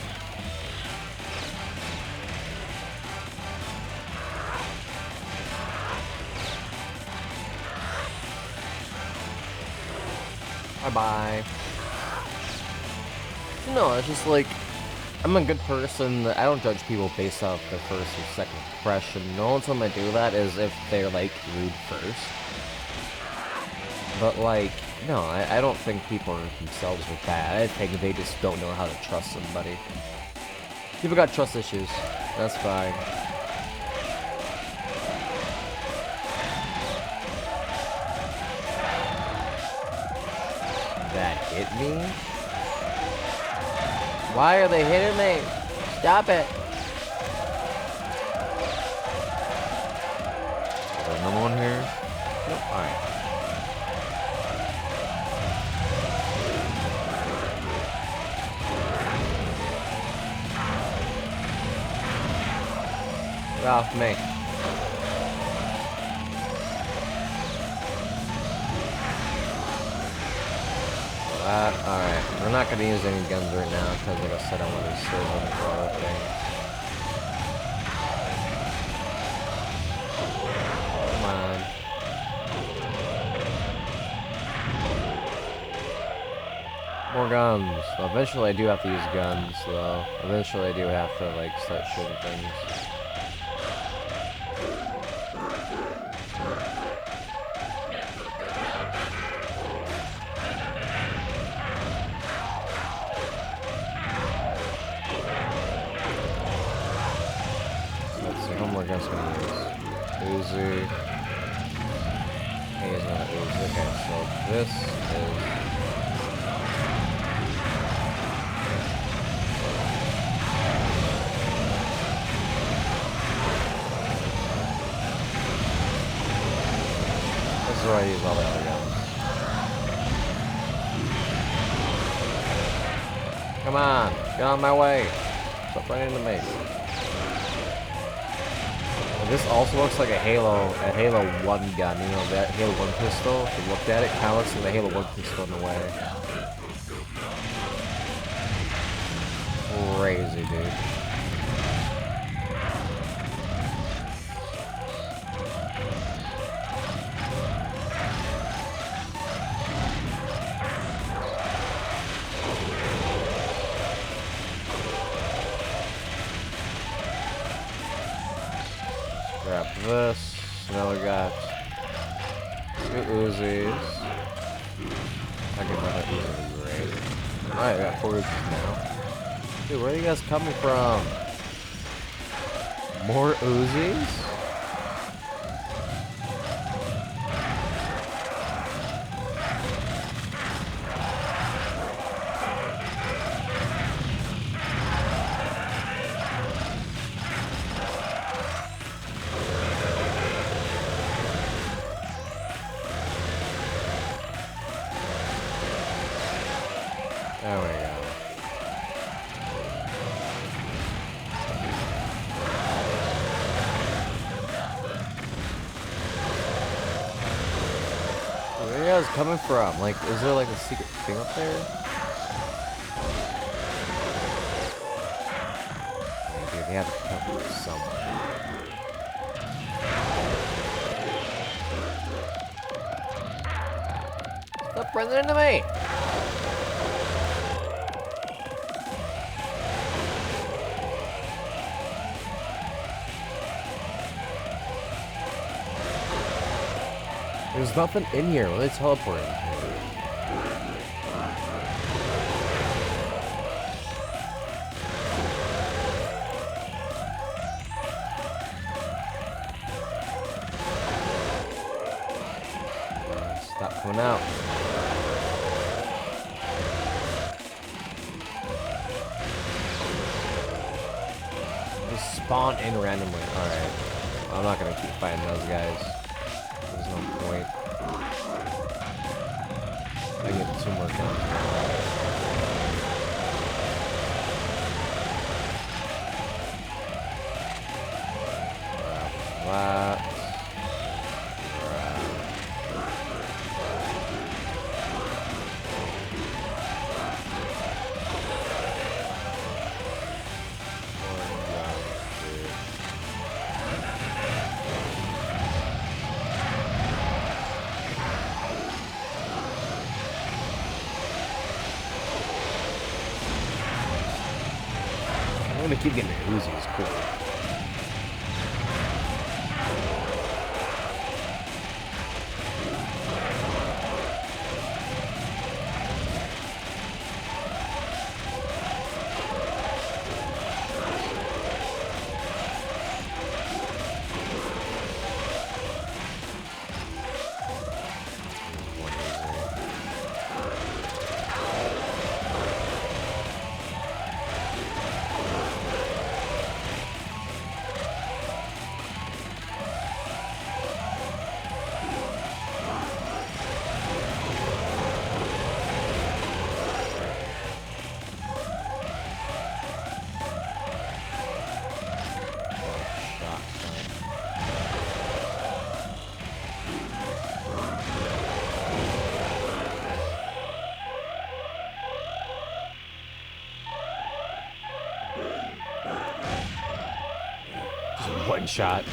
Speaker 3: Bye-bye. No, it's just like, I'm a good person. I don't judge people based off their first or second impression. The only time I do that is if they're, like, rude first. But, like, no, I don't think people themselves are bad. I think they just don't know how to trust somebody. People got trust issues. That's fine. That hit me? Why are they hitting me? Stop it! Is there another one here? Nope. Alright. Get off me. Alright. We're not gonna use any guns right now because, like I said, I want to save them for other things. Come on. More guns. Eventually I do have to use guns, though. Eventually I do have to, like, start shooting things. Uzi. Hey, is not Uzi. Okay, so this is. This is where I use all the other guns. Come on, get on my way. Stop running into me. This also looks like a Halo 1 gun, you know, that Halo 1 pistol. If you looked at it, kind of looks like the Halo 1 pistol in a way. Crazy, dude. Grab this. Now we got 2 Uzis. I can run it easily, great. Alright, we got 4 Uzis now. Dude, where are you guys coming from? More Uzis? There we go. Where are you guys coming from? Like, is there like a secret thing up there? Dude, they have to come from somewhere. Stop running into me! There's nothing in here. Let's teleport. Stop coming out. Just spawn in randomly. Alright. I'm not gonna keep fighting those guys. There's no point. I get 2 more guns. Wow. I'm gonna keep getting the Uzi. It's cool. One shot.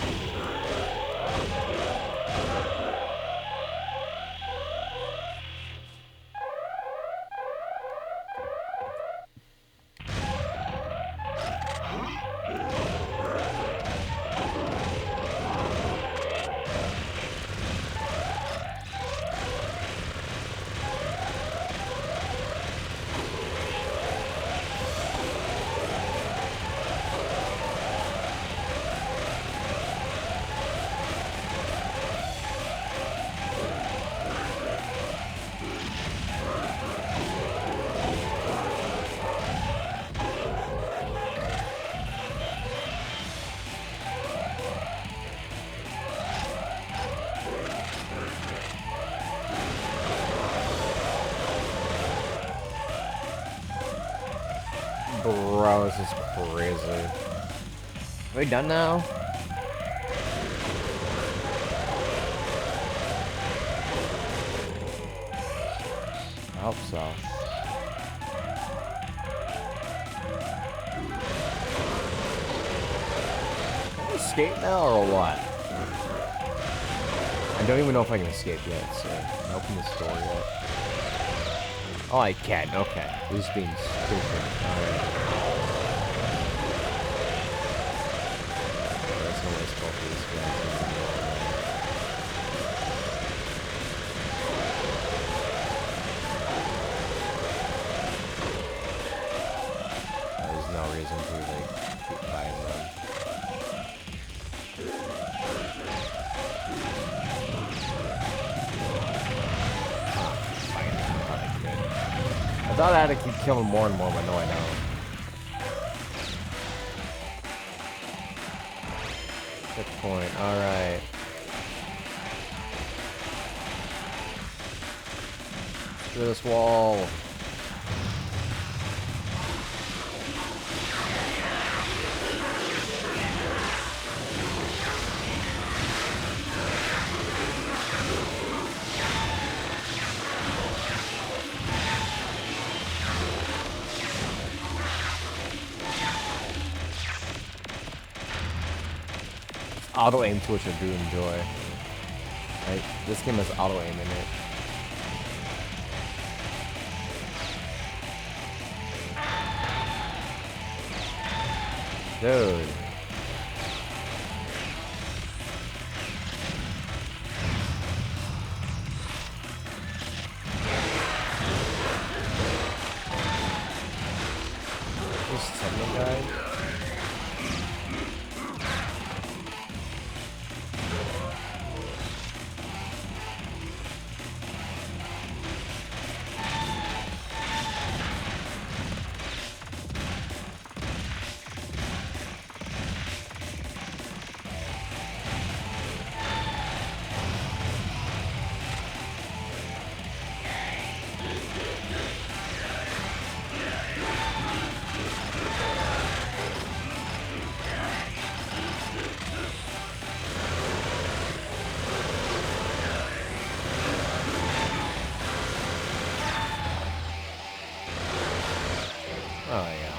Speaker 3: Bro, this is crazy. Are we done now? I hope so. Can I escape now or what? I don't even know if I can escape yet, so can I open this door yet? Oh, I can. Okay. This is being stupid. Alright. There's no way to go for this guy. There's no reason to, like, keep fighting them. I thought I had to keep killing more and more, but no, I don't. Checkpoint, alright. Through this wall. Auto aim to which I do enjoy. Right? This game has auto aim in it. Dude. This techno guy. Oh, yeah.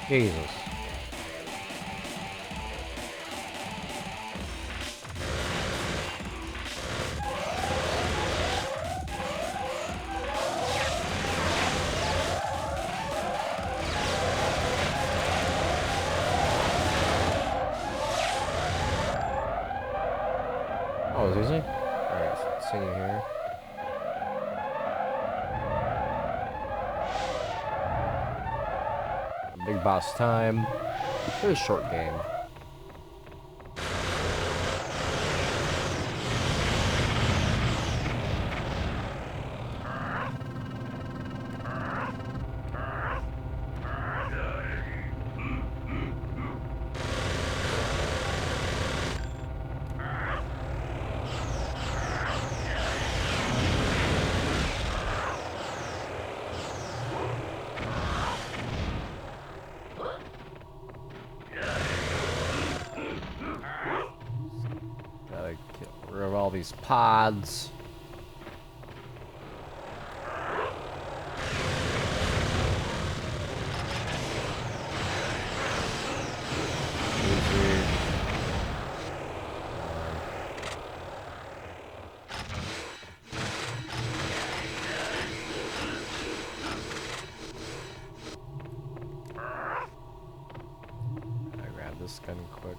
Speaker 3: Jesus. was easy. Alright, so continue here. Big boss time. Very short game. All these pods. I grab this gun quick.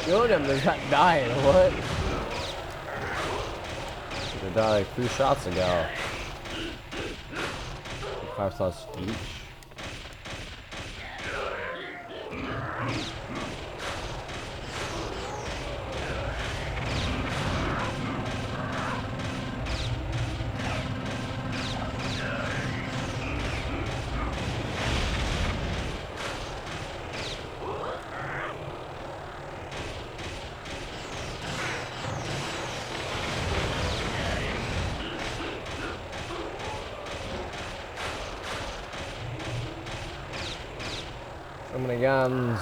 Speaker 3: Killed him, does not die, what? They died like 3 shots ago. 5 shots each. So many guns.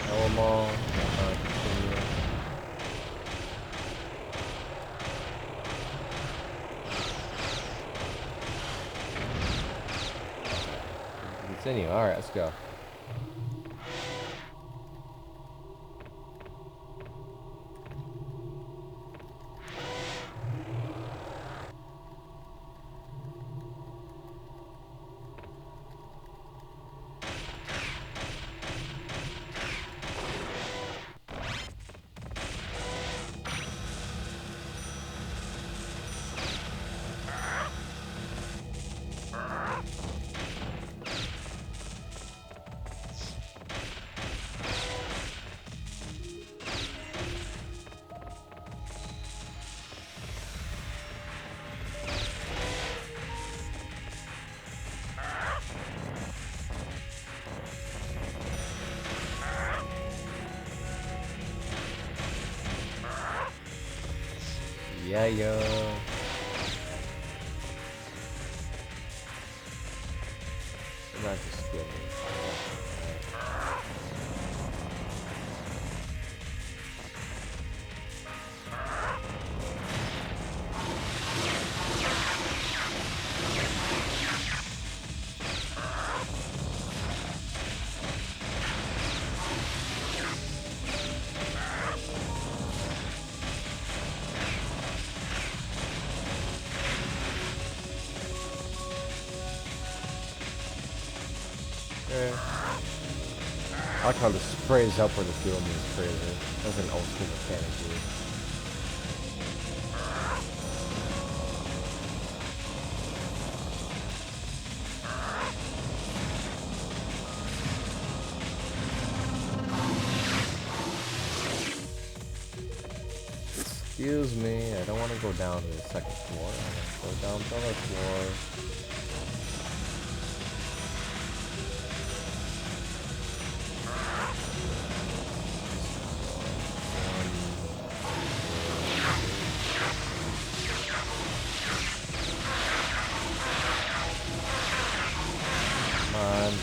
Speaker 3: Kill them all. Continue. All right, let's go. Yeah, yo. I'm not just kidding. I like how the sprays up where the field is crazy. That's an old school mechanic, dude. Excuse me, I don't want to go down to the second floor. I want to go down to the floor. Come on.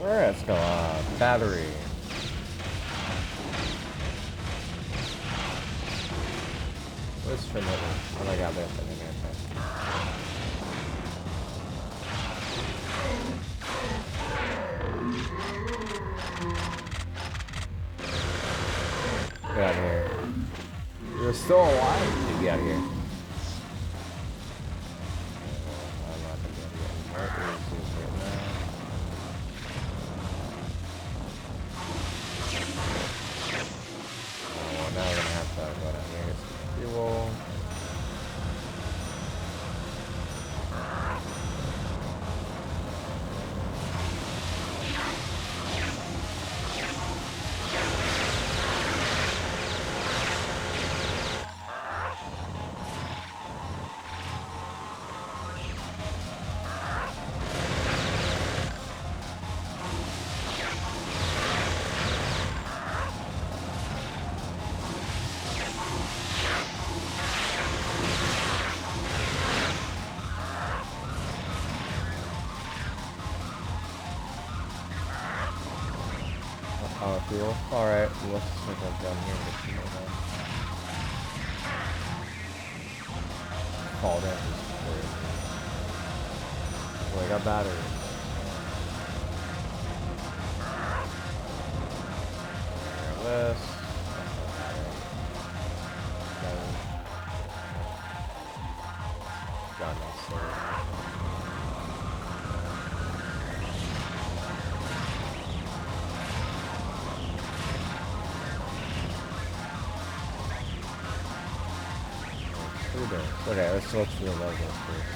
Speaker 3: Alright, let's go. Battery. Where's Finley? Oh my god, there's Finley. Get out of here. You're still alive? Get out of here. I'm not gonna get here. Now we're gonna have to go down here, get some fuel. Fuel. Alright, let's just go down here and get some more then. Fall down this before. Oh, I got battery. This. Got no soul. Okay, let's look through the levels first.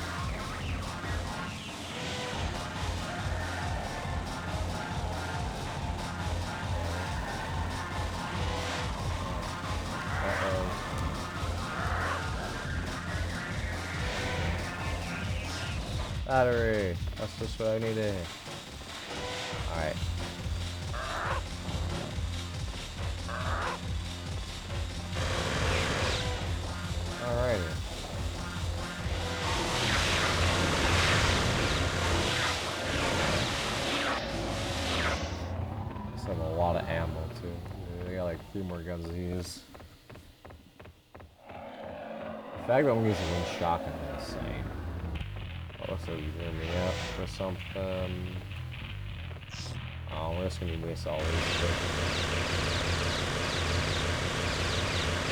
Speaker 3: Battery! That's just what I needed. Alright. Alrighty. Have a lot of ammo too. They got like 3 more guns to use. The fact that I'm using one shotgun is insane. Oh, looks like he's zooming me up for something. Oh, we're just gonna waste all these.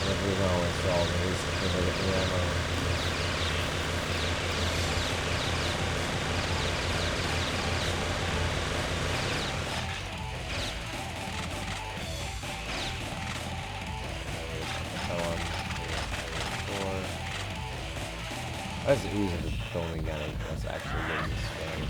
Speaker 3: We're gonna waste all these because I get the ammo. That's easy to only get it. That's actually getting this game.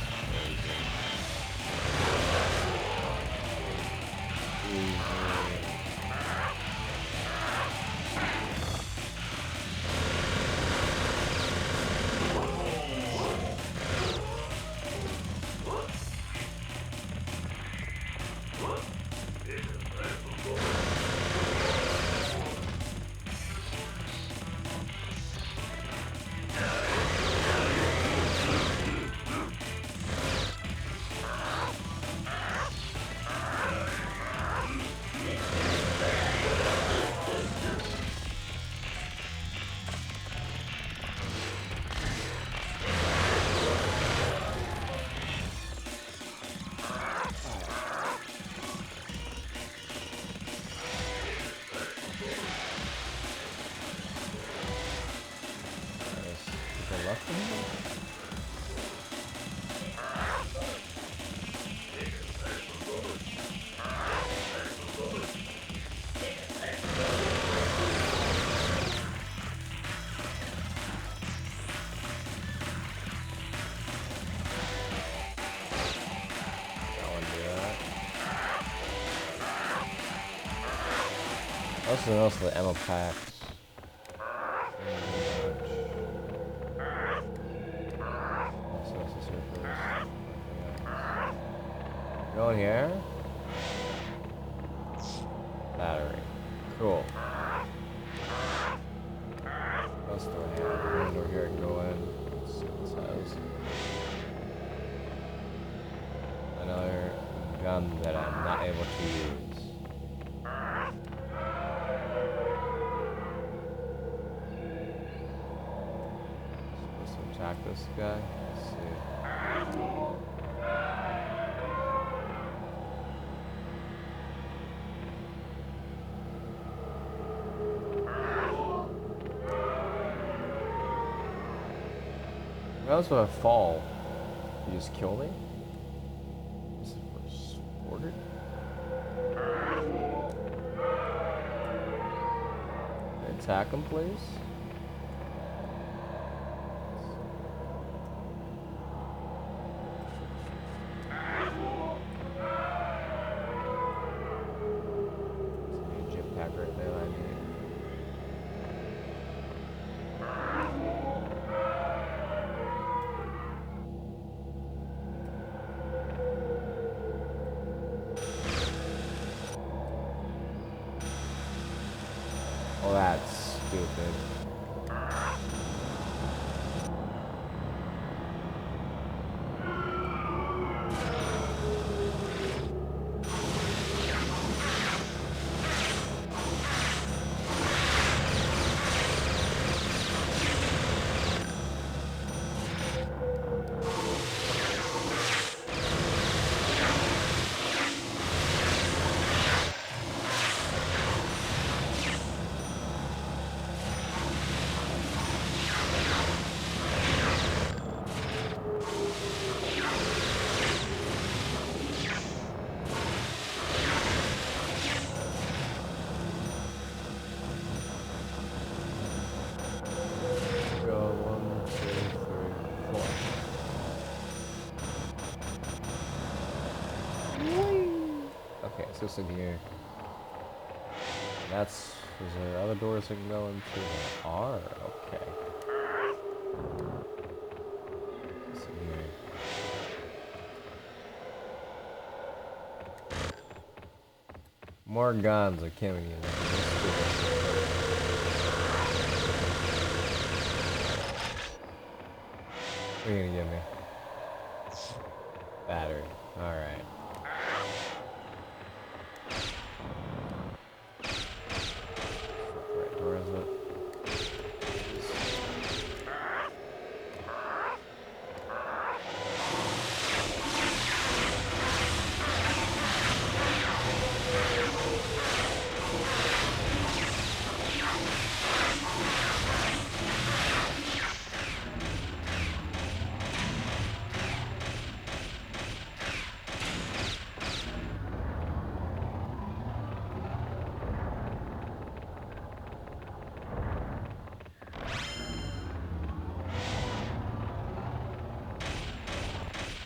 Speaker 3: left of him? Most of the ammo packs. Go in here. Battery. Cool. Let's go here. Window here and go in. Let's see what it says. Another gun that I'm not able to use. Attack this guy. Let's see. What else would I fall? You just kill me? This is for supported? Attack him, please. Oh, that's stupid. Okay, so it's in here. That's... Is there other doors I can go into? There are. Okay. What's in here? More guns are killing you. What are you gonna give me? Battery. Alright. Where is it?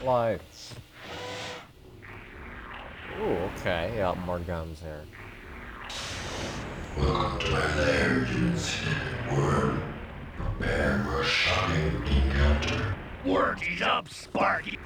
Speaker 3: Lights. Ooh, okay. Yeah, more guns here.
Speaker 16: Welcome to my lair, dudes. Word. Prepare for a shocking encounter.
Speaker 6: Work is up, Sparky.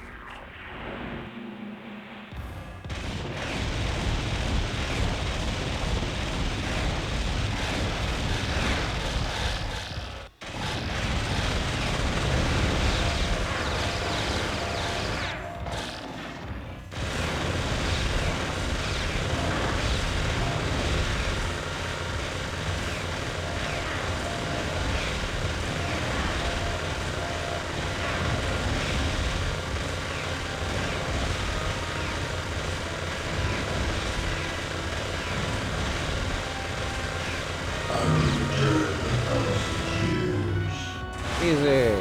Speaker 3: Easy.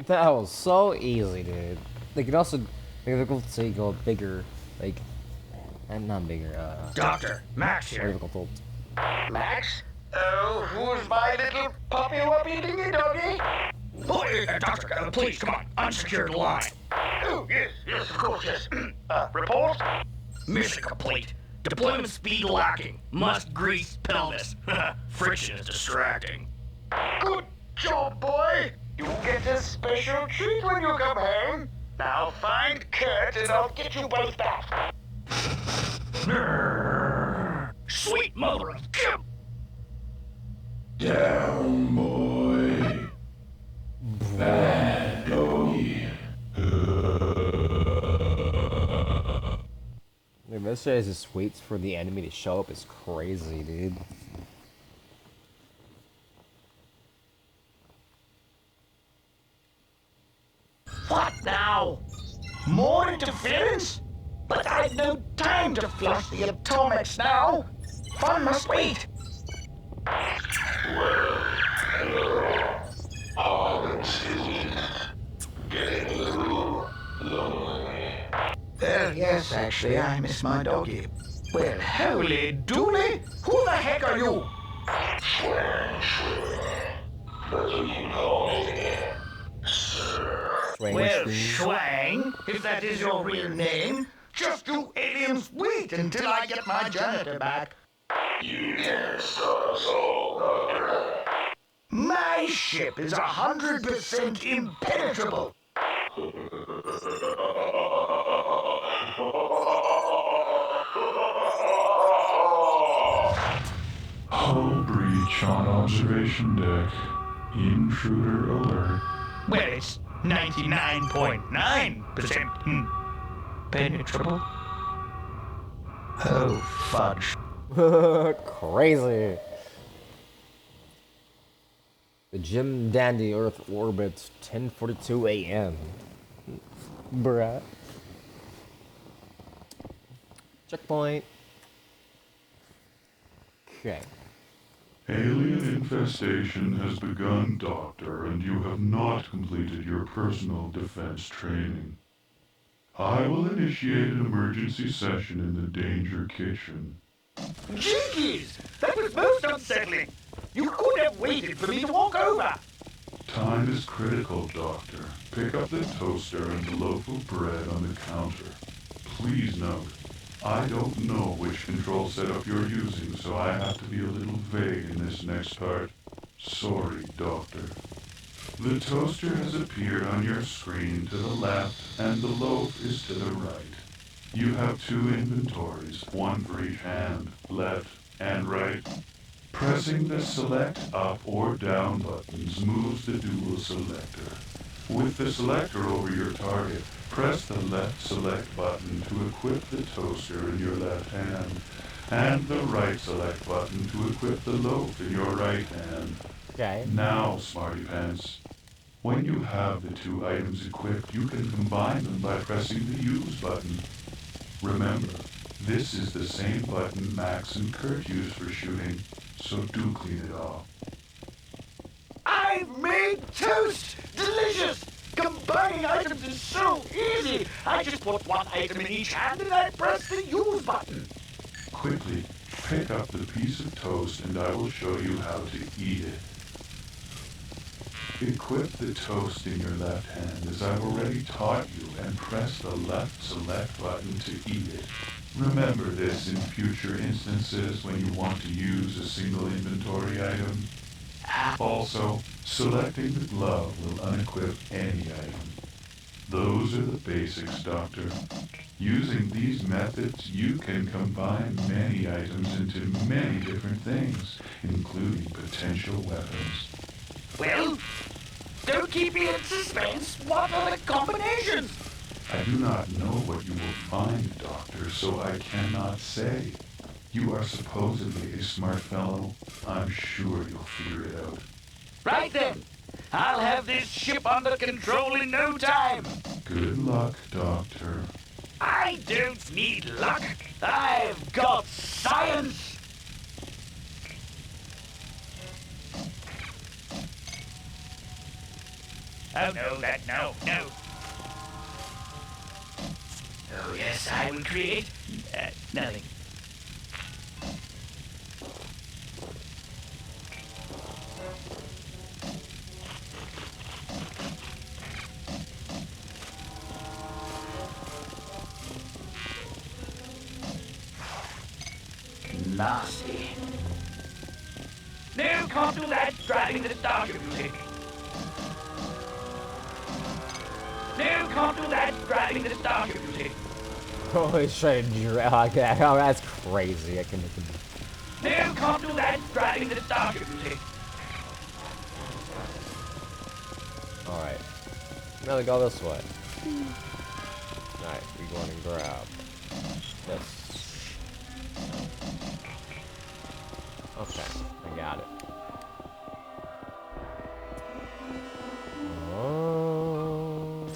Speaker 3: That was so easy, dude. They can also difficulty go bigger, like, and not bigger.
Speaker 14: Doctor, Max here.
Speaker 3: More difficult.
Speaker 14: Max? Oh, who's my little puppy wuppy dingy doggy? Oh, doctor, please, come on, unsecure the line. Oh, yes, of course, yes. Report? Mission complete. Deployment speed lacking. Must grease pelvis. Friction is distracting. Good job, boy. You get a special treat when you come home. Now find Kurt and I'll get you both back. Sweet mother of Kim!
Speaker 16: Down, boy. Bad doggy.
Speaker 3: Dude, this guy just waits for the enemy to show up. Is crazy, dude.
Speaker 14: What now? More interference? But I've no time to flush the atomics now. Fun must wait.
Speaker 16: Getting a little lonely.
Speaker 14: Well, yes, actually, I miss my doggy. Well, holy dooly! Who the heck are you?
Speaker 16: Schwang. That's what you call me, sir.
Speaker 14: Well, Schwang, if that is your real name, just you aliens wait until I get my janitor back.
Speaker 16: You can't stop us all, Doctor.
Speaker 14: My ship is 100% impenetrable.
Speaker 16: Hull breach on observation deck. Intruder alert.
Speaker 14: Well, it's 99.9% penetrable. Oh, fudge.
Speaker 3: Crazy. The Jim Dandy Earth orbits 10:42 a.m. Bruh. Checkpoint. Okay.
Speaker 16: Alien infestation has begun, Doctor, and you have not completed your personal defense training. I will initiate an emergency session in the danger kitchen.
Speaker 14: Jinkies! That was most unsettling. You could have waited for me to walk over.
Speaker 16: Time is critical, Doctor. Pick up the toaster and the loaf of bread on the counter. Please note, I don't know which control setup you're using, so I have to be a little vague in this next part. Sorry, Doctor. The toaster has appeared on your screen to the left, and the loaf is to the right. You have two inventories, one for each hand, left and right. Pressing the select up or down buttons moves the dual selector. With the selector over your target, press the left select button to equip the toaster in your left hand, and the right select button to equip the loaf in your right hand.
Speaker 3: Okay.
Speaker 16: Now, Smarty Pants, when you have the two items equipped, you can combine them by pressing the use button. Remember, this is the same button Max and Kurt use for shooting, so do clean it off.
Speaker 14: I've made toast! Delicious! Combining items is so easy! I just put one item in each hand and I press the use button.
Speaker 16: Quickly, pick up the piece of toast and I will show you how to eat it. Equip the toast in your left hand as I've already taught you and press the left select button to eat it. Remember this in future instances when you want to use a single inventory item. Also, selecting the glove will unequip any item. Those are the basics, Doctor. Using these methods, you can combine many items into many different things, including potential weapons.
Speaker 14: Well, don't keep me in suspense. What are the combinations?
Speaker 16: I do not know what you will find, Doctor, so I cannot say. You are supposedly a smart fellow. I'm sure you'll figure it out.
Speaker 14: Right then. I'll have this ship under control in no time.
Speaker 16: Good luck, Doctor.
Speaker 14: I don't need luck. I've got science. Oh no, no. Oh yes, I will create nothing. Nasty. No, can't do that. Driving the starship music. No, can't do that. Driving the starship music.
Speaker 3: Oh, he's trying to drag that. Oh, that's crazy. I can make him.
Speaker 14: No, can't do that. Driving the starship music.
Speaker 3: Alright. Now they go this way. Alright, we go and grab this. Okay, I got it. Oh.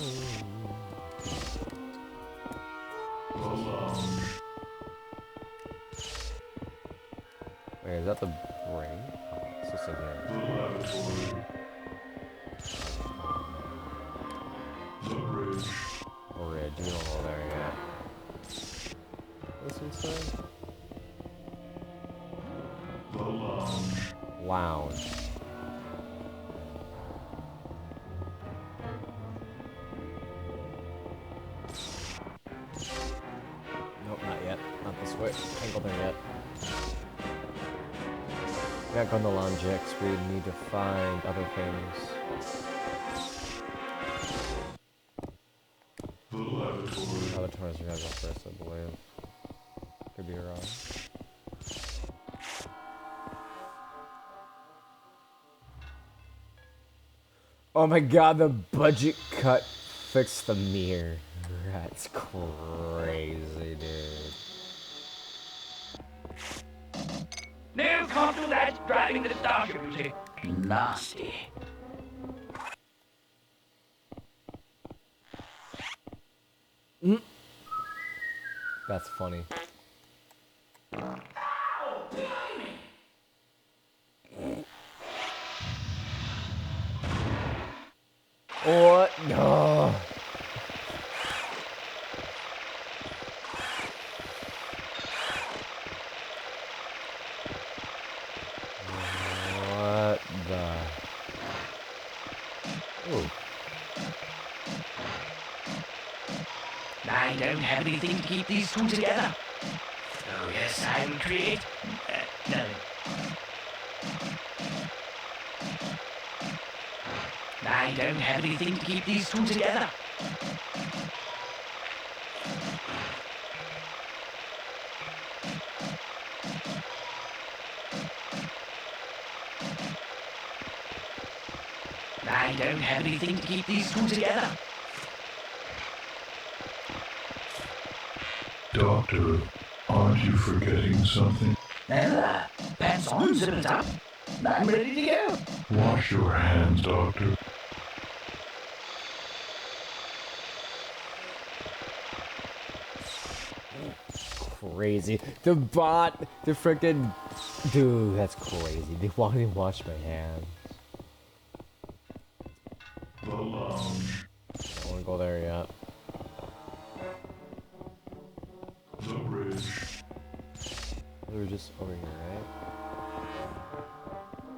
Speaker 3: Wait, is that the brain? It's just in here. Bridge, you don't go there yet. What's inside?
Speaker 16: The lounge.
Speaker 3: Lounge. Nope, not yet. Not this way. Can't go there yet. Can't go in the lounge yet, 'cause we need to find other things.
Speaker 16: The lavatory.
Speaker 3: Lavatories are gonna go first, I believe. Could be wrong. Oh my god, the budget cut fixed the mirror. That's crazy, dude.
Speaker 14: No, can't do that. Driving the starship music. Nasty.
Speaker 3: That's funny. What? No. What the? Ooh.
Speaker 14: I don't have anything to keep these two together. Oh yes, I will create nothing. I don't have anything to keep these two together. I don't have anything to keep these two together.
Speaker 16: Doctor, aren't you forgetting something?
Speaker 14: Pants on, zippers up. I'm ready to go.
Speaker 16: Wash your hands, Doctor.
Speaker 3: Crazy. The bot, the frickin' dude, that's crazy. They won't even wash my hands.
Speaker 16: The lounge.
Speaker 3: I wanna go there yet.
Speaker 16: The bridge.
Speaker 3: We were just over here, right?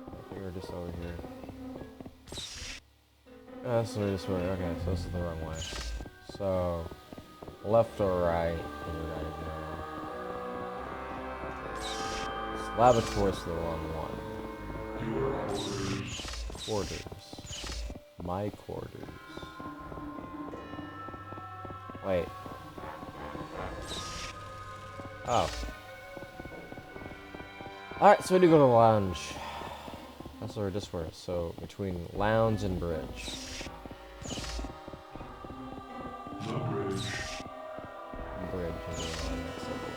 Speaker 3: I think we were just over here. So we're just over. Okay, so this is the wrong way. So left or right? Lavatory's the wrong one.
Speaker 16: Your quarters.
Speaker 3: Quarters. My quarters. Wait. Oh. Alright, so we do go to the lounge. That's where we just were. So between lounge and bridge.
Speaker 16: The bridge.
Speaker 3: Bridge is the one that's up there.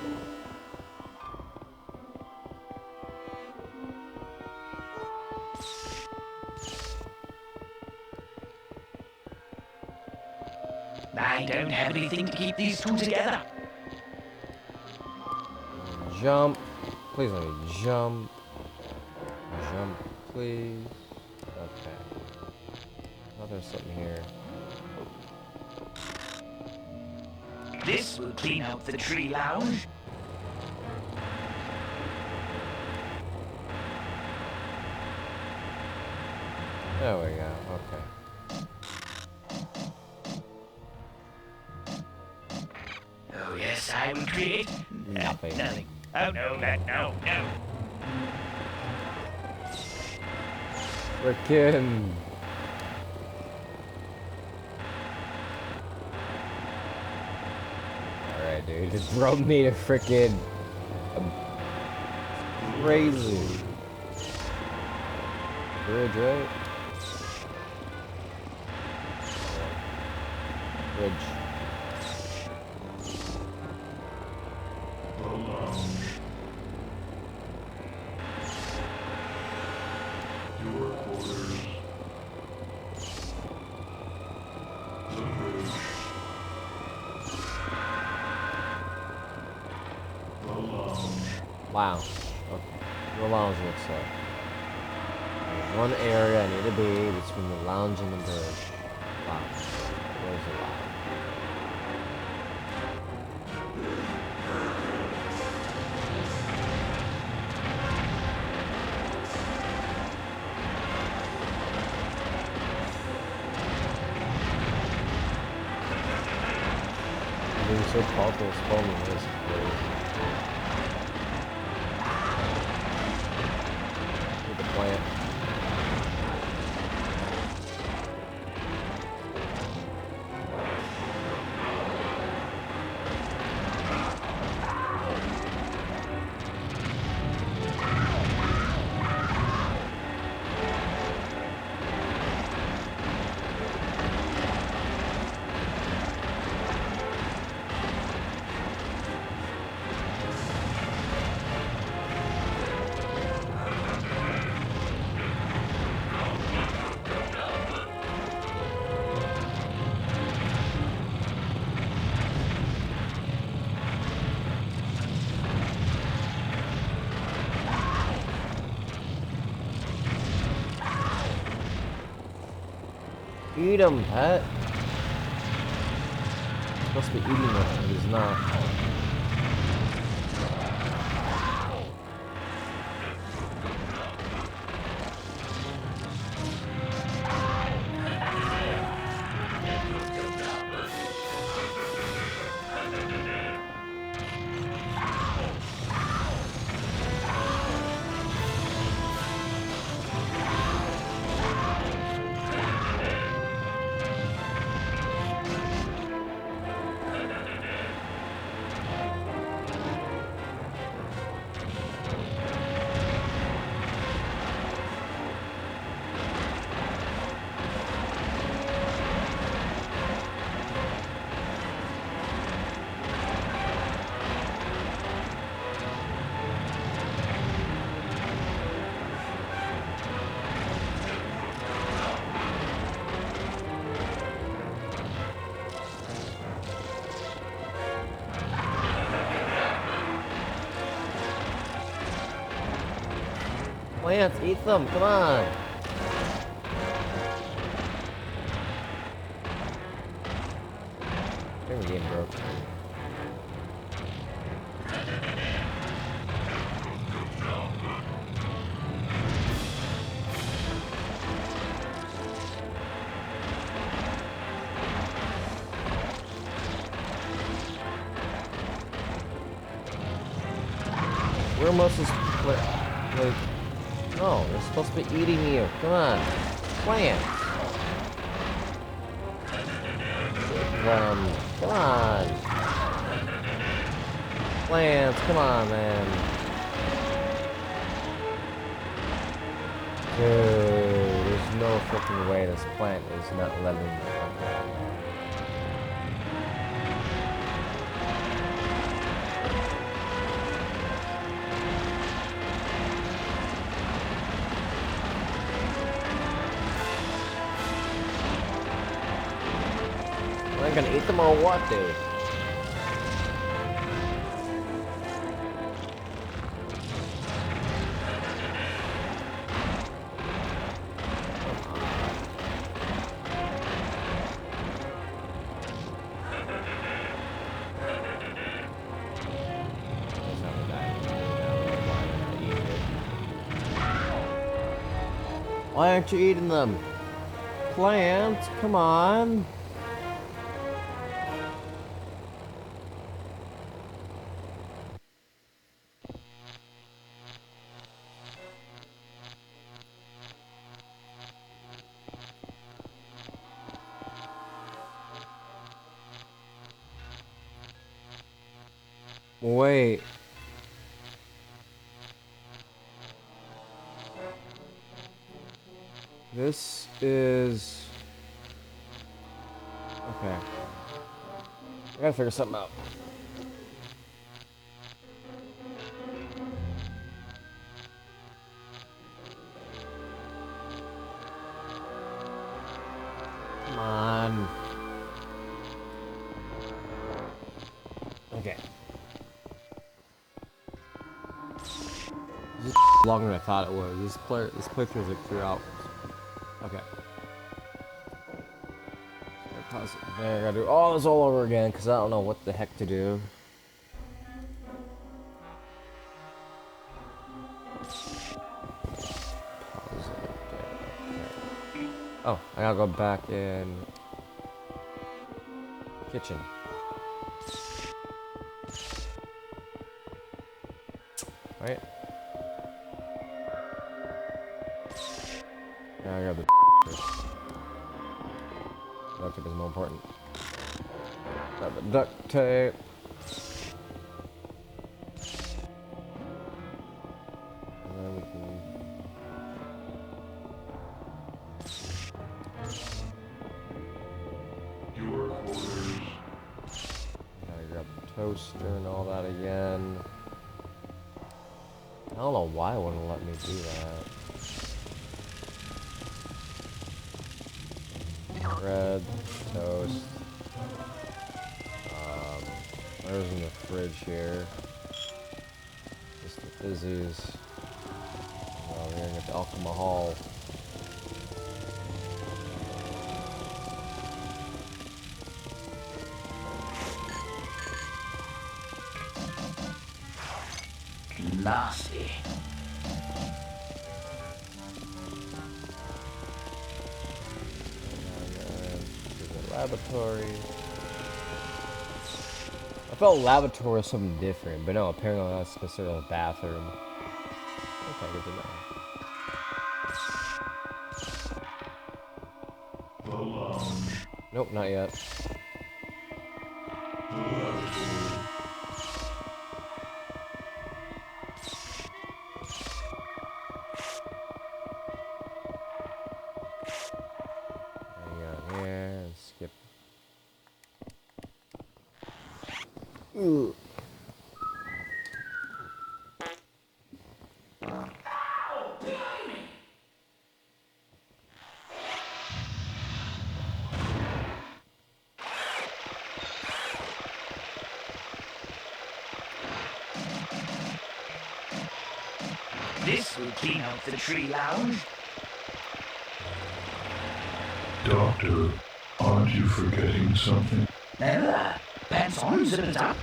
Speaker 14: I don't have anything to keep these two together.
Speaker 3: Jump. Please let me jump. Jump, please. Okay. Oh, there's something here.
Speaker 14: This will clean out the tree lounge.
Speaker 3: There we go. Okay.
Speaker 14: Oh yes, I will create
Speaker 3: Nothing.
Speaker 14: nothing. Oh no, no.
Speaker 3: Frickin'. Alright, dude. This bro made a frickin' crazy bridge, right? Bridge. Wow. Okay. The lounge looks like. There's one area I need to be between the lounge and the bridge. Lounge. Where's the lounge? Being so powerful spawning is crazy. With the plant. Eat him, pet. Supposed to be eating him, but he's not. Plants, eat them, come on! I think the game broke. Where must this like? No, they're supposed to be eating you. Come on, plants. Come on. Plants, come on, man. Dude, there's no freaking way this plant is not letting me. Am I gonna eat them or what, dude? Why aren't you eating them? Plants, come on. Wait. This is... Okay. I gotta figure something out. Come on. Okay. This is longer than I thought it was. This playthrough is like 3 hours. Okay. Pause it there. I gotta do all this all over again because I don't know what the heck to do. Pause it there. Oh, I gotta go back in kitchen. Right? Yeah, I got the duct tape is more important. Got the duct tape. And then we can...
Speaker 16: Your quarters.
Speaker 3: Gotta grab the toaster and all that again. I don't know why it wouldn't let me do that. Bread, toast. Whatever's in the fridge here. Just the fizzies. Well, we're gonna get the alcohol.
Speaker 14: Nasty.
Speaker 3: Laboratory. I felt laboratory was something different, but no, apparently that's considered a bathroom. Okay, good to know.
Speaker 16: The lounge.
Speaker 3: Nope, not yet.
Speaker 16: The laboratory.
Speaker 3: Here, skip. Ooh.
Speaker 14: This will clean out the tree lounge.
Speaker 16: Doctor, aren't you forgetting something?
Speaker 14: Never. Pants on, zippers up.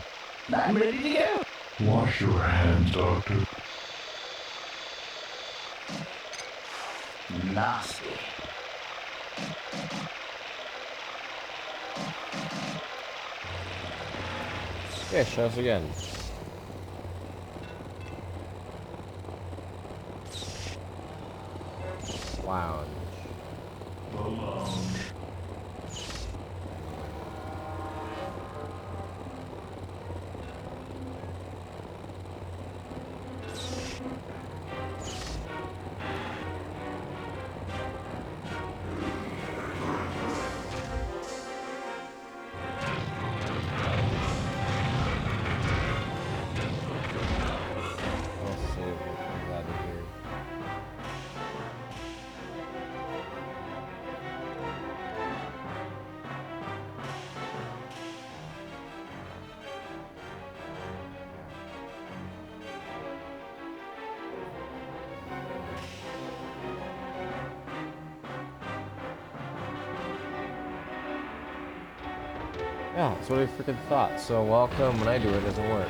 Speaker 14: I'm ready to go.
Speaker 16: Wash your hands, Doctor.
Speaker 14: Nasty.
Speaker 3: Yeah, show us again. Lounge.
Speaker 16: The lounge.
Speaker 3: Yeah, that's what I freaking thought. So welcome when I do it doesn't work.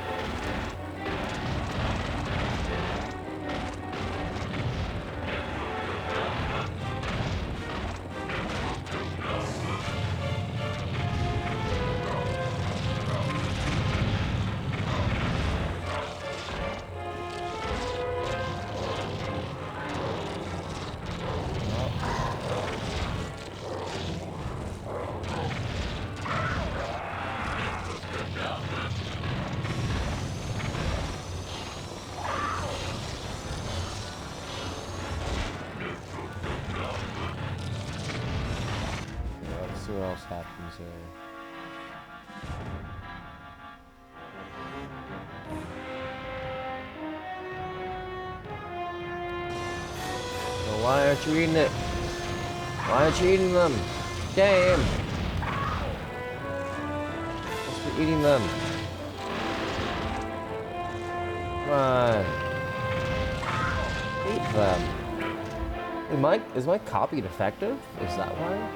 Speaker 3: Let's see what else happens here. So why aren't you eating it? Why aren't you eating them? Damn! Supposed to be eating them. Come on. Eat them. Is my copy defective? Is that why?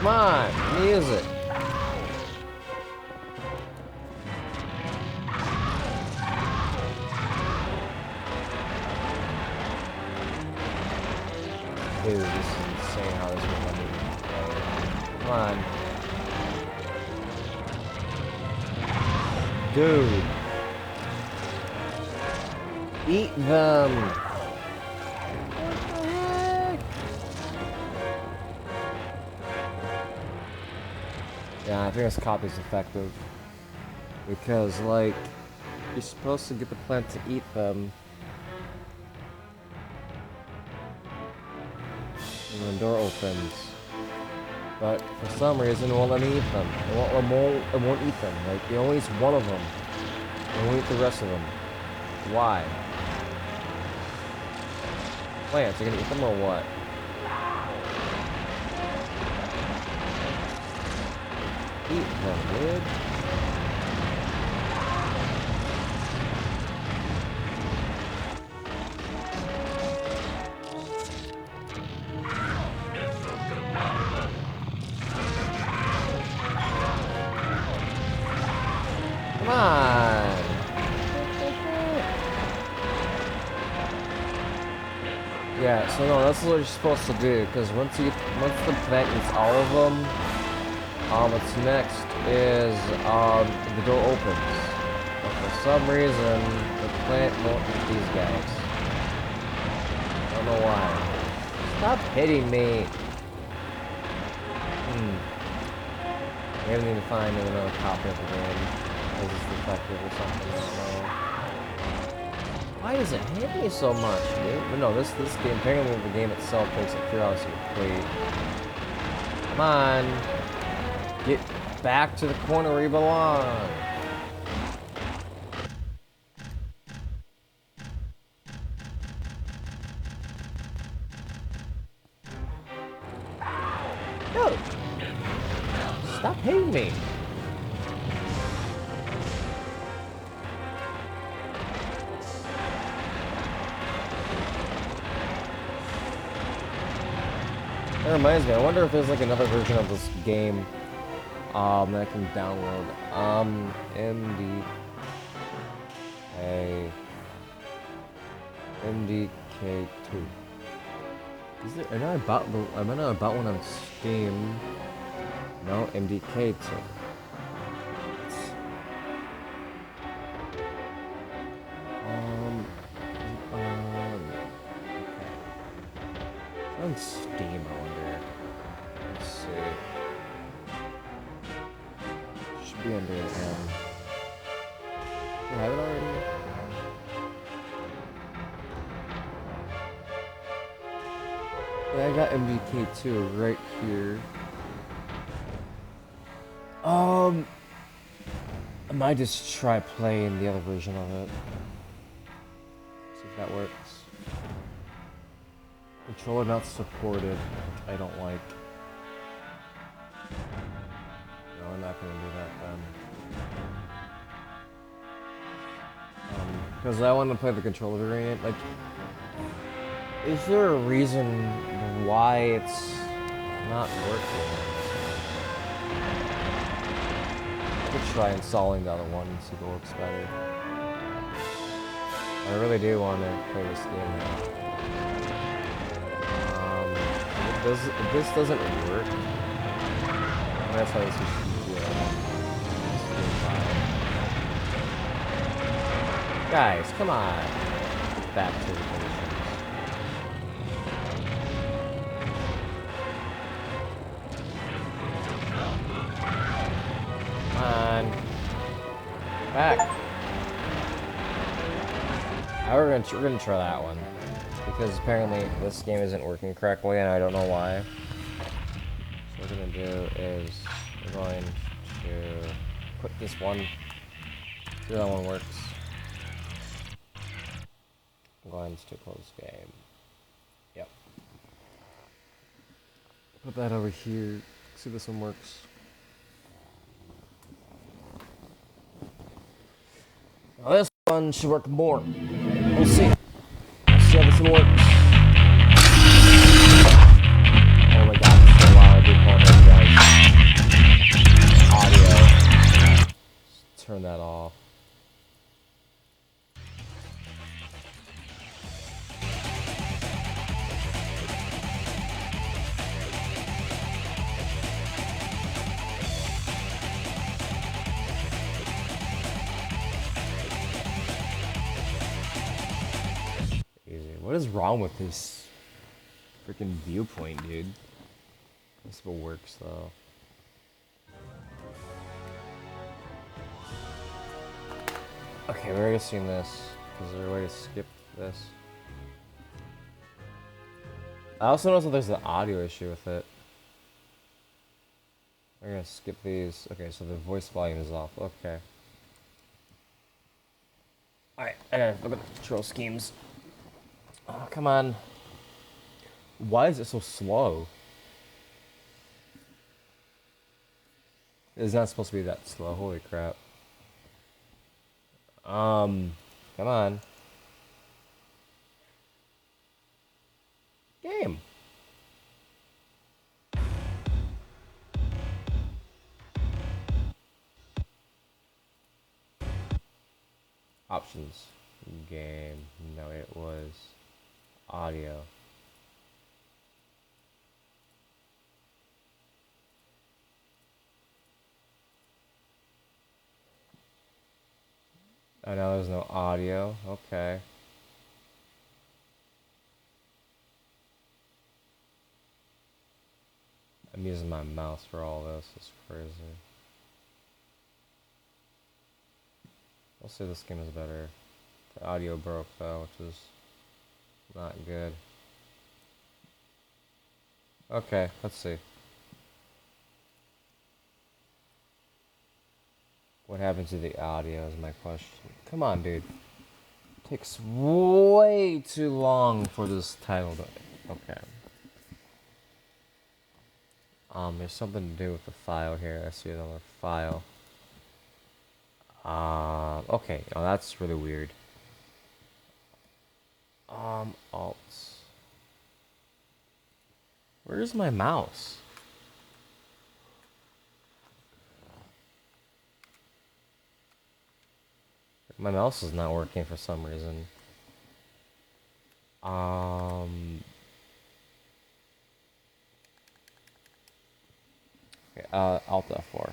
Speaker 3: Come on, use it. Dude, this is insane how this will play. Come on. Dude. Eat them. What the heck? Yeah, I think this copy's effective. Because, like, you're supposed to get the plant to eat them. And the door opens. But for some reason, it won't let me eat them. It won't eat them. Like, it only eats one of them. It won't eat the rest of them. Why? Plants, are you gonna eat them or what? Eat them, dude. Come on. Yeah, so no, that's what you're supposed to do, because once the plant eats all of them, what's next is the door opens. But for some reason, the plant won't eat these guys. I don't know why. Stop hitting me. Maybe I need to find another copy of the game. Because it's defective or something, I don't know. Why does it hit me so much, dude? But no, this game, apparently the game itself takes a curiosity plate. Come on. Get back to the corner where you belong. Dude. Stop hitting me. That reminds me, I wonder if there's like another version of this game that I can download. MDK2. Is there? I know I bought one on Steam. No, MDK2. On Steam, I wonder. Let's see. Should be under M. Do I have it already? Yeah, I got MDK2 right here. I might just try playing the other version of it. See if that works. Controller not supported, which I don't like. No, I'm not gonna do that then. Because I want to play the controller variant. Like, is there a reason why it's not working? I could try installing the other one and see if it works better. I really do want to play this game now. If this doesn't work, that's how this should be. Guys, come on. Get back to the positions. Come on. Back. We're gonna try that one because apparently this game isn't working correctly, and I don't know why. So what we're gonna do is we're going to put this one. See if that one works. I'm going to close game. Yep. Put that over here. See if this one works. Now this one should work more. We'll see. Let's see how this one works. Oh my god, it's so loud. I do apologize, guys. Audio. Let's turn that off. What is wrong with this freaking viewpoint, dude? This will works though. Okay, we're already seen this. Is there a way to skip this? I also noticed that there's an audio issue with it. We're gonna skip these. Okay, so the voice volume is off. Okay. Alright, I gotta look at the control schemes. Oh, come on. Why is it so slow? It's not supposed to be that slow. Holy crap. Come on. Game. Options. Game. No, it was audio. Oh, now there's no audio. Okay. I'm using my mouse for all this. It's crazy. I'll say this game is better. The audio broke though, which is not good. Okay, let's see. What happened to the audio is my question. Come on, dude. It takes way too long for this title to... Okay. There's something to do with the file here. I see another file. Okay. Oh, that's really weird. Alt. Where's my mouse? My mouse is not working for some reason. Okay, Alt F4.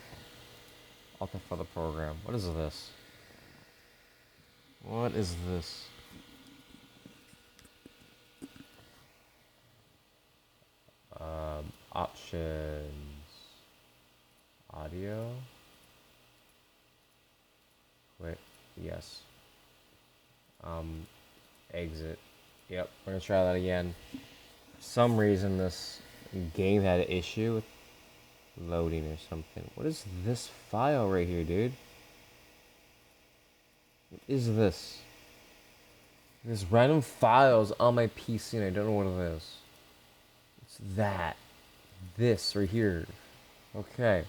Speaker 3: Alt F4 the program. What is this? What is this? Options. Audio. Wait. Yes. Exit. Yep, we're gonna try that again. For some reason this game had an issue with loading or something. What is this file right here, dude? What is this? There's random files on my PC and I don't know what it is. It's that. This right here. Okay.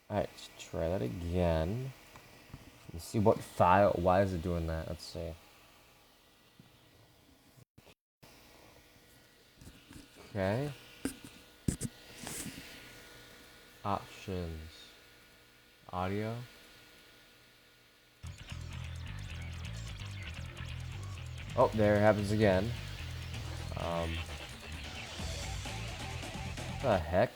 Speaker 3: Alright, let's try that again. Let's see what file. Why is it doing that? Let's see. Okay. Options. Audio. Oh, there it happens again. What the heck?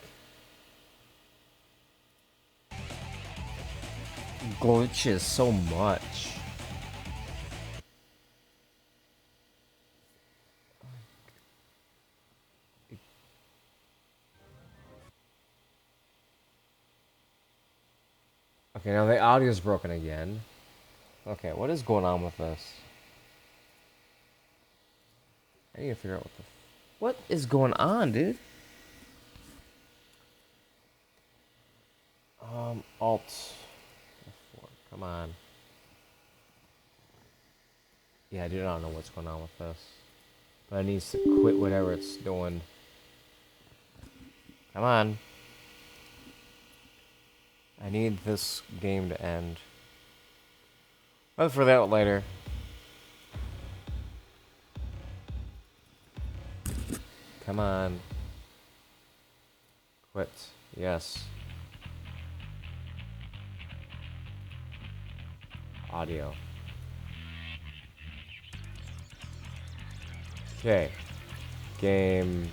Speaker 3: Glitches so much. Okay, now the audio is broken again. Okay, what is going on with this? I need to figure out what is going on, dude. Alt F4. Come on. Yeah, I do not know what's going on with this. But it needs to quit whatever it's doing. Come on. I need this game to end. I'll figure that out later. Come on. Quit. Yes. Audio. Okay. Game.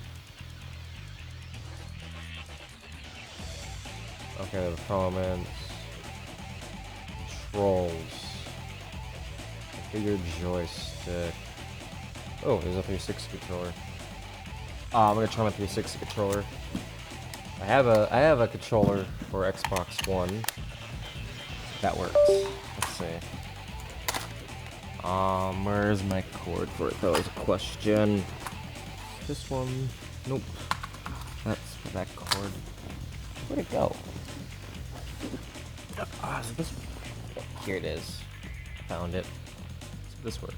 Speaker 3: Okay, the performance. Controls. Configure joystick. Oh, there's a 360 controller. I'm gonna try my 360 controller. I have a controller for Xbox One. That works. Let's see. Where's my cord for it? That was a question. This one? Nope. That's for that cord. Where'd it go? So this. Here it is. Found it. So this works.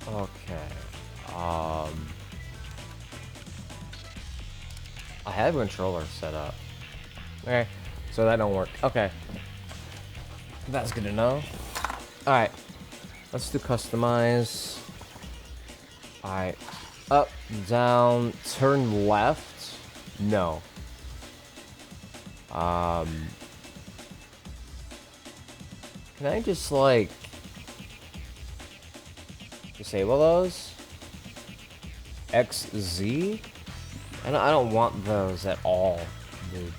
Speaker 3: Okay. I have a controller set up. Okay, so that don't work. Okay. That's good to know. Alright. Let's do customize. Alright. Up, down, turn left. No. Can I just like disable those? XZ? I don't want those at all, dude.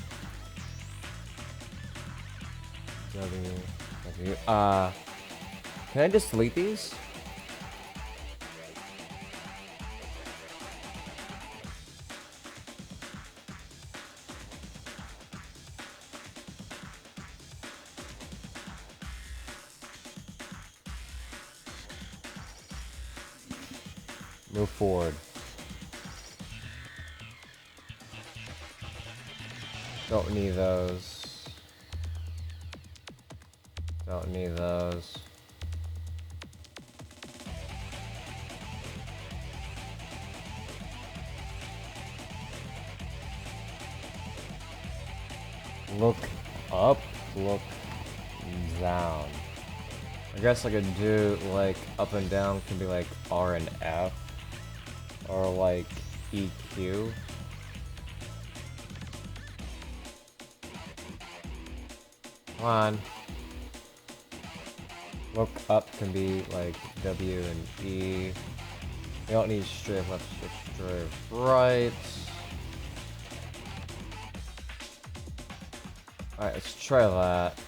Speaker 3: W. Can I just delete these? Move forward. Don't need those. Don't need those. Look up, look down. I guess I could do like up and down can be like R and F. Or like EQ. Come on. Look up can be like W and E. You don't need straight left, straight right. Alright, let's try that.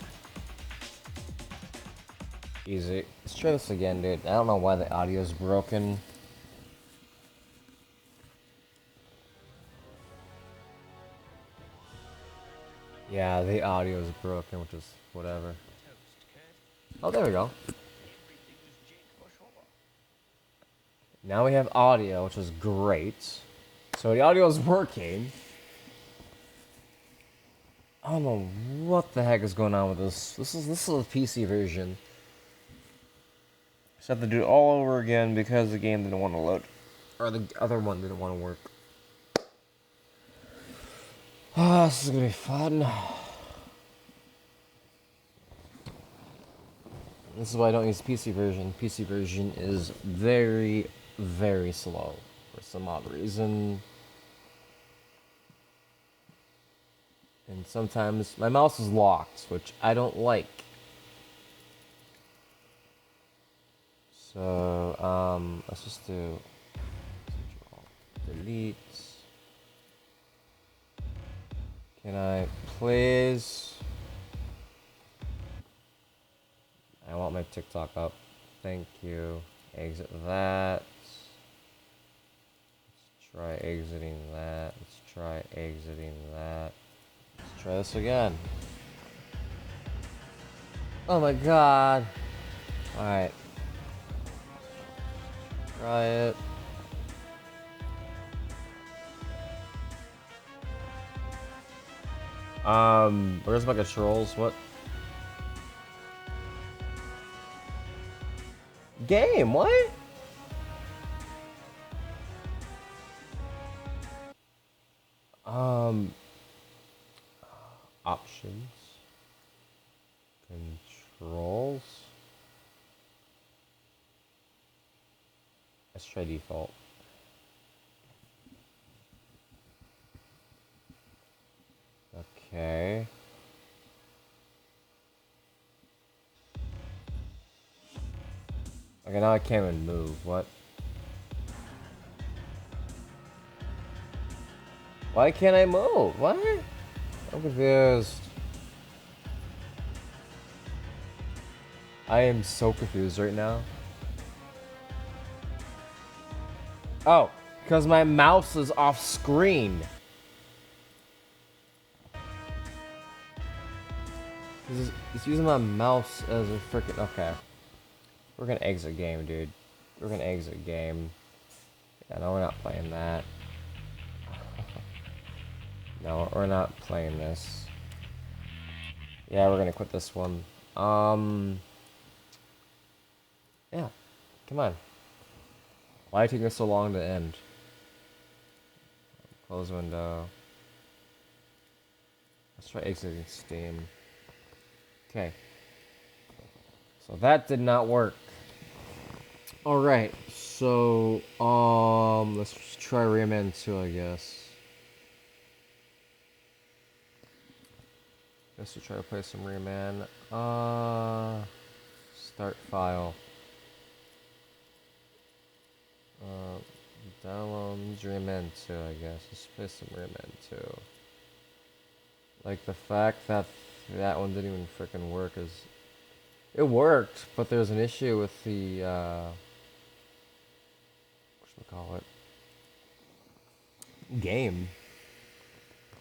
Speaker 3: Easy. Let's try this again, dude. I don't know why the audio is broken. Yeah, the audio is broken, which is whatever. Oh, there we go. Now we have audio, which is great. So the audio is working. I don't know what the heck is going on with this. This is a PC version. Just have to do it all over again because the game didn't want to load, or the other one didn't want to work. Ah, this is gonna be fun. This is why I don't use PC version. PC version is very, very slow for some odd reason. And sometimes my mouse is locked, which I don't like. So, let's just do delete. Can I please? I want my TikTok up. Thank you. Exit that. Let's try exiting that. Let's try exiting that. Let's try this again. Oh my god. Alright. Try it. Where's my controls? What? Game, what? Options. Controls. Let's try default. Okay. Okay, now I can't even move. What? Why can't I move? What? I'm confused. I am so confused right now. Oh, because my mouse is off screen. It's using my mouse as a freaking. Okay. We're gonna exit game, dude. We're gonna exit game. Yeah, no, we're not playing that. No, we're not playing this. Yeah, we're gonna quit this one. Yeah. Come on. Why taking us so long to end? Close window. Let's try exiting Steam. Okay. So that did not work. Alright, so let's try Rayman 2, I guess. Guess we'll try to play some Rayman. Start file. Download Rayman 2, I guess. Let's play some Rayman 2. Like the fact that that one didn't even freaking work is. It worked, but there's an issue with the whatchamacallit? Game.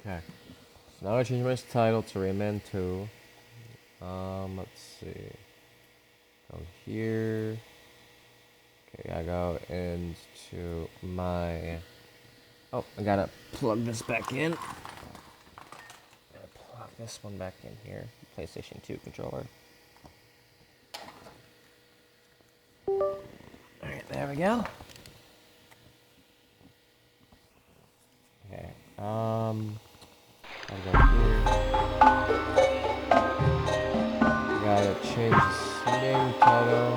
Speaker 3: Okay. So now I change my title to Rayman 2. Let's see. Go here. Okay, I go into my. Oh, I gotta plug this back in. Gotta plug this one back in here. PlayStation 2 controller. Alright, there we go. Okay, I'll go here. Gotta change the name title.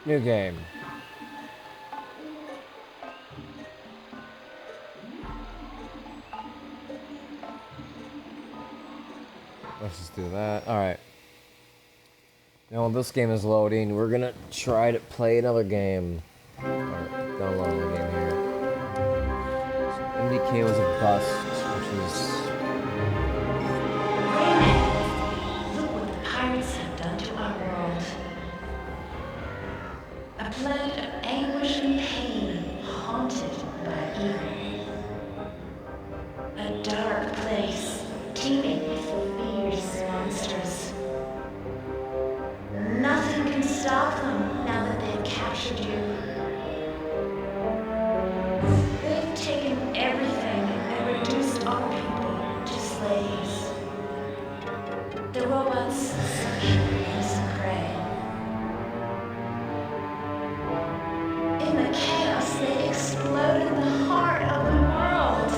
Speaker 3: New game. Let's just do that. Alright. Now while this game is loading, we're gonna try to play another game. Alright, download another game here. So MDK was a bust, which is.
Speaker 17: Look what the pirates have done to our world. A planet of anguish and pain, haunted by evil. A dark place, teeming with fierce monsters. Nothing can stop them now that they've captured you. They've taken everything and reduced our people the robots such easy prey. In the chaos, they explode in the heart of the world.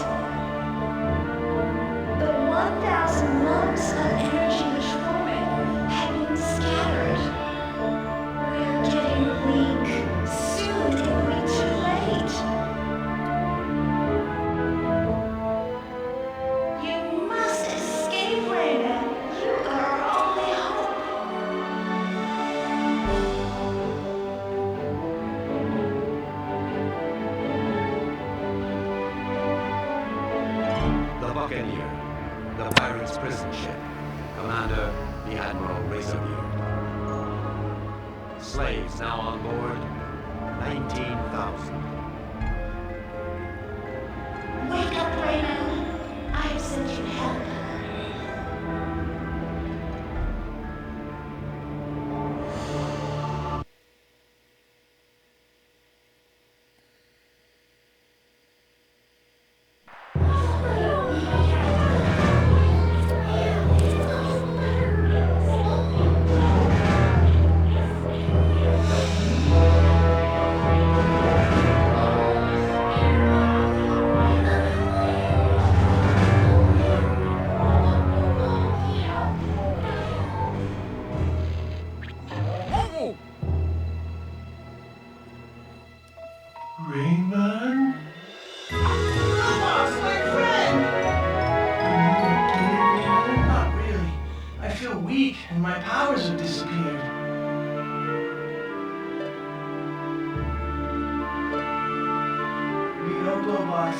Speaker 17: The 1,000 lumps of energy which form it have been scattered. We're getting weak. Soon it will be too late. You must escape, Raina. You are our only hope.
Speaker 18: The Buccaneer, the pirate's prison ship. Commander, the Admiral Razorbeard. Slaves now on board, 19,000.
Speaker 17: Wake up, Raina. I have sent you help.
Speaker 6: Rainman?
Speaker 10: Lumos, my friend!
Speaker 6: Not really. I feel weak and my powers have disappeared. Leopold, boss, I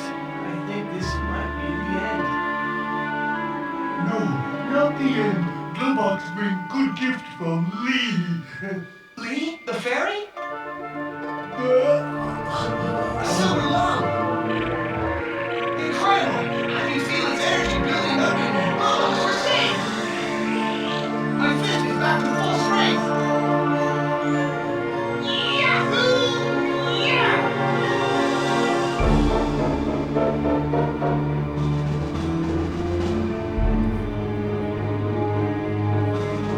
Speaker 6: think this might be the end.
Speaker 16: No, not the end. Glowbox bring good gift from Lee.
Speaker 6: Lee? The fairy?
Speaker 10: Silver Long! Incredible! I can feel its energy building up in me. Oh, we're safe! My fist is back to full strength! Yahoo! Yeah!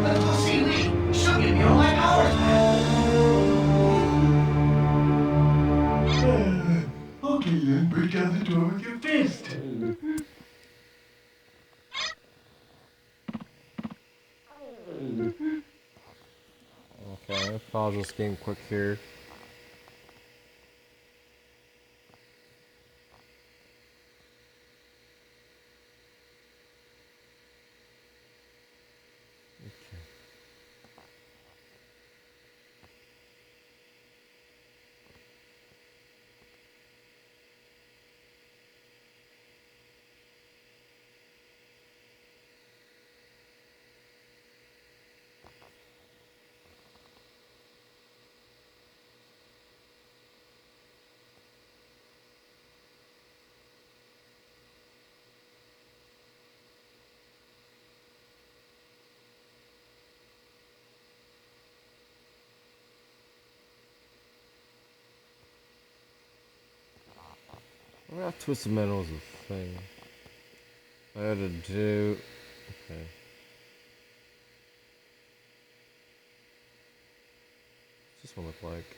Speaker 10: Let's go see Lee. She'll give me all my powers back.
Speaker 16: Okay then, break down the door with your fist.
Speaker 3: Okay, pause this game quick here. I got Twisted Metal as a thing. I had to do. Okay. What's this one look like?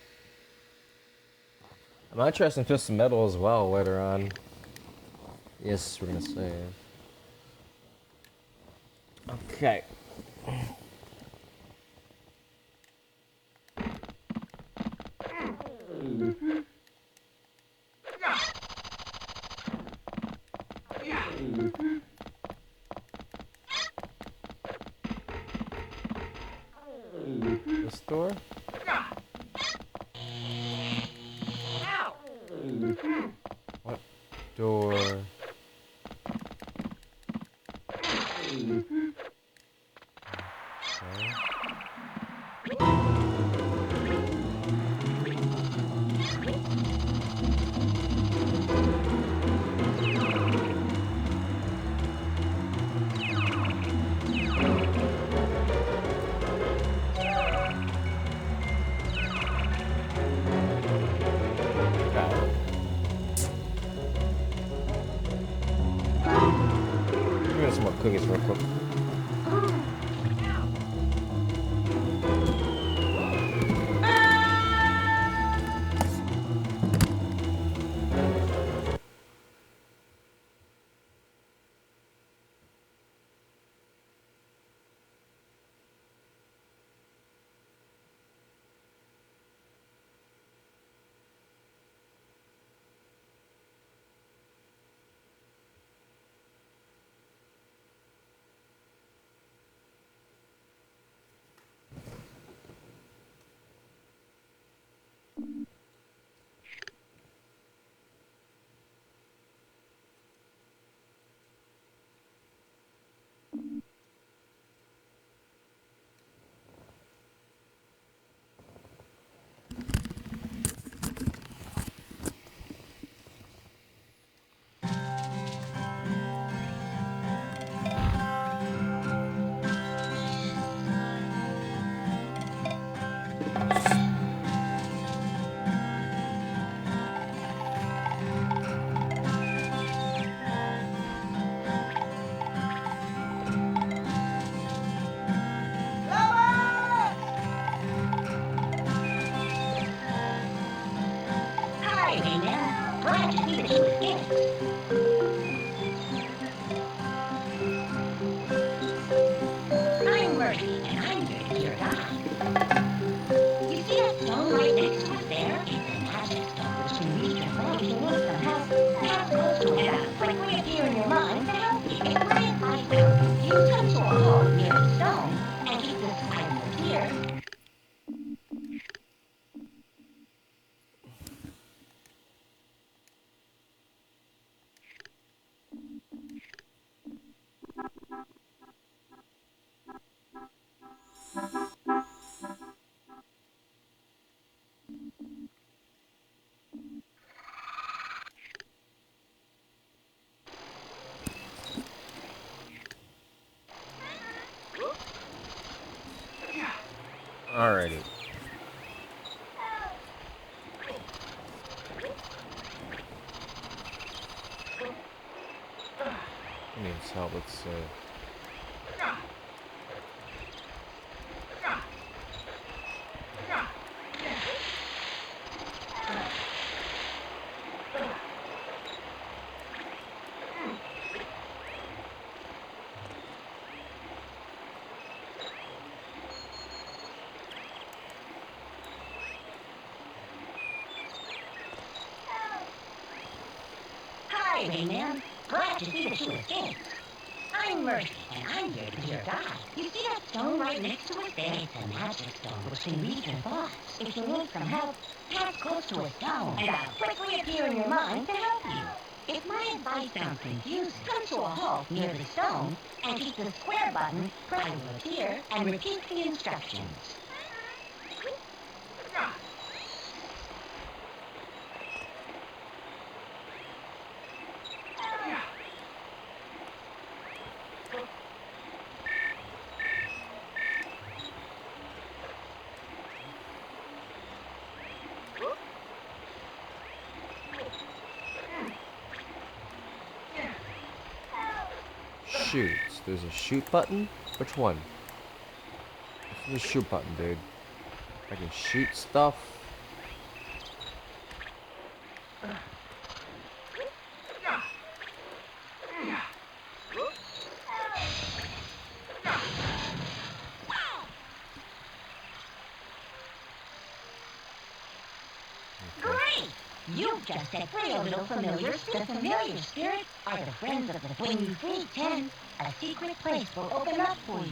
Speaker 3: I'm interested in Twisted Metal as well later on. Yes, we're gonna say. Okay. This door? What door? Give me some more cookies real quick.
Speaker 19: glad to see that you escaped. I'm Murphy, and I'm here to be your guide. You see that stone right next to us there? It's a magic stone which can reach your body if you need some help. Pass close to it and I'll quickly appear in your mind to help you. If my advice sounds confused, come to a halt near the stone and keep this quiet here.
Speaker 3: Alrighty. Needs help, let's see.
Speaker 19: Hi, Rayman. Glad to see that you escaped. I'm Murphy, and I'm here to be your guide. You see that stone right next to us there? It's a magic stone which can read your thoughts. If you need some help, pass close to a stone, and I'll quickly appear in your mind to help you. If my advice sounds confused, come to a halt near the stone, and keep the square button, I will appear, and repeat the instructions.
Speaker 3: Shoots. There's a shoot button? Which one? This is the shoot button, dude. I can shoot stuff.
Speaker 19: Great! You've just set free a little familiar spirit. The familiar spirits are the friends of the... When you free 10, a secret place will open up for you.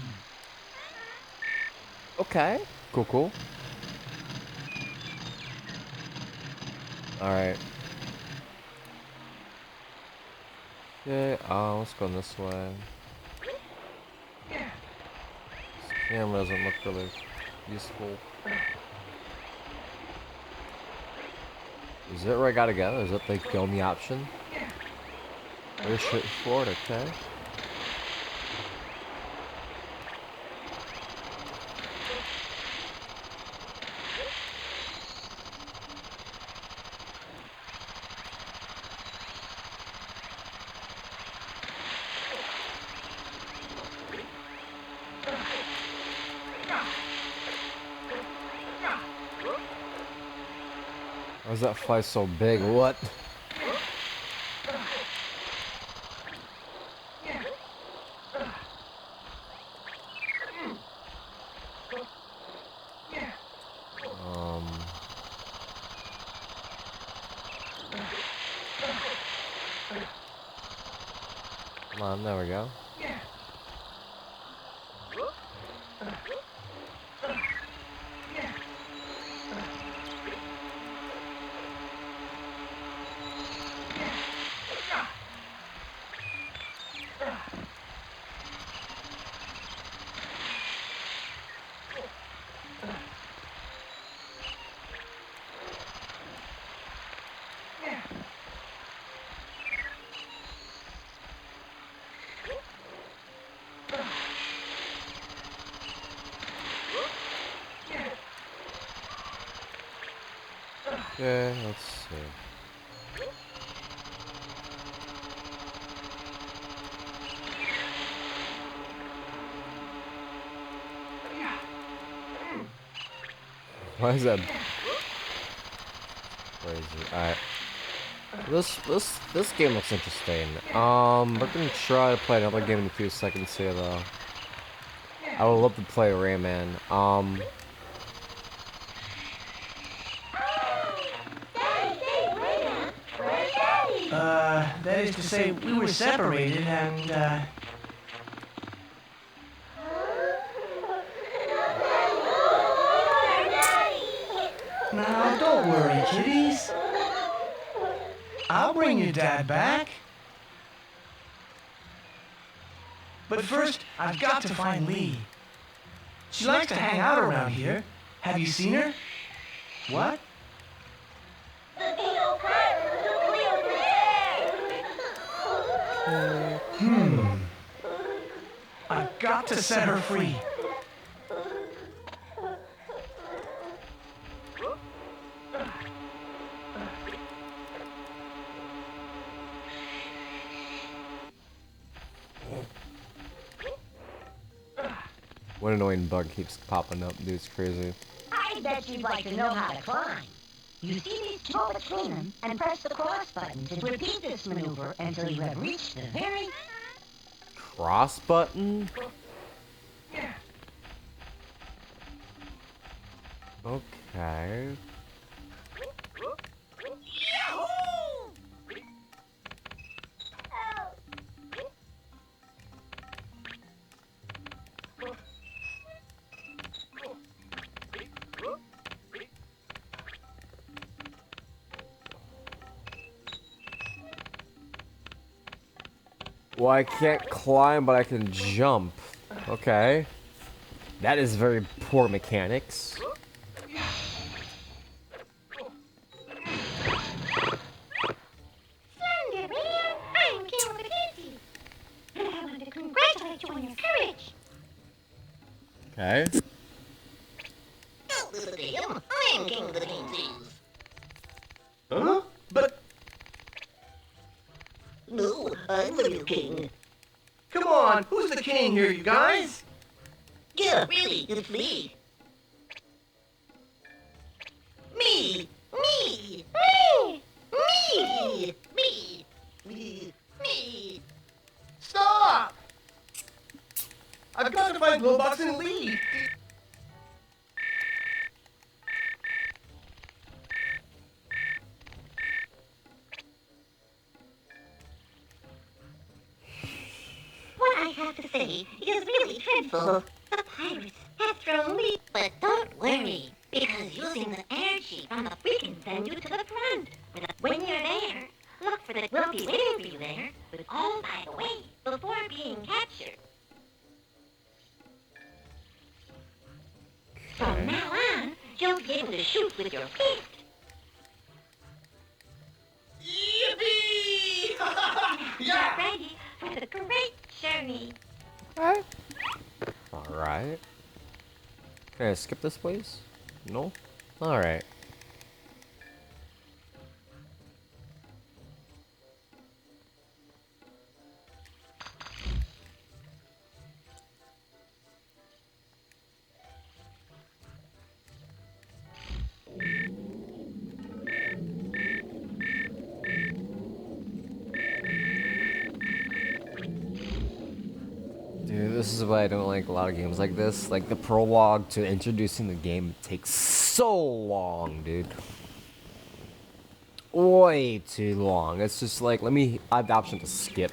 Speaker 3: Okay. Cool, cool. Alright. Okay, let's go this way. This camera doesn't look really useful. Is that where I gotta go? Is that like the only option? Very straightforward, okay. Why is that fly so big? What? Come on, there we go. Okay, let's see. Why is that crazy? Alright. This game looks interesting. We're gonna try to play another game in a few seconds here, though. I would love to play Rayman.
Speaker 6: That is to say, we were separated and, Now, don't worry, kiddies. I'll bring your dad back. But first, I've got to find Lee. She likes to hang out around here. Have you seen her? What? I've got to set her free.
Speaker 3: What annoying bug keeps popping up, dude, it's crazy.
Speaker 19: I bet you'd like to know how to climb. You see these two between them and press the cross button to repeat this maneuver until you have reached the very...
Speaker 3: Cross button? Okay. Well, I can't climb, but I can jump. Okay. That is very poor mechanics.
Speaker 17: Slender Man, I'm King Patanti. And I want to congratulate you on your courage.
Speaker 3: Okay.
Speaker 19: Don't listen to him. I'm King of the Patantis.
Speaker 6: Huh? But...
Speaker 19: No, I'm the new king.
Speaker 6: Come on, who's the king here, you guys?
Speaker 19: Yeah, really, it's me. Me! Me! Me! Me! Me! Me! Me!
Speaker 6: Stop! I've got to find Glowbox and Lee.
Speaker 19: What I have to say is really dreadful. The pirates have thrown me. But don't worry, because using the energy from the we can send you to the front. When you're there, look for the we'll be waiting for you there. But all by the way, before being captured. From now on, you'll be able to shoot with your feet.
Speaker 6: Yippee!
Speaker 19: Get ready for the great journey.
Speaker 3: Alright. Can I skip this, please? No? Alright. Dude, this is why I don't like a lot of games like this. Like, the prologue to introducing the game takes so long, dude. Way too long. It's just like, let me have the option to skip.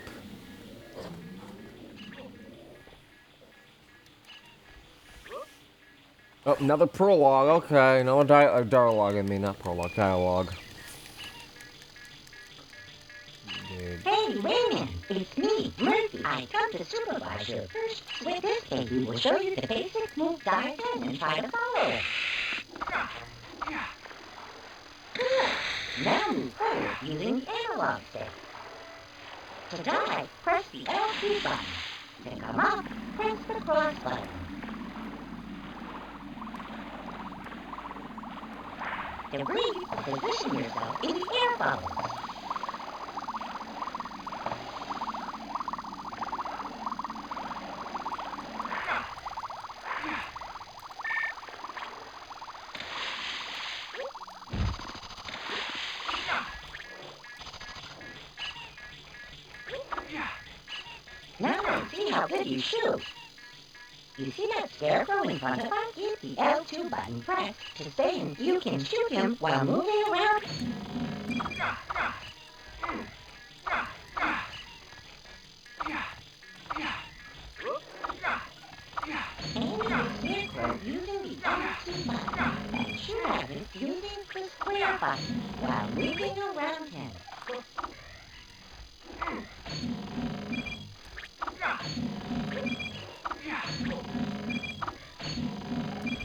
Speaker 3: Oh, another prologue. Okay, no dialogue. I mean, not prologue, dialogue. Dude.
Speaker 19: Hey, Rayman, it's me, Murphy. I come to supervise you first. With this thing, we will show you the basic move diagram and try to follow it. Good. Now move forward using the analog stick. To dive, press the L2 button. To come up, press the cross button. To breathe, position yourself in the air bubble. how good you shoot. You see that scarecrow in front of us? Use the L2 button pressed to stay in. You can shoot him while moving around. Aim the scarecrow using the L2 button and shoot at it using the square button while moving around him.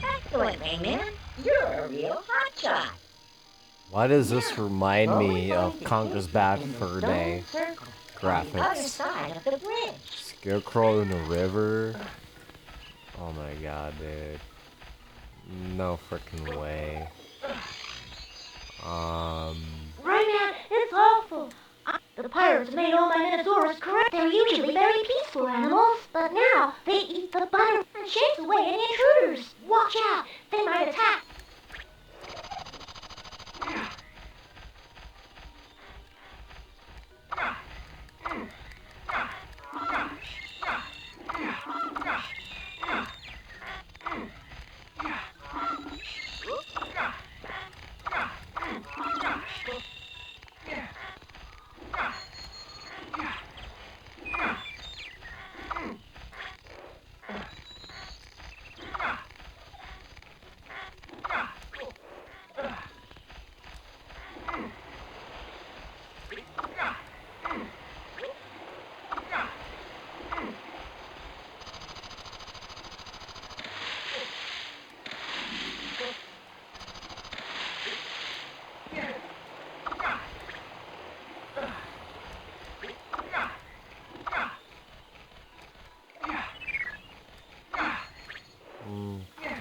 Speaker 19: Excellent, Rayman. You're a real hotshot.
Speaker 3: Why does this remind me of Conker's Bad Fur Day
Speaker 19: The other
Speaker 3: graphics?
Speaker 19: side of the bridge.
Speaker 3: Scarecrow in the river? Oh my god, dude. No freaking way.
Speaker 8: Rayman, it's awful. The pirates made all my Minotaurs correct. They're usually very peaceful animals, but now they eat the butter and chase away any intruders. Watch out, they might attack.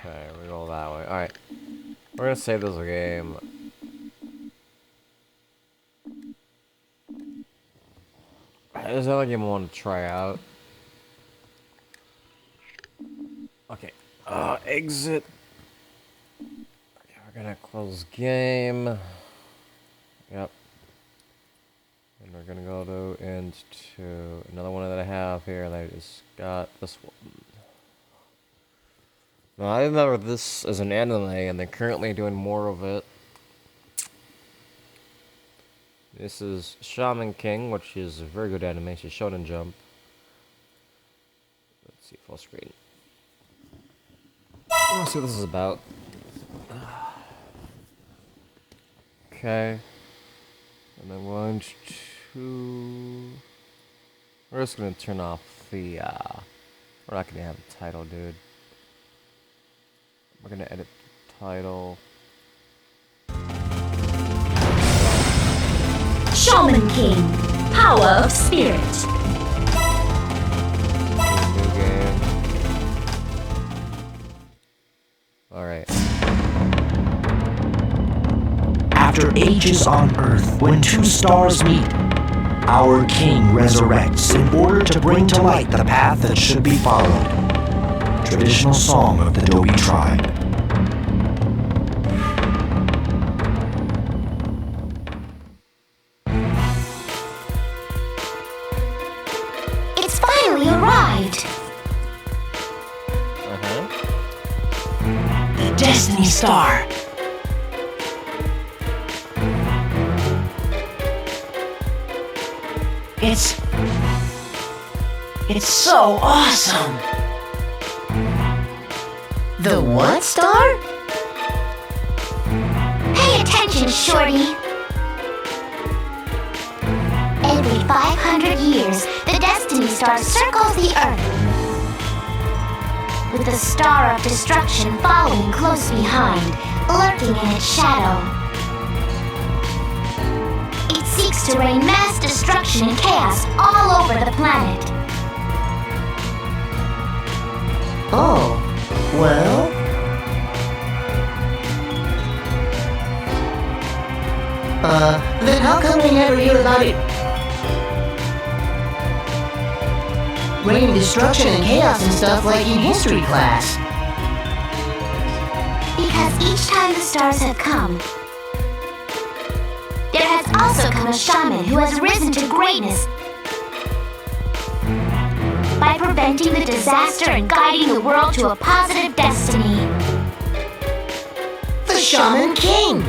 Speaker 3: Okay, we go that way. Alright. We're gonna save this game. There's another game I want to try out. Okay. Exit. Okay, we're gonna close game. Yep. And we're gonna go to into another one that I have here that I just got. This one. Now, I remember this as an anime, and they're currently doing more of it. This is Shaman King, which is a very good animation, Shonen Jump. Let's see, full screen. Let's see what this is about. Okay. And then we're just gonna turn off the, we're not gonna have a title, dude. We're gonna edit the title.
Speaker 8: Shaman King, Power of Spirit.
Speaker 3: New game. Alright.
Speaker 2: After ages on Earth, when two stars meet, our king resurrects in order to bring to light the path that should be followed. Traditional song of the Dobi tribe.
Speaker 9: It's finally arrived.
Speaker 2: The Destiny Star. It's so awesome.
Speaker 9: The what star? Pay attention, Shorty. Every 500 years, the Destiny Star circles the Earth, with the Star of Destruction following close behind, lurking in its shadow. It seeks to rain mass destruction and chaos all over the planet.
Speaker 2: Oh, well?
Speaker 6: Then how come we never hear about it? Raining destruction and chaos and stuff like in history class.
Speaker 9: Because each time the stars have come, there has also come a shaman who has risen to greatness.
Speaker 8: by preventing the disaster and guiding the world to a positive destiny.
Speaker 20: The Shaman King!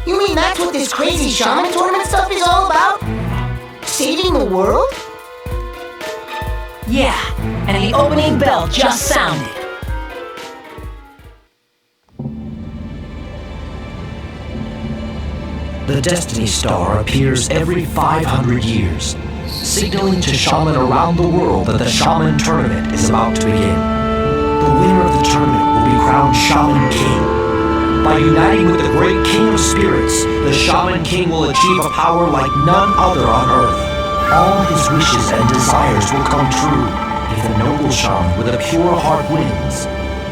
Speaker 20: You mean that's what this crazy shaman tournament stuff is all about? Saving the world?
Speaker 6: Yeah, and the opening bell just sounded.
Speaker 2: The Destiny Star appears every 500 years, signaling to shaman around the world that the Shaman Tournament is about to begin. The winner of the tournament will be crowned Shaman King. By uniting with the great King of Spirits, the Shaman King will achieve a power like none other on Earth. All his wishes and desires will come true if the noble shaman with a pure heart wins.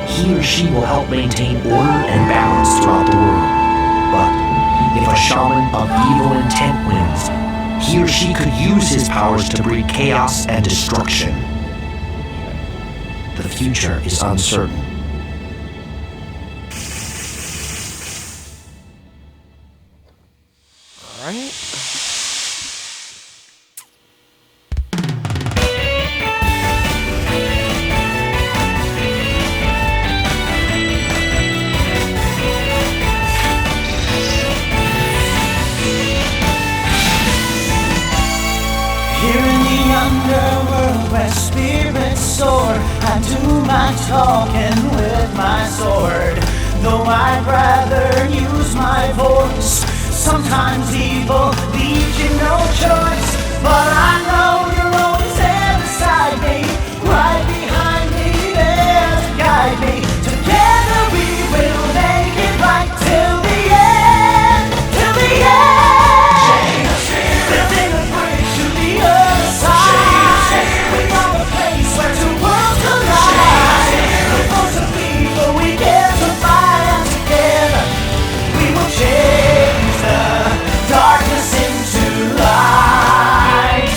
Speaker 2: He or she will help maintain order and balance throughout the world. But if a shaman of evil intent wins, he or she could use his powers to breed chaos and destruction. The future is uncertain.
Speaker 3: Alright.
Speaker 6: Here in the underworld where spirits soar, I do my talking with my sword. Though I'd rather use my voice, sometimes evil leaves you no choice. But I know you're always there beside me, right behind me, there to guide me. Together we will make it right till the end, till the end. Building a bridge to the other side. We are the place where two worlds collide. The force of evil we get to fight, and together we will change the darkness into light.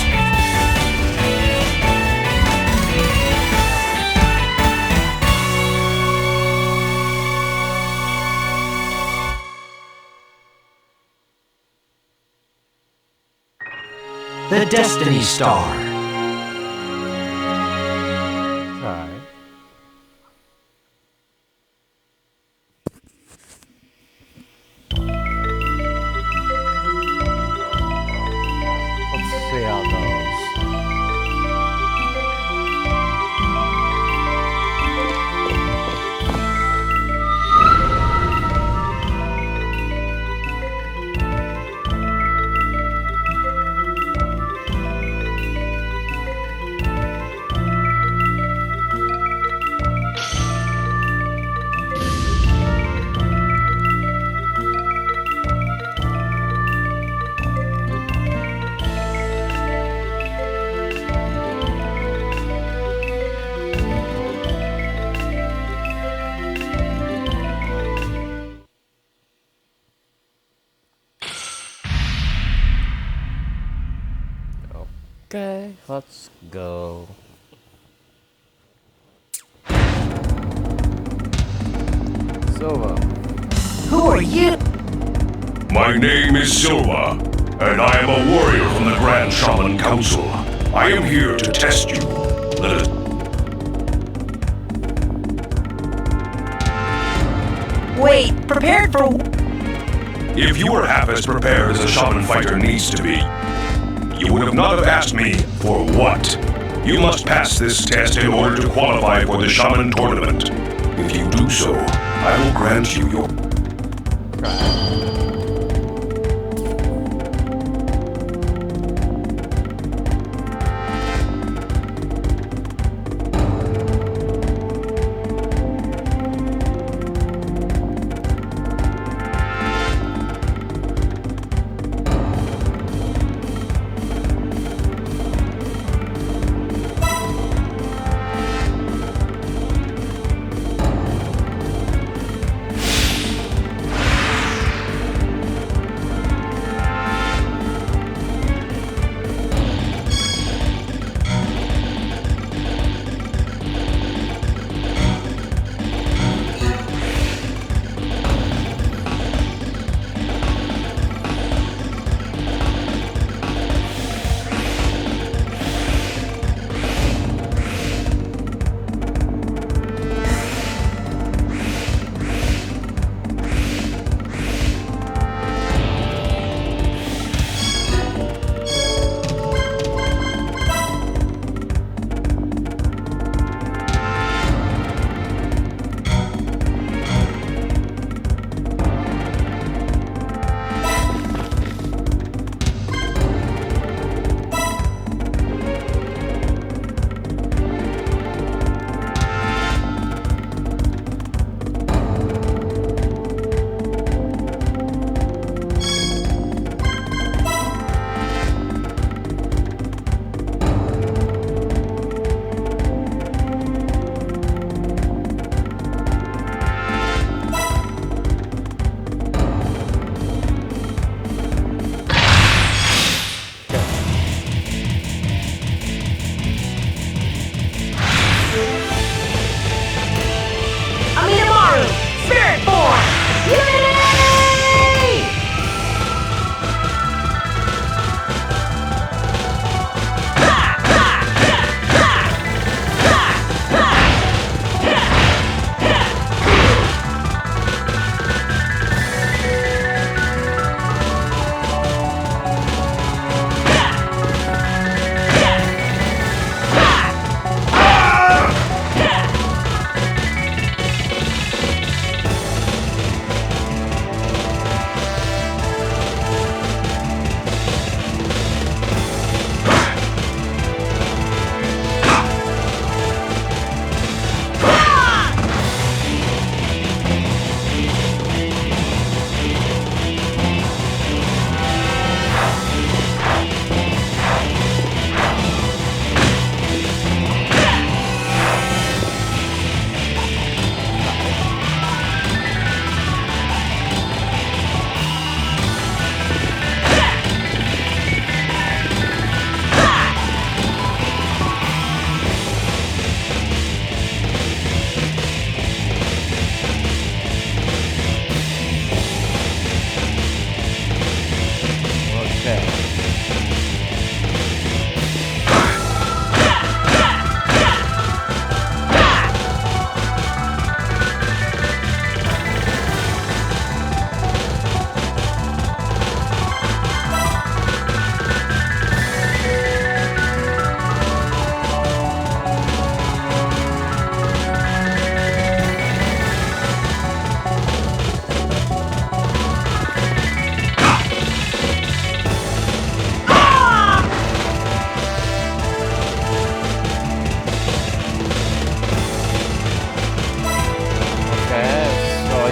Speaker 2: The Destiny Star.
Speaker 3: Alright. Let's see how it goes. Okay, let's go. Silva.
Speaker 6: Who are you?
Speaker 13: My name is Silva, and I am a warrior from the Grand Shaman Council. I am here to test you. Let us...
Speaker 6: Wait, prepared for...
Speaker 13: If you were half as prepared as a shaman fighter needs to be, you would have not have asked me for what. You must pass this test in order to qualify for the Shaman Tournament. If you do so, I will grant you your...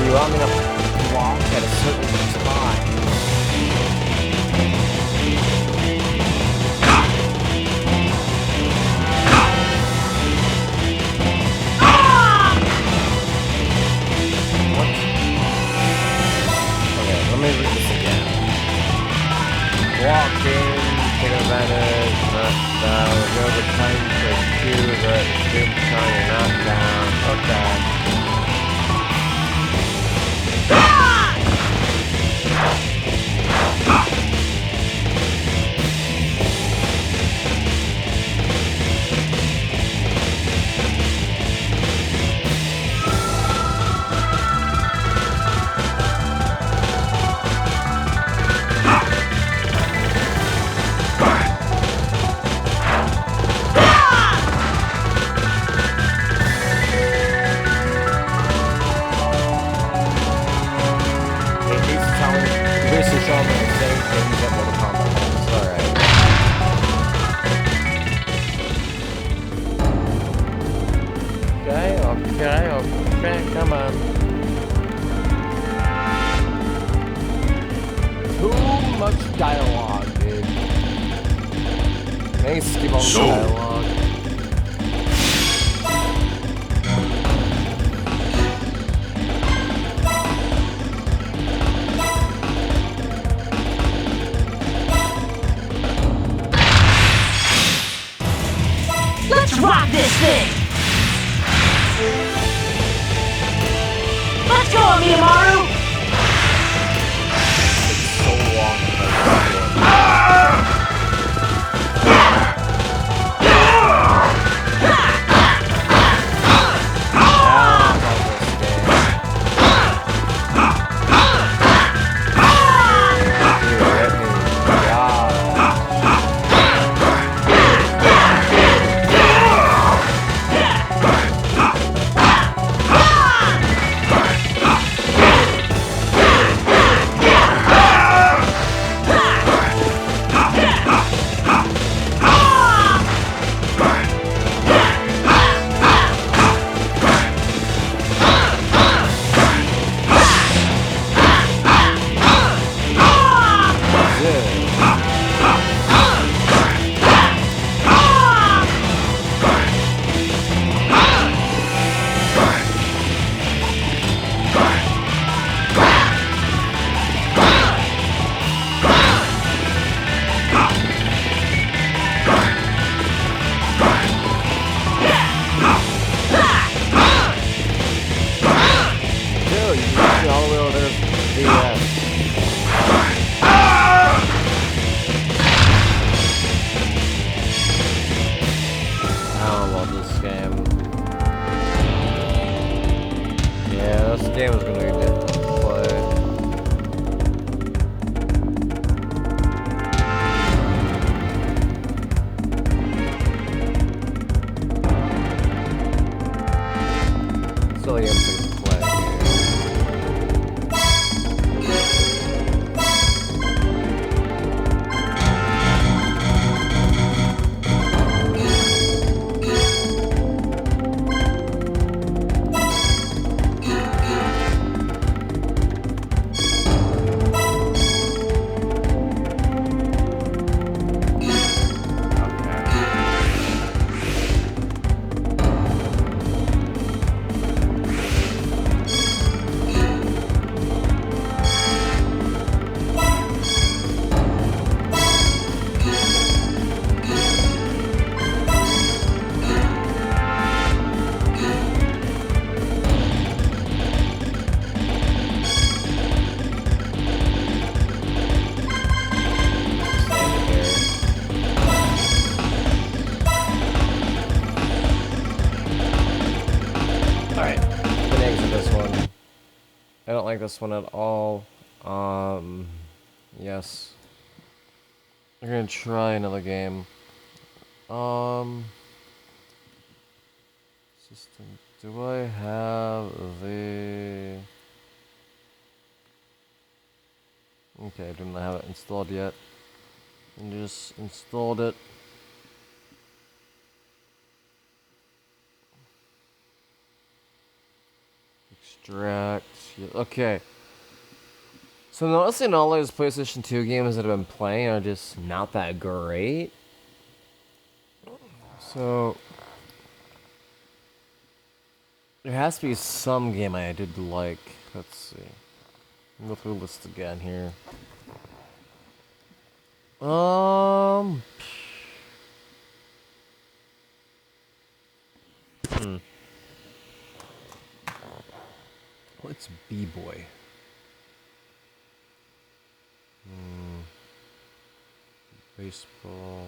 Speaker 3: and you want me to walk at a certain time. What? Okay, let me read this again. Walking, take advantage, not down, go to time to choose, right, shoot, time, you're not down, okay. Okay, come on. Too much dialogue, dude. Maybe skip all the dialogue.
Speaker 6: Let's rock this thing! Let's go, Miyamaru!
Speaker 3: It's so long. Game was gonna be difficult to play. So yeah, to play. I don't like this one at all. Yes. We're gonna try another game. System. Do I have the... Okay, I didn't have it installed yet. And just installed it. Extract. Okay. So noticing all those PlayStation 2 games that I've been playing are just not that great. So there has to be some game I did like. Let's see. Go through the list again here. What's B-Boy? Baseball.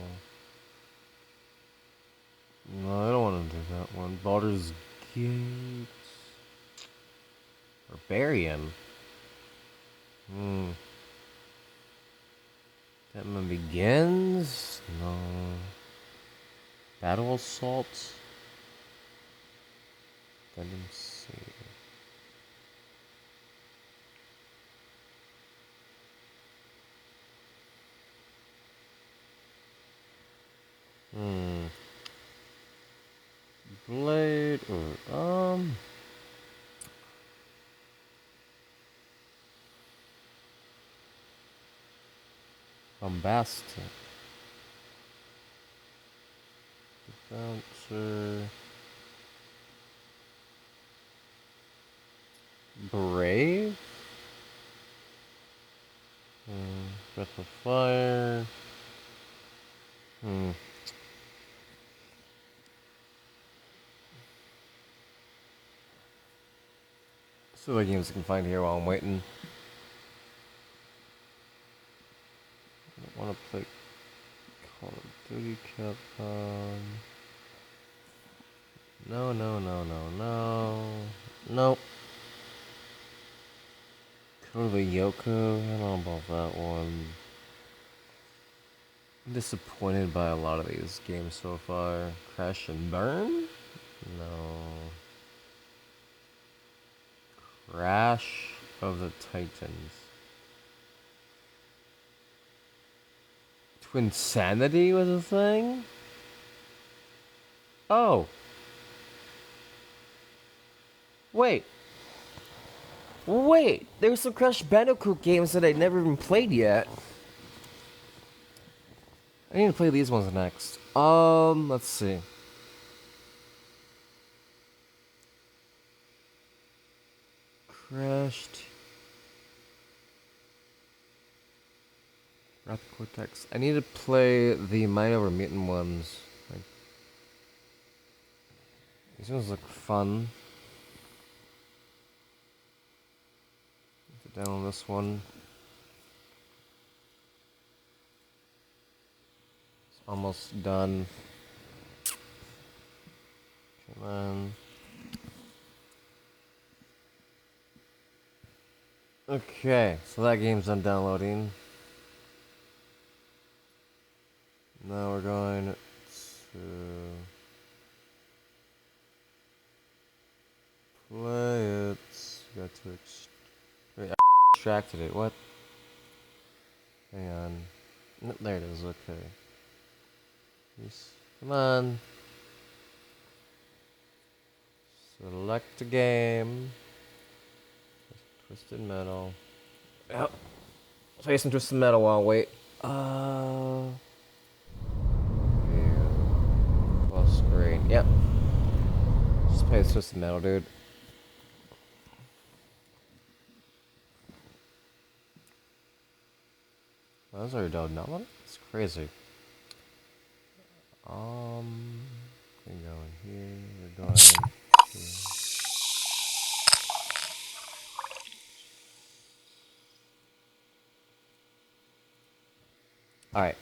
Speaker 3: No, I don't want to do that one. Baldur's Gate. Barbarian. Batman Begins? No. Battle Assault? Let me see. Blade or Bombastic. Bouncer. Brave. Breath of Fire. So what games I can find here while I'm waiting. I don't want to play Call of Duty Capcom. No. Nope. Code of Yoko. I don't know about that one. I'm disappointed by a lot of these games so far. Crash and Burn? No. Crash of the Titans. Twinsanity was a thing? Oh. Wait, there's some Crash Bandicoot games that I never even played yet. I need to play these ones next. Let's see. Crashed. Rapid Cortex. I need to play the Mind Over Mutant ones. These ones look fun. Down on this one. It's almost done. Come on. Okay, so that game's done downloading. Now we're going to play it. Got to wait, I extracted it. What? Hang on. No, there it is. Okay. Come on. Select a game. Twisted Metal. Yep. Play some Twisted Metal while I wait. Full screen. Yep. Just play Twisted Metal, dude. Those are done now. It's crazy. We're going here. We're going here. All right.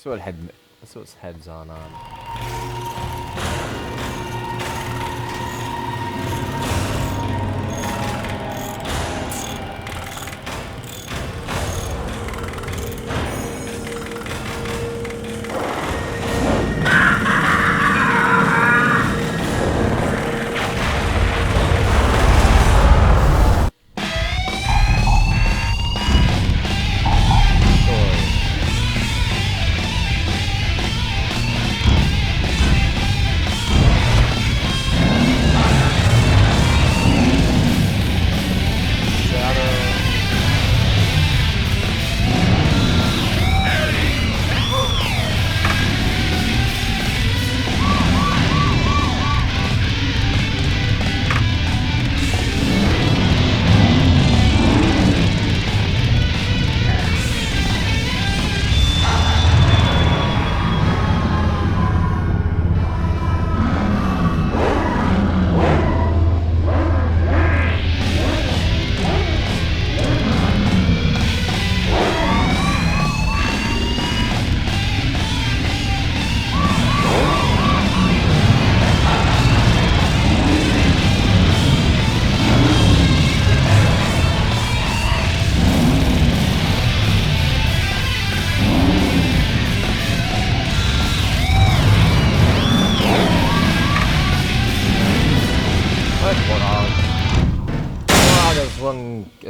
Speaker 3: Let's see what's heads on.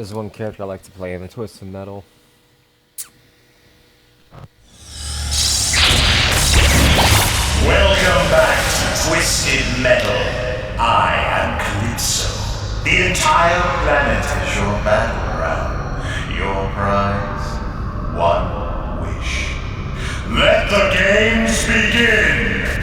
Speaker 3: There's one character I like to play in the Twisted Metal.
Speaker 14: Welcome back to Twisted Metal. I am Calypso. The entire planet is your battleground. Your prize, one wish. Let the games begin!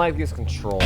Speaker 3: like these controls.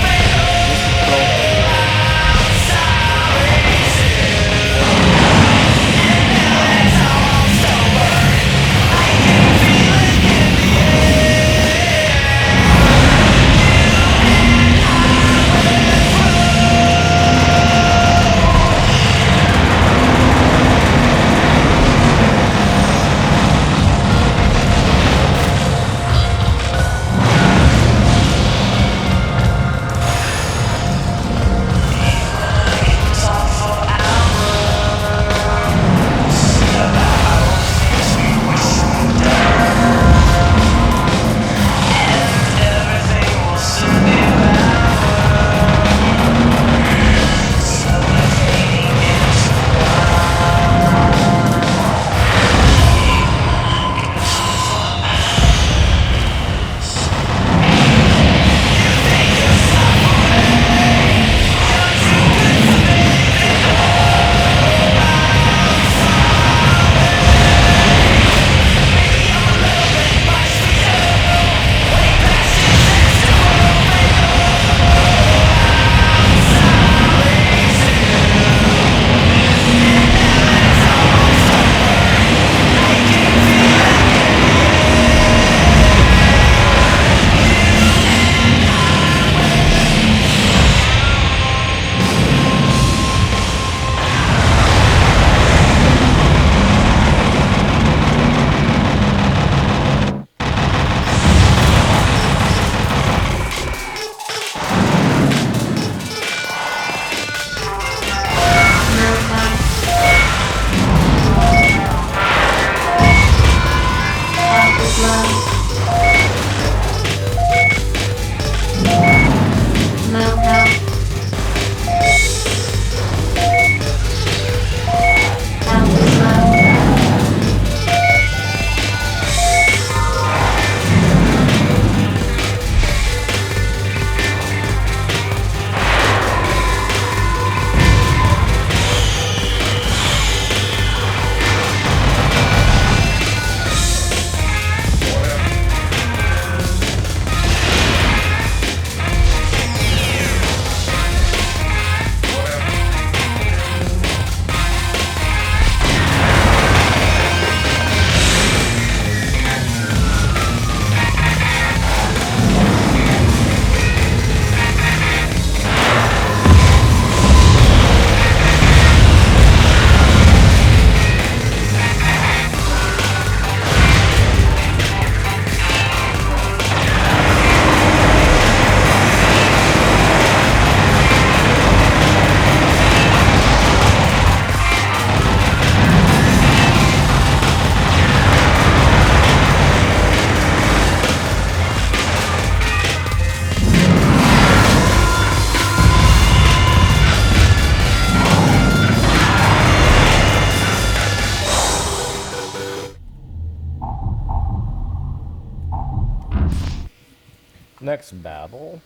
Speaker 3: Next battle.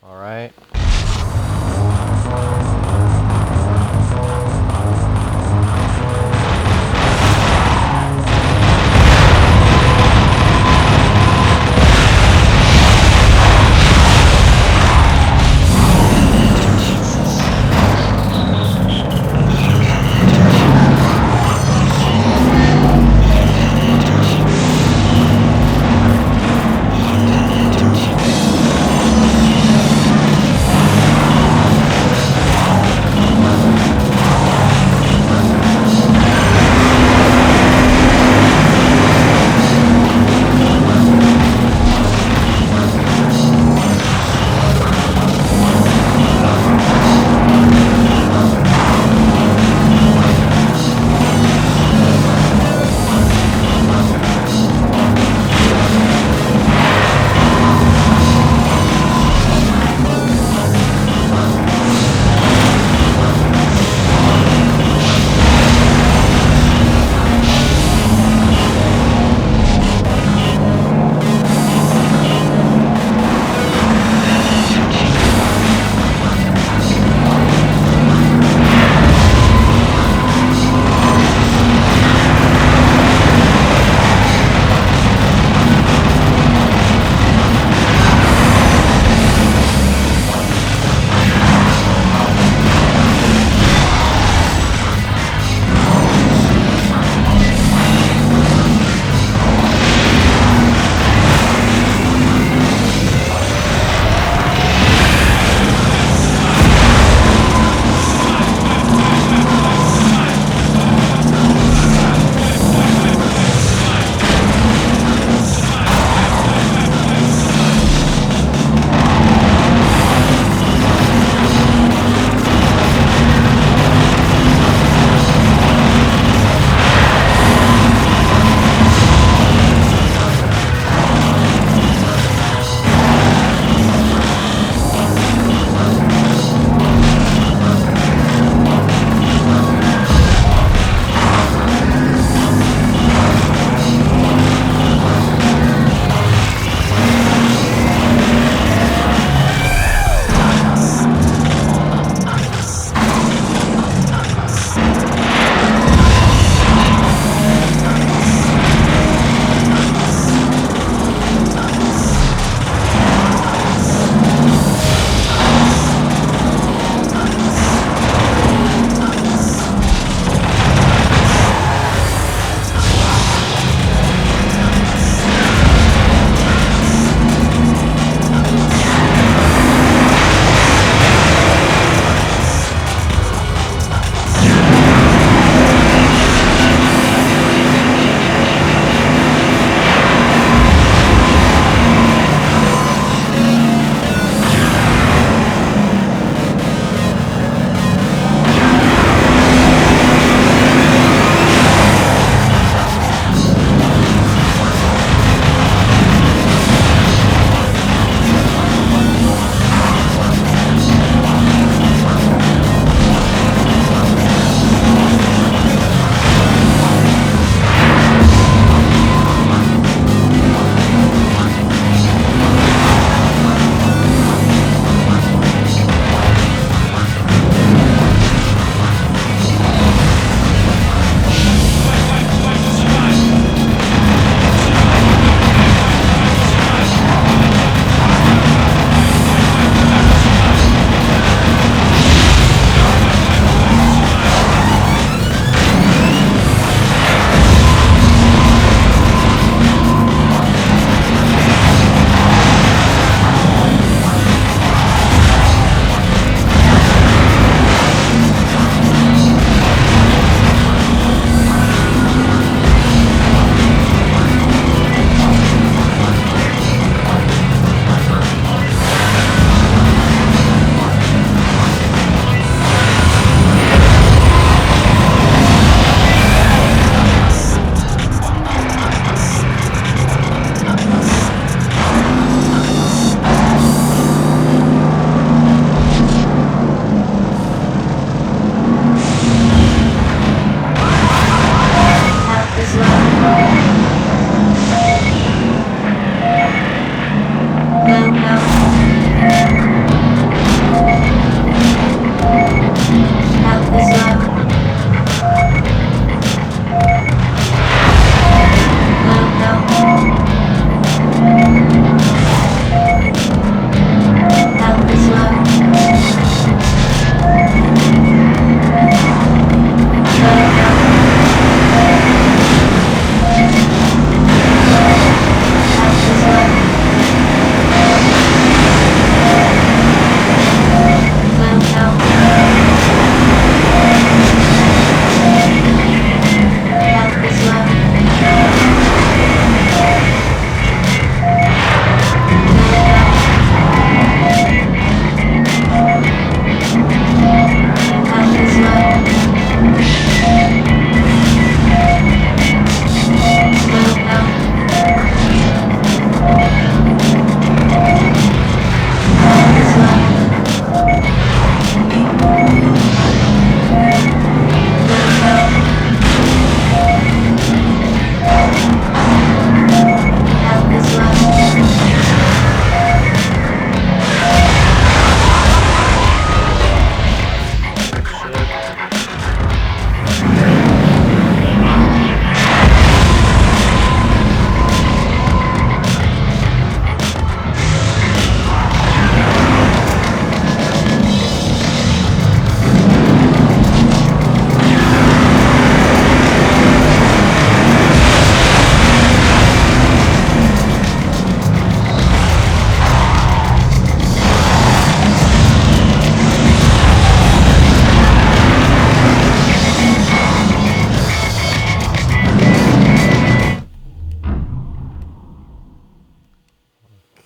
Speaker 3: Alright.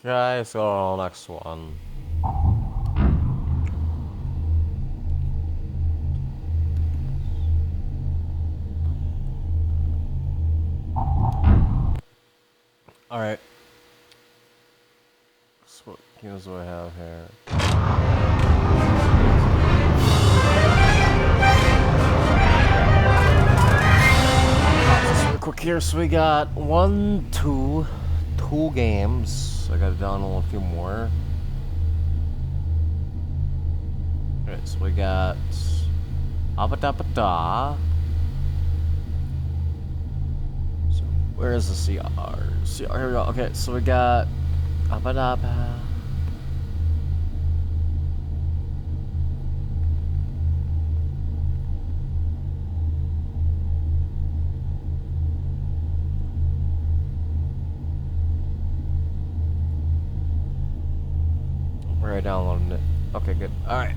Speaker 3: Okay, let's go on the next one. Alright. So what games do I have here? Just real quick here, so we got two games. I gotta download a few more. Alright, so we got Abadabada. So where is the CR? CR, here we go. Okay, so we got Abadaba. Where I downloaded it. Okay, good. Alright.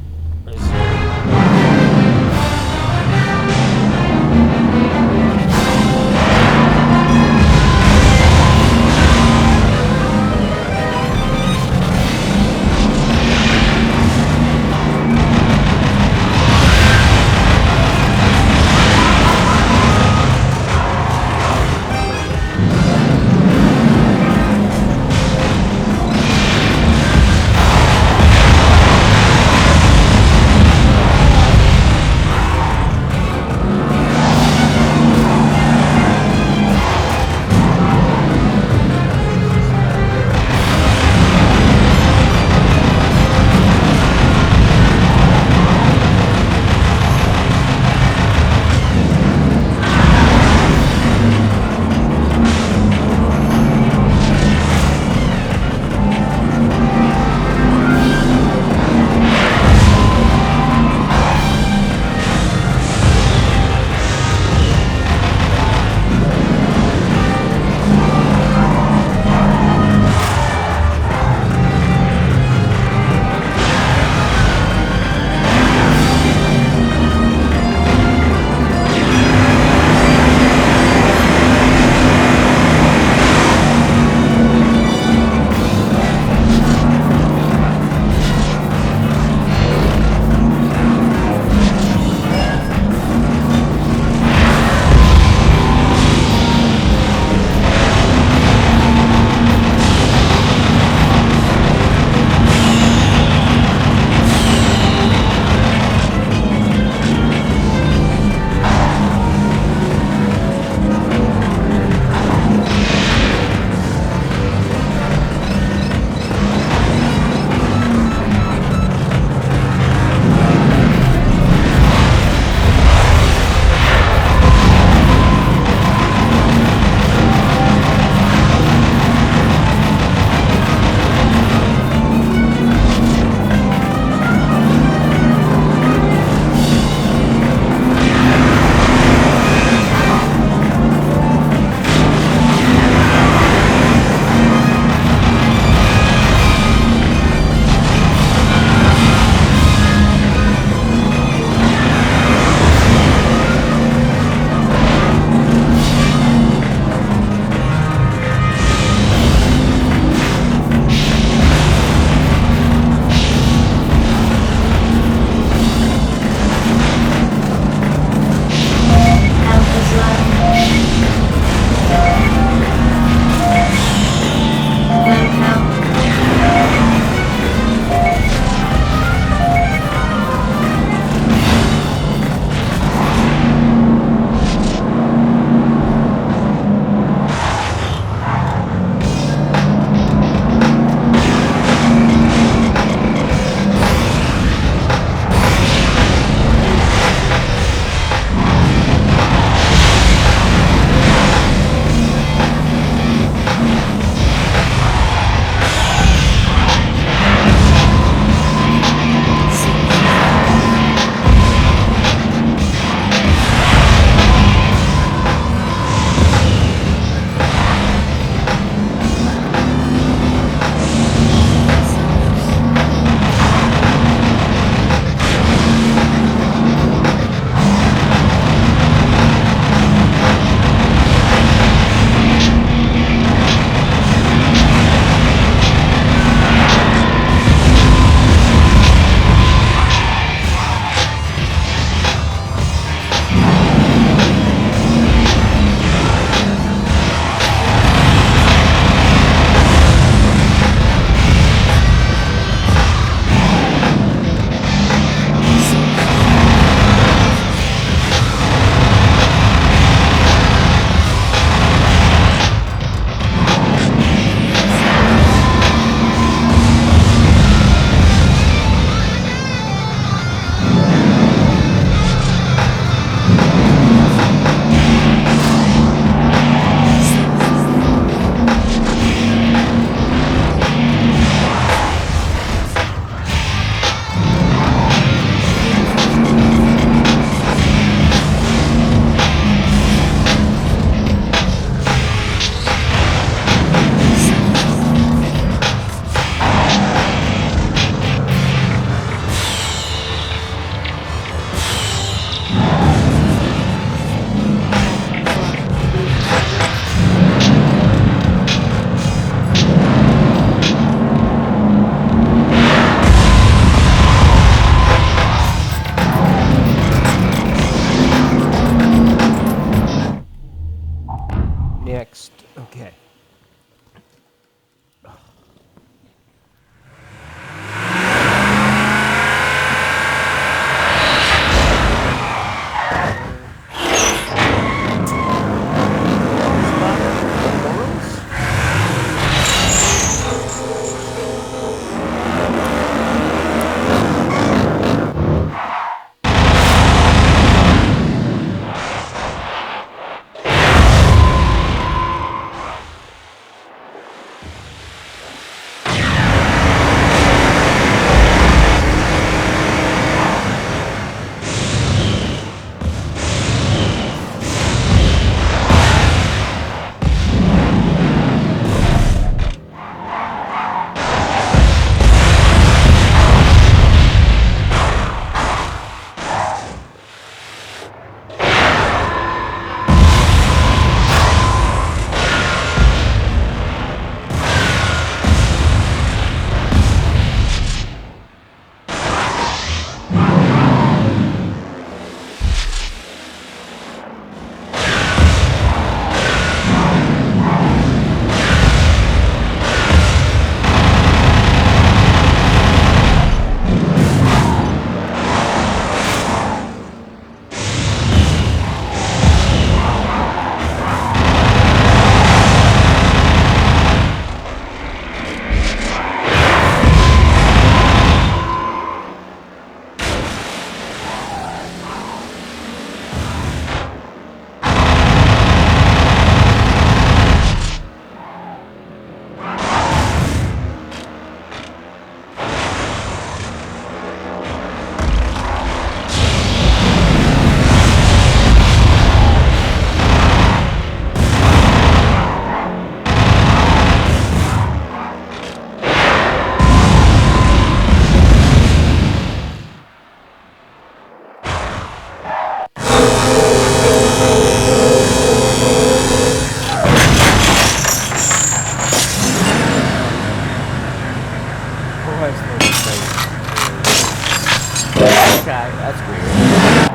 Speaker 3: Okay, that's weird.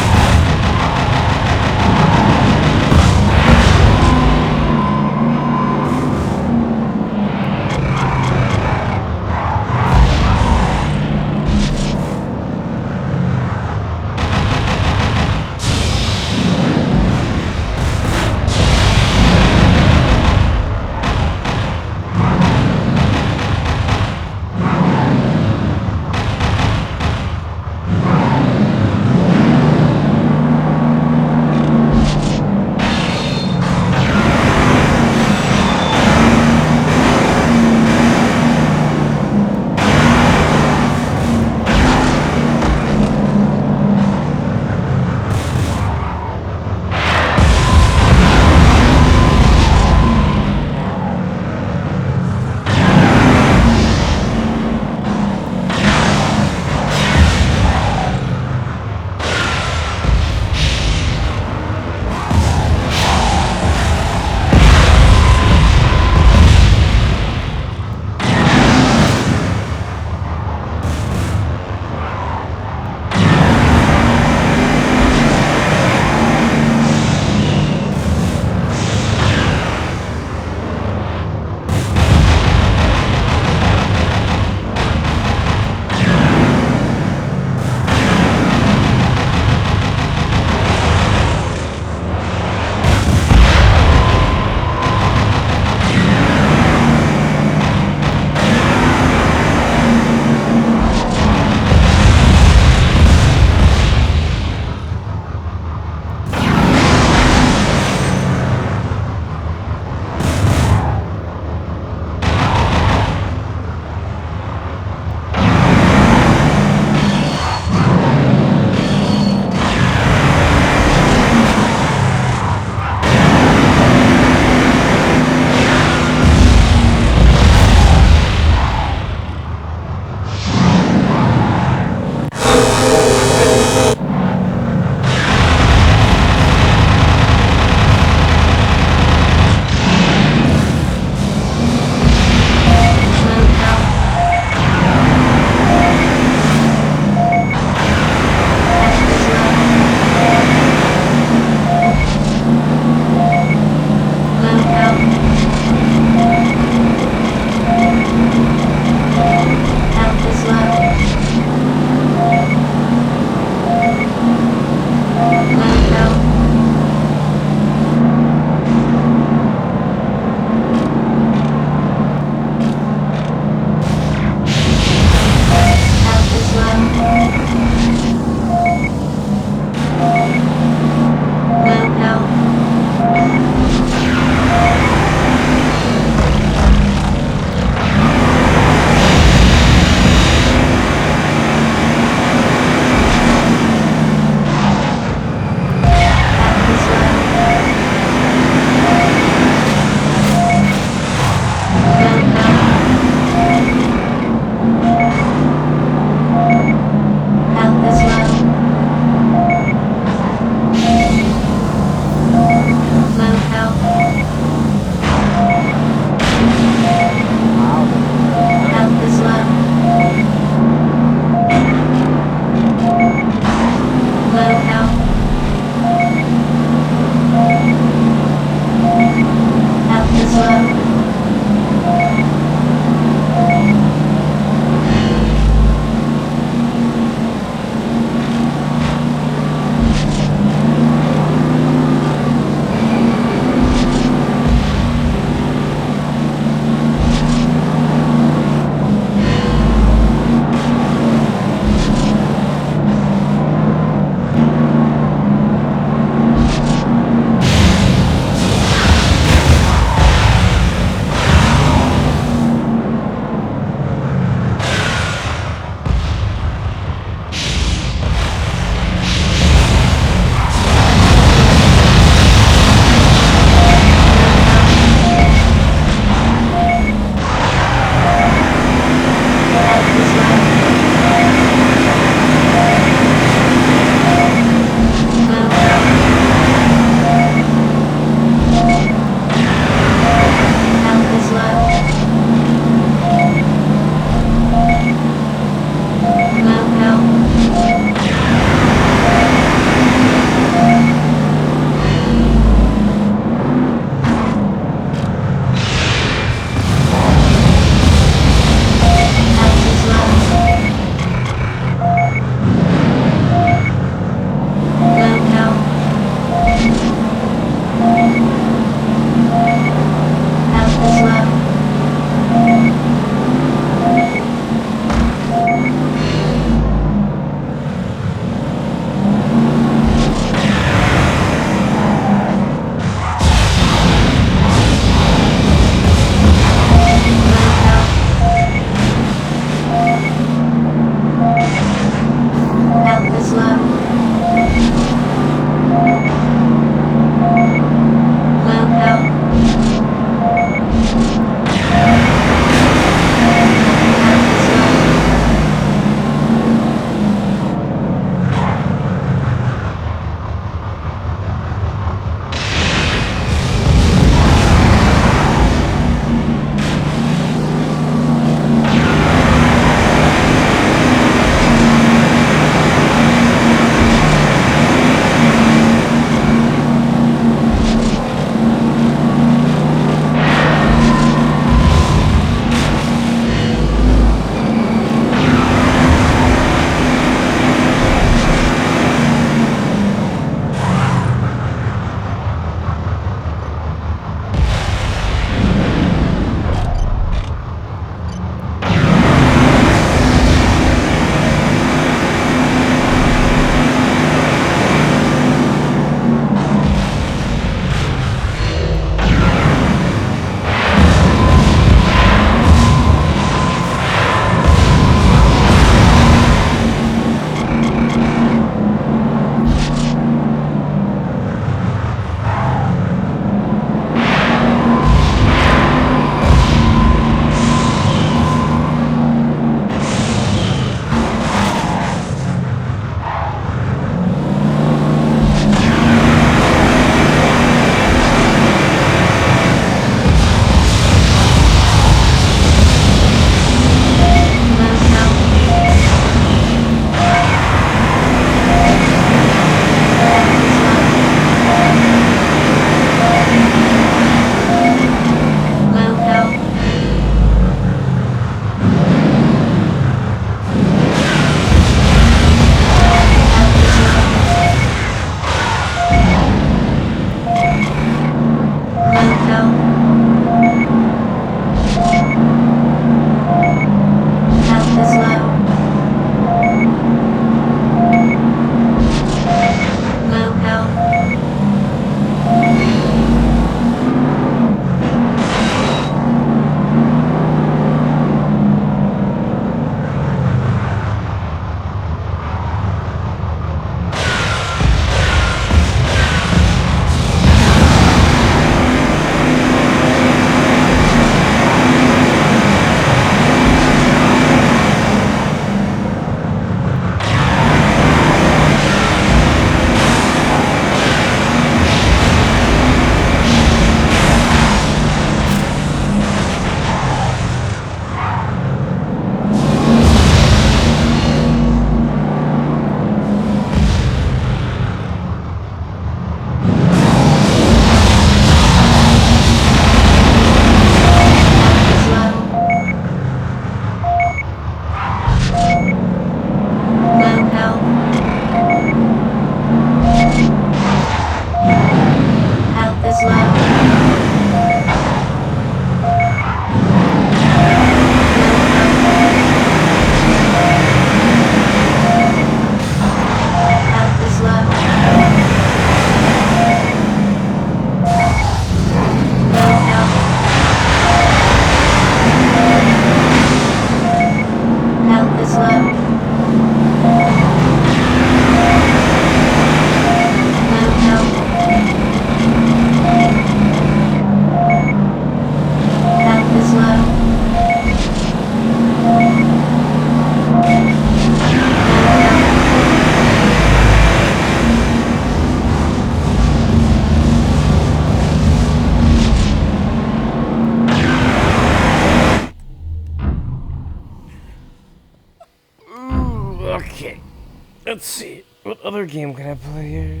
Speaker 3: Let's see. What other game can I play here?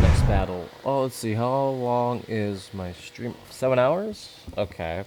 Speaker 3: Next battle. Oh, let's see. How long is my stream? 7 hours? Okay.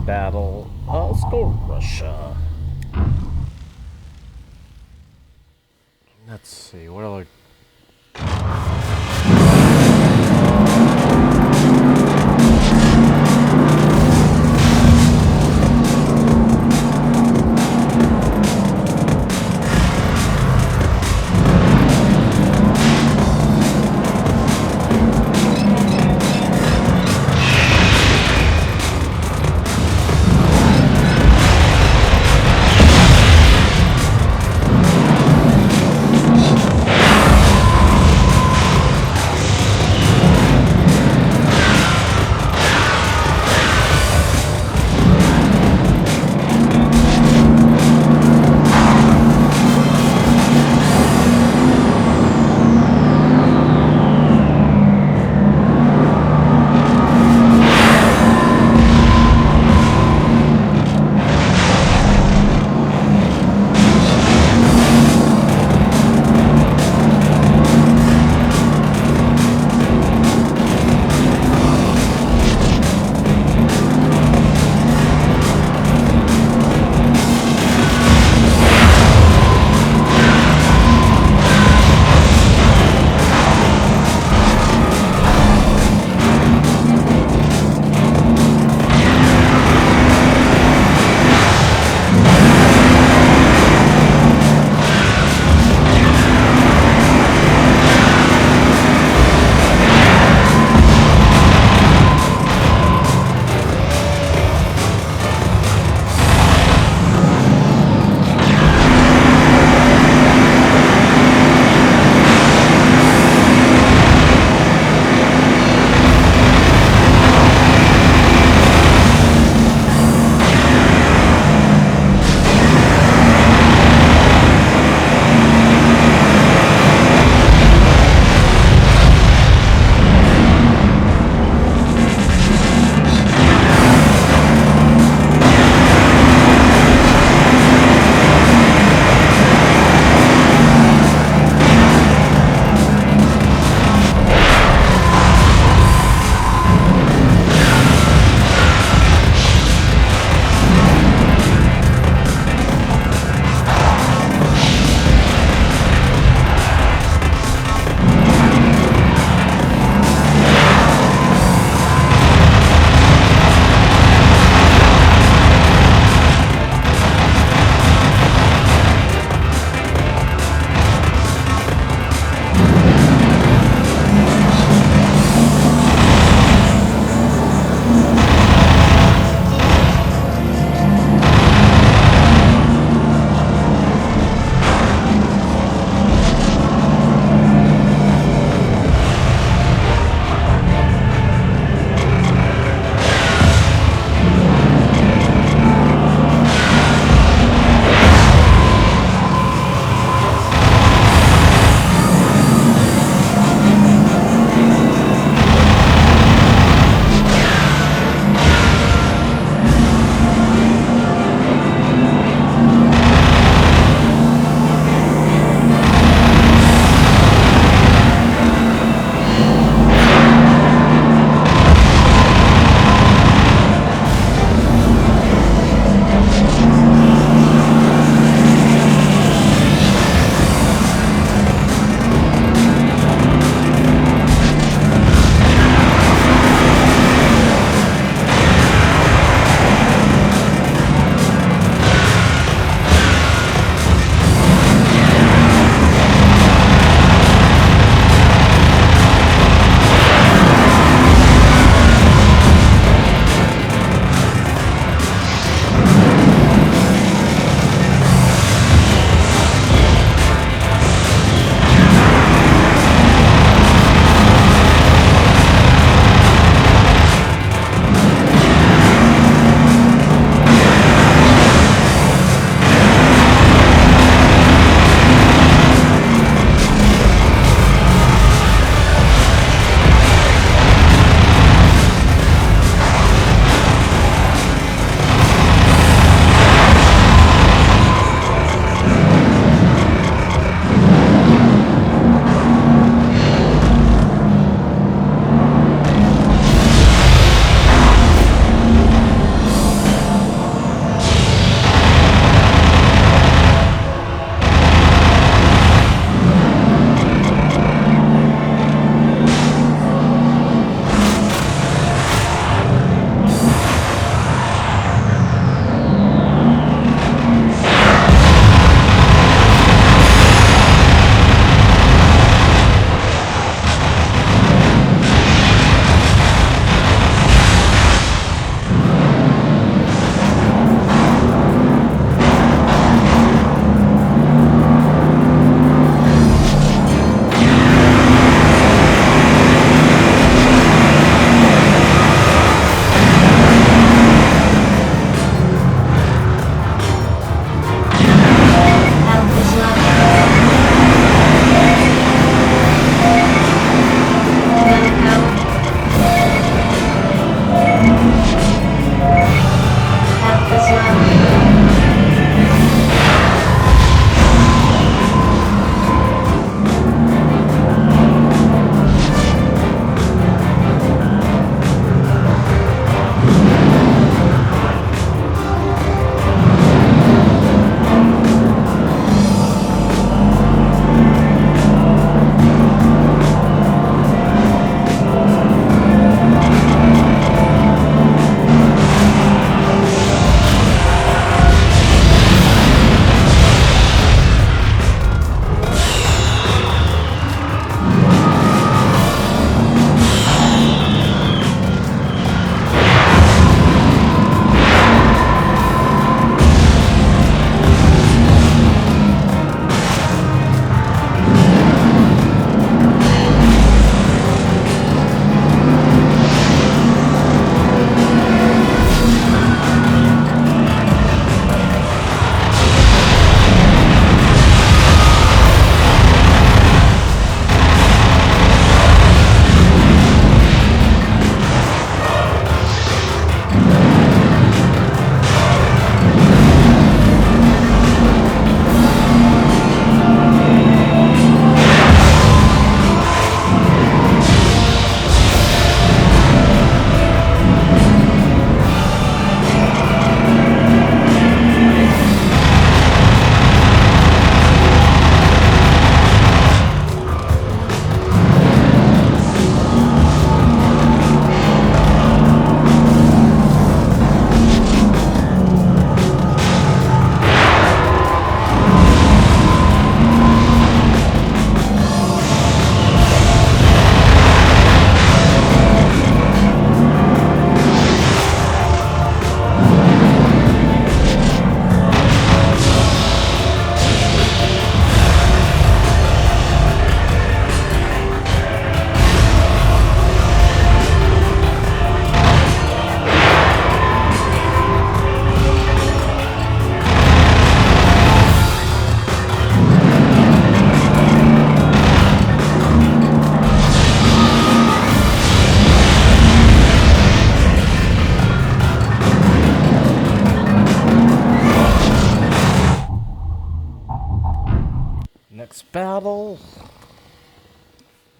Speaker 3: Battle. Let's go Russia. Let's see, what other...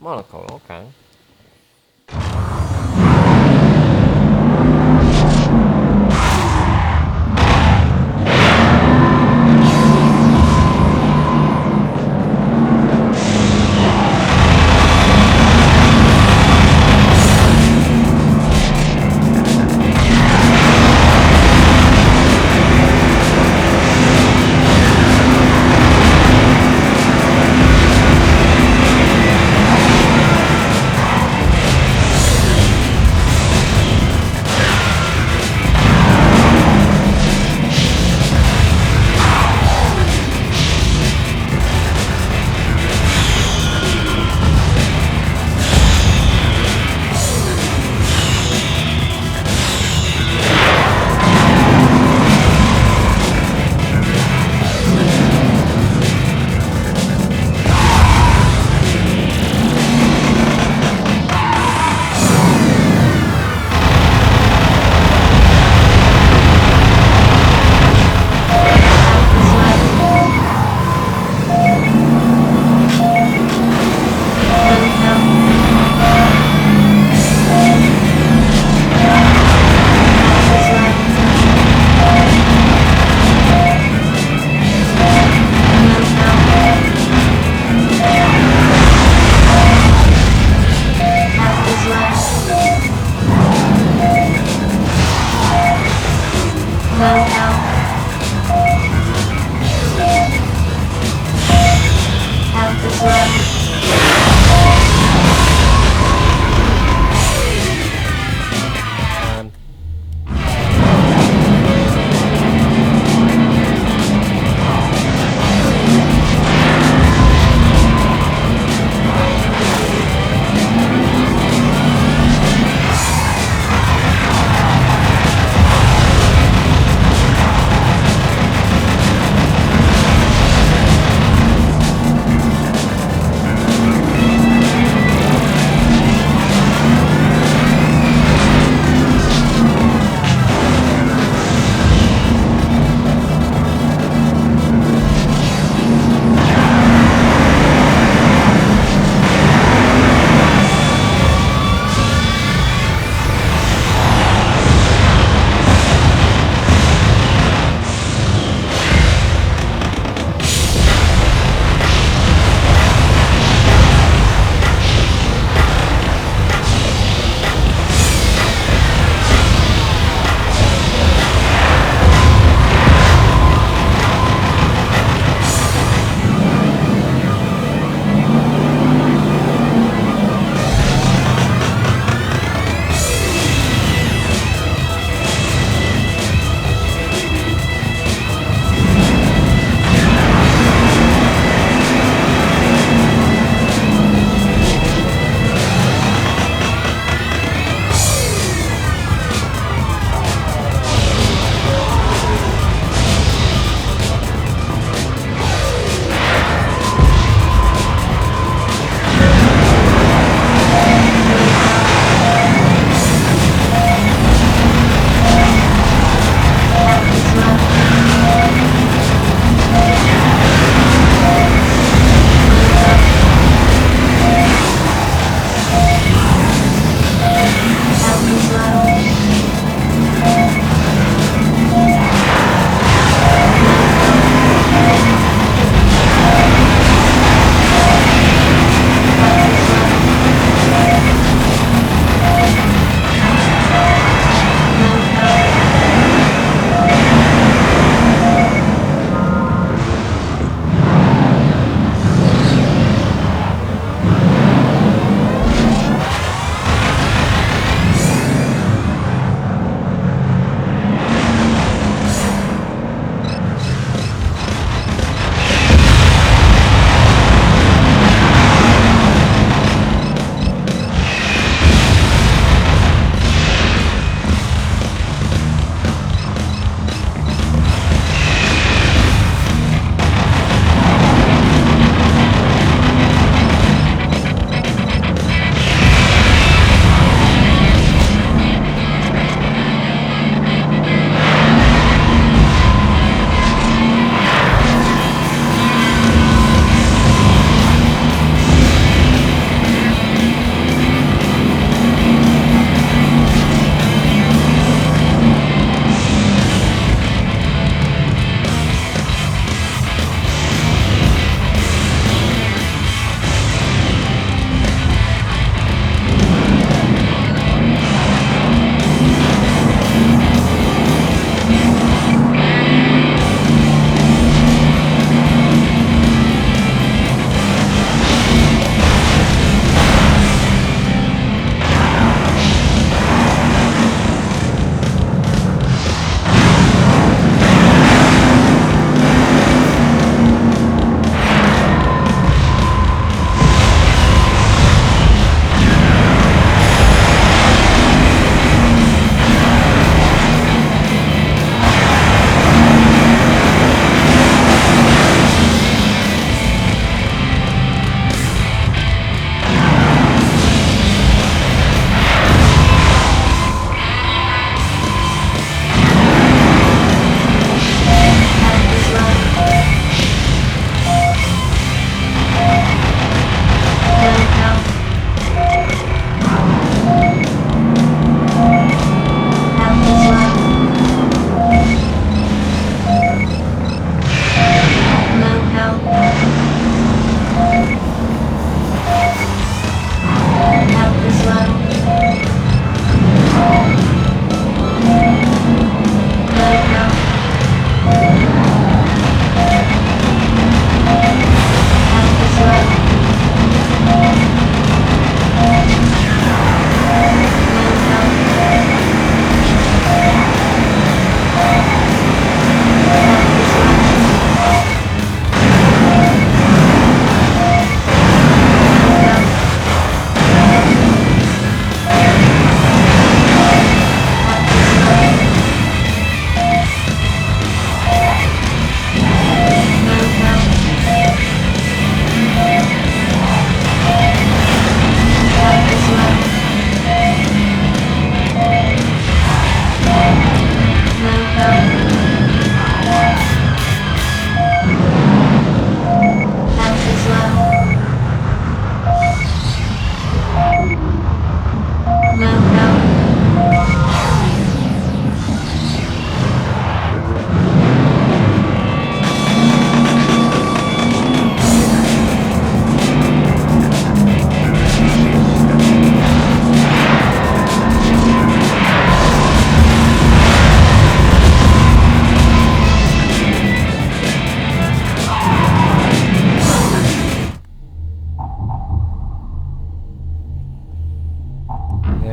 Speaker 3: Monochrome, okay.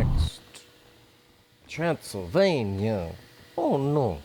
Speaker 3: next? Transylvania. Oh no.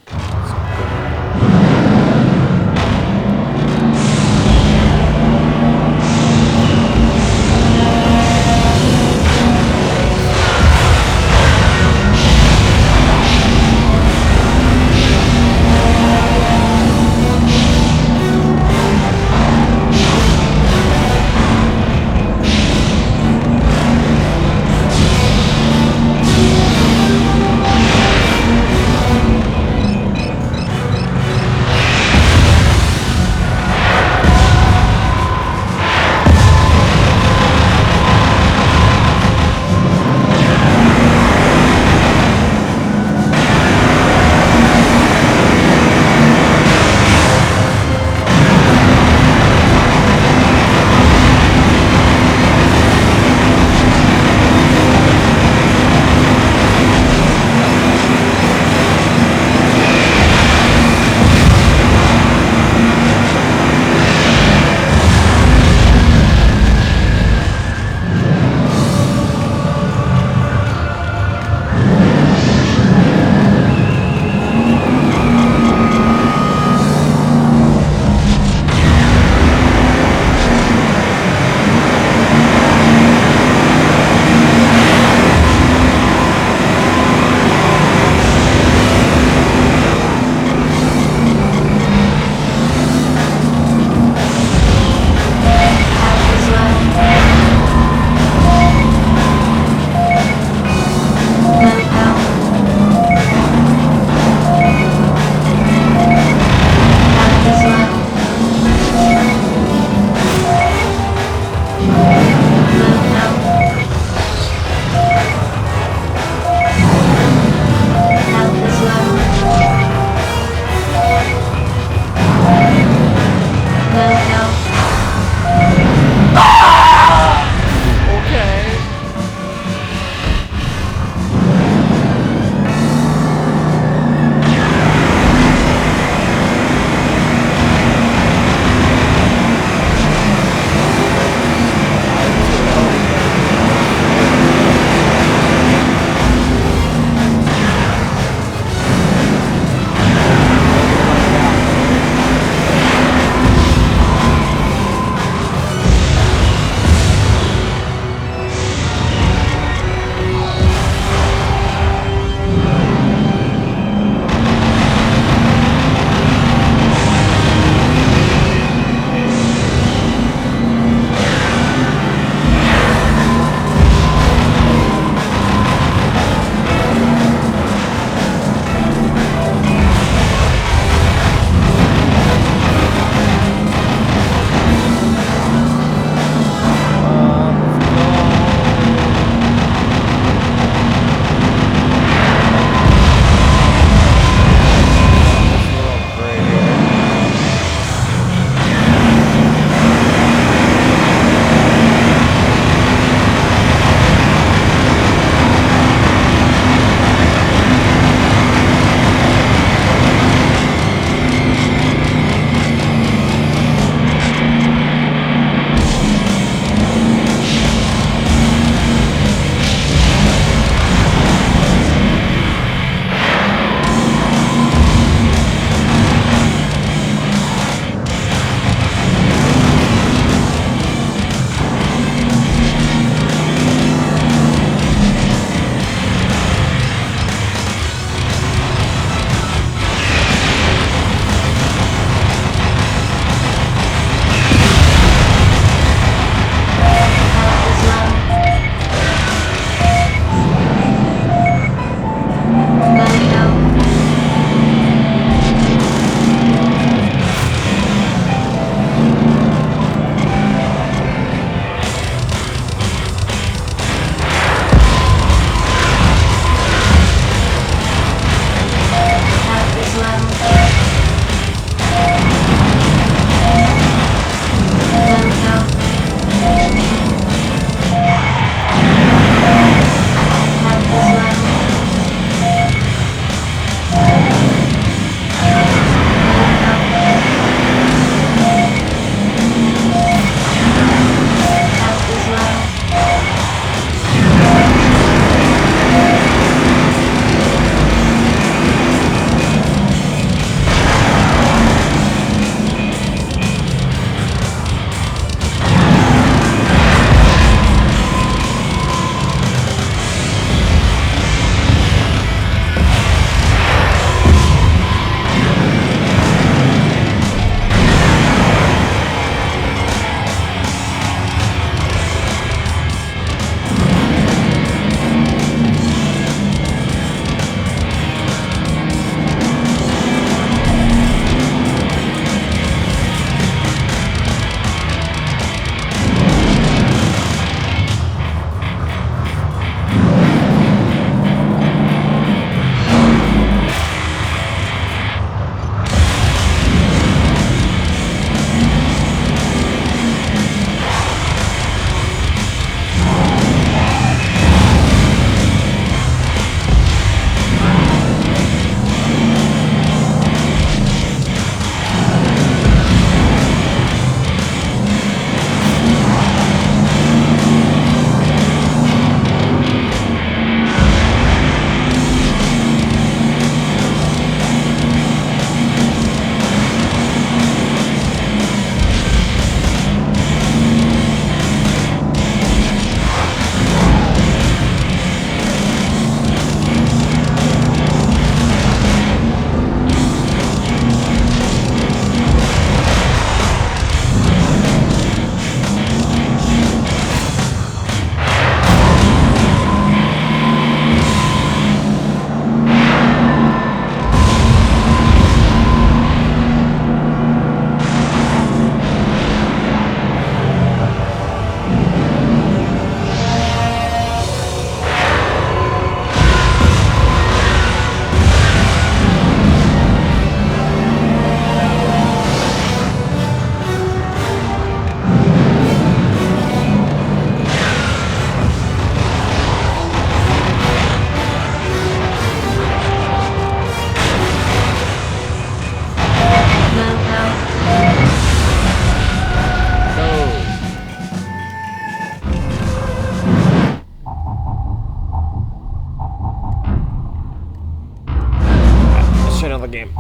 Speaker 3: the game.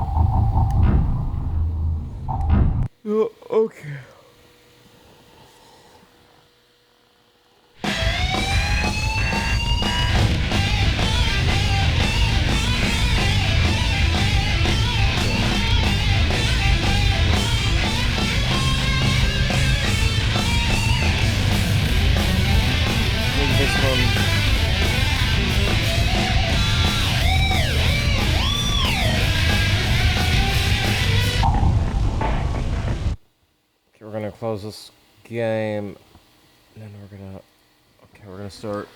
Speaker 3: Okay. This one. Okay, we're gonna close this game, and then we're gonna start